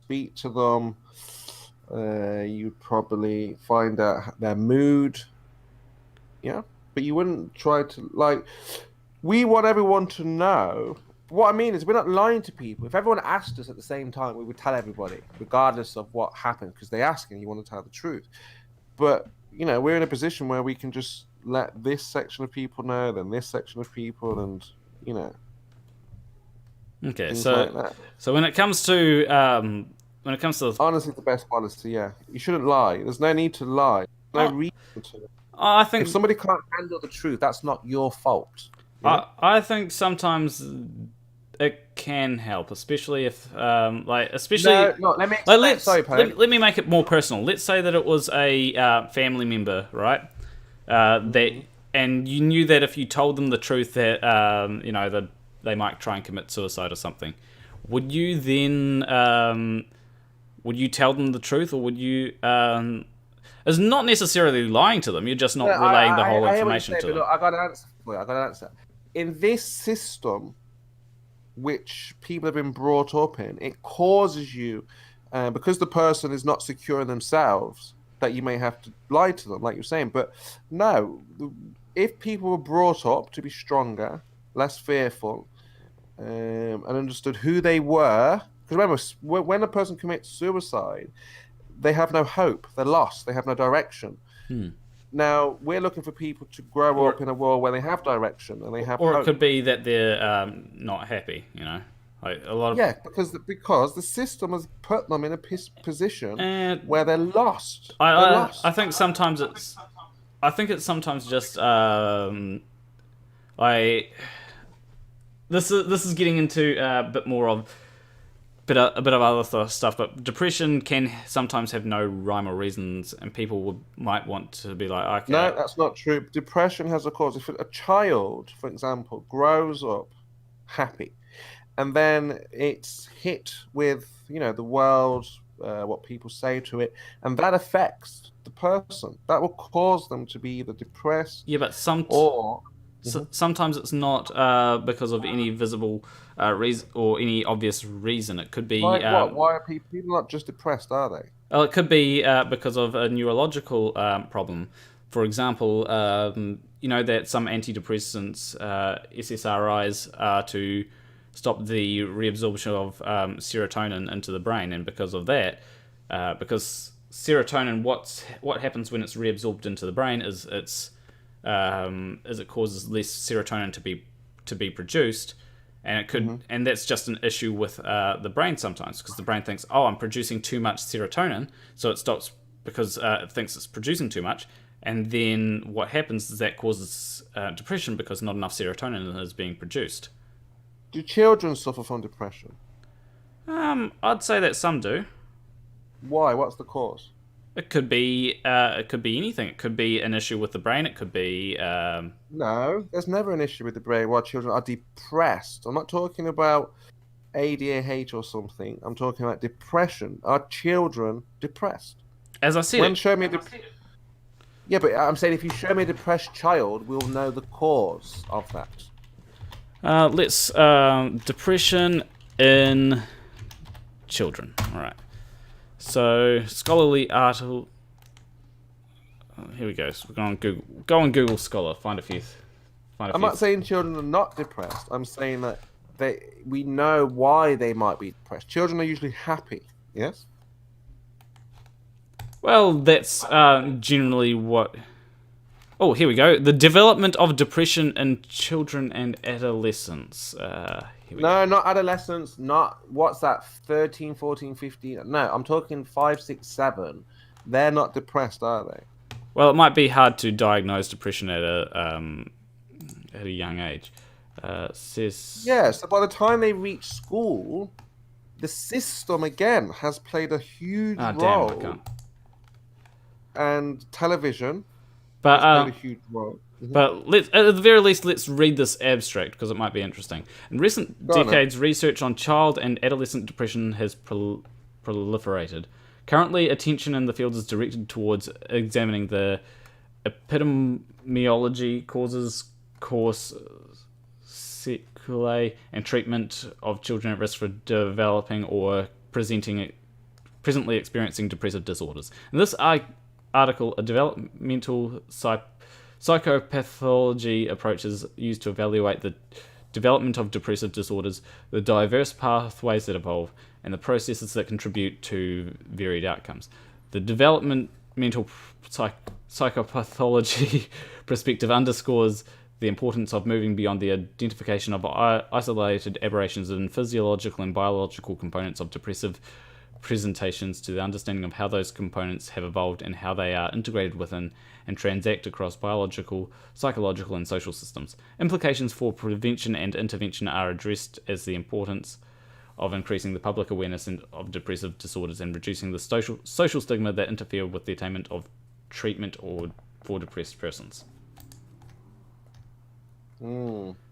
speak to them. You'd probably find out their mood. Yeah, but you wouldn't try to, we want everyone to know. What I mean is, we're not lying to people. If everyone asked us at the same time, we would tell everybody, regardless of what happened, because they ask and you want to tell the truth. But, we're in a position where we can just let this section of people know, then this section of people, and,
Okay, so when it comes to...
Honesty is the best policy, yeah. You shouldn't lie. There's no need to lie. No reason to.
I think...
If somebody can't handle the truth, that's not your fault.
I think sometimes it can help, especially if, let me make it more personal. Let's say that it was a family member, right? And you knew that if you told them the truth that, that they might try and commit suicide or something. Would you then, would you tell them the truth, or would you, it's not necessarily lying to them, you're just not relaying the whole information to them.
Look, I got an answer. In this system, which people have been brought up in, it causes you, because the person is not secure in themselves, that you may have to lie to them, like you're saying. But no, if people were brought up to be stronger, less fearful, and understood who they were, because remember, when a person commits suicide, they have no hope, they're lost, they have no direction. Now, we're looking for people to grow up in a world where they have direction and they have hope.
Or it could be that they're not happy, Like a lot of...
Yeah, because the system has put them in a position where they're lost.
I think sometimes it's... I think it's sometimes just... This is getting into a bit more of... a bit of other stuff, but depression can sometimes have no rhyme or reasons, and people might want to be like, okay...
No, that's not true. Depression has a cause. If a child, for example, grows up happy, and then it's hit with the world, what people say to it, and that affects the person. That will cause them to be either depressed.
Yeah, but sometimes it's not because of any visible reason or any obvious reason. It could be
like what? Why are people not just depressed? Are they?
Well, it could be because of a neurological problem. For example, that some antidepressants, SSRIs, are to stop the reabsorption of serotonin into the brain, and because of that, because serotonin, what happens when it's reabsorbed into the brain is it causes less serotonin to be produced, and it could, and that's just an issue with the brain sometimes, because the brain thinks, oh, I'm producing too much serotonin, so it stops because it thinks it's producing too much, and then what happens is that causes depression because not enough serotonin is being produced.
Do children suffer from depression?
I'd say that some do.
Why? What's the cause?
It could be anything. It could be an issue with the brain. It could be
No, there's never an issue with the brain while children are depressed. I'm not talking about ADHD or something. I'm talking about depression. Are children depressed?
As I said,
yeah, but I'm saying if you show me a depressed child, we'll know the cause of that.
Let's depression in children. All right. So scholarly article. Here we go. So we're going Google. Go on Google Scholar. Find a few.
I'm not saying children are not depressed. I'm saying that we know why they might be depressed. Children are usually happy. Yes.
Well, that's generally what. Oh, here we go. The development of depression in children and adolescents.
No, not adolescents. Not, what's that, 13, 14, 15? No, I'm talking 5, 6, 7. They're not depressed, are they?
Well, it might be hard to diagnose depression at a young age.
Yeah, so by the time they reach school, the system, again, has played a huge role.
Damn, I can't.
And television...
But
played a huge role.
But at the very least, let's read this abstract because it might be interesting. In recent decades, research on child and adolescent depression has proliferated. Currently, attention in the field is directed towards examining the epidemiology, causes, course, sequelae, and treatment of children at risk for developing or presently experiencing depressive disorders. In this article, a developmental psychopathology approaches used to evaluate the development of depressive disorders, the diverse pathways that evolve, and the processes that contribute to varied outcomes. The developmental psychopathology perspective underscores the importance of moving beyond the identification of isolated aberrations in physiological and biological components of depressive presentations to the understanding of how those components have evolved and how they are integrated within and transact across biological, psychological, and social systems. Implications for prevention and intervention are addressed as the importance of increasing the public awareness of depressive disorders and reducing the social stigma that interfere with the attainment of treatment for depressed persons.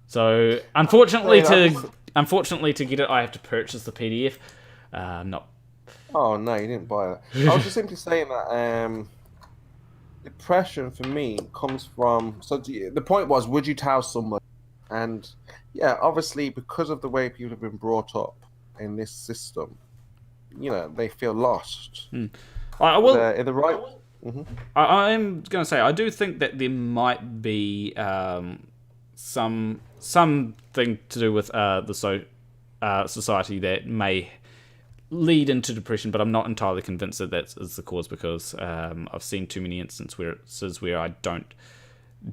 So, unfortunately, to get it, I have to purchase the PDF. Not.
Oh no, you didn't buy that. I was just simply saying that depression for me comes from. So the point was, would you tell someone? And yeah, obviously, because of the way people have been brought up in this system, they feel lost.
I will.
In the right.
I'm going to say I do think that there might be something to do with the society that may lead into depression, but I'm not entirely convinced that is the cause because I've seen too many instances where I don't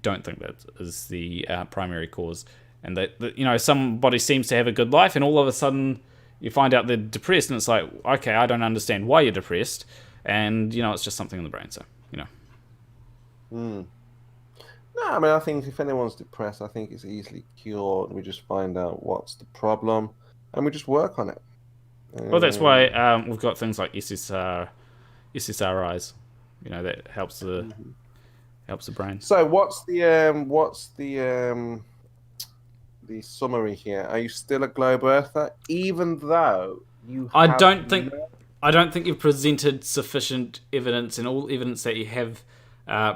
think that is the primary cause, and that somebody seems to have a good life, and all of a sudden you find out they're depressed, and it's like, okay, I don't understand why you're depressed, and it's just something in the brain. So
No, I mean, I think if anyone's depressed, I think it's easily cured. We just find out what's the problem, and we just work on it.
Well, that's why we've got things like SSRIs. That helps the brain.
So, what's the the summary here, are you still a globe earther, even though you?
I don't think you've presented sufficient evidence, and all evidence that you have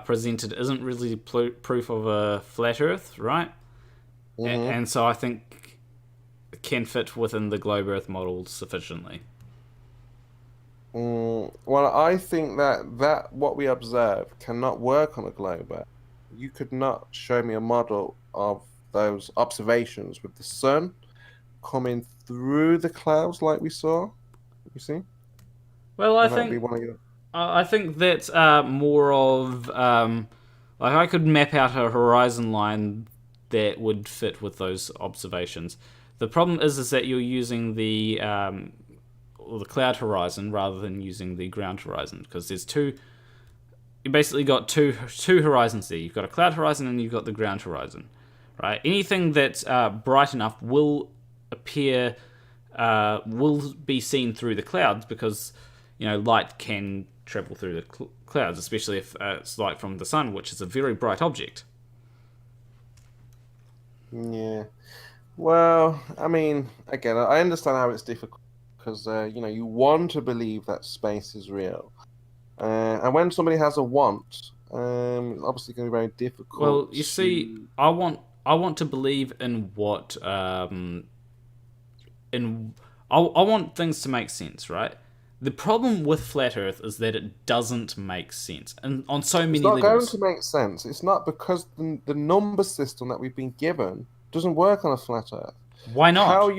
presented isn't really proof of a flat Earth, right? And so I think it can fit within the globe Earth model sufficiently.
Well, I think that what we observe cannot work on a globe Earth. You could not show me a model of those observations with the sun coming through the clouds like we saw. You see?
Well, I think that's more of like I could map out a horizon line that would fit with those observations. The problem is that you're using the cloud horizon rather than using the ground horizon, because there's two. You basically got two horizons there. You've got a cloud horizon and you've got the ground horizon, right? Anything that's bright enough will appear, will be seen through the clouds, because light can travel through the clouds, especially if it's light from the sun, which is a very bright object.
Yeah. Well, I mean, again, I understand how it's difficult, because you want to believe that space is real. And when somebody has a want, it's obviously going to be very difficult.
Well, you see, I want to believe in what I want things to make sense, right? The problem with flat Earth is that it doesn't make sense, and on so many levels.
It's not going to make sense. It's not, because the number system that we've been given doesn't work on a flat Earth.
Why not?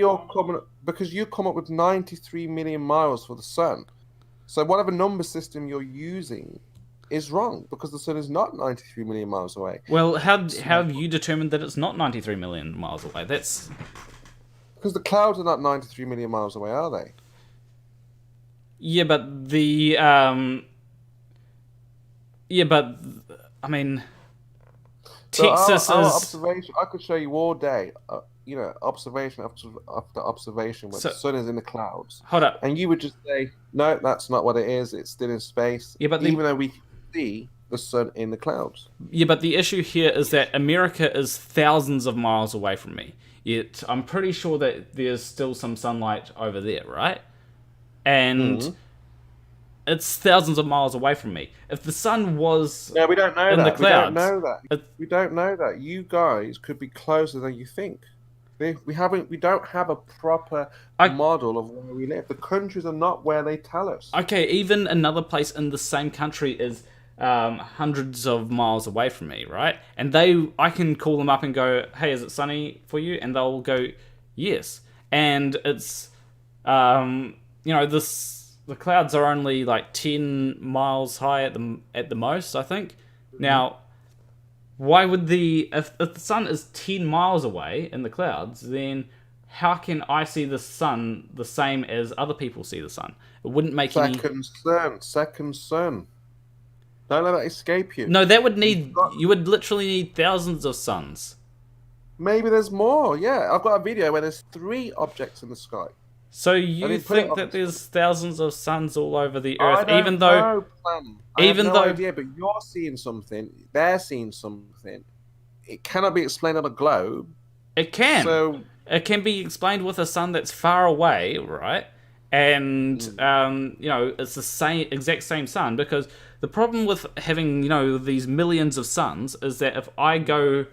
Because you come up with 93 million miles for the sun. So whatever number system you're using is wrong, because the sun is not 93 million miles away.
Well, how have you determined that it's not 93 million miles away? That's
because the clouds are not 93 million miles away, are they?
Yeah, but I mean, Texas
our
is
observation. I could show you all day. Observation after observation when the sun is in the clouds.
Hold up.
And you would just say, no, that's not what it is. It's still in space.
Yeah, but
even though we can see the sun in the clouds.
Yeah, but the issue here is that America is thousands of miles away from me. Yet I'm pretty sure that there's still some sunlight over there, right? And it's thousands of miles away from me. If the sun was
we don't know
in
that.
the clouds,
we don't know that. You guys could be closer than you think. We don't have a proper model of where we live. The countries are not where they tell us.
Okay, even another place in the same country is hundreds of miles away from me, right? And I can call them up and go, "Hey, is it sunny for you?" And they'll go, "Yes." And it's the clouds are only like 10 miles high at the most, I think. Now, why would if the sun is 10 miles away in the clouds, then how can I see the sun the same as other people see the sun? It wouldn't make
second sun. Don't let that escape you.
No, you would literally need thousands of suns.
Maybe there's more. Yeah, I've got a video where there's 3 objects in the sky.
So you think that there's thousands of suns all over the Earth, even though
I have no idea, but you're seeing something, they're seeing something. It cannot be explained on a globe.
It can.
So
it can be explained with a sun that's far away, right? And it's the exact same sun, because the problem with having these millions of suns is that if I go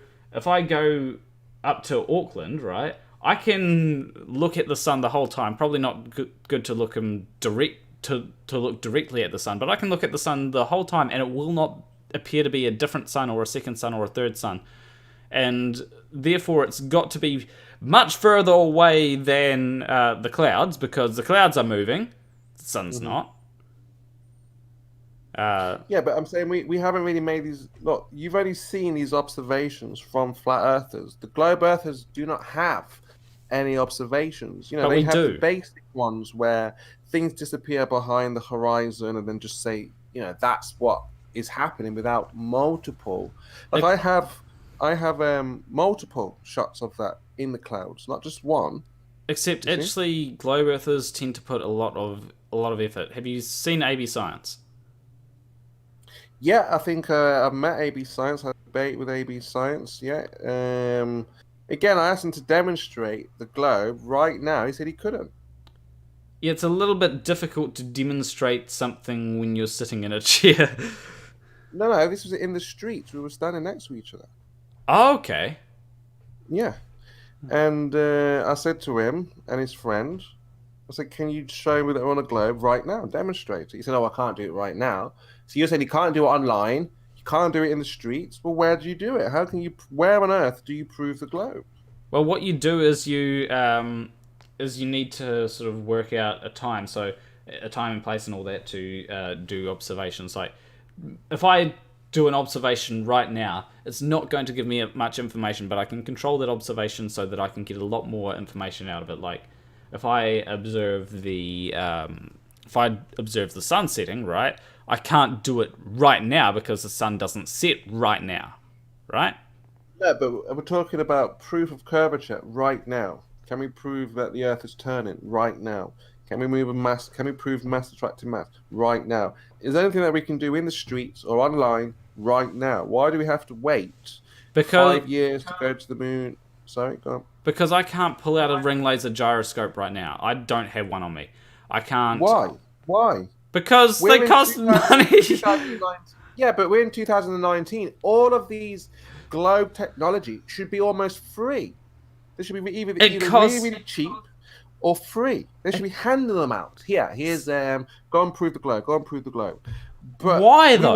up to Auckland, right, I can look at the sun the whole time. Probably not good to look look directly at the sun, but I can look at the sun the whole time, and it will not appear to be a different sun or a second sun or a third sun. And therefore, it's got to be much further away than the clouds, because the clouds are moving, the sun's not.
Yeah, but I'm saying we haven't really made these. Look, you've only seen these observations from flat earthers. The globe earthers do not have any observations. They have the basic ones where things disappear behind the horizon and then just say, that's what is happening without multiple. Like I have multiple shots of that in the clouds, not just one.
Except actually, globe earthers tend to put a lot of effort. Have you seen AB Science?
Yeah, I think I've met AB Science. I had a debate with AB Science. Yeah, Again, I asked him to demonstrate the globe right now. He said he couldn't.
Yeah, it's a little bit difficult to demonstrate something when you're sitting in a chair.
No, this was in the streets. We were standing next to each other.
Oh, okay.
Yeah. And I said to him and his friend, I said, can you show me that we're on a globe right now? Demonstrate it. He said, oh, I can't do it right now. So you're saying you can't do it online, you can't do it in the streets. Well, where do you do it? Where on earth do you prove the globe?
Well, what you do is you need to sort of work out a time, so a time and place and all that to do observations. Like, if I do an observation right now, it's not going to give me much information, but I can control that observation so that I can get a lot more information out of it. Like, if I observe the sun setting, right, I can't do it right now because the sun doesn't set right now, right?
No, but we're talking about proof of curvature right now. Can we prove that the Earth is turning right now? Can we move a mass? Can we prove mass attracting mass right now? Is there anything that we can do in the streets or online right now? Why do we have to wait 5 years to go to the moon? Sorry, go on.
Because I can't pull out a ring laser gyroscope right now. I don't have one on me. I can't.
Why?
Because they cost money.
Yeah, but we're in 2019. All of these globe technology should be almost free. They should be either really cheap or free. They should be handing them out. Here's go and prove the globe. Go and prove the globe. But
why though?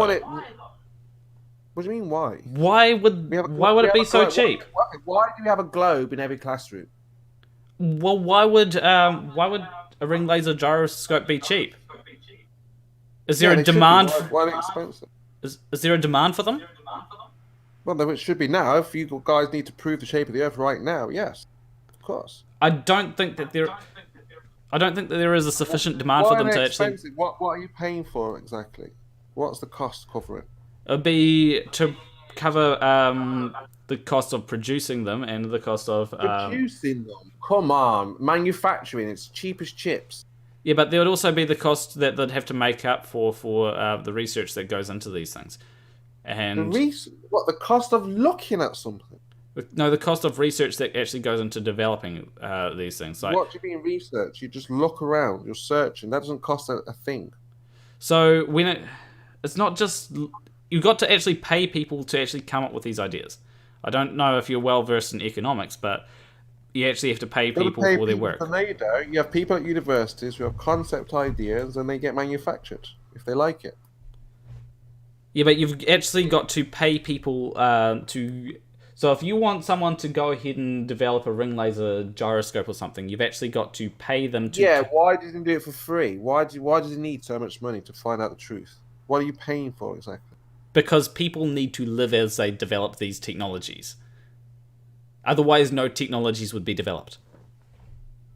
What do you mean why?
Why would it be so cheap?
Why do we have a globe in every classroom?
Well, why would a ring laser gyroscope be cheap? Is there a demand?
Why are they expensive?
Is there a demand for them?
Well, it should be now. If you guys need to prove the shape of the Earth right now, yes, of course.
I don't think that there is a sufficient demand for them to actually.
What are you paying for exactly? What's the cost covering?
It'd be to cover the cost of producing them and the cost of
producing them. Come on, manufacturing. It's cheap as chips.
Yeah, but there would also be the cost that they'd have to make up for the research that goes into these things. And
the cost of looking at something?
No, the cost of research that actually goes into developing these things. Like,
what do you mean research? You just look around, you're searching. That doesn't cost a thing.
So when it's not just you've got to actually pay people to actually come up with these ideas. I don't know if you're well versed in economics, but you actually have to pay people for their work.
You have people at universities who have concept ideas and they get manufactured if they like it.
Yeah, but you've actually got to pay people to... So if you want someone to go ahead and develop a ring laser gyroscope or something, you've actually got to pay them to...
Yeah, why didn't you do it for free? Why does it need so much money to find out the truth? What are you paying for exactly?
Because people need to live as they develop these technologies. Otherwise, no technologies would be developed.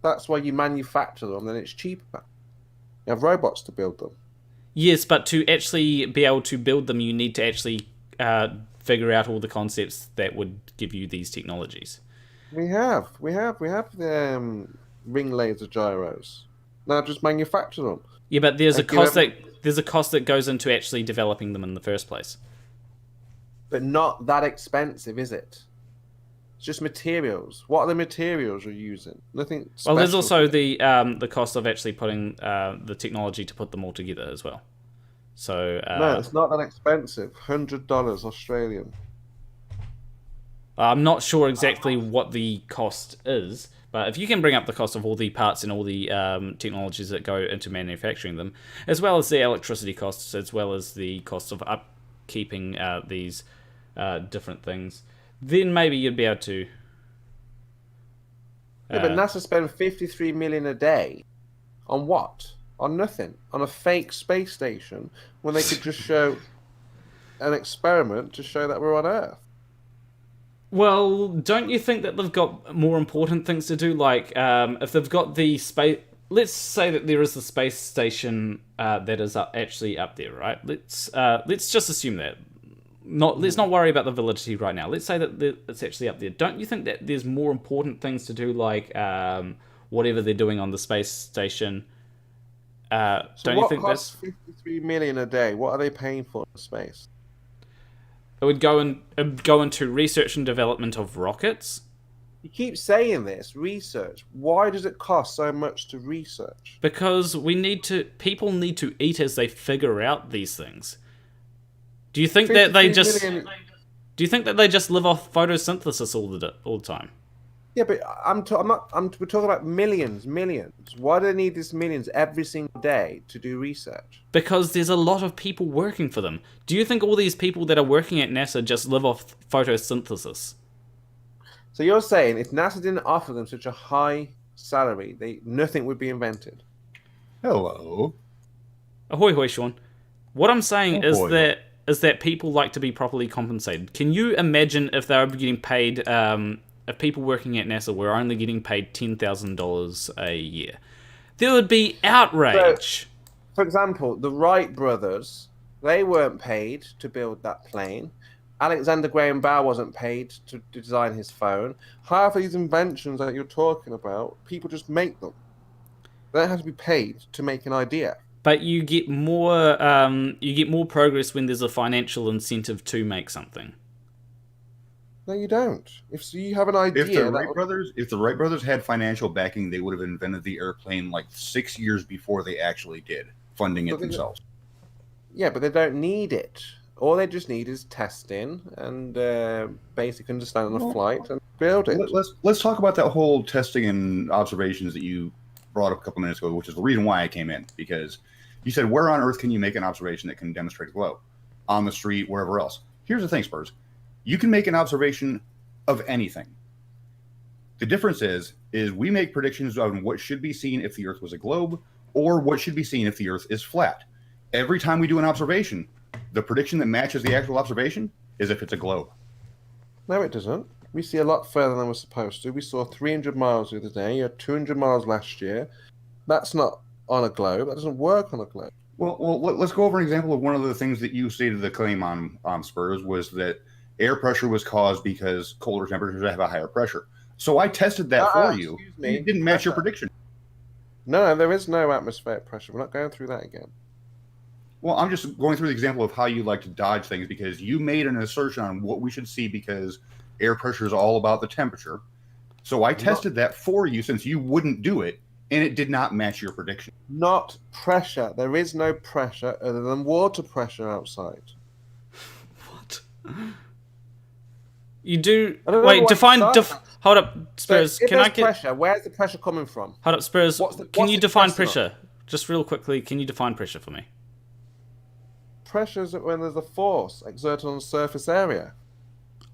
That's why you manufacture them, then it's cheaper. You have robots to build them.
Yes, but to actually be able to build them, you need to actually figure out all the concepts that would give you these technologies.
We have the ring laser gyros. Now just manufacture them.
Yeah, but there's a cost that goes into actually developing them in the first place.
But not that expensive, is it? It's just materials. What are the materials you're using? Nothing special.
Well, there's also the cost of actually putting the technology to put them all together as well. So
no, it's not that expensive. $100 Australian.
I'm not sure exactly what the cost is, but if you can bring up the cost of all the parts and all the technologies that go into manufacturing them, as well as the electricity costs, as well as the cost of upkeeping these different things, then maybe you'd be able to...
Yeah, but NASA spend $53 million a day on what? On nothing. On a fake space station when they could just show an experiment to show that we're on Earth.
Well, don't you think that they've got more important things to do? Like, if they've got the space... Let's say that there is the space station that is actually up there, right? Let's just assume that. Let's not worry about the validity right now. Let's say that it's actually up there. Don't you think that there's more important things to do, like whatever they're doing on the space station? Don't you think that's
$53 million a day? What are they paying for in space?
It would go into research and development of rockets,
You keep saying this, research. Why does it cost so much to research?
Because people need to eat as they figure out these things. Do you think that they just... Do you think that they just live off photosynthesis all the time?
Yeah, but we're talking about millions. Why do they need this millions every single day to do research?
Because there's a lot of people working for them. Do you think all these people that are working at NASA just live off photosynthesis?
So you're saying if NASA didn't offer them such a high salary, nothing would be invented?
Hello.
Ahoy, hoy, Sean. What I'm saying is that people like to be properly compensated. Can you imagine if they were getting paid... if people working at NASA were only getting paid $10,000 a year? There would be outrage.
So, for example, the Wright brothers, they weren't paid to build that plane. Alexander Graham Bell wasn't paid to design his phone. Half of these inventions that you're talking about, people just make them. They don't have to be paid to make an idea.
But you get more progress when there's a financial incentive to make something.
No, you don't. If you have an idea...
If the Wright brothers had financial backing, they would have invented the airplane like 6 years before they actually did, funding it themselves.
Yeah, but they don't need it. All they just need is testing and basic understanding of flight and build it.
Let's talk about that whole testing and observations that you brought up a couple minutes ago, which is the reason why I came in. Because you said, where on Earth can you make an observation that can demonstrate a glow? On the street, wherever else. Here's the thing, Spurs. You can make an observation of anything. The difference is we make predictions on what should be seen if the Earth was a globe or what should be seen if the Earth is flat. Every time we do an observation, the prediction that matches the actual observation is if it's a globe.
No, it doesn't. We see a lot further than we're supposed to. We saw 300 miles the other day. You had 200 miles last year. That's not on a globe. That doesn't work on a globe.
Well, let's go over an example of one of the things that you stated the claim on Spurs was that air pressure was caused because colder temperatures have a higher pressure. So I tested that for you. And it didn't match your prediction.
No, there is no atmospheric pressure. We're not going through that again.
Well, I'm just going through the example of how you like to dodge things because you made an assertion on what we should see because air pressure is all about the temperature. So I tested that for you since you wouldn't do it, and it did not match your prediction.
Not pressure. There is no pressure other than water pressure outside.
What? You do... Wait, hold up, Spurs.
So
can I get...
pressure, where's the pressure coming from?
Hold up, Spurs. Can you define pressure? Just real quickly, can you define pressure for me?
Pressure is when there's a force exerted on the surface area.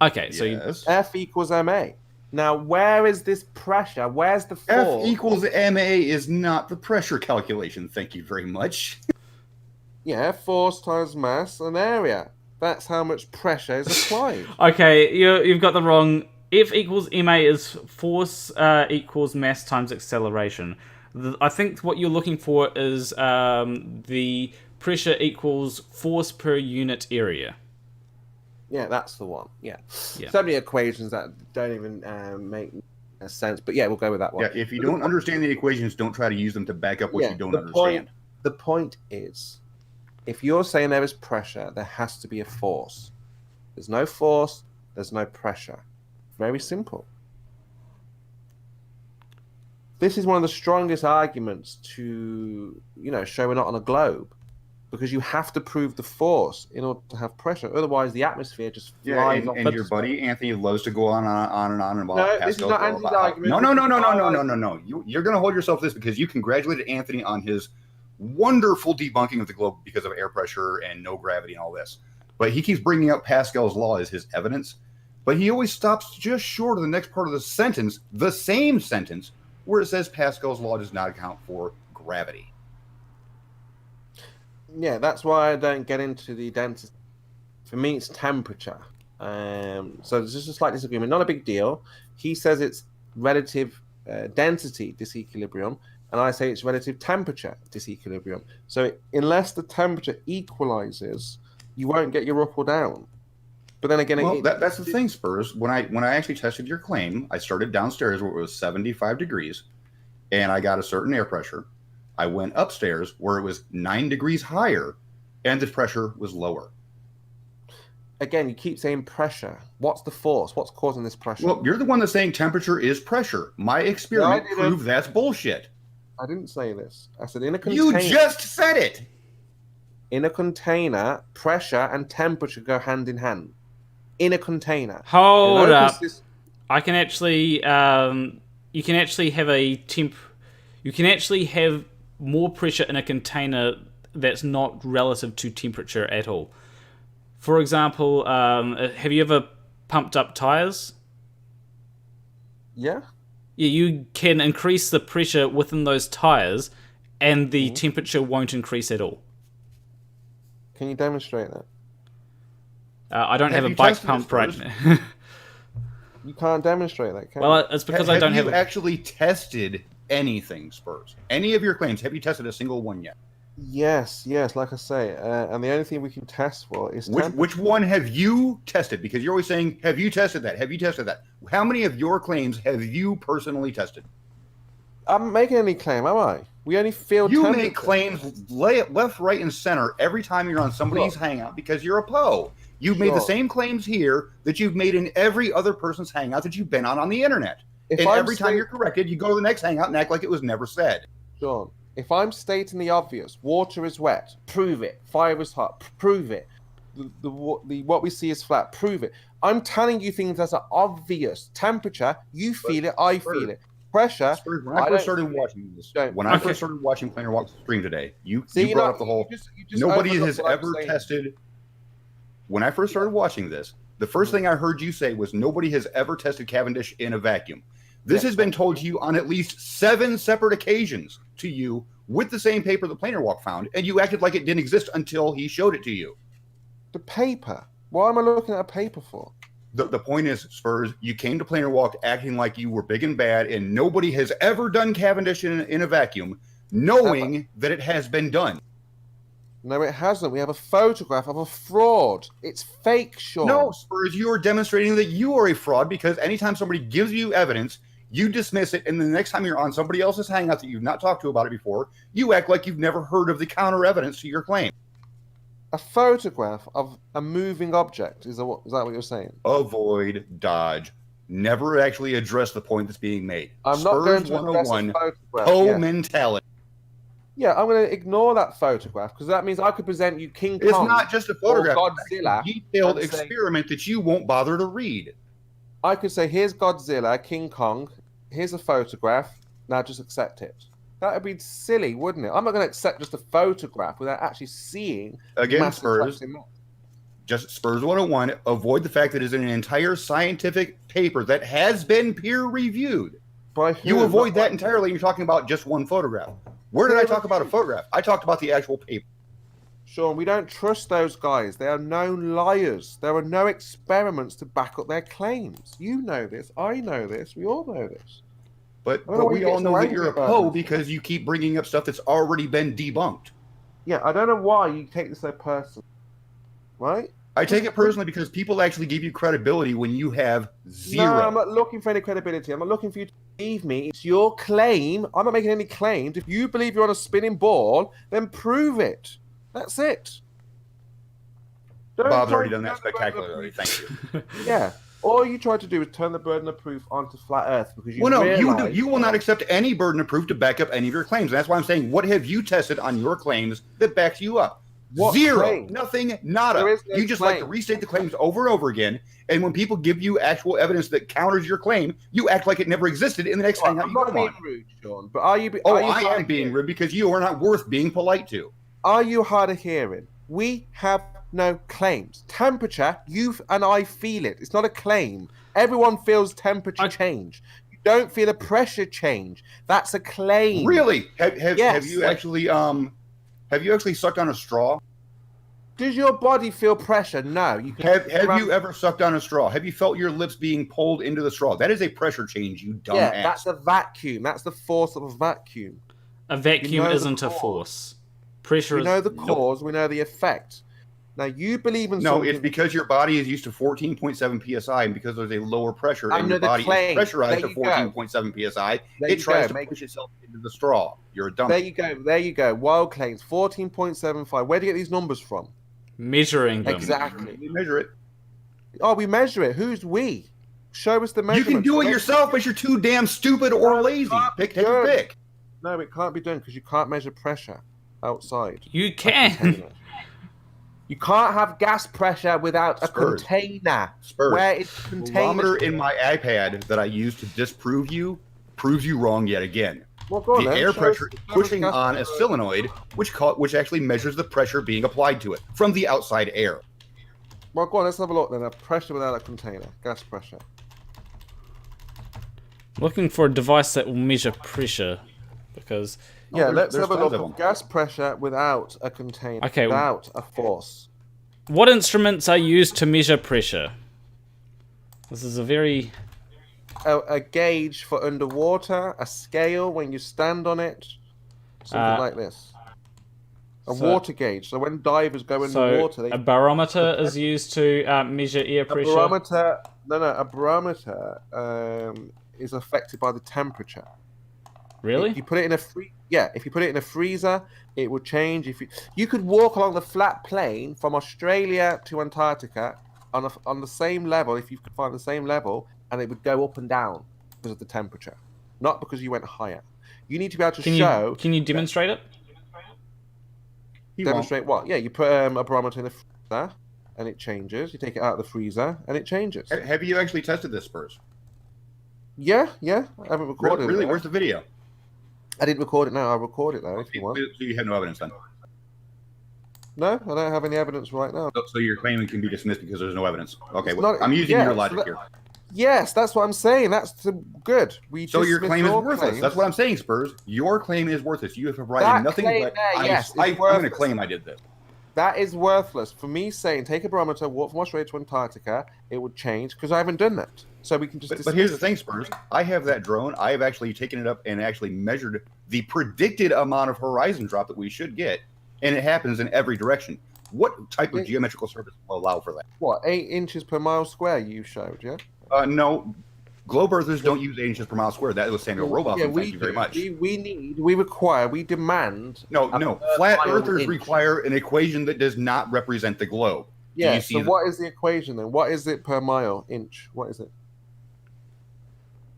Okay, so
F equals ma. Now, where is this pressure? Where's the force?
F equals ma is not the pressure calculation. Thank you very much.
Yeah, force times mass and area. That's how much pressure is applied.
Okay, you've got the wrong... F equals ma is force equals mass times acceleration. I think what you're looking for is the pressure equals force per unit area.
Yeah, that's the one. Yeah. So many equations that don't even make sense. But yeah, we'll go with that one.
Yeah, if you don't understand the equations, don't try to use them to back up what you don't understand.
The point is, if you're saying there is pressure, there has to be a force. There's no force, there's no pressure. Very simple. This is one of the strongest arguments to, show we're not on a globe. Because you have to prove the force in order to have pressure. Otherwise, the atmosphere just flies off.
And your buddy Anthony loves to go on and on about
No, this is not Anthony's argument.
No. You're going to hold yourself to this because you congratulated Anthony on his wonderful debunking of the globe because of air pressure and no gravity and all this. But he keeps bringing up Pascal's law as his evidence. But he always stops just short of the next part of the sentence, the same sentence, where it says Pascal's law does not account for gravity.
Yeah, that's why I don't get into the density. For me, it's temperature. So there's just a slight disagreement. Not a big deal. He says it's relative density disequilibrium, and I say it's relative temperature disequilibrium. So unless the temperature equalizes, you won't get your up or down. But then again,
that's the thing, Spurs. When I actually tested your claim, I started downstairs where it was 75 degrees, and I got a certain air pressure. I went upstairs where it was 9 degrees higher, and the pressure was lower.
again, you keep saying pressure. What's the force? What's causing this pressure?
Well, you're the one that's saying temperature is pressure. My experiment proved that's bullshit.
I didn't say this. I said in a container.
You just said it.
In a container, pressure and temperature go hand in hand. In a container.
Hold up. I can actually, you can actually have you can actually have more pressure in a container that's not relative to temperature at all. For example, have you ever pumped up tires?
Yeah.
Yeah, you can increase the pressure within those tires, and the temperature won't increase at all.
Can you demonstrate that?
I don't have a bike pump right now.
You can't demonstrate that, can you?
Well, it's because I don't have...
Have you actually tested anything, Spurs? Any of your claims, have you tested a single one yet?
Yes, like I say. And the only thing we can test for is...
Which one have you tested? Because you're always saying, have you tested that? Have you tested that? How many of your claims have you personally tested?
I'm making any claim, am I? We only feel
you make claims left, right, and center every time you're on somebody's hangout because you're a PO. You've made the same claims here that you've made in every other person's hangout that you've been on the internet. And every time you're corrected, you go to the next hangout and act like it was never said.
Sean, if I'm stating the obvious, water is wet, prove it. Fire is hot, prove it. What we see is flat, prove it. I'm telling you things that are obvious. Temperature, you feel it, I feel it. Pressure.
When I first started watching this, I first started watching Planer Walk's stream today, you brought up the whole. Nobody has ever tested. When I first started watching this, the first thing I heard you say was nobody has ever tested Cavendish in a vacuum. This has been told to you on at least 7 separate occasions to you with the same paper that Planer Walk found, and you acted like it didn't exist until he showed it to you.
The paper? Why am I looking at a paper for?
The point is, Spurs, you came to Planer Walk acting like you were big and bad, and nobody has ever done Cavendish in a vacuum, knowing that it has been done.
No, it hasn't. We have a photograph of a fraud. It's fake, Sean.
No, Spurs, you are demonstrating that you are a fraud because anytime somebody gives you evidence, you dismiss it, and the next time you're on somebody else's hangout that you've not talked to about it before, you act like you've never heard of the counter evidence to your claim.
A photograph of a moving object. Is that what you're saying?
Avoid, dodge. Never actually address the point that's being made.
I'm
Spurs
not going to
101,
address a photograph.
mentality.
Yeah, I'm going to ignore that photograph because that means I could present you King Kong.
It's not just a photograph.
Godzilla.
It's a detailed experiment that you won't bother to read.
I could say, here's Godzilla, King Kong. Here's a photograph. Now just accept it. That would be silly, wouldn't it? I'm not going to accept just a photograph without actually seeing.
Again, Spurs. Just Spurs 101. Avoid the fact that it is an entire scientific paper that has been peer reviewed. You avoid that entirely. You're talking about just one photograph. Where did I talk about a photograph? I talked about the actual paper.
Sean, we don't trust those guys. They are known liars. There are no experiments to back up their claims. You know this. I know this. We all know this.
But we all know that you're a PO because you keep bringing up stuff that's already been debunked.
Yeah, I don't know why you take this so personally. Right?
I take it personally because people actually give you credibility when you have zero.
No, I'm not looking for any credibility. I'm not looking for you to believe me. It's your claim. I'm not making any claims. If you believe you're on a spinning ball, then prove it. That's it.
Bob's already done that spectacularly. Thank you.
Yeah. All you try to do is turn the burden of proof onto flat Earth because you
you will not accept any burden of proof to back up any of your claims. And that's why I'm saying, what have you tested on your claims that backs you up? Zero. Claim? Nothing. Nada. No you just like to restate the claims over and over again. And when people give you actual evidence that counters your claim, you act like it never existed in the next hangout you go on.
I'm not being rude, Sean. But are you?
I am being rude because you are not worth being polite to.
Are you hard of hearing? We have no claims. Temperature, you and I feel it. It's not a claim. Everyone feels temperature change. You don't feel a pressure change. That's a claim.
Really? Have you actually sucked on a straw?
Does your body feel pressure? No.
Have you ever sucked on a straw? Have you felt your lips being pulled into the straw? That is a pressure change, you dumb ass.
That's a vacuum. That's the force of a vacuum.
A vacuum isn't a force. Pressure.
We know the cause. We know the effect. Now you believe in something.
No, it's because your body is used to 14.7 psi, and because there's a lower pressure, and your body is pressurized to 14.7 psi, it tries to push itself into the straw. You're a dumb.
There you go. There you go. Wild claims 14.75. Where do you get these numbers from?
Measuring them.
Exactly.
You measure it.
Oh, we measure it. Who's we? Show us the
You
measurement.
can do it yourself, but you're too damn stupid or lazy. Take your pick.
No, it can't be done because you can't measure pressure outside.
You can.
You can't have gas pressure without a container. Where it's
The
contained.
barometer in my iPad that I use to disprove you proves you wrong yet again.
Well, go on
The
then.
air
Show
pressure
us-
is
show us
pushing
gas
on a
pressure.
solenoid, which actually measures the pressure being applied to it from the outside air.
Well, go on. Let's have a look then. A pressure without a container. Gas pressure.
Looking for a device that will measure pressure, because
Yeah, let's
there's
have a
tons
look
of
at gas pressure without a container.
Okay.
Without a force.
what instruments are used to measure pressure? This is a very
A gauge for underwater, a scale when you stand on it, something like this. A
so-
water gauge. So when divers go
so
underwater,
a barometer is used to measure air pressure.
a barometer. A barometer is affected by the temperature.
Really?
If you put it in a if you put it in a freezer, it will change. If you could walk along the flat plane from Australia to Antarctica on the same level, if you could find the same level, and it would go up and down because of the temperature, not because you went higher. You need to be able to show.
Can you demonstrate it?
Demonstrate what? Yeah, you put a barometer in the freezer, and it changes. You take it out of the freezer, and it changes.
Have you actually tested this, Spurs?
Yeah. I haven't recorded it.
Really?
though.
Where's the video?
I didn't record it now. I'll record it though if you want.
So you have no evidence then?
No, I don't have any evidence right now.
So your claim can be dismissed because there's no evidence. Okay,
It's
well,
not-
I'm using
yeah,
your
so
logic
that-
here.
Yes, that's what I'm saying. That's good.
So your
dismiss
claim is
your
worthless.
claims.
That's what I'm saying, Spurs. Your claim is worthless. You have provided
That
nothing
claim
but
there, yes, is
I'm going to
worthless.
claim I did this.
That is worthless. For me saying take a barometer, walk from Australia to Antarctica, it would change because I haven't done that. So we can just.
But here's the thing, Spurs. I have that drone. I have actually taken it up and actually measured the predicted amount of horizon drop that we should get, and it happens in every direction. What type of geometrical surface will allow for that?
What 8 inches per mile square you showed? Yeah.
No, globe earthers don't use 8 inches per mile square. That was Samuel Robotham.
Yeah,
Thank you very much.
We demand.
No. Flat earthers require an equation that does not represent the globe. Do
Yeah.
you see
So what is the equation then? What is it per mile inch? What is it?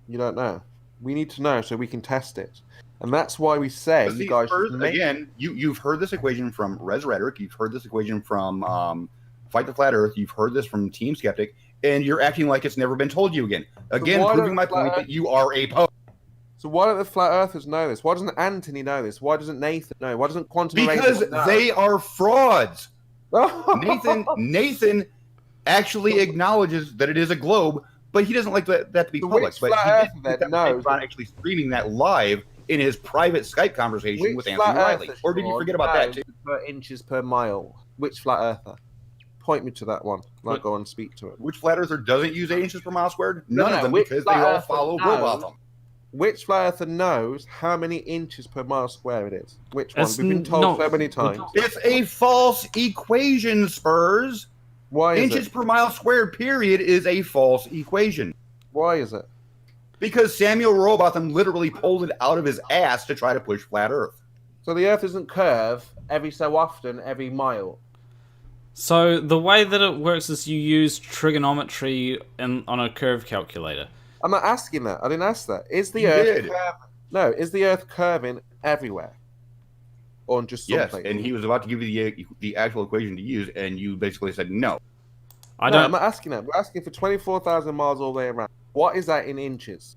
You don't know. We need to know so we can test it, and that's why we say
But see,
you guys
Spurs,
should make.
again, you've heard this equation from Res Rhetoric. You've heard this equation from Fight the Flat Earth. You've heard this from Team Skeptic, and you're acting like it's never been told you again. Again,
why
proving
don't
my
Flat
point
Earth-
that you are a pope.
So why don't the flat earthers know this? Why doesn't Anthony know this? Why doesn't Nathan know? Why doesn't Quantum
Because
Erasers know?
they are frauds. Nathan actually acknowledges that it is a globe, but he doesn't like that to be
So
public.
which
But
flat
he
earther
did
then
that
knows
on actually streaming that live in his private Skype conversation
Which
with
flat
Anthony Riley.
earther,
Or did you
Sean,
forget about that
knows
too?
Per inches per mile. Which flat earther? Point me to that one. I'll go and speak to it.
Which flat earther doesn't use 8 inches per mile squared?
No,
None
no,
of them,
which
because they
flat
all
earther
follow
knows-
Robotham.
Which flat earther knows how many inches per mile square it is? Which one?
It's
We've been told
not-
so many times.
It's a false equation, Spurs.
Why is
Inches
it?
per mile squared, period, is a false equation.
Why is it?
Because Samuel Robotham literally pulled it out of his ass to try to push flat Earth.
So the Earth doesn't curve every so often, every mile.
So the way that it works is you use trigonometry on a curve calculator.
I'm not asking that. I didn't ask that. Is the
You
Earth
did.
curving? No, is the Earth curving everywhere? Or on just some
Yes,
places?
and he was about to give you the actual equation to use, and you basically said no.
I
No,
don't.
I'm not asking that. We're asking for 24,000 miles all the way around. What is that in inches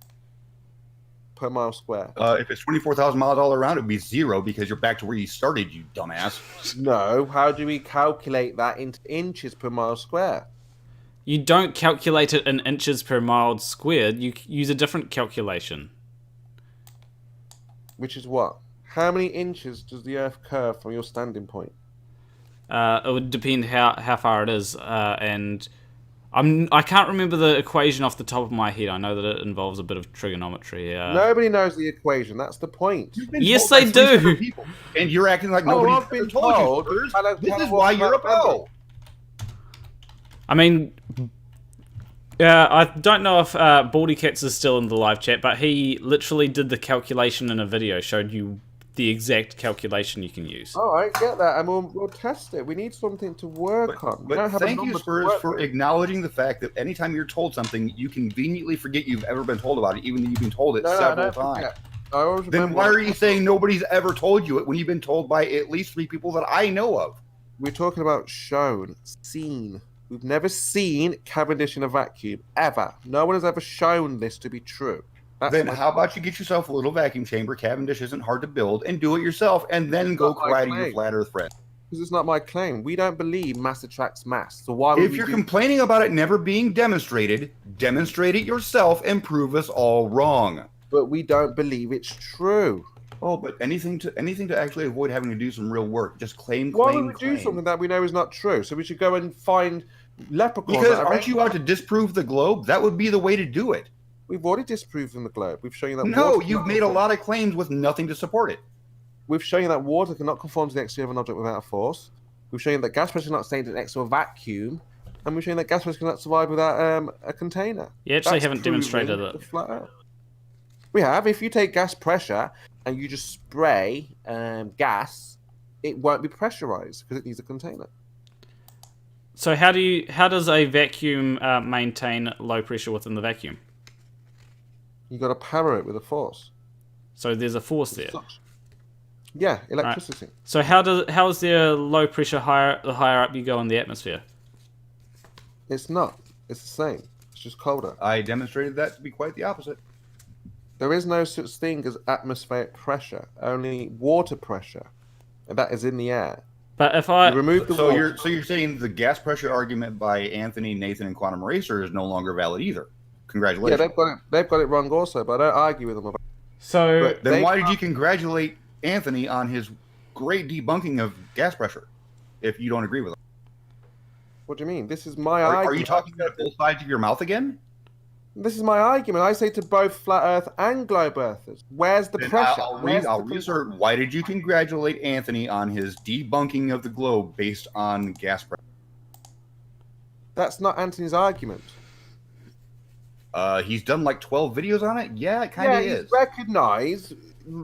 per mile square?
If it's 24,000 miles all around, it would be 0 because you're back to where you started, you dumbass.
No, how do we calculate that into inches per mile square?
You don't calculate it in inches per mile squared. You use a different calculation.
Which is what? How many inches does the Earth curve from your standing point?
It would depend how far it is, and I can't remember the equation off the top of my head. I know that it involves a bit of trigonometry.
Nobody knows the equation. That's the point.
Yes, they do.
And you're acting like nobody
I've been
told
told.
you. Spurs. This is why you're a pro.
I mean, I don't know if Baldy Cats is still in the live chat, but he literally did the calculation in a video, showed you the exact calculation you can use.
Oh, I get that, and we'll test it. We need something to work on. We don't have a
thank you,
number to
Spurs,
work
for
with.
acknowledging the fact that anytime you're told something, you conveniently forget you've ever been told about it, even though you've been told it
No, I
several
don't
times.
forget. I always
Then
remember.
why are you saying nobody's ever told you it when you've been told by at least 3 people that I know of?
We're talking about shown, seen. We've never seen Cavendish in a vacuum, ever. No one has ever shown this to be true.
Then how about you get yourself a little vacuum chamber? Cavendish isn't hard to build, and do it yourself, and then go cry to your flat Earth friend.
Because it's not my claim. We don't believe mass attracts mass. So why would
If
we
you're
do...
complaining about it never being demonstrated, demonstrate it yourself and prove us all wrong.
But we don't believe it's true.
Oh, but anything to actually avoid having to do some real work. Just claim.
Why would we do something that we know is not true? So we should go and find leprechauns.
Because aren't you out to disprove the globe? That would be the way to do it.
We've already disproven the globe. We've shown you that.
No, you've made a lot of claims with nothing to support it.
We've shown you that water cannot conform to the exterior of an object without a force. We've shown you that gas pressure cannot stay next to a vacuum, and we've shown you that gas pressure cannot survive without a container.
You actually haven't demonstrated it.
Flat Earth. We have. If you take gas pressure and you just spray gas, it won't be pressurized because it needs a container.
So how does a vacuum maintain low pressure within the vacuum?
You got to power it with a force.
So there's a force there.
Yeah, electricity.
Right. So how is there low pressure the higher up you go in the atmosphere?
It's not. It's the same. It's just colder.
I demonstrated that to be quite the opposite.
There is no such thing as atmospheric pressure, only water pressure, and that is in the air.
But if I
remove the water,
you're saying the gas pressure argument by Anthony, Nathan, and Quantum Racer is no longer valid either. Congratulations.
Yeah, they've got it wrong also, but I don't argue with them about it.
So
but then why did you congratulate Anthony on his great debunking of gas pressure if you don't agree with him?
What do you mean? This is my argument.
Are you talking about both sides of your mouth again?
This is my argument. I say to both flat Earth and globe Earthers, where's the pressure?
I'll reassert. Why did you congratulate Anthony on his debunking of the globe based on gas pressure?
That's not Anthony's argument.
He's done like 12 videos on it. Yeah, it kind of is.
He's recognized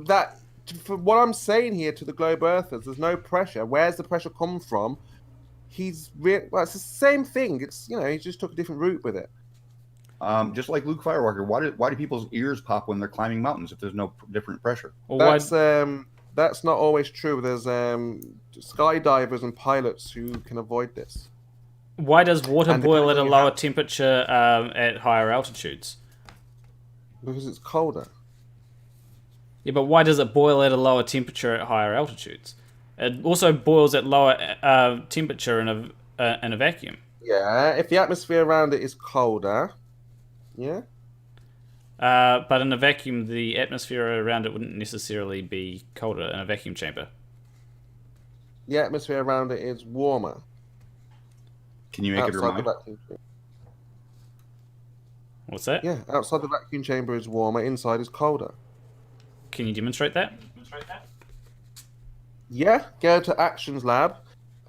that for what I'm saying here to the globe Earthers, there's no pressure. Where's the pressure come from? It's the same thing. It's he just took a different route with it.
Just like Luke Firewalker, why do people's ears pop when they're climbing mountains if there's no different pressure?
Well, that's not always true. There's skydivers and pilots who can avoid this.
Why does water boil at a lower temperature at higher altitudes?
Because it's colder.
Yeah, but why does it boil at a lower temperature at higher altitudes? It also boils at lower temperature in a vacuum.
Yeah, if the atmosphere around it is colder. Yeah.
But in a vacuum, the atmosphere around it wouldn't necessarily be colder in a vacuum chamber.
The atmosphere around it is warmer.
Can you make it remind?
What's that?
Yeah, outside the vacuum chamber is warmer, inside is colder.
Can you demonstrate that?
Yeah, go to Actions Lab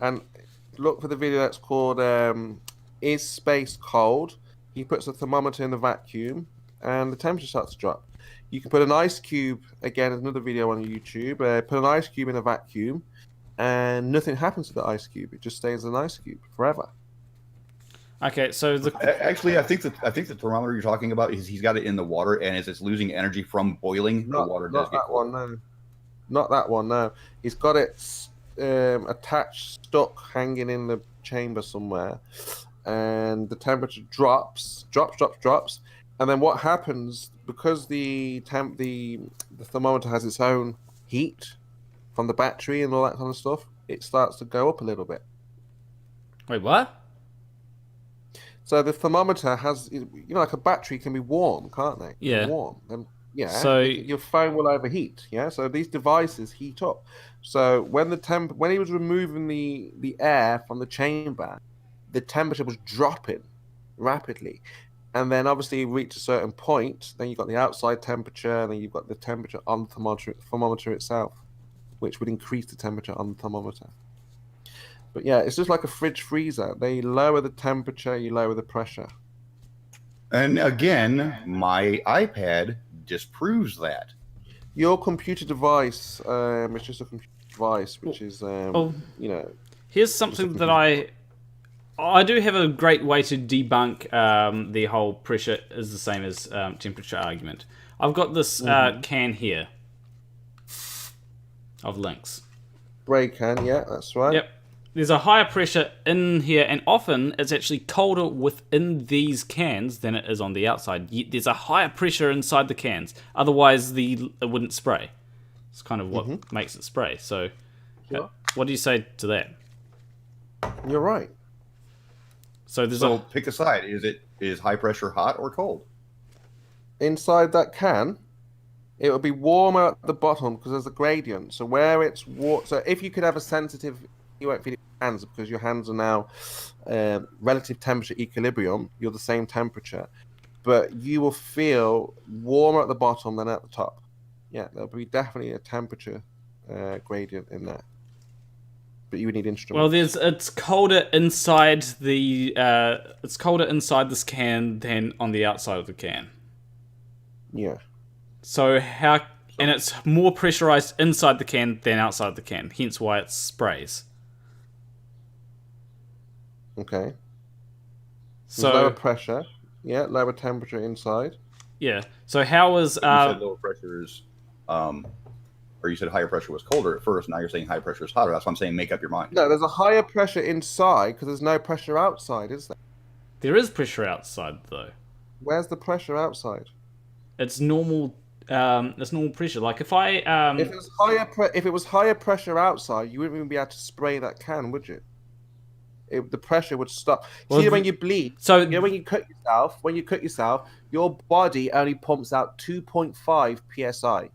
and look for the video that's called Is Space Cold? He puts a thermometer in the vacuum and the temperature starts to drop. You can put an ice cube, again, another video on YouTube, put an ice cube in a vacuum and nothing happens to the ice cube. It just stays an ice cube forever.
Okay, so
actually, I think the thermometer you're talking about is he's got it in the water, and as it's losing energy from boiling, the water does get cold.
Not that one, no. He's got it attached, stuck, hanging in the chamber somewhere, and the temperature drops, and then what happens, because the thermometer has its own heat from the battery and all that kind of stuff, it starts to go up a little bit.
Wait, what?
So the thermometer has, like a battery can be warm, can't they?
Yeah.
Warm. And yeah.
So
your phone will overheat. Yeah. So these devices heat up. So when he was removing the air from the chamber, the temperature was dropping rapidly, and then obviously you reach a certain point. Then you've got the outside temperature, and then you've got the temperature on the thermometer itself, which would increase the temperature on the thermometer. But yeah, it's just like a fridge freezer. They lower the temperature, you lower the pressure.
And again, my iPad disproves that.
Your computer device is just a computer device, which is,
Here's something that I do have a great way to debunk the whole pressure is the same as temperature argument. I've got this can here of Lynx.
Spray can, yeah, that's right.
Yep. There's a higher pressure in here, and often it's actually colder within these cans than it is on the outside. There's a higher pressure inside the cans. Otherwise, it wouldn't spray. It's kind of what makes it spray. So, what do you say to that?
You're right.
So
pick a side. Is high pressure hot or cold?
Inside that can, it would be warmer at the bottom because there's a gradient. So where it's warm, so if you could have a sensitive, you won't feel it with your hands because your hands are now relative temperature equilibrium. You're the same temperature, but you will feel warmer at the bottom than at the top. Yeah, there'll be definitely a temperature gradient in there. But you would need instruments.
Well, it's colder inside this can than on the outside of the can.
Yeah.
So and it's more pressurized inside the can than outside the can. Hence why it sprays.
Okay.
So
lower pressure, lower temperature inside.
Yeah. So how is
you said lower pressure is or you said higher pressure was colder at first, now you're saying high pressure is hotter. That's what I'm saying, make up your mind.
No, there's a higher pressure inside because there's no pressure outside, is there?
There is pressure outside, though.
Where's the pressure outside?
It's normal. It's normal pressure. Like if I
if it was higher pressure outside, you wouldn't even be able to spray that can, would you? The pressure would stop. See, when you bleed, when you cut yourself, your body only pumps out 2.5 psi.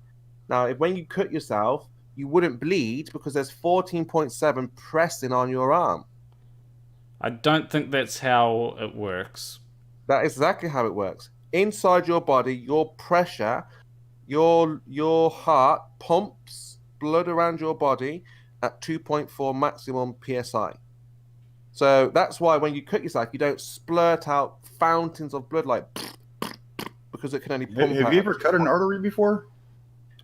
Now, when you cut yourself, you wouldn't bleed because there's 14.7 pressing on your arm.
I don't think that's how it works.
That is exactly how it works. Inside your body, your pressure, your heart pumps blood around your body at 2.4 maximum psi. So that's why when you cut yourself, you don't splurt out fountains of blood because it can only pump.
Have you ever cut an artery before?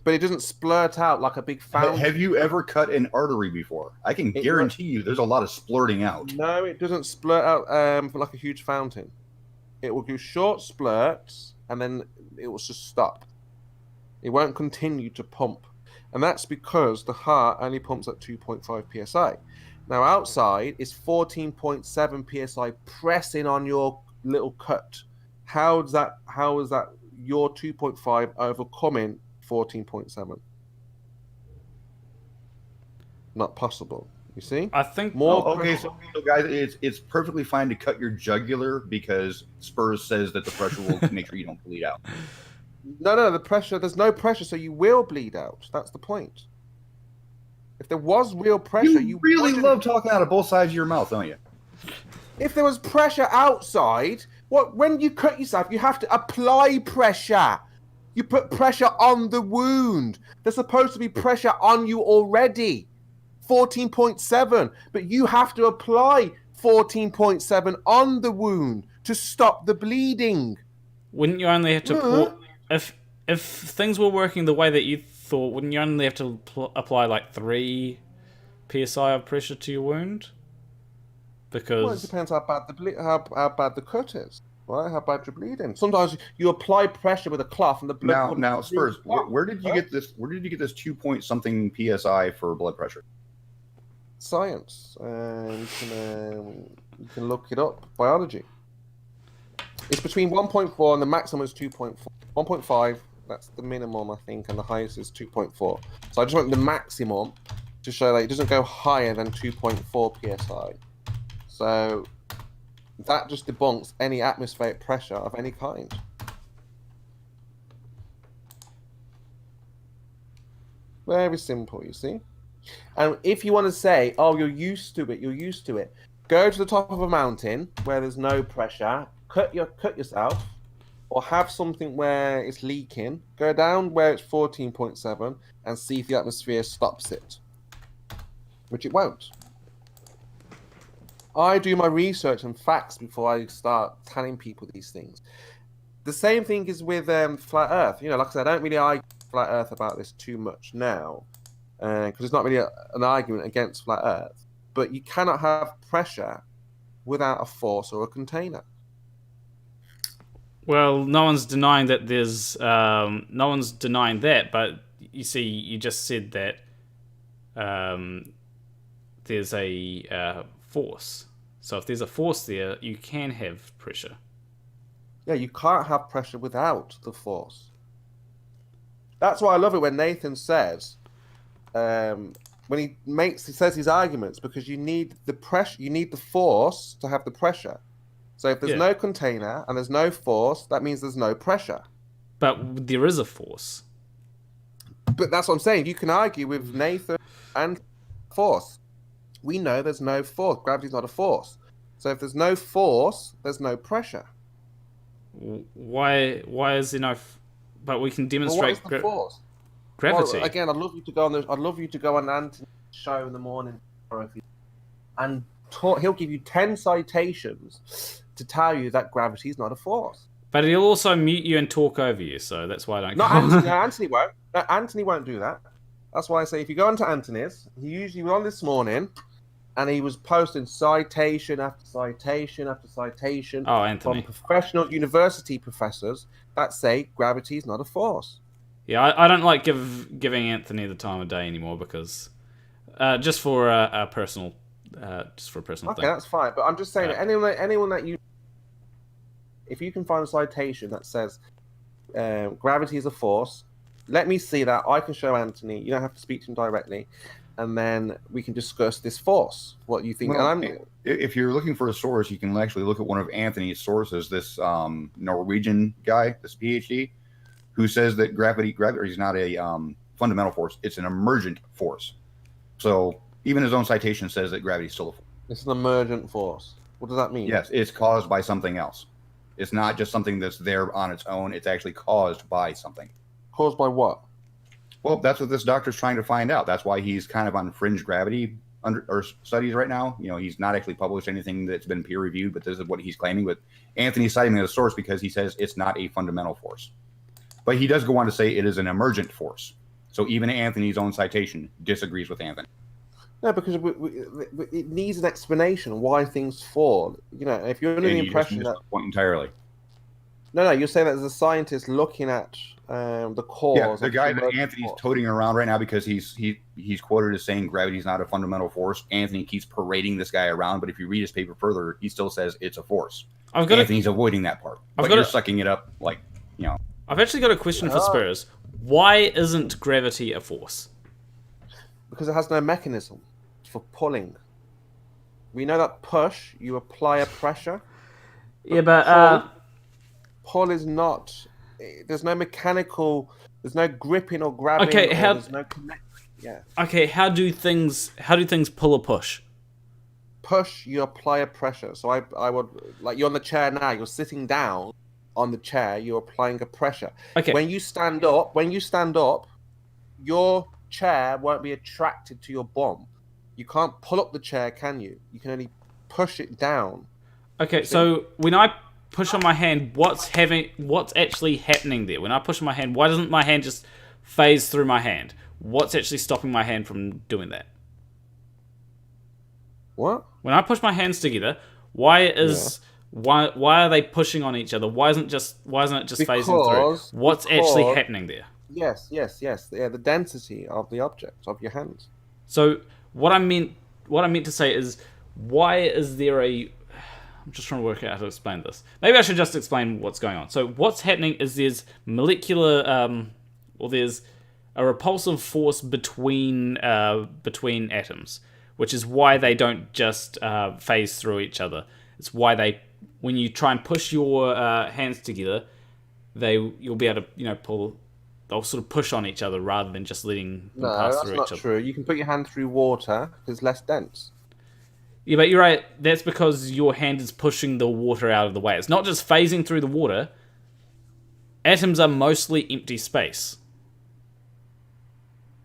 But it doesn't splurt out like a big fountain.
Have you ever cut an artery before? I can guarantee you there's a lot of splurting out.
No, it doesn't splurt out for like a huge fountain. It will do short splurts and then it will just stop. It won't continue to pump. And that's because the heart only pumps at 2.5 psi. Now outside is 14.7 psi pressing on your little cut. How is that your 2.5 overcoming 14.7? Not possible. You see?
I think
so guys, it's perfectly fine to cut your jugular because Spurs says that the pressure will make sure you don't bleed out.
No, the pressure, there's no pressure, so you will bleed out. That's the point. If there was real pressure, you
really love talking out of both sides of your mouth, don't you?
If there was pressure outside, when you cut yourself, you have to apply pressure. You put pressure on the wound. There's supposed to be pressure on you already. 14.7. But you have to apply 14.7 on the wound to stop the bleeding.
Wouldn't you only have to if things were working the way that you thought, wouldn't you only have to apply like 3 psi of pressure to your wound? Because
it depends how bad the cut is. Right, how bad you're bleeding. Sometimes you apply pressure with a cloth and the blood.
Now, Spurs, where did you get this? Where did you get this 2-point-something psi for blood pressure?
Science. You can look it up. Biology. It's between 1.4 and the maximum is 2.4. 1.5. That's the minimum, I think, and the highest is 2.4. So I just want the maximum to show that it doesn't go higher than 2.4 psi. So that just debunks any atmospheric pressure of any kind. Very simple, you see? And if you want to say, oh, you're used to it, go to the top of a mountain where there's no pressure, cut yourself, or have something where it's leaking, go down where it's 14.7 and see if the atmosphere stops it, which it won't. I do my research and facts before I start telling people these things. The same thing is with flat Earth. Like I said, I don't really argue flat Earth about this too much now, because it's not really an argument against flat Earth. But you cannot have pressure without a force or a container.
Well, no one's denying that there's no one's denying that, but you see, you just said that there's a force. So if there's a force there, you can have pressure.
Yeah, you can't have pressure without the force. That's why I love it when Nathan says, when he says his arguments, because you need the pressure, you need the force to have the pressure. So if there's no container and there's no force, that means there's no pressure.
But there is a force.
But that's what I'm saying. You can argue with Nathan and force. We know there's no force. Gravity's not a force. So if there's no force, there's no pressure.
Why is there no? But we can demonstrate
what is the force?
Gravity.
Well, again, I'd love you to go on Anthony's show in the morning, and he'll give you 10 citations to tell you that gravity is not a force.
But he'll also mute you and talk over you, so that's why I don't.
Anthony won't. Anthony won't do that. That's why I say if you go onto Anthony's, he usually was on this morning, and he was posting citation after citation after citation from professional university professors that say gravity is not a force.
Yeah, I don't like giving Anthony the time of day anymore because just for a personal thing.
Okay, that's fine. But I'm just saying that anyone that you, if you can find a citation that says gravity is a force, let me see that. I can show Anthony. You don't have to speak to him directly, and then we can discuss this force. What you think?
Well, if you're looking for a source, you can actually look at one of Anthony's sources. This Norwegian guy, this PhD, who says that gravity is not a fundamental force; it's an emergent force. So even his own citation says that gravity is still a force.
It's an emergent force. What does that mean?
Yes, it's caused by something else. It's not just something that's there on its own. It's actually caused by something.
Caused by what?
Well, that's what this doctor's trying to find out. That's why he's kind of on fringe gravity studies right now. You know, he's not actually published anything that's been peer reviewed, but this is what he's claiming. But Anthony's citing it as a source because he says it's not a fundamental force. But he does go on to say it is an emergent force. So even Anthony's own citation disagrees with Anthony.
No, because it needs an explanation why things fall. You know, if you're under the impression that
point entirely.
No, you're saying that there's a scientist looking at the cause.
Yeah, the guy that Anthony's toting around right now because he's quoted as saying gravity is not a fundamental force. Anthony keeps parading this guy around, but if you read his paper further, he still says it's a force. Anthony's avoiding that part, but you're sucking it up like, you know.
I've actually got a question for Spurs. Why isn't gravity a force?
Because it has no mechanism for pulling. We know that push, you apply a pressure.
Yeah, but
pull is not. There's no mechanical. There's no gripping or grabbing.
Okay,
there's no connect. Yeah.
Okay, how do things pull or push?
Push, you apply a pressure. So I would, like, you're on the chair now. You're sitting down on the chair. You're applying a pressure.
Okay.
When you stand up, your chair won't be attracted to your bum. You can't pull up the chair, can you? You can only push it down.
Okay, so when I push on my hand, what's actually happening there? When I push on my hand, why doesn't my hand just phase through my hand? What's actually stopping my hand from doing that?
What?
When I push my hands together, why are they pushing on each other? Why isn't it just phasing through? What's actually happening there?
Yes. Yeah, the density of the object of your hands.
So what I meant to say is, why is there a? I'm just trying to work out how to explain this. Maybe I should just explain what's going on. So what's happening is there's molecular, there's a repulsive force between atoms, which is why they don't just phase through each other. It's why when you try and push your hands together, you'll be able to pull. They'll sort of push on each other rather than just letting them pass through each other. No, that's not
true. You can put your hand through water because it's less dense.
Yeah, but you're right. That's because your hand is pushing the water out of the way. It's not just phasing through the water. Atoms are mostly empty space.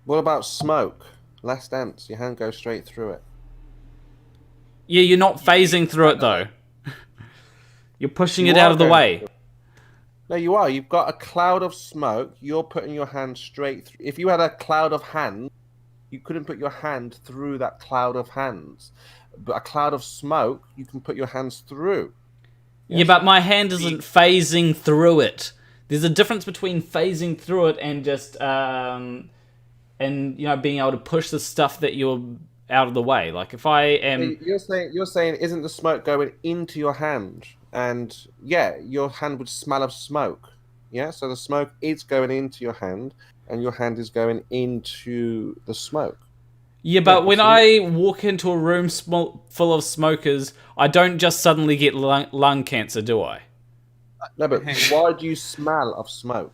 What about smoke? Less dense. Your hand goes straight through it.
Yeah, you're not phasing through it, though. You're pushing it out of the way.
No, you are. You've got a cloud of smoke. You're putting your hand straight through. If you had a cloud of hand, you couldn't put your hand through that cloud of hands. But a cloud of smoke, you can put your hands through. Yes?
Yeah, but my hand isn't phasing through it. There's a difference between phasing through it and just and being able to push the stuff that you're out of the way. Like if I am,
you're saying, isn't the smoke going into your hand? And yeah, your hand would smell of smoke. Yeah, so the smoke is going into your hand, and your hand is going into the smoke.
Yeah, but when I walk into a room full of smokers, I don't just suddenly get lung cancer, do I?
No, but why do you smell of smoke?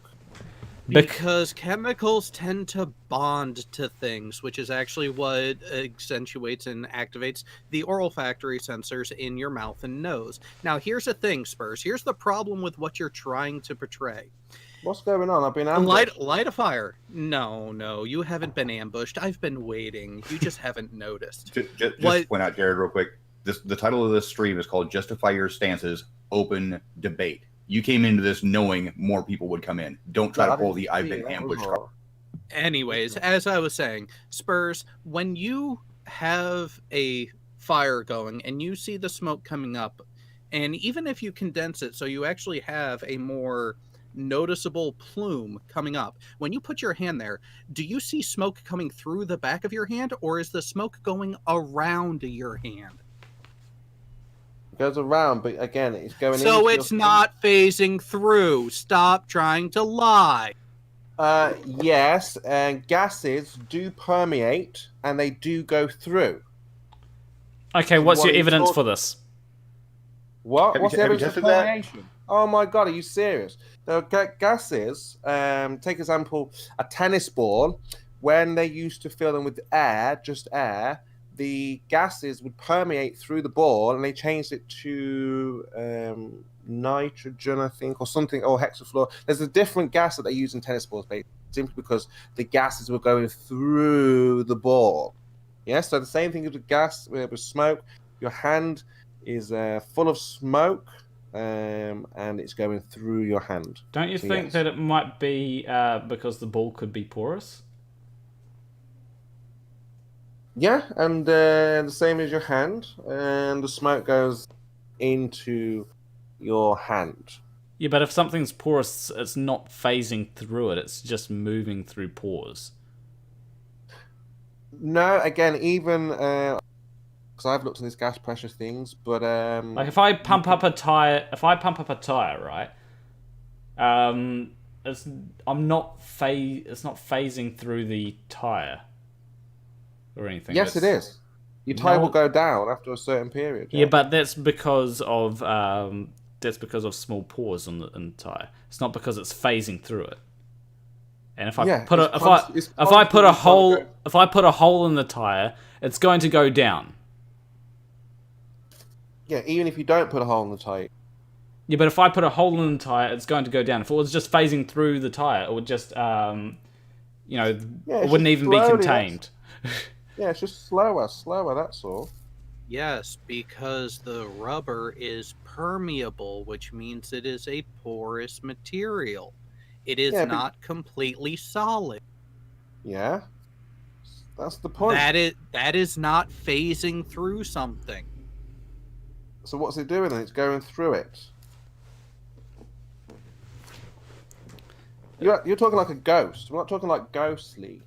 Because chemicals tend to bond to things, which is actually what accentuates and activates the olfactory sensors in your mouth and nose. Now, here's the thing, Spurs. Here's the problem with what you're trying to portray.
What's going on? I've been ambushed.
Light a fire. No, you haven't been ambushed. I've been waiting. You just haven't noticed.
Just point out, Jared, real quick. The title of this stream is called Justify Your Stances, Open Debate. You came into this knowing more people would come in. Don't try to pull the I've been ambushed card.
Anyways, as I was saying, Spurs, when you have a fire going and you see the smoke coming up, and even if you condense it so you actually have a more noticeable plume coming up, when you put your hand there, do you see smoke coming through the back of your hand, or is the smoke going around your hand?
Goes around, but again, it's going.
So it's not phasing through. Stop trying to lie.
Yes, and gases do permeate, and they do go through.
Okay, what's your evidence for this?
What? What's the evidence for permeation? Oh my god, are you serious? The gases. Take example, a tennis ball. When they used to fill them with air, just air, the gases would permeate through the ball, and they changed it to nitrogen, I think, or something, or hexafluor. There's a different gas that they use in tennis balls, simply because the gases were going through the ball. Yeah, so the same thing with gas, with smoke. Your hand is full of smoke, and it's going through your hand.
Don't you think that it might be because the ball could be porous?
Yeah, and the same as your hand, and the smoke goes into your hand.
Yeah, but if something's porous, it's not phasing through it, it's just moving through pores.
No, again, even because I've looked at these gas pressure things, but
like if I pump up a tire, right? It's not phasing through the tire. Or anything.
Yes, it is. Your tire will go down after a certain period.
Yeah, but that's because of small pores in the tire. It's not because it's phasing through it. And if I put a hole in the tire, it's going to go down.
Yeah, even if you don't put a hole in the tire.
Yeah, but if I put a hole in the tire, it's going to go down. If it was just phasing through the tire, it would just it wouldn't even be contained.
Yeah, it's just slower, that's all.
Yes, because the rubber is permeable, which means it is a porous material. It is not completely solid.
Yeah, that's the point.
That is not phasing through something.
So what's it doing then? It's going through it. You're talking like a ghost. We're not talking like ghostly.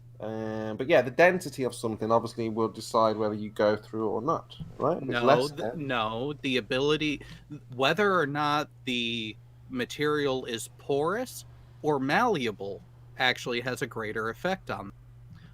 But yeah, the density of something obviously will decide whether you go through it or not, right?
No, the ability, whether or not the material is porous or malleable, actually has a greater effect on them.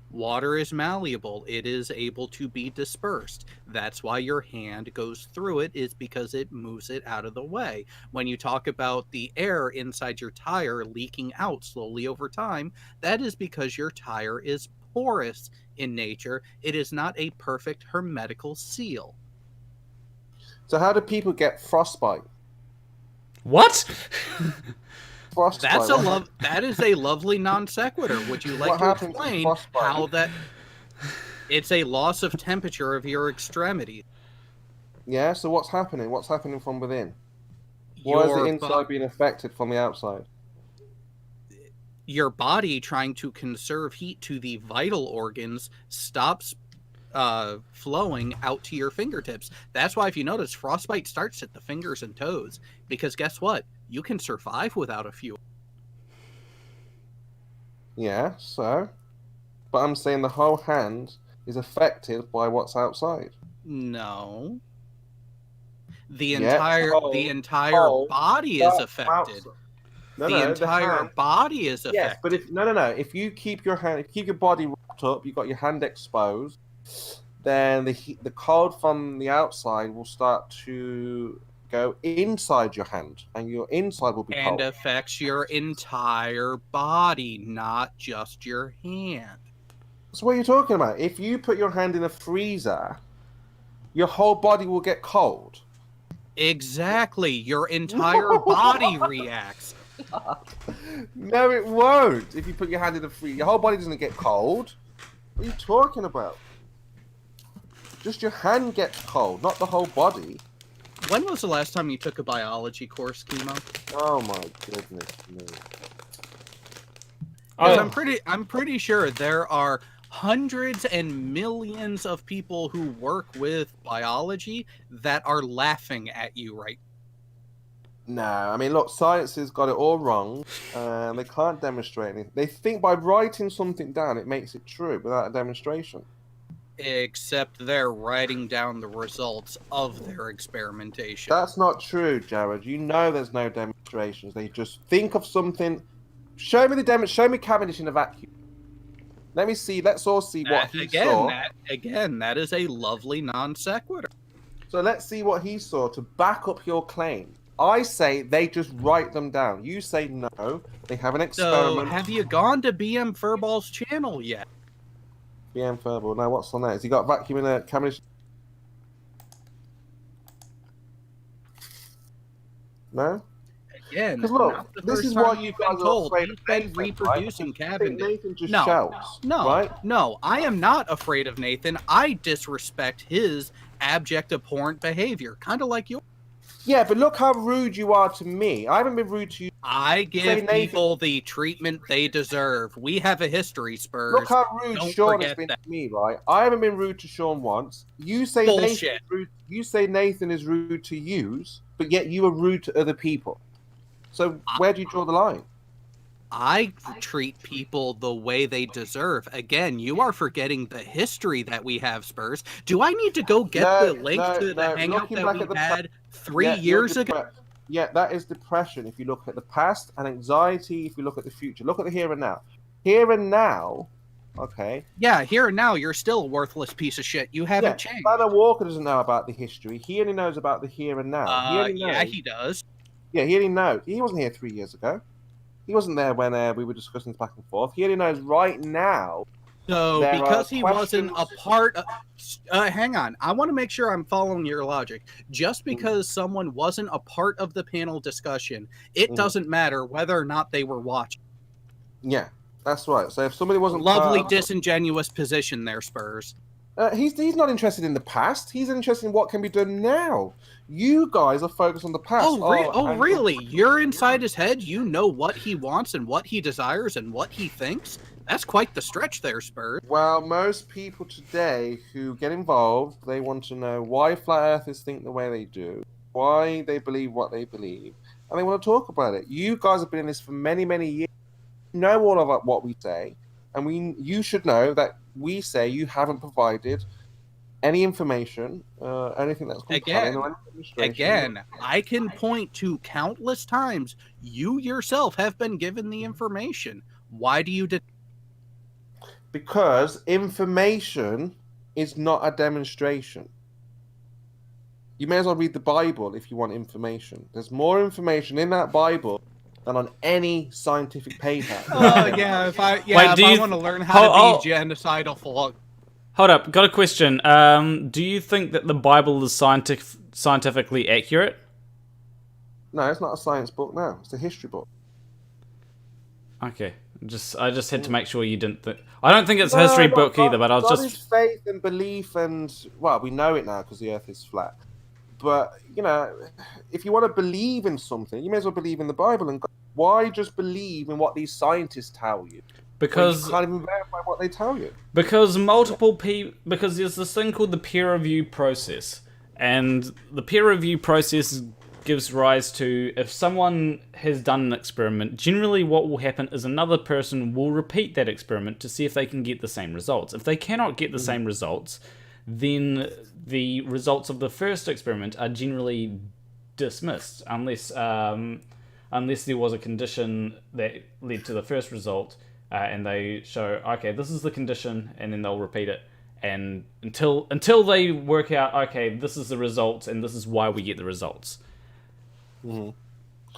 Water is malleable. It is able to be dispersed. That's why your hand goes through it, is because it moves it out of the way. When you talk about the air inside your tire leaking out slowly over time, that is because your tire is porous in nature. It is not a perfect hermetical seal.
So how do people get frostbite?
What?
That is a lovely non sequitur. Would you like to explain how that? It's a loss of temperature of your extremity.
Yeah. So what's happening? What's happening from within? Why is the inside being affected from the outside?
Your body trying to conserve heat to the vital organs stops flowing out to your fingertips. That's why, if you notice, frostbite starts at the fingers and toes, because guess what? You can survive without a fuel.
Yeah, so, but I'm saying the whole hand is affected by what's outside.
No, the entire body is affected. The entire body is affected.
Yes, but if you keep your body wrapped up, you've got your hand exposed, then the cold from the outside will start to go inside your hand, and your inside will be cold.
And affects your entire body, not just your hand.
So what are you talking about? If you put your hand in a freezer, your whole body will get cold.
Exactly. Your entire body reacts.
No, it won't. If you put your hand in the freezer, your whole body doesn't get cold. What are you talking about? Just your hand gets cold, not the whole body.
When was the last time you took a biology course, Kimo?
Oh my goodness me.
I'm pretty sure there are hundreds and millions of people who work with biology that are laughing at you right
now. No, I mean, look, science has got it all wrong. They can't demonstrate anything. They think by writing something down, it makes it true without a demonstration.
Except they're writing down the results of their experimentation.
That's not true, Jared. You know there's no demonstrations. They just think of something. Show me Cavendish in a vacuum. Let me see. Let's all see what he saw.
That is a lovely non sequitur.
So let's see what he saw to back up your claim. I say they just write them down. You say no. They have an experiment.
So have you gone to BM Furball's channel yet?
BM Furball. Now what's on there? Has he got vacuum in a Cavendish?
No. Again,
because look, this is why you guys are afraid of Nathan,
reproducing Cavendish.
Nathan just shouts, right?
No, I am not afraid of Nathan. I disrespect his abject, abhorrent behavior, kind of like yours.
Yeah, but look how rude you are to me. I haven't been rude to you.
I give people the treatment they deserve. We have a history, Spurs.
Look how rude Sean has been to me, right? I haven't been rude to Sean once. You say Nathan is rude to you, but yet you are rude to other people. So where do you draw the line?
I treat people the way they deserve. Again, you are forgetting the history that we have, Spurs. Do I need to go get the link to the hangout that we had 3 years ago?
Yeah, that is depression if you look at the past, and anxiety if you look at the future. Look at the here and now. Here and now, okay?
Yeah, here and now, you're still a worthless piece of shit. You haven't changed.
Banner Walker doesn't know about the history. He only knows about the here and now.
He does.
Yeah, he only knows. He wasn't here 3 years ago. He wasn't there when we were discussing this back and forth. He only knows right now.
So, because he wasn't a part of... hang on. I want to make sure I'm following your logic. Just because someone wasn't a part of the panel discussion, it doesn't matter whether or not they were watching.
Yeah, that's right. So if somebody wasn't...
Lovely disingenuous position there, Spurs.
He's not interested in the past. He's interested in what can be done now. You guys are focused on the past.
Really? You're inside his head? You know what he wants and what he desires and what he thinks? That's quite the stretch there, Spurs.
Well, most people today who get involved, they want to know why flat earthers think the way they do, why they believe what they believe, and they want to talk about it. You guys have been in this for many, many years. You know all of what we say, and you should know that we say you haven't provided any information, anything that's compelling.
Again, I can point to countless times you yourself have been given the information. Why do you...
Because information is not a demonstration. You may as well read the Bible if you want information. There's more information in that Bible than on any scientific paper.
If I want to learn how to be genocidal,
hold up, got a question. Do you think that the Bible is scientifically accurate?
No, it's not a science book. No, it's a history book.
Okay, I just had to make sure you didn't think. I don't think it's a history book either, but I was
God is faith and belief, and well, we know it now because the Earth is flat. But, you know, if you want to believe in something, you may as well believe in the Bible. And why just believe in what these scientists tell you?
Because
you can't even verify what they tell you.
Because there's this thing called the peer review process. And the peer review process gives rise to, if someone has done an experiment, generally what will happen is another person will repeat that experiment to see if they can get the same results. If they cannot get the same results, then the results of the first experiment are generally dismissed, unless there was a condition that led to the first result, and they show, okay, this is the condition, and then they'll repeat it. And until they work out, okay, this is the results, and this is why we get the results.
Mm-hmm.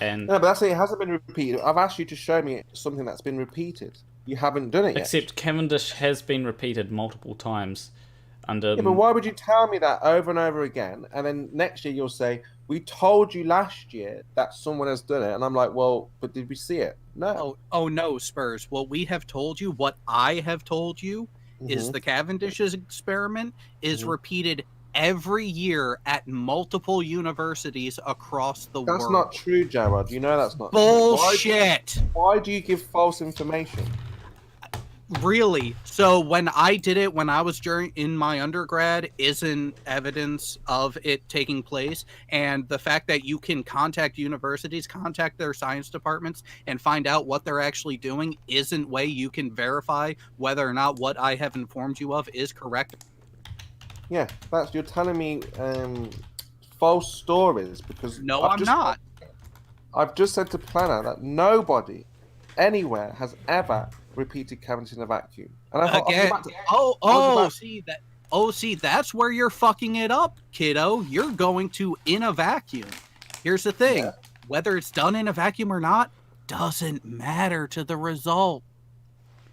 And
no, but that's it. It hasn't been repeated. I've asked you to show me something that's been repeated. You haven't done it yet.
Except Cavendish has been repeated multiple times. Yeah,
but why would you tell me that over and over again, and then next year you'll say, we told you last year that someone has done it, and I'm like, well, but did we see it? No.
Oh no, Spurs. What we have told you, what I have told you, is the Cavendish's experiment is repeated every year at multiple universities across the world.
That's not true, Jared. You know that's not
bullshit.
True. Why do you give false information?
Really? So when I did it when I was in my undergrad isn't evidence of it taking place, and the fact that you can contact universities, contact their science departments, and find out what they're actually doing isn't way you can verify whether or not what I have informed you of is correct.
Yeah, you're telling me false stories because
no, I'm not.
I've just said to Planner that nobody anywhere has ever repeated Cavendish in a vacuum. And
see, that's where you're fucking it up, kiddo. You're going to in a vacuum. Here's the thing. Whether it's done in a vacuum or not doesn't matter to the result.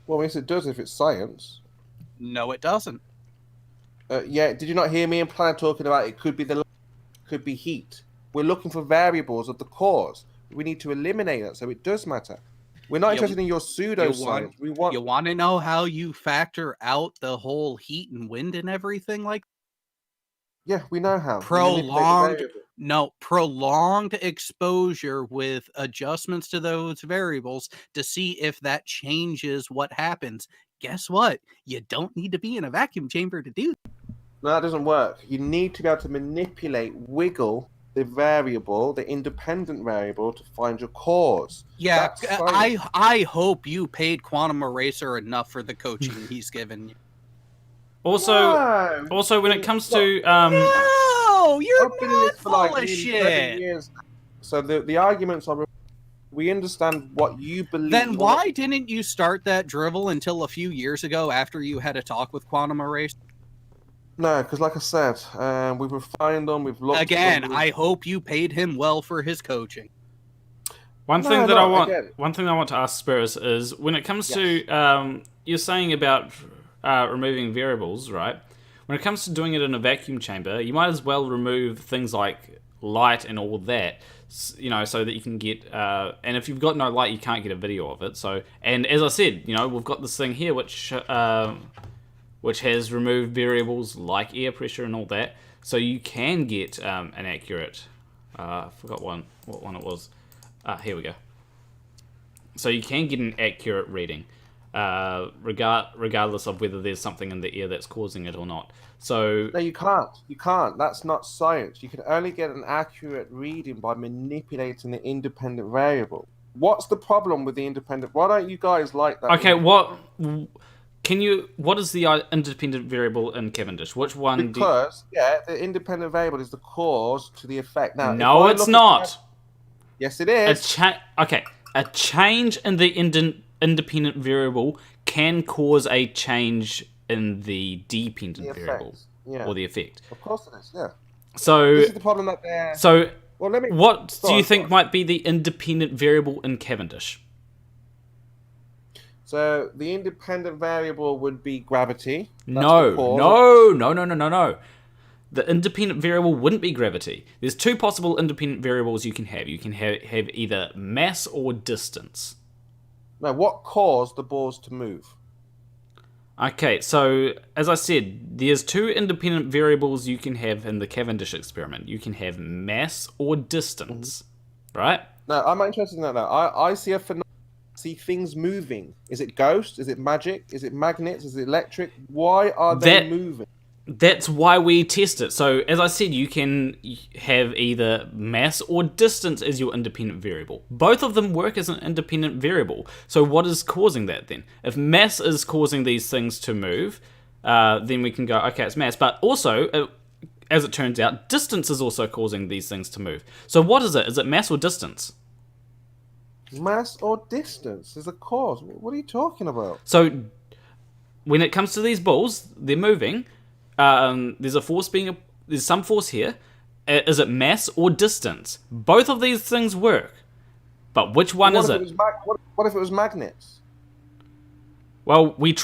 Well, yes, it does if it's science.
No, it doesn't.
Yeah, did you not hear me and Planner talking about it could be heat? We're looking for variables of the cause. We need to eliminate that, so it does matter. We're not interested in your pseudoscience.
You want to know how you factor out the whole heat and wind and everything like that?
Yeah, we know how.
Prolonged exposure with adjustments to those variables to see if that changes what happens. Guess what? You don't need to be in a vacuum chamber to do that.
No, that doesn't work. You need to be able to manipulate, wiggle the variable, the independent variable, to find your cause.
Yeah, I hope you paid Quantum Eraser enough for the coaching he's given you.
Also, when it comes to
no, you're not full of shit.
So the arguments are, we understand what you believe.
Then why didn't you start that drivel until a few years ago after you had a talk with Quantum Eraser?
No, because like I said, we've refined them. We've looked
again. I hope you paid him well for his coaching.
One thing I want to ask Spurs is when it comes to you're saying about removing variables, right? When it comes to doing it in a vacuum chamber, you might as well remove things like light and all that, you know, so that you can get. And if you've got no light, you can't get a video of it. So, and as I said, you know, we've got this thing here which has removed variables like air pressure and all that, so you can get an accurate. I forgot what one it was. Here we go. So you can get an accurate reading, regardless of whether there's something in the air that's causing it or not. So
no, you can't. You can't. That's not science. You can only get an accurate reading by manipulating the independent variable. What's the problem with the independent? Why don't you guys like that?
Okay, what is the independent variable in Cavendish? Which one?
Because the independent variable is the cause to the effect. Now,
no, it's not.
Yes, it is.
A change in the independent variable can cause a change in the dependent variable or the effect.
Of course it is. Yeah.
So
this is the problem that they're.
So what do you think might be the independent variable in Cavendish?
So the independent variable would be gravity.
No. The independent variable wouldn't be gravity. There's two possible independent variables you can have. You can have either mass or distance.
Now, what caused the balls to move?
Okay, so as I said, there's two independent variables you can have in the Cavendish experiment. You can have mass or distance, right?
No, I'm not interested in that now. I see a phenomenon. See things moving. Is it ghost? Is it magic? Is it magnets? Is it electric? Why are they moving?
That's why we test it. So, as I said, you can have either mass or distance as your independent variable. Both of them work as an independent variable. So what is causing that then? If mass is causing these things to move, then we can go, okay, it's mass. But also, as it turns out, distance is also causing these things to move. So what is it? Is it mass or distance?
Mass or distance is a cause. What are you talking about?
So when it comes to these balls, they're moving. There's some force here. Is it mass or distance? Both of these things work, but which one is it?
What if it was magnets?
Well, we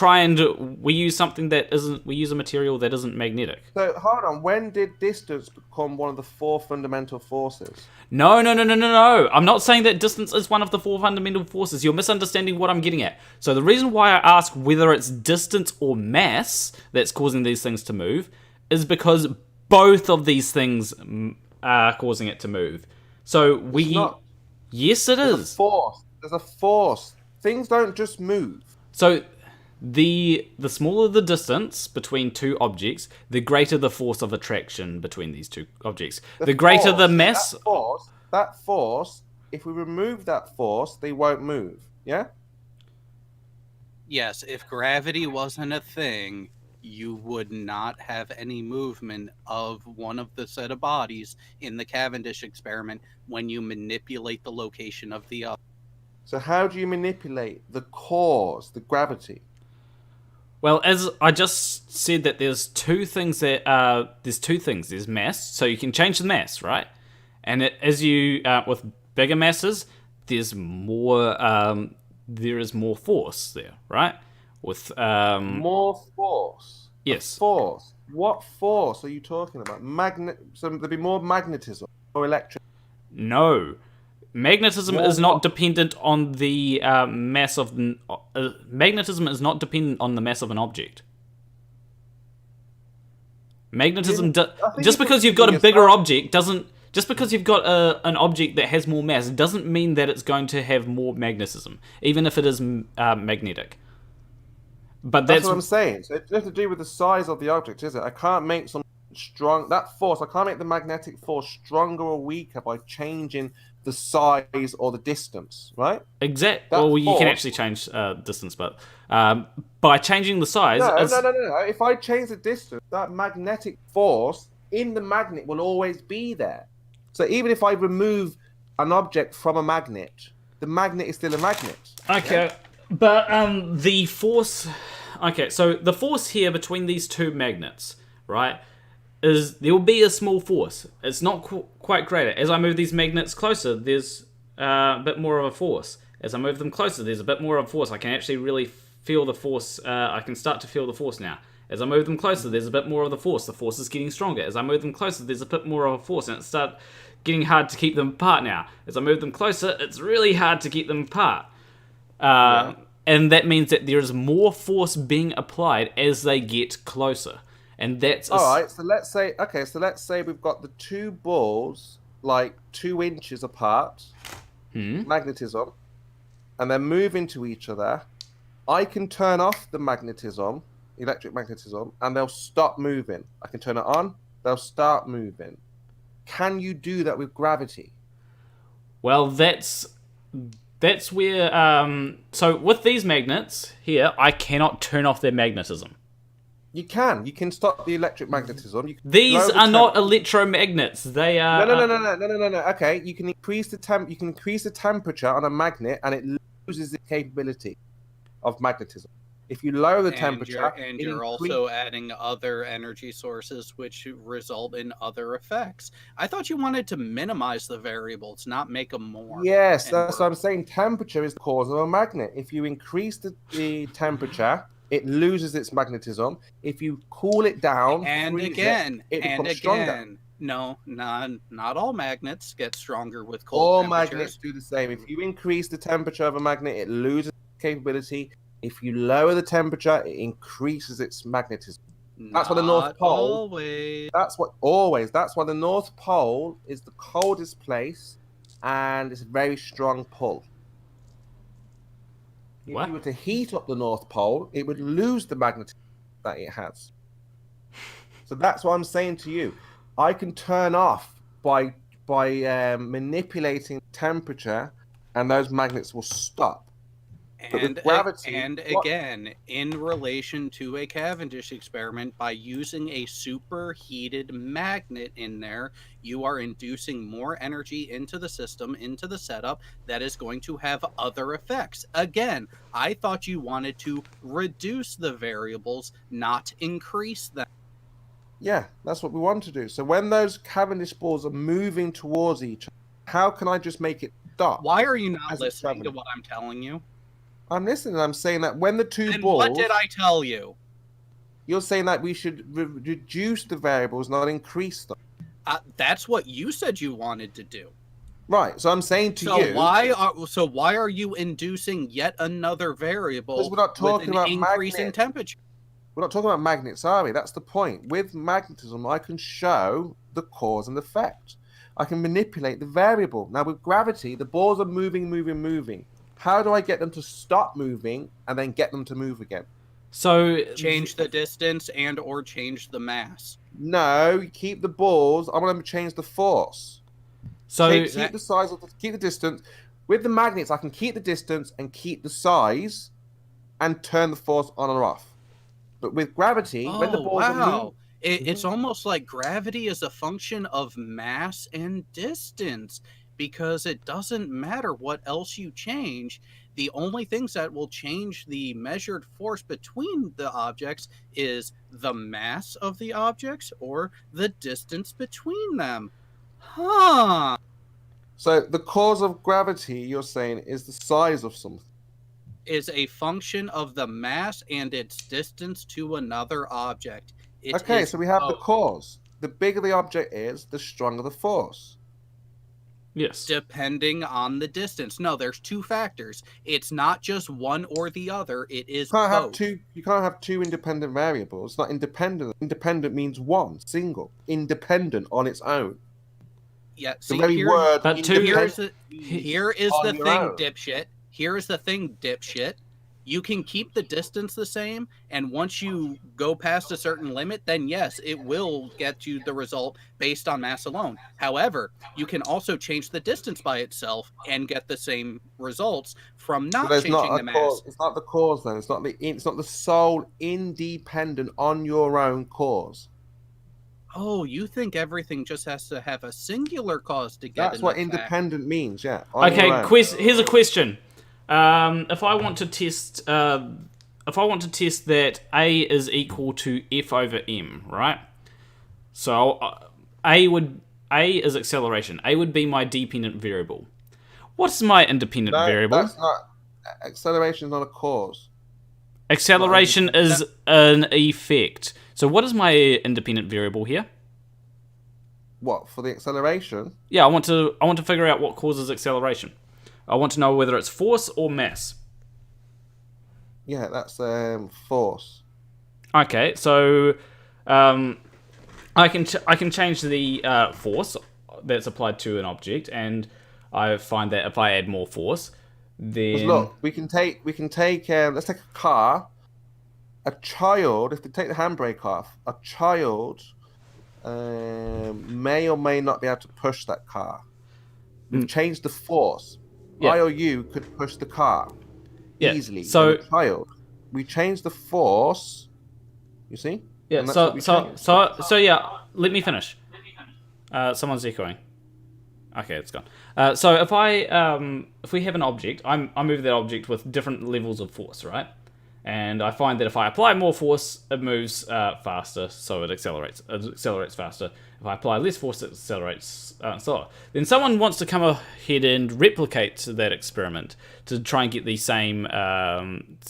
use something that isn't. We use a material that isn't magnetic.
So hold on. When did distance become one of the 4 fundamental forces?
No. I'm not saying that distance is one of the 4 fundamental forces. You're misunderstanding what I'm getting at. So the reason why I ask whether it's distance or mass that's causing these things to move is because both of these things are causing it to move. So yes, it is.
There's a force. Things don't just move.
So the smaller the distance between two objects, the greater the force of attraction between these two objects. The greater the mass.
That force, if we remove that force, they won't move. Yeah?
Yes, if gravity wasn't a thing, you would not have any movement of one of the set of bodies in the Cavendish experiment when you manipulate the location of the other.
So how do you manipulate the cause, the gravity?
Well, as I just said, that there's two things. There's mass, so you can change the mass, right? And with bigger masses, there is more force there, right? With
more force.
Yes.
Force. What force are you talking about? So there'd be more magnetism or electric?
No. Magnetism is not dependent on the mass of. Magnetism is not dependent on the mass of an object. Magnetism, just because you've got a bigger object doesn't. Just because you've got an object that has more mass doesn't mean that it's going to have more magnetism, even if it is magnetic. But
that's what I'm saying. So it has to do with the size of the object, is it? I can't make I can't make the magnetic force stronger or weaker by changing the size or the distance, right?
Exactly. Well, you can actually change distance, but by changing the size...
No. If I change the distance, that magnetic force in the magnet will always be there. So even if I remove an object from a magnet, the magnet is still a magnet.
Okay, yeah? But the force... Okay, so the force here between these two magnets, right, is there will be a small force. It's not quite greater. As I move these magnets closer, there's a bit more of a force. As I move them closer, there's a bit more of a force. I can actually really feel the force. I can start to feel the force now. As I move them closer, there's a bit more of the force. The force is getting stronger. As I move them closer, there's a bit more of a force, and it starts getting hard to keep them apart now. As I move them closer, it's really hard to keep them apart. And that means that there is more force being applied as they get closer. And that's
all right. So let's say we've got the two balls like 2 inches apart, magnetism, and they're moving to each other. I can turn off the magnetism, electric magnetism, and they'll stop moving. I can turn it on, they'll start moving. Can you do that with gravity?
Well, that's where so with these magnets here, I cannot turn off their magnetism.
You can stop the electric magnetism.
These are not electromagnets. They are
no. Okay, you can increase the temperature on a magnet, and it loses the capability of magnetism. If you lower the temperature,
you're also adding other energy sources, which result in other effects. I thought you wanted to minimize the variables, not make them more.
Yes, that's what I'm saying. Temperature is the cause of a magnet. If you increase the temperature, it loses its magnetism. If you cool it down, it becomes stronger.
No, not all magnets get stronger with cold
all
temperatures.
Magnets do the same. If you increase the temperature of a magnet, it loses its capability. If you lower the temperature, it increases its magnetism. That's why the North Pole.
Always.
That's why the North Pole is the coldest place, and it's a very strong pull. If you were to heat up the North Pole, it would lose the magnetism that it has. So that's what I'm saying to you. I can turn off by manipulating temperature, and those magnets will stop.
And again, in relation to a Cavendish experiment, by using a superheated magnet in there, you are inducing more energy into the system, into the setup, that is going to have other effects. Again, I thought you wanted to reduce the variables, not increase them.
Yeah, that's what we want to do. So when those Cavendish balls are moving towards each other, how can I just make it stop?
Why are you not listening to what I'm telling you?
I'm listening. I'm saying that when the two balls...
What did I tell you?
You're saying that we should reduce the variables, not increase them.
That's what you said you wanted to do.
Right. So I'm saying to you...
Why are you inducing yet another variable
because we're not talking
with an
about
increase in
magnets.
temperature?
We're not talking about magnets, are we? That's the point. With magnetism, I can show the cause and effect. I can manipulate the variable. Now, with gravity, the balls are moving. How do I get them to stop moving and then get them to move again?
So
change the distance and or change the mass.
No, you keep the balls. I want to change the force.
So
keep the size keep the distance. With the magnets, I can keep the distance and keep the size and turn the force on or off. But with gravity, when the balls are moving,
it's almost like gravity is a function of mass and distance, because it doesn't matter what else you change. The only things that will change the measured force between the objects is the mass of the objects or the distance between them. Huh.
So the cause of gravity, you're saying, is the size of something.
Is a function of the mass and its distance to another object.
Okay, so we have the cause. The bigger the object is, the stronger the force.
Yes.
Depending on the distance. No, there's two factors. It's not just one or the other. It is
both.
both.
You can't have two independent variables. It's not independent. Independent means one, single. Independent on its own.
Yeah, see,
the very word.
Here is the thing,
own.
dipshit. Here is the thing, dipshit. You can keep the distance the same, and once you go past a certain limit, then yes, it will get you the result based on mass alone. However, you can also change the distance by itself and get the same results from not changing the mass.
It's not the cause then. It's not the sole independent on your own cause.
Oh, you think everything just has to have a singular cause to get?
That's what independent means. Yeah.
Okay. Here's a question. If I want to test that A is equal to F over M, right? So A is acceleration. A would be my dependent variable. What's my independent variable?
That's not. Acceleration is not a cause.
Acceleration is an effect. So what is my independent variable here?
What, for the acceleration?
Yeah, I want to figure out what causes acceleration. I want to know whether it's force or mass.
Yeah, that's force.
Okay, so I can change the force that's applied to an object, and I find that if I add more force, then
look, we can take let's take a car. A child, if they take the handbrake off, a child may or may not be able to push that car. We've changed the force.
Yeah.
I or you could push the car easily.
So
child, we changed the force. You see?
Yeah. So yeah. Let me finish. Someone's echoing. Okay, it's gone. So if we have an object, I move that object with different levels of force, right? And I find that if I apply more force, it moves faster, so it accelerates. It accelerates faster. If I apply less force, it accelerates slower. Then someone wants to come ahead and replicate that experiment to try and get the same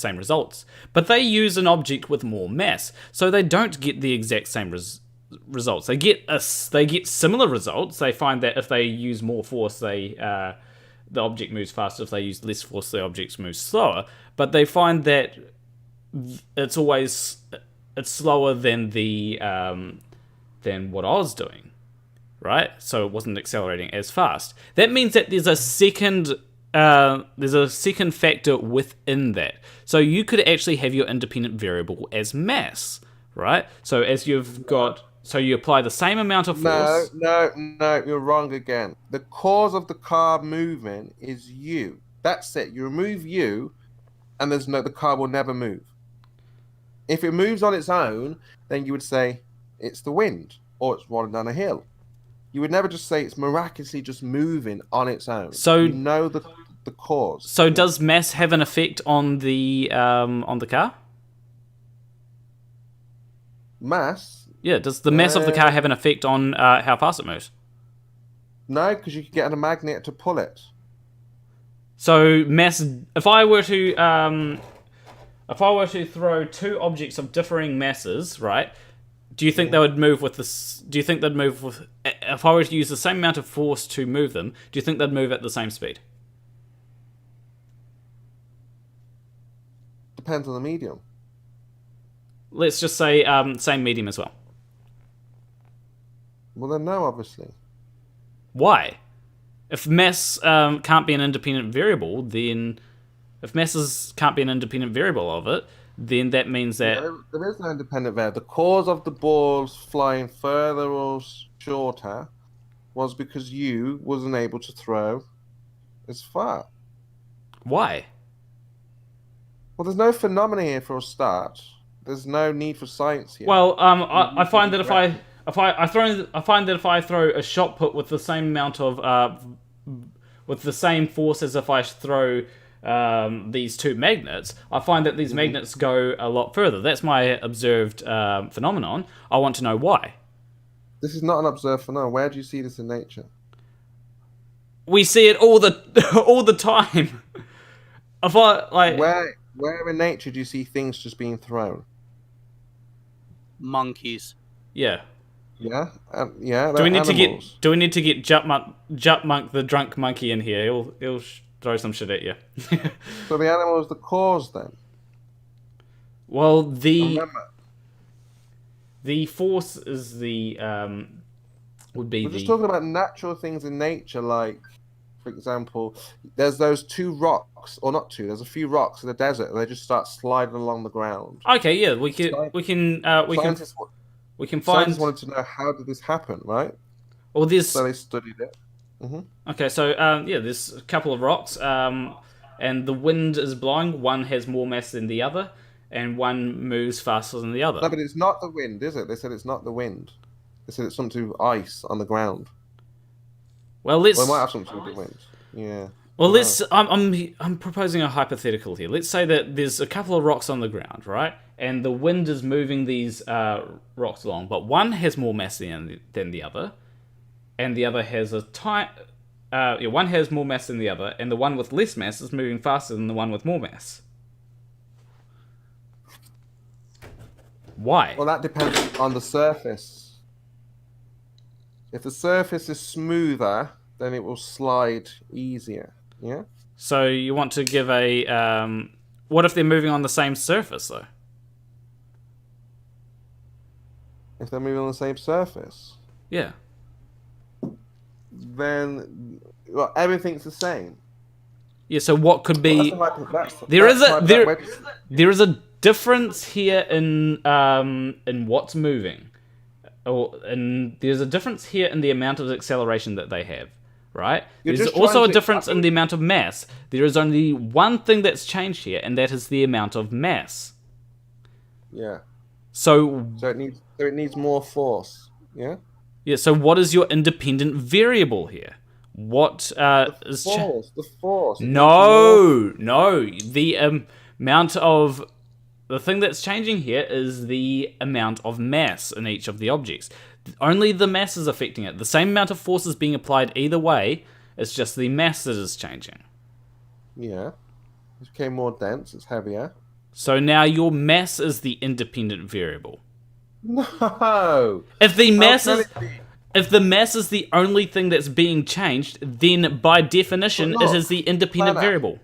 results. But they use an object with more mass, so they don't get the exact same results. They get similar results. They find that if they use more force, they the object moves faster. If they use less force, the object moves slower. But they find that it's slower than than what I was doing, right? So it wasn't accelerating as fast. That means that there's a second factor within that. So you could actually have your independent variable as mass, right? So as you've got, so you apply the same amount of force.
No, you're wrong again. The cause of the car moving is you. That's it. You remove you, and the car will never move. If it moves on its own, then you would say it's the wind or it's rolling down a hill. You would never just say it's miraculously just moving on its own.
So
you know the cause.
So does mass have an effect on the car?
Mass?
Yeah. Does the mass of the car have an effect on how fast it moves?
No, because you could get a magnet to pull it.
So mass. If I were to throw two objects of differing masses, right? Do you think they would move with this? Do you think they'd move with? If I were to use the same amount of force to move them, do you think they'd move at the same speed?
Depends on the medium.
Let's just say same medium as well.
Well, then no, obviously.
Why? If mass can't be an independent variable, then if masses can't be an independent variable of it, then that means that
there is no independent variable. The cause of the balls flying further or shorter was because you wasn't able to throw as far.
Why?
Well, there's no phenomena here for a start. There's no need for science here.
Well, I find that if I throw a shot put with the same amount of with the same force as if I throw these two magnets, I find that these magnets go a lot further. That's my observed phenomenon. I want to know why.
This is not an observed phenomenon. Where do you see this in nature?
We see it all the time. If I like,
where in nature do you see things just being thrown?
Monkeys.
Yeah.
Yeah, yeah.
Do we need to get Jump Monk, the drunk monkey, in here? He'll throw some shit at you.
So the animal is the cause, then.
Well, the force is the would be.
We're just talking about natural things in nature, like, for example, there's those two rocks, or not two. There's a few rocks in the desert, and they just start sliding along the ground.
Okay, yeah, we can find.
Scientists wanted to know how did this happen, right?
Well,
so they studied it.
Okay, so there's a couple of rocks, and the wind is blowing. One has more mass than the other, and one moves faster than the other.
No, but it's not the wind, is it? They said it's not the wind. They said it's something to do with ice on the ground.
Well, it
might have something to do with the wind. Yeah.
Well, I'm proposing a hypothetical here. Let's say that there's a couple of rocks on the ground, right? And the wind is moving these rocks along, but one has more mass than the other, and the other has one has more mass than the other, and the one with less mass is moving faster than the one with more mass. Why?
Well, that depends on the surface. If the surface is smoother, then it will slide easier. Yeah.
So you want to give a what if they're moving on the same surface though?
If they're moving on the same surface.
Yeah.
Then everything's the same.
Yeah. So what could be? There is a difference here in what's moving, and there's a difference here in the amount of acceleration that they have. Right? There's also a difference in the amount of mass. There is only one thing that's changed here, and that is the amount of mass.
Yeah.
So
it needs more force. Yeah.
Yeah. So what is your independent variable here? What
the force?
No. The amount of the thing that's changing here is the amount of mass in each of the objects. Only the mass is affecting it. The same amount of force is being applied either way. It's just the mass that is changing.
Yeah. It became more dense. It's heavier.
So now your mass is the independent variable.
No.
If the mass is... If the mass is the only thing that's being changed, then by definition it is the independent variable.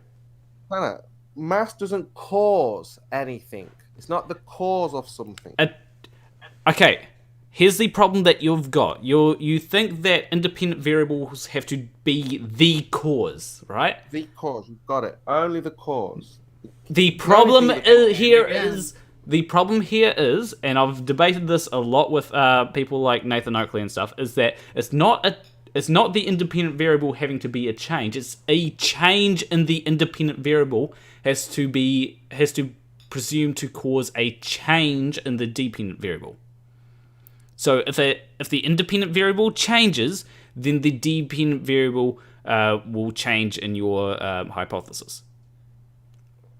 Planet, mass doesn't cause anything. It's not the cause of something.
Okay, here's the problem that you've got. You think that independent variables have to be the cause, right?
The cause, you've got it. Only the cause.
The problem here is, and I've debated this a lot with people like Nathan Oakley and stuff, is that it's not the independent variable having to be a change. It's a change in the independent variable has to presume to cause a change in the dependent variable. So if the independent variable changes, then the dependent variable will change in your hypothesis.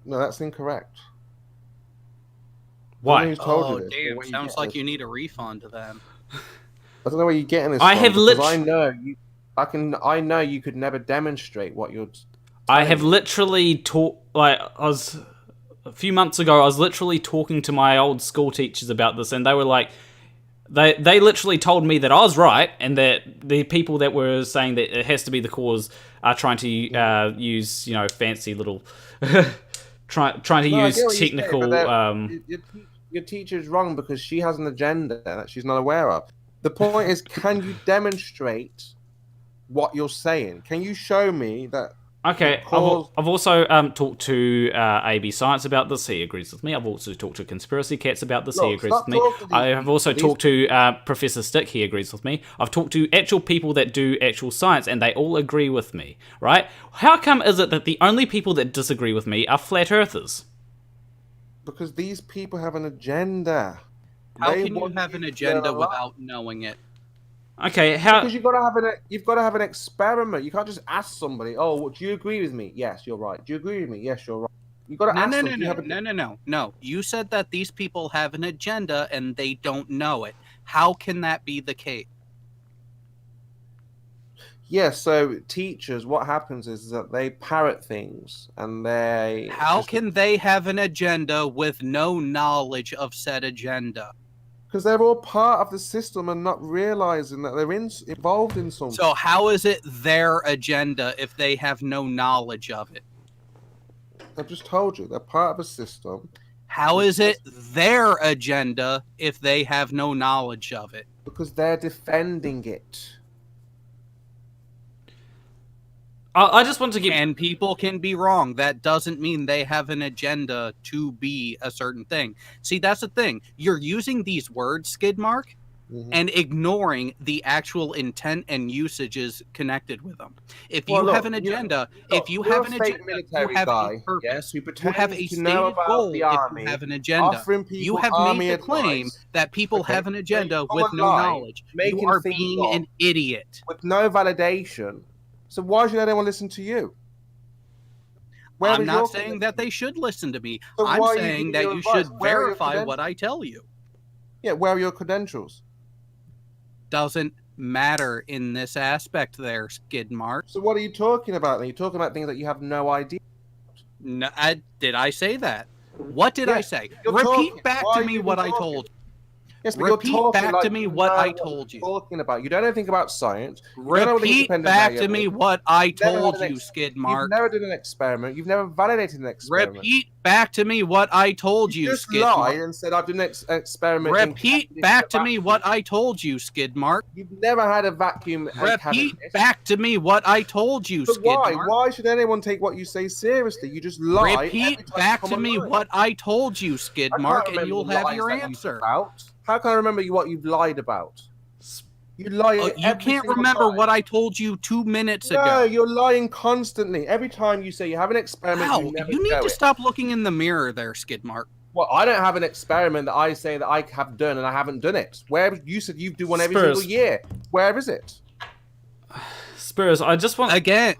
No, that's incorrect.
Why?
Oh, damn! Sounds like you need a refund then.
I don't know where you're getting this.
I
know you could never demonstrate what you're.
I have literally a few months ago, I was literally talking to my old school teachers about this, and they were like, they literally told me that I was right, and that the people that were saying that it has to be the cause are trying to use, fancy little, trying to use technical.
Your teacher's wrong because she has an agenda that she's not aware of. The point is, can you demonstrate what you're saying? Can you show me that?
Okay, I've also talked to AB Science about this. He agrees with me. I've also talked to Conspiracy Cats about this. He agrees with me. I have also talked to Professor Stick. He agrees with me. I've talked to actual people that do actual science, and they all agree with me, right? How come is it that the only people that disagree with me are flat earthers?
Because these people have an agenda.
How can you have an agenda without knowing it?
Okay,
because you've got to have an experiment. You can't just ask somebody, "Oh, do you agree with me?" Yes, you're right. Do you agree with me? Yes, you're right. You got to ask them.
No. You said that these people have an agenda and they don't know it. How can that be the case?
Yeah, so teachers, what happens is that they parrot things and they.
How can they have an agenda with no knowledge of said agenda?
Because they're all part of the system and not realizing that they're involved in something.
So how is it their agenda if they have no knowledge of it?
I've just told you, they're part of a system.
How is it their agenda if they have no knowledge of it?
Because they're defending it.
I just want to give...
And people can be wrong. That doesn't mean they have an agenda to be a certain thing. See, that's the thing. You're using these words, Skidmark, and ignoring the actual intent and usages connected with them. If you have an agenda, you have a stated goal, you have an agenda. You have made the claim that people have an agenda with no knowledge. You are being an idiot.
With no validation. So why should anyone listen to you?
I'm not saying that they should listen to me. I'm saying that you should verify what I tell you.
Yeah, where are your credentials?
Doesn't matter in this aspect there, Skidmark.
So what are you talking about? Are you talking about things that you have no idea?
No, did I say that? What did I say? Repeat back to me what I told you.
Yes, but repeat back to me what I told you. Talking about. You don't know anything about science.
Repeat back to me what I told you, Skidmark.
You've never done an experiment. You've never validated an experiment.
Repeat back to me what I told you,
Skidmark.
You just
lied and said I've done an experiment.
Repeat back to me what I told you, Skidmark.
You've never had a vacuum.
Repeat back to me what I told you, Skidmark.
Why? Why should anyone take what you say seriously? You just lie.
Repeat back to me what I told you, Skidmark, and you'll have your answer.
How can I remember what you've lied about? You lie.
You can't remember what I told you 2 minutes ago.
No, you're lying constantly. Every time you say you have an experiment,
you need to stop looking in the mirror there, Skidmark.
Well, I don't have an experiment that I say that I have done and I haven't done it. Where you said you do one every single year. Where is it?
Spurs, I just want
again.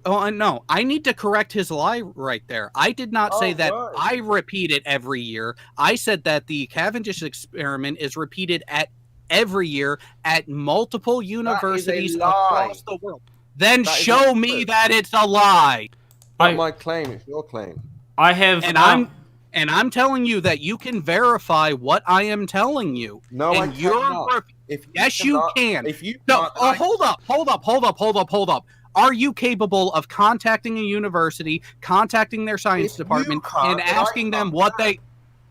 Oh, no. I need to correct his lie right there. I did not say that I repeat it every year. I said that the Cavendish experiment is repeated every year at multiple universities across the world. Then show me that it's a lie.
Not my claim. It's your claim.
I have...
And I'm telling you that you can verify what I am telling you.
No, I cannot.
Yes, you can.
If you
no, hold up. Are you capable of contacting a university, contacting their science department, and asking them what they?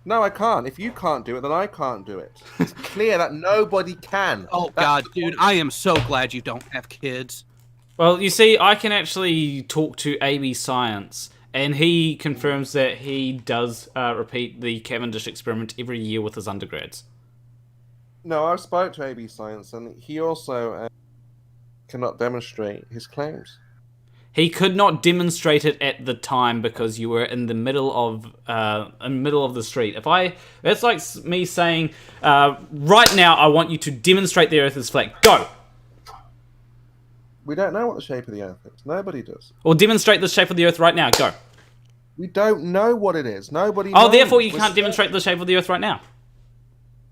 No, I can't. If you can't do it, then I can't do it. It's clear that nobody can.
Oh God, dude, I am so glad you don't have kids.
Well, you see, I can actually talk to AB Science, and he confirms that he does repeat the Cavendish experiment every year with his undergrads.
No, I spoke to AB Science, and he also cannot demonstrate his claims.
He could not demonstrate it at the time because you were in the middle of the street. That's like me saying, right now I want you to demonstrate the Earth is flat. Go.
We don't know what the shape of the Earth is. Nobody does.
Or demonstrate the shape of the Earth right now. Go.
We don't know what it is. Nobody.
Oh,
knows.
therefore you can't demonstrate the shape of the Earth right now.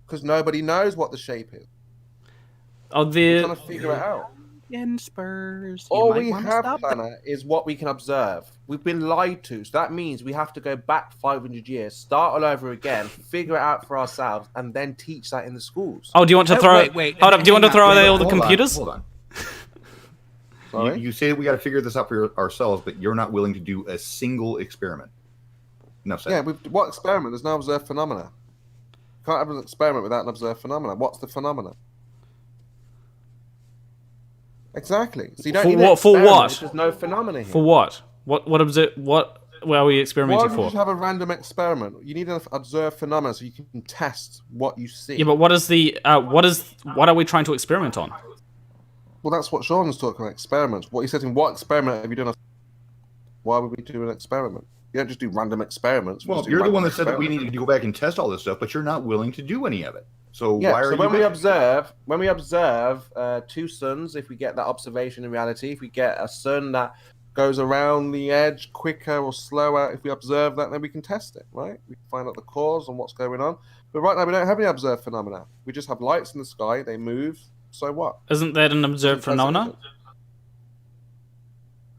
Because nobody knows what the shape is.
Oh,
we're trying to figure it out.
In Spurs.
All we have, Planner, is what we can observe. We've been lied to, so that means we have to go back 500 years, start all over again, figure it out for ourselves, and then teach that in the schools.
Oh, do you want to throw? Hold up. Do you want to throw away all the computers?
Hold on. You say that we got to figure this out for ourselves, but you're not willing to do a single experiment. No, sir.
Yeah, what experiment? There's no observed phenomena. Can't have an experiment without an observed phenomena. What's the phenomena? Exactly. So you don't need
for what?
There's no phenomena here.
For what? What are we experimenting for?
Why would you just have a random experiment? You need an observed phenomena so you can test what you see.
Yeah, but what are we trying to experiment on?
Well, that's what Sean's talking about, experiments. What he said in what experiment have you done? Why would we do an experiment? You don't just do random experiments.
Well, you're the one that said that we need to go back and test all this stuff, but you're not willing to do any of it. So
yeah,
why are
so
you?
When we observe two suns, if we get that observation in reality, if we get a sun that goes around the edge quicker or slower, if we observe that, then we can test it, right? We can find out the cause and what's going on. But right now, we don't have any observed phenomena. We just have lights in the sky. They move. So what?
Isn't that an observed phenomena?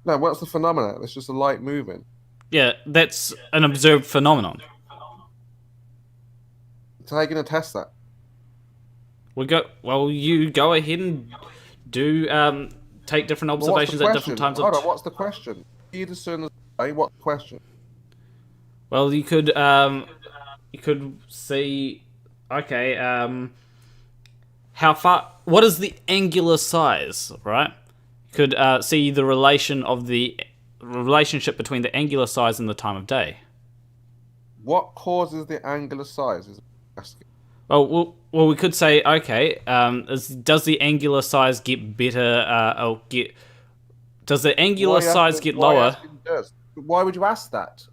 No, what's the phenomena? It's just a light moving.
Yeah, that's an observed phenomenon.
So how are you going to test that?
You go ahead and do take different observations at different times.
Hold on, what's the question? Either sun what's the question?
Well, you could see, okay, how far? What is the angular size? Right? You could see the relationship between the angular size and the time of day.
What causes the angular size? Is asking.
Well, we could say, okay, does the angular size get better? Does the angular size get lower?
Why would you ask that?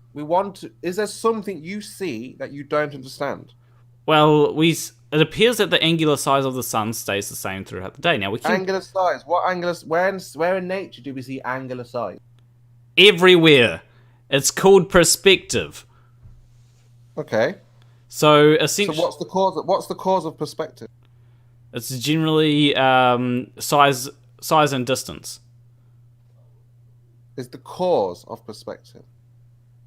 Is there something you see that you don't understand?
Well, it appears that the angular size of the sun stays the same throughout the day. Now we can
angular size. What angular? Where in nature do we see angular size?
Everywhere. It's called perspective.
Okay.
So essentially,
so what's the cause of perspective?
It's generally size and distance.
Is the cause of perspective?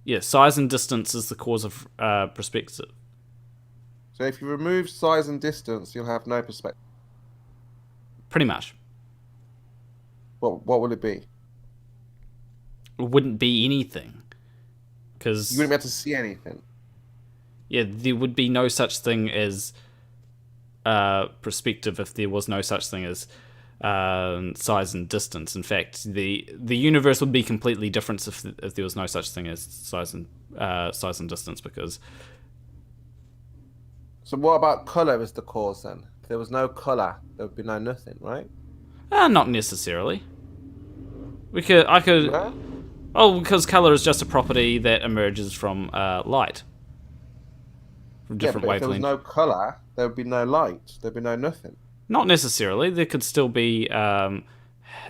Yeah, size and distance is the cause of perspective.
So if you remove size and distance, you'll have no perspective.
Pretty much.
What will it be?
It wouldn't be anything, because
you wouldn't be able to see anything.
Yeah, there would be no such thing as perspective if there was no such thing as size and distance. In fact, the universe would be completely different if there was no such thing as size and distance. Because.
So what about color is the cause then? If there was no color, there would be no nothing, right?
Not necessarily. I could.
Yeah?
Oh, because color is just a property that emerges from light.
Different wavelengths. If there was no color, there would be no light. There'd be no nothing.
Not necessarily. There could still be.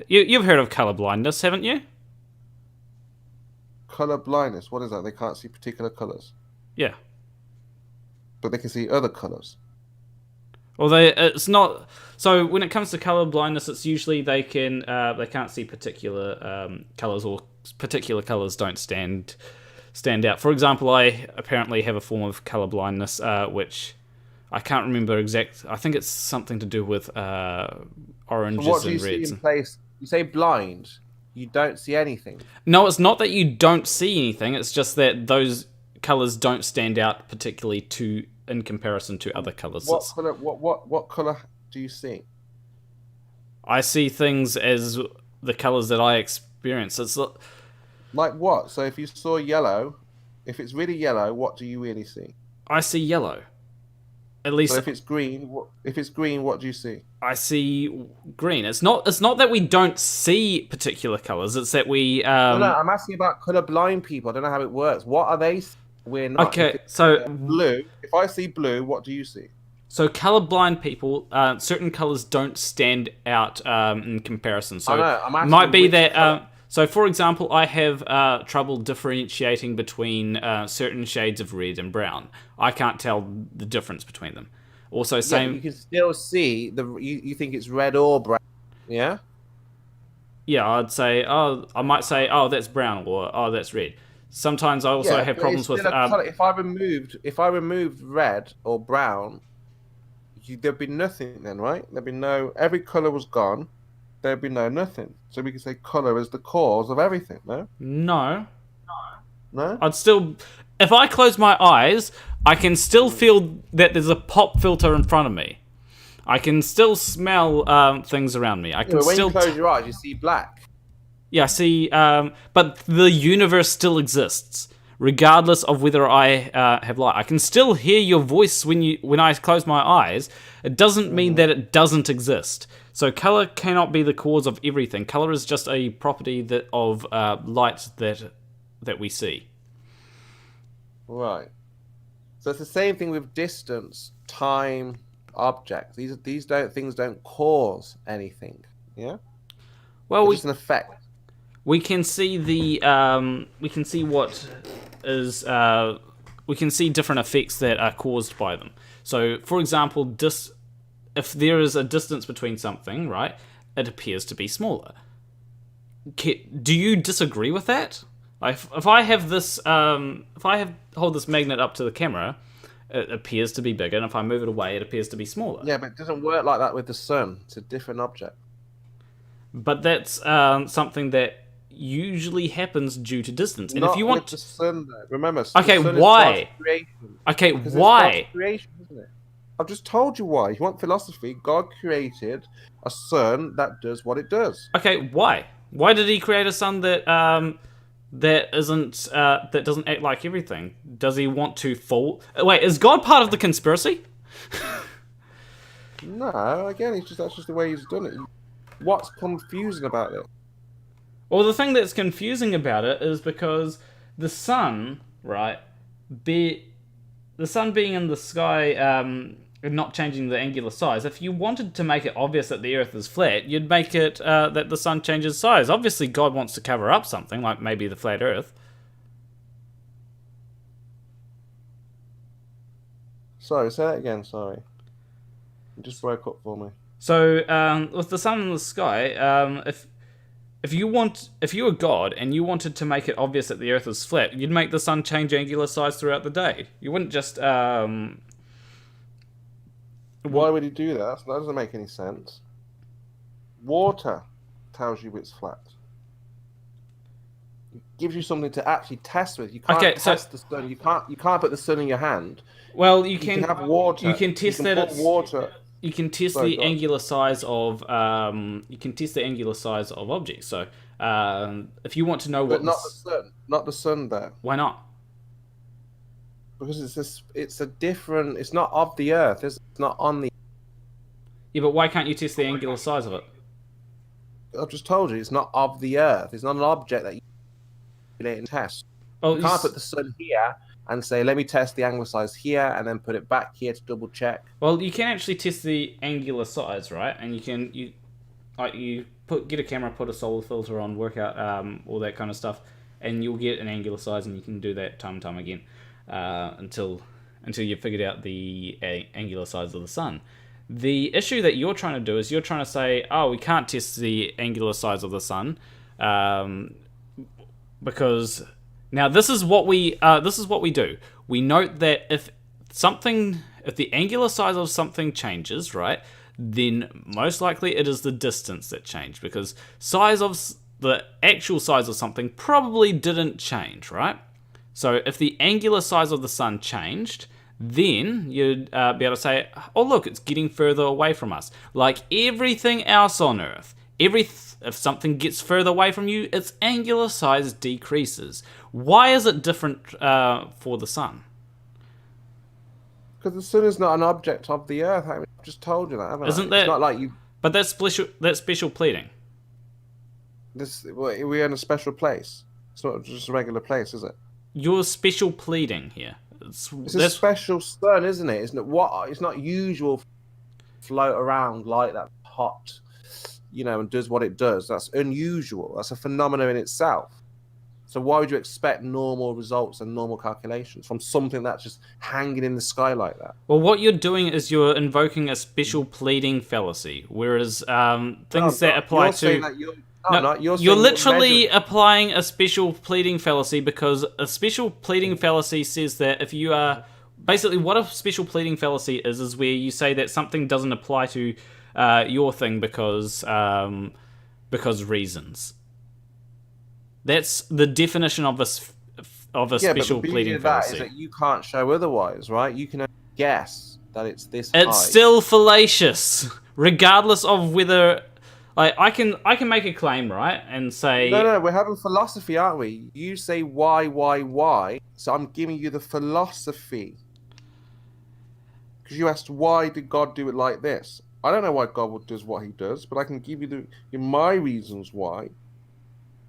You've heard of color blindness, haven't you?
Color blindness. What is that? They can't see particular colors.
Yeah.
But they can see other colors.
Well, it's not. So when it comes to color blindness, it's usually they can't see particular colors, or particular colors don't stand out. For example, I apparently have a form of color blindness, which I can't remember exact. I think it's something to do with oranges
So what do you
and
see
reds.
in place? You say blind. You don't see anything.
No, it's not that you don't see anything. It's just that those colors don't stand out particularly in comparison to other colors.
What color? What color do you see?
I see things as the colors that I experience. It's
like what? So if you saw yellow, if it's really yellow, what do you really see?
I see yellow. At least
so if it's green, what do you see?
I see green. It's not that we don't see particular colors. It's that we.
No, I'm asking about colorblind people. I don't know how it works. What are they? We're not.
Okay, so
blue. If I see blue, what do you see?
So colorblind people, certain colors don't stand out in comparison. So
I know, I'm asking
might be
which
that. So for example, I have trouble differentiating between certain shades of red and brown. I can't tell the difference between them. Also, same.
You can still see you think it's red or brown. Yeah.
Yeah, I might say, oh, that's brown, or oh, that's red. Sometimes I also have problems with.
If I removed red or brown, there'd be nothing then, right? There'd be no. Every color was gone. There'd be nothing. So we could say color is the cause of everything. No. No.
I'd still, if I close my eyes, I can still feel that there's a pop filter in front of me. I can still smell things around me. I can
when
still.
you close your eyes, you see black.
Yeah, I see. But the universe still exists, regardless of whether I have light. I can still hear your voice when I close my eyes. It doesn't mean that it doesn't exist. So color cannot be the cause of everything. Color is just a property of light that we see.
Right. So it's the same thing with distance, time, objects. These things don't cause anything. Yeah.
Well,
it's an effect.
We can see we can see what is we can see different effects that are caused by them. So, for example, if there is a distance between something, right, it appears to be smaller. Do you disagree with that? Like, if I have this, hold this magnet up to the camera, it appears to be bigger, and if I move it away, it appears to be smaller.
Yeah, but it doesn't work like that with the sun. It's a different object.
But that's something that usually happens due to distance. And
Not
if you want
with the sun, though. Remember,
okay,
the sun
why?
Is God's creation.
Okay,
Because
why?
it's God's creation, isn't it? I've just told you why. You want philosophy? God created a sun that does what it does.
Okay, why? Why did he create a sun that that doesn't act like everything? Does he want to fall? Wait, is God part of the conspiracy?
No, again, that's just the way he's done it. What's confusing about it?
Well, the thing that's confusing about it is because the sun, right, the sun being in the sky, and not changing the angular size. If you wanted to make it obvious that the Earth is flat, you'd make it that the sun changes size. Obviously, God wants to cover up something, like maybe the flat Earth.
Sorry, say that again. Sorry, it just broke up for me.
So, with the sun in the sky, if you were God and you wanted to make it obvious that the Earth is flat, you'd make the sun change angular size throughout the day. You wouldn't just.
Why would he do that? That doesn't make any sense. Water tells you it's flat. It gives you something to actually test with. You can't test the sun. You can't put the sun in your hand.
Well, you can
have water.
You can test that it's
water.
You can test the angular size of you can test the angular size of objects. So if you want to know
but not the sun, not the sun there.
Why not?
Because it's a different. It's not of the Earth. It's not on the.
Yeah, but why can't you test the angular size of it?
I've just told you it's not of the Earth. It's not an object that you can test.
Oh,
you can't put the sun here and say, let me test the angular size here, and then put it back here to double check.
Well, you can actually test the angular size, right? And you get a camera, put a solar filter on, work out all that kind of stuff, and you'll get an angular size, and you can do that time and time again until you've figured out the angular size of the sun. The issue that you're trying to do is you're trying to say, oh, we can't test the angular size of the sun because now this is what we do. We note that if something if the angular size of something changes, right, then most likely it is the distance that changed, because the actual size of something probably didn't change, right? So if the angular size of the sun changed, then you'd be able to say, oh look, it's getting further away from us. Like everything else on Earth, if something gets further away from you, its angular size decreases. Why is it different for the sun?
Because the sun is not an object of the Earth. I've just told you that, haven't I?
Isn't that?
It's not like you.
But that's special pleading.
We're in a special place. It's not just a regular place, is it?
You're special pleading here.
It's a special sun, isn't it? Isn't it? It's not usual to float around like that hot, and does what it does. That's unusual. That's a phenomenon in itself. So why would you expect normal results and normal calculations from something that's just hanging in the sky like that?
Well, what you're doing is you're invoking a special pleading fallacy, whereas things that apply to... You're literally applying a special pleading fallacy, because a special pleading fallacy says that if you are... Basically, what a special pleading fallacy is where you say that something doesn't apply to your thing because reasons. That's the definition of a special pleading fallacy.
Is that you can't show otherwise, right? You can only guess that it's this high.
It's still fallacious, regardless of whether... Like, I can make a claim, right, and say...
No, we're having philosophy, aren't we? You say why, so I'm giving you the philosophy. Because you asked, why did God do it like this? I don't know why God does what he does, but I can give you my reasons why.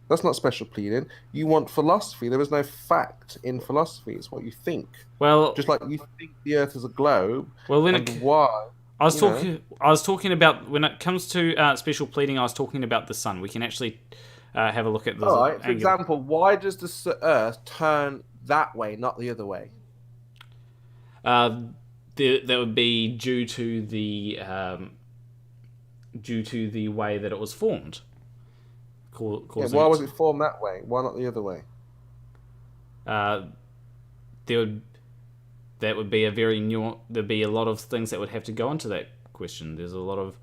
That's not special pleading. You want philosophy. There is no fact in philosophy. It's what you think.
Well...
Just like you think the Earth is a globe,
well,
why...
I was talking about, when it comes to special pleading, I was talking about the sun. We can actually have a look at the...
All right, for example, why does the Earth turn that way, not the other way?
That would be due to the way that it was formed.
Why was it formed that way? Why not the other way?
That would be there'd be a lot of things that would have to go into that question. There's a lot of...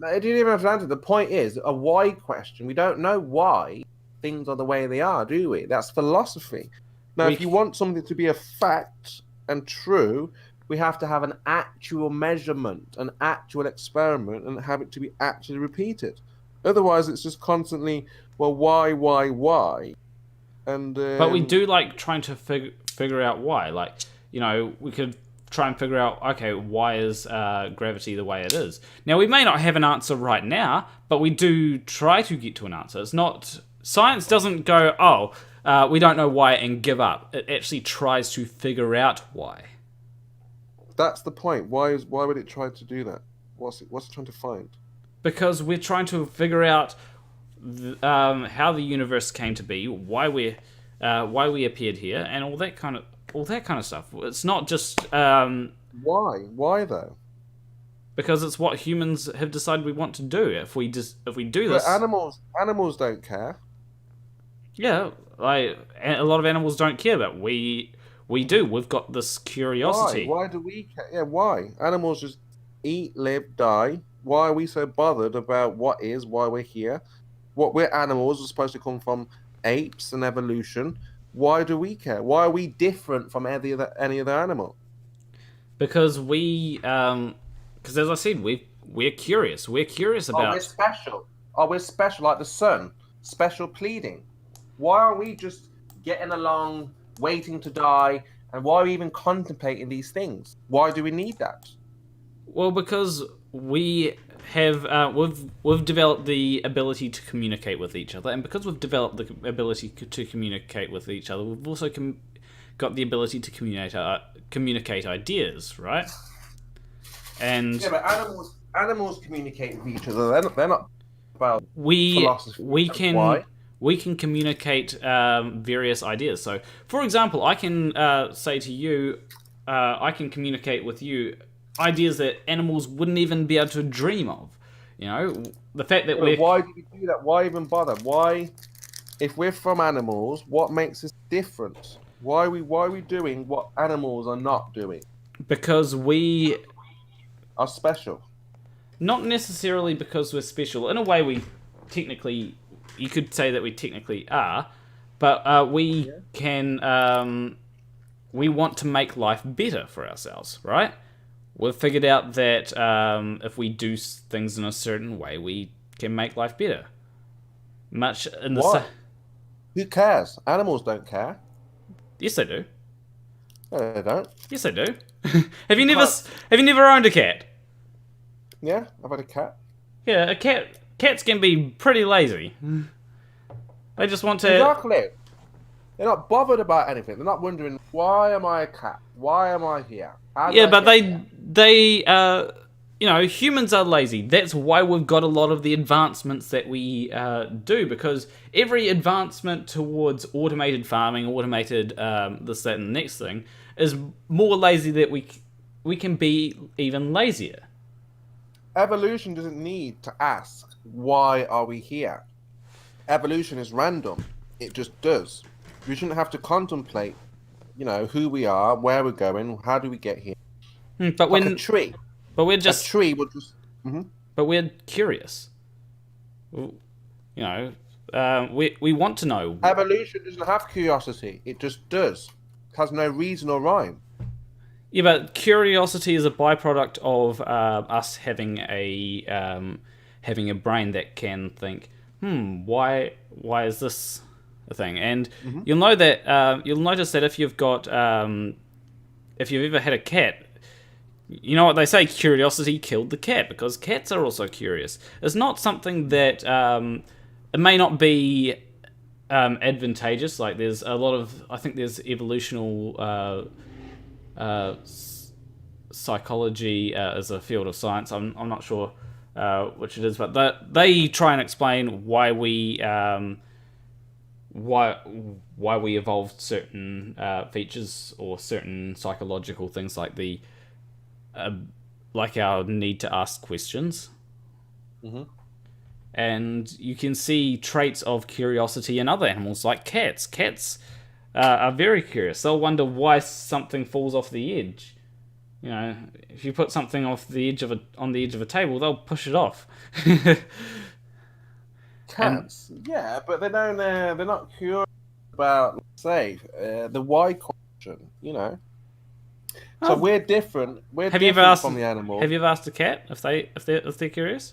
I didn't even have to answer. The point is, a why question. We don't know why things are the way they are, do we? That's philosophy. Now, if you want something to be a fact and true, we have to have an actual measurement, an actual experiment, and have it to be actually repeated. Otherwise, it's just constantly, well, why? And
but we do like trying to figure out why. Like, we could try and figure out, okay, why is gravity the way it is? Now, we may not have an answer right now, but we do try to get to an answer. It's not... Science doesn't go, we don't know why, and give up. It actually tries to figure out why.
That's the point. Why would it try to do that? What's it trying to find? Because
we're trying to figure out how the universe came to be, why we appeared here, and all that kind of stuff. It's not just
why though?
Because it's what humans have decided we want to do. If we do this,
but animals don't care.
Yeah, like a lot of animals don't care, but we do. We've got this curiosity.
Why do we care? Yeah, why? Animals just eat, live, die. Why are we so bothered about why we're here? What we're animals are supposed to come from apes and evolution. Why do we care? Why are we different from any other animal?
Because as I said, we're curious. We're curious about...
we're special. We're special like the sun. Special pleading. Why are we just getting along, waiting to die, and why are we even contemplating these things? Why do we need that?
Well, because we have we've developed the ability to communicate with each other, and because we've developed the ability to communicate with each other, we've also got the ability to communicate ideas, right? And
yeah, but animals communicate with each other. They're not about philosophy.
We can communicate various ideas. So, for example, I can say to you, I can communicate with you ideas that animals wouldn't even be able to dream of. The fact that
why do we do that? Why even bother? Why, if we're from animals, what makes us different? Why are we doing what animals are not doing?
Because we
are special.
Not necessarily because we're special. In a way, you could say that we technically are, but we can. We want to make life better for ourselves, right? We've figured out that if we do things in a certain way, we can make life better. Much in the
Who cares? Animals don't care.
Yes, they do.
No, they don't.
Yes, they do. Have you never owned a cat?
Yeah, I've had a cat.
Yeah, cats can be pretty lazy. They just want to.
Exactly. They're not bothered about anything. They're not wondering, why am I a cat? Why am I here?
But humans are lazy. That's why we've got a lot of the advancements that we do, because every advancement towards automated farming, automated this, that, and the next thing, is more lazy that we can be even lazier.
Evolution doesn't need to ask, why are we here? Evolution is random. It just does. We shouldn't have to contemplate, who we are, where we're going, how do we get here.
But
like a tree.
But we're just...
A tree would just...
But we're curious. We want to know.
Evolution doesn't have curiosity. It just does. It has no reason or rhyme.
Yeah, but curiosity is a byproduct of us having a brain that can think, why is this a thing? And you'll notice that if you've got if you've ever had a cat, you know what they say, curiosity killed the cat, because cats are also curious. It's not something that it may not be advantageous. Like there's a lot of, I think there's evolutional psychology as a field of science. I'm not sure which it is, but they try and explain why we evolved certain features or certain psychological things, like like our need to ask questions. And you can see traits of curiosity in other animals, like cats. Cats are very curious. They'll wonder why something falls off the edge. If you put something on the edge of a table, they'll push it off.
Cats, yeah, but they don't. They're not curious about, say, the why question. So we're different. We're different from the animal.
Have you ever asked a cat if they're curious?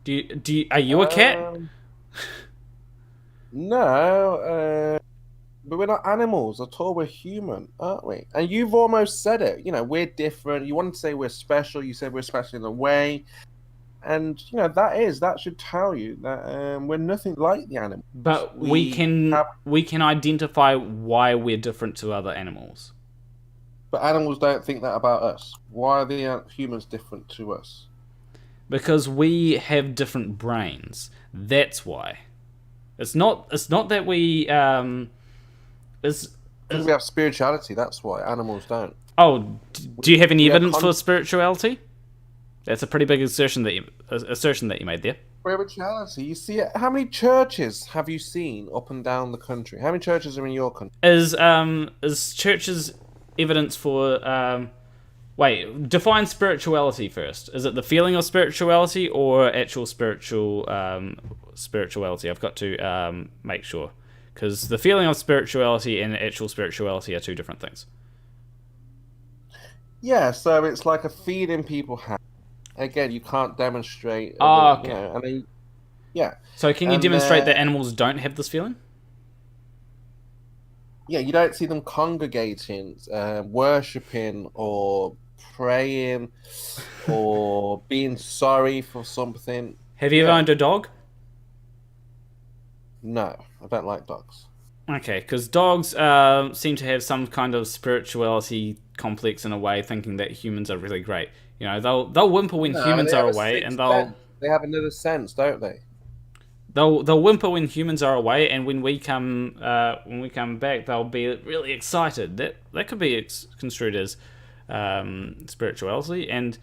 Are you a cat?
No, but we're not animals at all. We're human, aren't we? And you've almost said it. We're different. You wanted to say we're special. You said we're special in a way, and that should tell you that we're nothing like the animals.
But we can identify why we're different to other animals.
But animals don't think that about us. Why are the humans different to us?
Because we have different brains. That's why. It's not that we
we have spirituality. That's why animals don't.
Oh, do you have any evidence for spirituality? That's a pretty big assertion that you made there.
Spirituality. You see it. How many churches have you seen up and down the country? How many churches are in your country?
Is churches evidence for? Wait, define spirituality first. Is it the feeling of spirituality or actual spirituality? I've got to make sure, because the feeling of spirituality and actual spirituality are two different things.
Yeah, so it's like a feeling people have. Again, you can't demonstrate.
Okay.
Yeah.
So can you demonstrate that animals don't have this feeling?
Yeah, you don't see them congregating, worshipping, or praying, or being sorry for something.
Have you ever owned a dog?
No, I don't like dogs.
Okay, because dogs seem to have some kind of spirituality complex in a way, thinking that humans are really great. They'll whimper when humans are away, and
they have another sense, don't they?
They'll whimper when humans are away, and when we come back, they'll be really excited. That could be construed as spirituality, and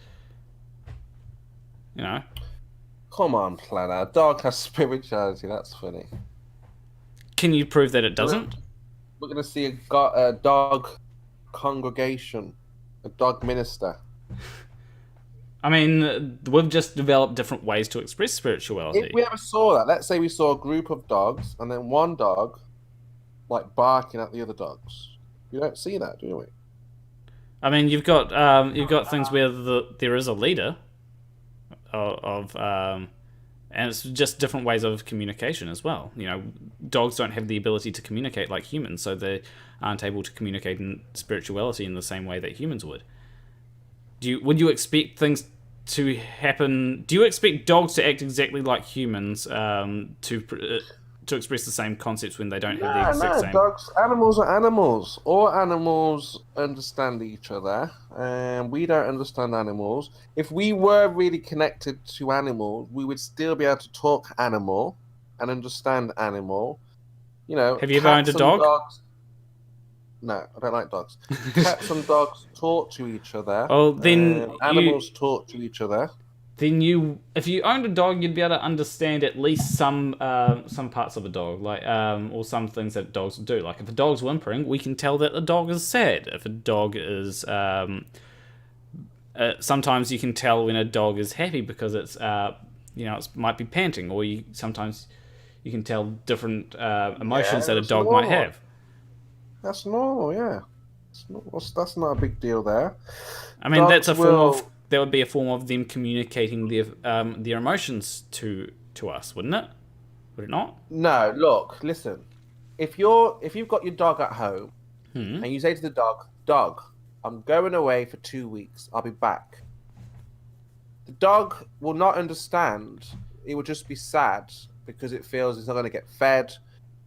Come on, Planner. Dog has spirituality. That's funny.
Can you prove that it doesn't?
We're gonna see a dog congregation A dog minister.
I mean, we've just developed different ways to express spirituality.
If we ever saw that, let's say we saw a group of dogs, and then one dog, like, barking at the other dogs. You don't see that, do we?
I mean, you've got things where there is a leader and it's just different ways of communication as well. You know, dogs don't have the ability to communicate like humans, so they aren't able to communicate in spirituality in the same way that humans would. Would you expect things to happen? Do you expect dogs to act exactly like humans to express the same concepts when they don't have the exact same?
Dogs, animals are animals. All animals understand each other, and we don't understand animals. If we were really connected to animals, we would still be able to talk animal and understand animal. You know,
have you ever owned a dog?
Dogs... No, I don't like dogs. Cats and dogs talk to each other.
Oh, then
animals talk to each other.
Then if you owned a dog, you'd be able to understand at least some parts of a dog, like or some things that dogs do. Like if a dog's whimpering, we can tell that the dog is sad. If a dog is, sometimes you can tell when a dog is happy because it's, it might be panting, or sometimes you can tell different emotions that a dog might have.
That's normal, yeah. That's not a big deal there.
I mean, that would be a form of them communicating their emotions to us, wouldn't it? Would it not?
No, look, listen. If you've got your dog at home and you say to the dog, I'm going away for 2 weeks, I'll be back. The dog will not understand. It will just be sad because it feels it's not going to get fed,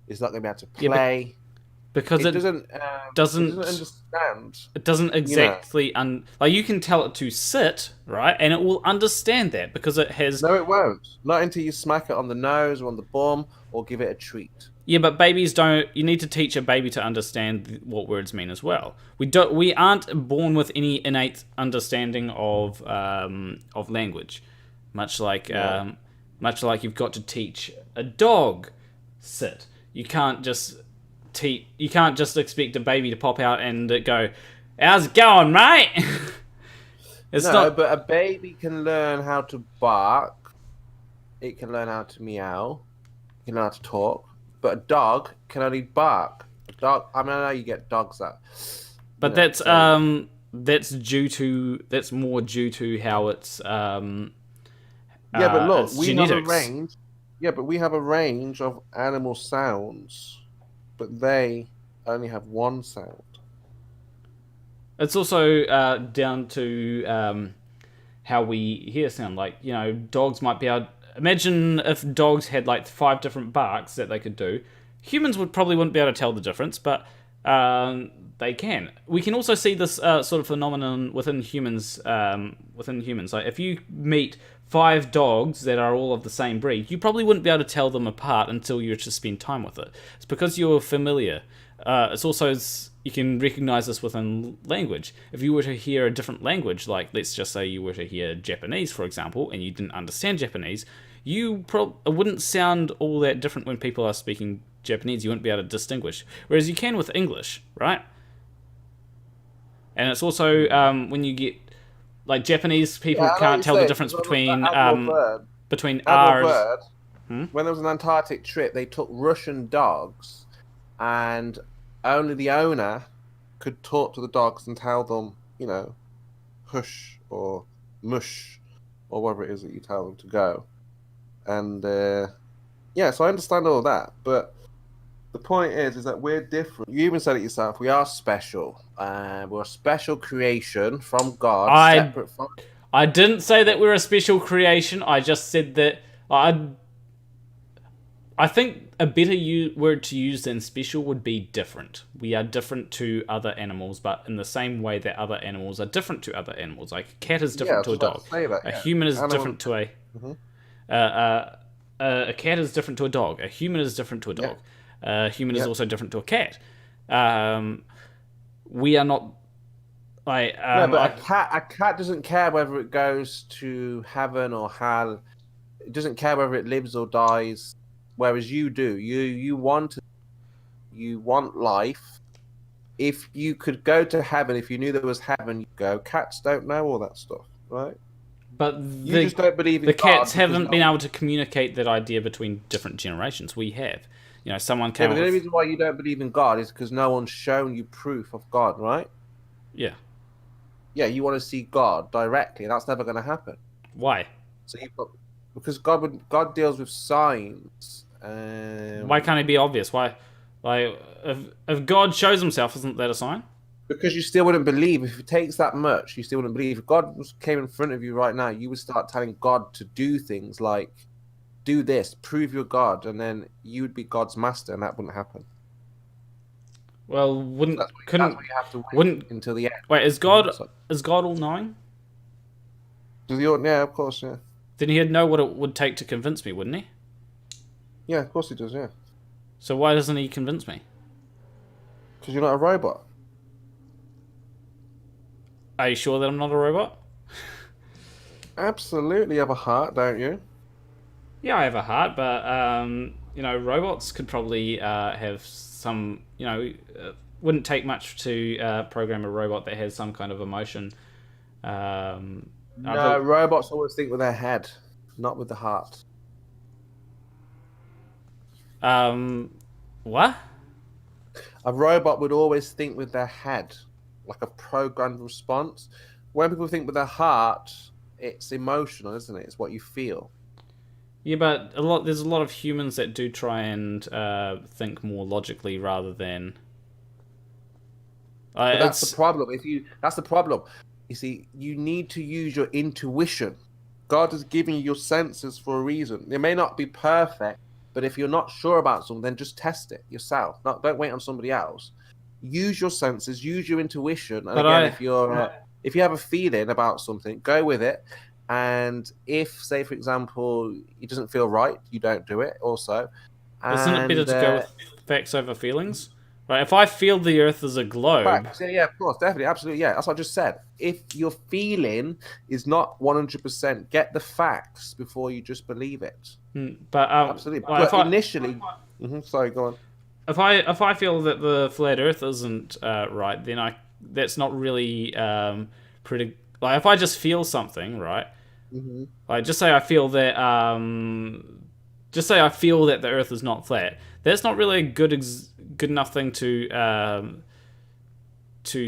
it's not going to be able to play.
Because it doesn't
understand.
It doesn't exactly like you can tell it to sit, right, and it will understand that because it has.
No, it won't. Not until you smack it on the nose or on the bum or give it a treat.
Yeah, but babies don't. You need to teach a baby to understand what words mean as well. We aren't born with any innate understanding of language, much like you've got to teach a dog sit. You can't just expect a baby to pop out and go, "How's it going, mate?"
But a baby can learn how to bark. It can learn how to meow. It can learn how to talk. But a dog can only bark. I know you get dogs that.
But that's more due to how it's.
But look, we
genetics.
have a range. Yeah, but we have a range of animal sounds. But they only have one sound.
It's also down to how we hear sound. Like, dogs might be able. Imagine if dogs had like 5 different barks that they could do. Humans wouldn't be able to tell the difference, but they can. We can also see this sort of phenomenon within humans. Like if you meet 5 dogs that are all of the same breed, you probably wouldn't be able to tell them apart until you were to spend time with it. It's because you're familiar. It's also you can recognize this within language. If you were to hear a different language, like let's just say you were to hear Japanese, for example, and you didn't understand Japanese, it wouldn't sound all that different when people are speaking Japanese. You wouldn't be able to distinguish, whereas you can with English, right? And it's also when you get like Japanese people can't tell the difference between R's.
When there was an Antarctic trip, they took Russian dogs, and only the owner could talk to the dogs and tell them, hush or mush or whatever it is that you tell them to go. And so I understand all that, but the point is that we're different. You even said it yourself. We are special. We're a special creation from God.
I didn't say that we're a special creation. I just said that I think a better word to use than special would be different. We are different to other animals, but in the same way that other animals are different to other animals. Like a cat is different to a dog. A human is different to a... a cat is different to a dog. A human is different to a dog. A human is also different to a cat. We are not...
but a cat doesn't care whether it goes to heaven or hell. It doesn't care whether it lives or dies. Whereas you do. You want life, if you could go to heaven, if you knew there was heaven, you'd go. Cats don't know all that stuff, right?
But
You just don't believe in
the
God
cats
because
haven't been able to communicate that idea between different generations. We have. You know, someone
Yeah,
came
but
up
the only
with...
reason why you don't believe in God is because no one's shown you proof of God, right?
Yeah.
Yeah, you want to see God directly, and that's never going to happen.
Why?
So because God deals with signs.
Why can't it be obvious? Why? Like, if God shows himself, isn't that a sign?
Because you still wouldn't believe. If it takes that much, you still wouldn't believe. If God came in front of you right now, you would start telling God to do things like, do this, prove you're God, and then you would be God's master, and that wouldn't happen.
Well, couldn't
you have to wait until the end.
Wait, is God all knowing?
Yeah, of course, yeah.
Then he'd know what it would take to convince me, wouldn't he?
Yeah, of course he does, yeah.
So why doesn't he convince me?
Because you're not a robot.
Are you sure that I'm not a robot?
Absolutely, you have a heart, don't you?
Yeah, I have a heart, but you know, robots could probably have some. You know, wouldn't take much to program a robot that has some kind of emotion.
No, robots always think with their head, not with the heart.
What?
A robot would always think with their head, like a programmed response. When people think with their heart, it's emotional, isn't it? It's what you feel.
Yeah, but there's a lot of humans that do try and think more logically rather than.
But that's the problem. That's the problem. You see, you need to use your intuition. God has given you your senses for a reason. They may not be perfect, but if you're not sure about something, then just test it yourself. Don't wait on somebody else. Use your senses. Use your intuition. And again, if you have a feeling about something, go with it. And if, say, for example, it doesn't feel right, you don't do it. Also,
isn't it better to go with facts over feelings? Right, if I feel the Earth is a globe...
Facts, yeah, of course, definitely, absolutely, yeah. That's what I just said. If your feeling is not 100%, get the facts before you just believe it.
But
absolutely.
Like
but initially... sorry, go on.
If I feel that the flat Earth isn't right, then that's not really pretty... Like, if I just feel something, right?
Mm-hmm.
Like, just say I feel that... just say I feel that the Earth is not flat. That's not really a good enough thing to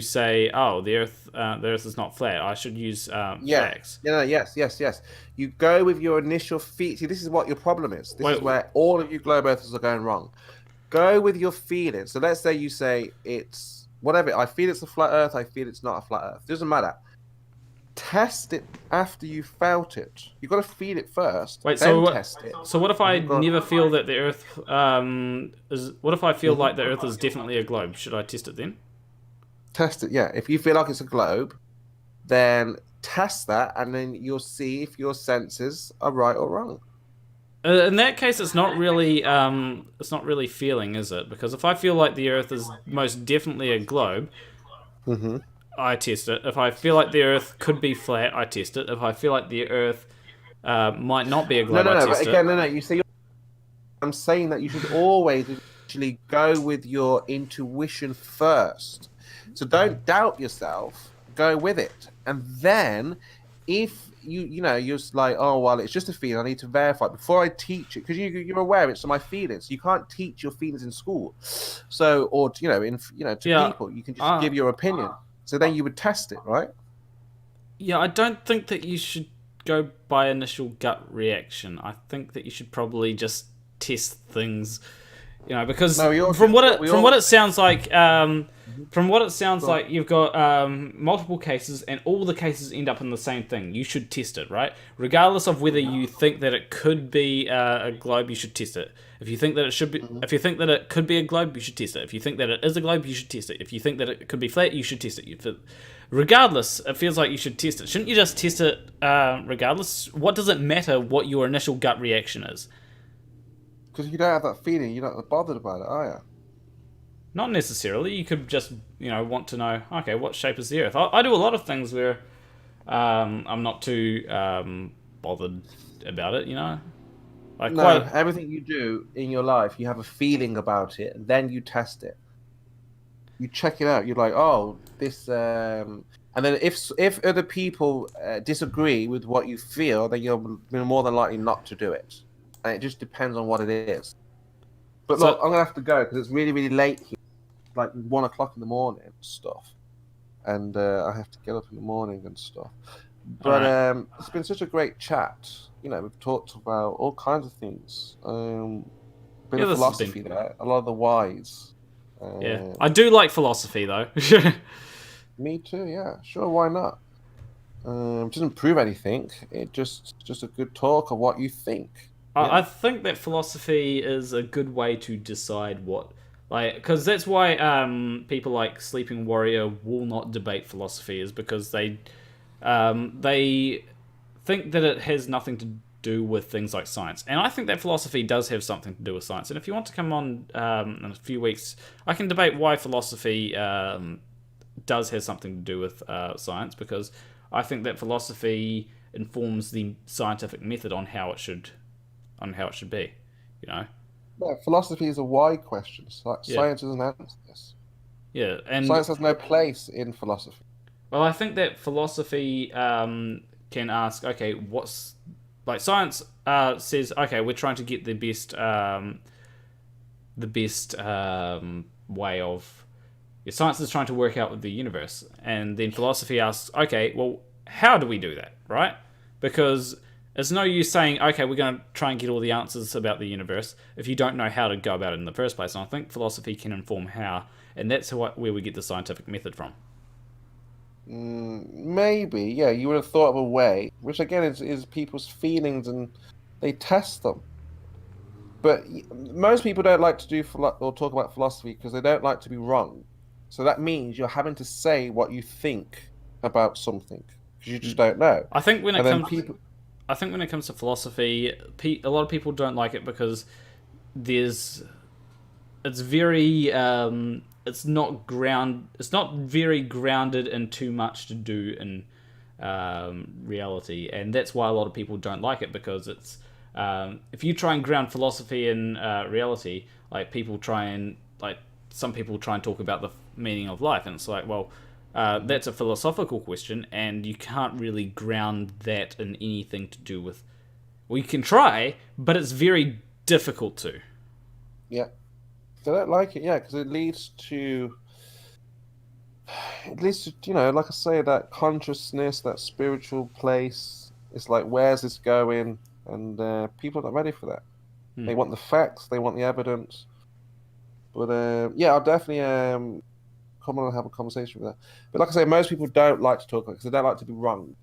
say, oh, the Earth is not flat. I should use facts.
Yeah, yes. You go with your initial feeling. See, this is what your problem is. This is where all of you globe earthers are going wrong. Go with your feeling. So let's say you say it's whatever. I feel it's a flat Earth. I feel it's not a flat Earth. Doesn't matter. Test it after you felt it. You've got to feel it first.
Wait,
then test it.
So what if I never feel that the Earth is... What if I feel like the Earth is definitely a globe? Should I test it then?
Test it, yeah. If you feel like it's a globe, then test that, and then you'll see if your senses are right or wrong.
In that case, it's not really feeling, is it? Because if I feel like the Earth is most definitely a globe, I test it. If I feel like the Earth could be flat, I test it. If I feel like the Earth might not be a globe, I test it.
No. You see, I'm saying that you should always actually go with your intuition first. So don't doubt yourself. Go with it, and then if you're just like, oh well, it's just a feeling. I need to verify before I teach it, because you're aware it's my feelings. You can't teach your feelings in school, so or to people. You can just give your opinion. So then you would test it, right?
Yeah, I don't think that you should go by initial gut reaction. I think that you should probably just test things, because from what it sounds like, like you've got multiple cases, and all the cases end up in the same thing. You should test it, right? Regardless of whether you think that it could be a globe, you should test it. If you think that it should be, if you think that it could be a globe, you should test it. If you think that it is a globe, you should test it. If you think that it could be flat, you should test it. Regardless, it feels like you should test it. Shouldn't you just test it regardless? What does it matter what your initial gut reaction is?
Because if you don't have that feeling, you're not bothered about it, are you?
Not necessarily. You could just, want to know, okay, what shape is the Earth? I do a lot of things where I'm not too bothered about it,
everything you do in your life, you have a feeling about it, then you test it. you check it out. You're like, oh, this. And then if other people disagree with what you feel, then you're more than likely not to do it. And it just depends on what it is. But look, I'm gonna have to go because it's really, really late here, like 1 o'clock in the morning and stuff, and I have to get up in the morning and stuff. But it's been such a great chat. You know, we've talked about all kinds of things. Bit of philosophy there, a lot of the whys.
Yeah, I do like philosophy though.
Me too. Yeah, sure. Why not? It doesn't prove anything. It just a good talk of what you think. Yeah.
I think that philosophy is a good way to decide what, like, because that's why people like Sleeping Warrior will not debate philosophy, is because they think that it has nothing to do with things like science. And I think that philosophy does have something to do with science. And if you want to come on in a few weeks, I can debate why philosophy does have something to do with science, because I think that philosophy informs the scientific method on how it should be, you know.
Yeah, philosophy is a why question. Science doesn't answer this.
Yeah, and
science has no place in philosophy.
Well, I think that philosophy can ask, okay, what's, like, science says, okay, we're trying to get the best way of. Science is trying to work out with the universe, and then philosophy asks, okay, well, how do we do that, right? Because it's no use saying, okay, we're going to try and get all the answers about the universe if you don't know how to go about it in the first place. And I think philosophy can inform how, and that's where we get the scientific method from.
Maybe, yeah, you would have thought of a way, which again is people's feelings and they test them. But most people don't like to do or talk about philosophy because they don't like to be wrong. So that means you're having to say what you think about something because you just don't know.
I think when it comes to philosophy, a lot of people don't like it because it's very it's not very grounded in too much to do in reality, and that's why a lot of people don't like it, because it's if you try and ground philosophy in reality, like some people try and talk about the meaning of life, and it's like, well, that's a philosophical question, and you can't really ground that in anything to do with. Well, you can try, but it's very difficult to.
Yeah. They don't like it, yeah, because it leads to, you know, like I say, that consciousness, that spiritual place. It's like, where's this going? And people are not ready for that. They want the facts, they want the evidence. But yeah, I'll definitely come on and have a conversation with that. But like I say, most people don't like to talk about it because they don't like to be wrong.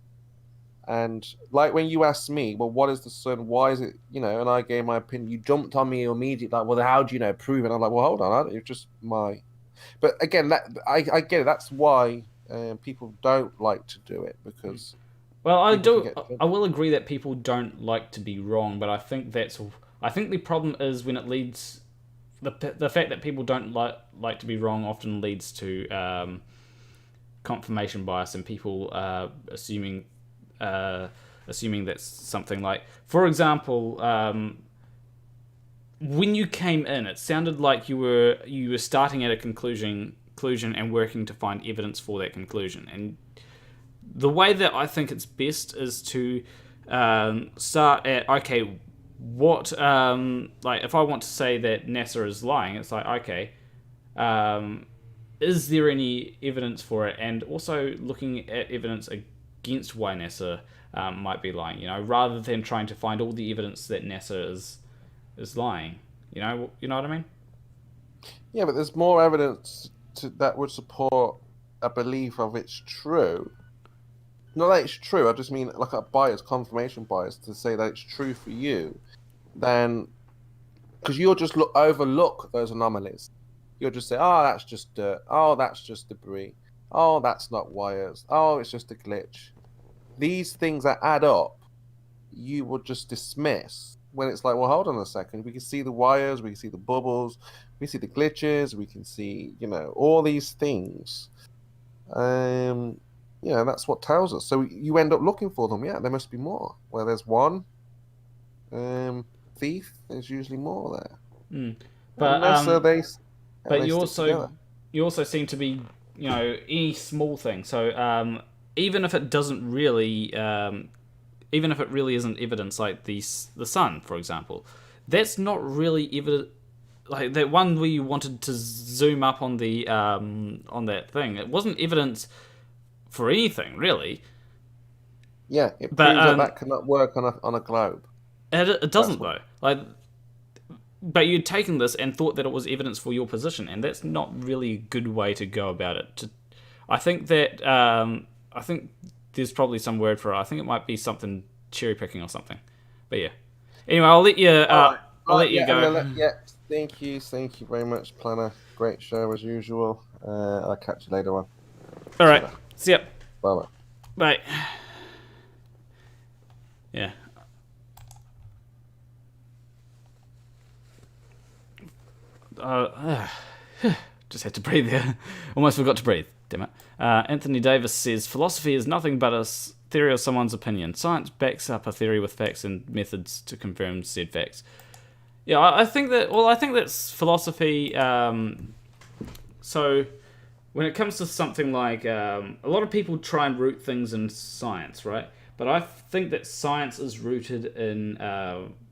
And like when you asked me, well, what is the sun? Why is it, you know, and I gave my opinion, you jumped on me immediately, like, well, how do you know, prove it? I'm like, well, hold on, it's just my. But again, that I get it. That's why people don't like to do it, because.
Well, I will agree that people don't like to be wrong, but I think the problem is when it leads. The fact that people don't like to be wrong often leads to confirmation bias and people assuming that's something like, for example, when you came in, it sounded like you were starting at a conclusion and working to find evidence for that conclusion. And the way that I think it's best is to start at, okay, what like if I want to say that NASA is lying, it's like, okay, is there any evidence for it? And also looking at evidence against why NASA might be lying, you know, rather than trying to find all the evidence that NASA is lying. You know what I mean?
Yeah, but there's more evidence that would support a belief of it's true. Not that it's true, I just mean like a bias, confirmation bias, to say that it's true for you, then because you'll just overlook those anomalies. You'll just say, oh, that's just dirt. Oh, that's just debris. Oh, that's not wires. Oh, it's just a glitch. These things that add up, you would just dismiss when it's like, well, hold on a second. We can see the wires, we can see the bubbles, we see the glitches, we can see, you know, all these things. Yeah, that's what tells us. So you end up looking for them. Yeah, there must be more. Where there's one thief, there's usually more there.
But
you
you also seem to be, any small thing. So even if it doesn't really, even if it really isn't evidence, like the sun, for example, that's not really evidence. Like that one where you wanted to zoom up on the on that thing, it wasn't evidence for anything really.
Yeah, it proves that cannot work on a globe.
It doesn't though. Like, but you'd taken this and thought that it was evidence for your position, and that's not really a good way to go about it. I think that I think there's probably some word for it. I think it might be something cherry picking or something. But yeah. Anyway, I'll let you. I'll let you go.
Thank you very much, Planner. Great show as usual. I'll catch you later on.
All right. See ya.
Bye.
Bye. Yeah. Just had to breathe there. Almost forgot to breathe. Damn it. Anthony Davis says, philosophy is nothing but a theory of someone's opinion. Science backs up a theory with facts and methods to confirm said facts. Yeah, I think that's philosophy. So when it comes to something like, a lot of people try and root things in science, right? But I think that science is rooted in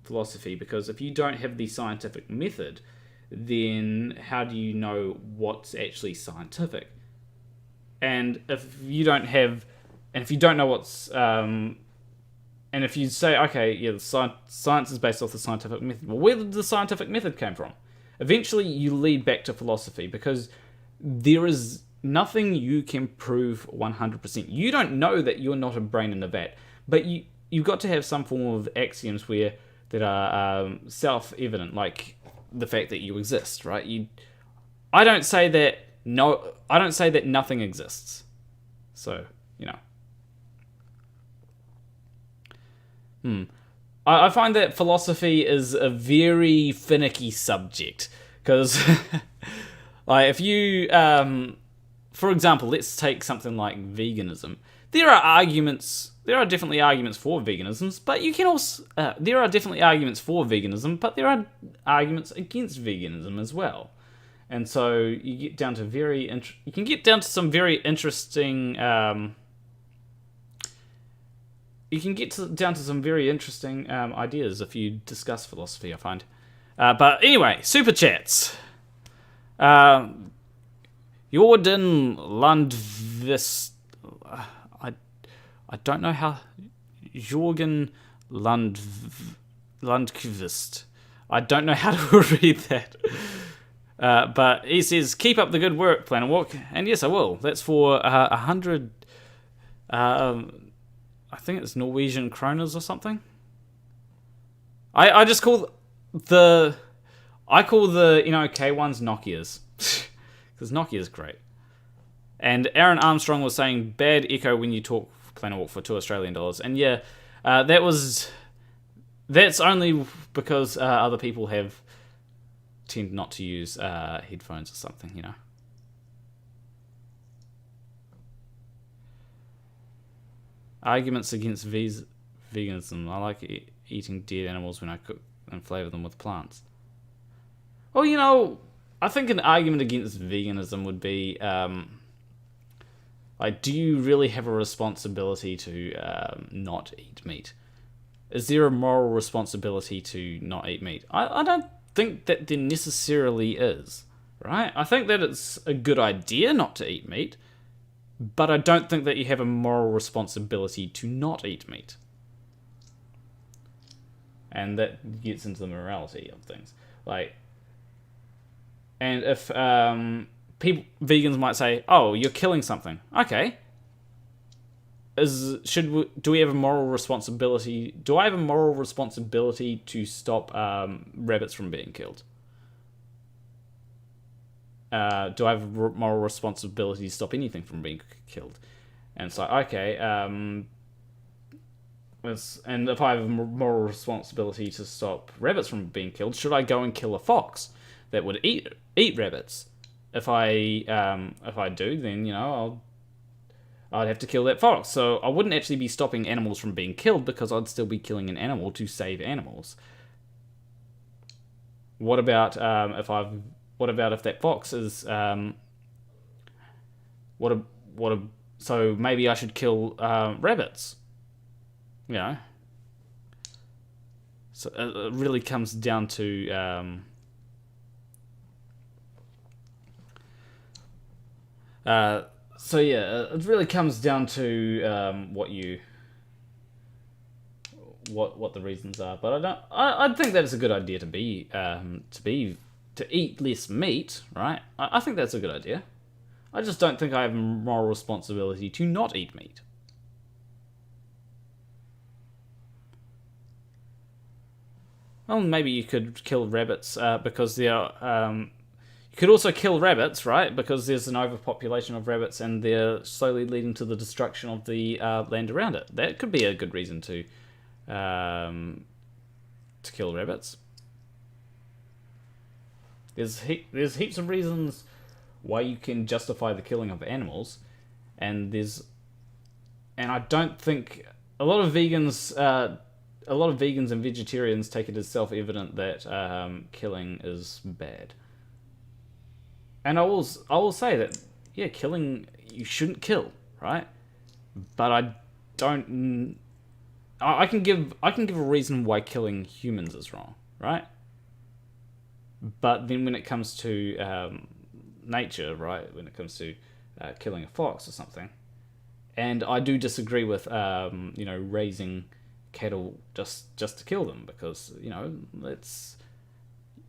philosophy, because if you don't have the scientific method, then how do you know what's actually scientific? And if you don't know what's, and if you say, okay, yeah, science is based off the scientific method, well, where did the scientific method come from? Eventually, you lead back to philosophy, because there is nothing you can prove 100%. You don't know that you're not a brain in a vat, but you've got to have some form of axioms that are self-evident, like the fact that you exist, right? I don't say that nothing exists. So, I find that philosophy is a very finicky subject, because like if you for example, let's take something like veganism. There are definitely arguments for veganism, but you can also there are definitely arguments for veganism, but there are arguments against veganism as well. And so you get down to some very interesting ideas if you discuss philosophy, I find. But anyway, super chats. Jordan Lundqvist. I don't know how. Jorgen Lundqvist. I don't know how to read that. But he says, keep up the good work, Planet Walk. And yes, I will. That's for 100. I think it's Norwegian kroners or something. I just call the K1s Nokias. Because Nokia's great. And Aaron Armstrong was saying bad echo when you talk Planet Walk for $2 And yeah, that's only because other people tend not to use headphones or something, Arguments against veganism. I like eating dead animals when I cook and flavor them with plants. Well, I think an argument against veganism would be, do you really have a responsibility to not eat meat? Is there a moral responsibility to not eat meat? I don't think that there necessarily is, right? I think that it's a good idea not to eat meat, but I don't think that you have a moral responsibility to not eat meat. And that gets into the morality of things. And if vegans might say, "Oh, you're killing something." Okay. Do we have a moral responsibility? Do I have a moral responsibility to stop rabbits from being killed? Do I have a moral responsibility to stop anything from being killed? And it's like, okay, and if I have a moral responsibility to stop rabbits from being killed, should I go and kill a fox that would eat rabbits? If I do, then I'd have to kill that fox. So I wouldn't actually be stopping animals from being killed, because I'd still be killing an animal to save animals. What about if that fox is so maybe I should kill rabbits. You know. So it really comes down to so yeah, it really comes down to what the reasons are. But I think that it's a good idea to eat less meat, right? I think that's a good idea. I just don't think I have a moral responsibility to not eat meat. Well, maybe you could kill rabbits because they are. You could also kill rabbits, right? Because there's an overpopulation of rabbits, and they're slowly leading to the destruction of the land around it. That could be a good reason to kill rabbits. There's heaps of reasons why you can justify the killing of animals, and I don't think a lot of vegans and vegetarians take it as self-evident that killing is bad. And I will say that, yeah, killing, you shouldn't kill, right? But I don't. I can give a reason why killing humans is wrong, right? But then when it comes to nature, right? When it comes to killing a fox or something, and I do disagree with raising cattle just to kill them, because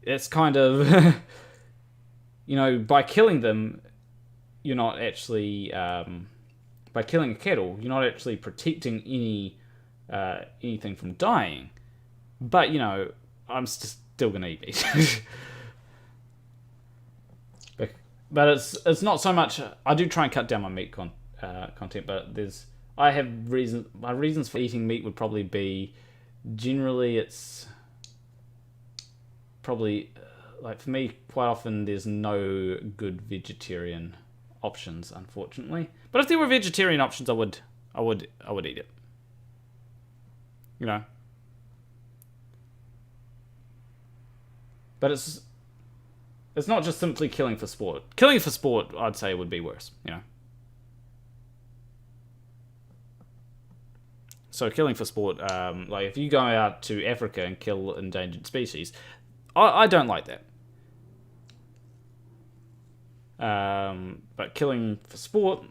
it's kind of by killing them, you're not actually by killing a cattle, you're not actually protecting anything from dying. But I'm still gonna eat meat. But it's not so much. I do try and cut down my meat content, but I have reasons. My reasons for eating meat would probably be, generally, it's probably like, for me, quite often there's no good vegetarian options, unfortunately. But if there were vegetarian options, I would eat it. But it's not just simply killing for sport. Killing for sport, I'd say, would be worse. So killing for sport, like if you go out to Africa and kill endangered species, I don't like that. But killing for sport,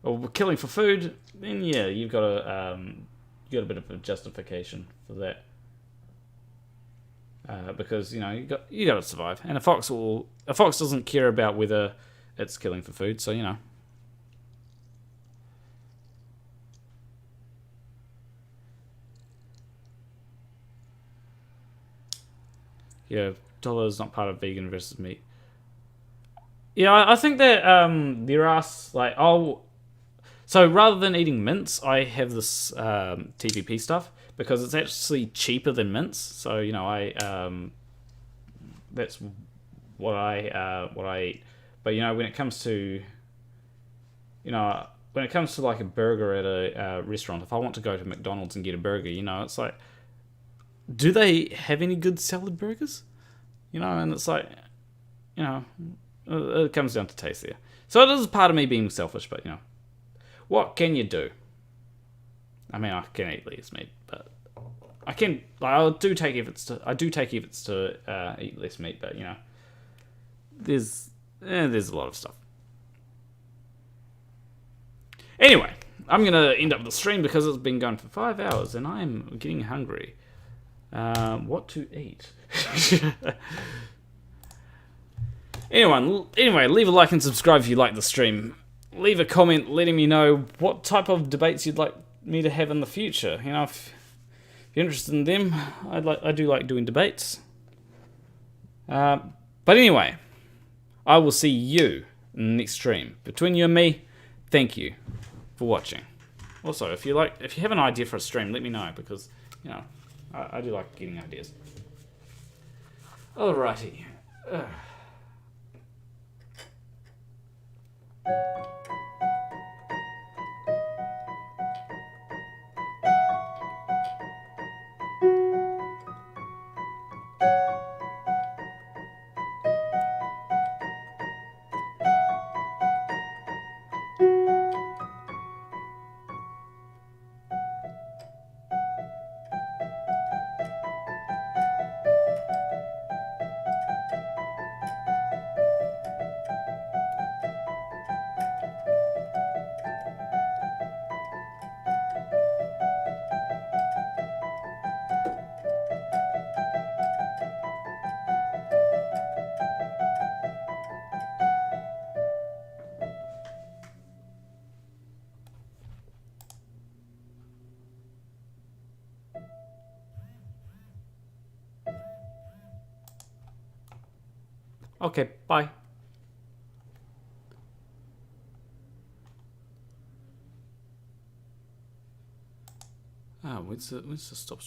or killing for food, then yeah, you've got a bit of a justification for that. Because you got to survive, and a fox doesn't care about whether it's killing for food, so Yeah, dollar is not part of vegan versus meat. Yeah, I think that there are like so rather than eating mince, I have this TVP stuff, because it's actually cheaper than mince. So that's what I eat. But when it comes to like a burger at a restaurant, if I want to go to McDonald's and get a burger, it's like, do they have any good salad burgers? And it's like, it comes down to taste there. So it is part of me being selfish, but what can you do? I mean, I can eat less meat, but I do take efforts to eat less meat, but there's a lot of stuff. Anyway, I'm gonna end up the stream because it's been going for 5 hours and I'm getting hungry. What to eat? Anyway, leave a like and subscribe if you like the stream. Leave a comment letting me know what type of debates you'd like me to have in the future. If you're interested in them, I do like doing debates. But anyway, I will see you in the next stream. Between you and me, thank you for watching. Also, if you have an idea for a stream, let me know, because I do like getting ideas. Alrighty. Okay, bye. Ah, where's the stop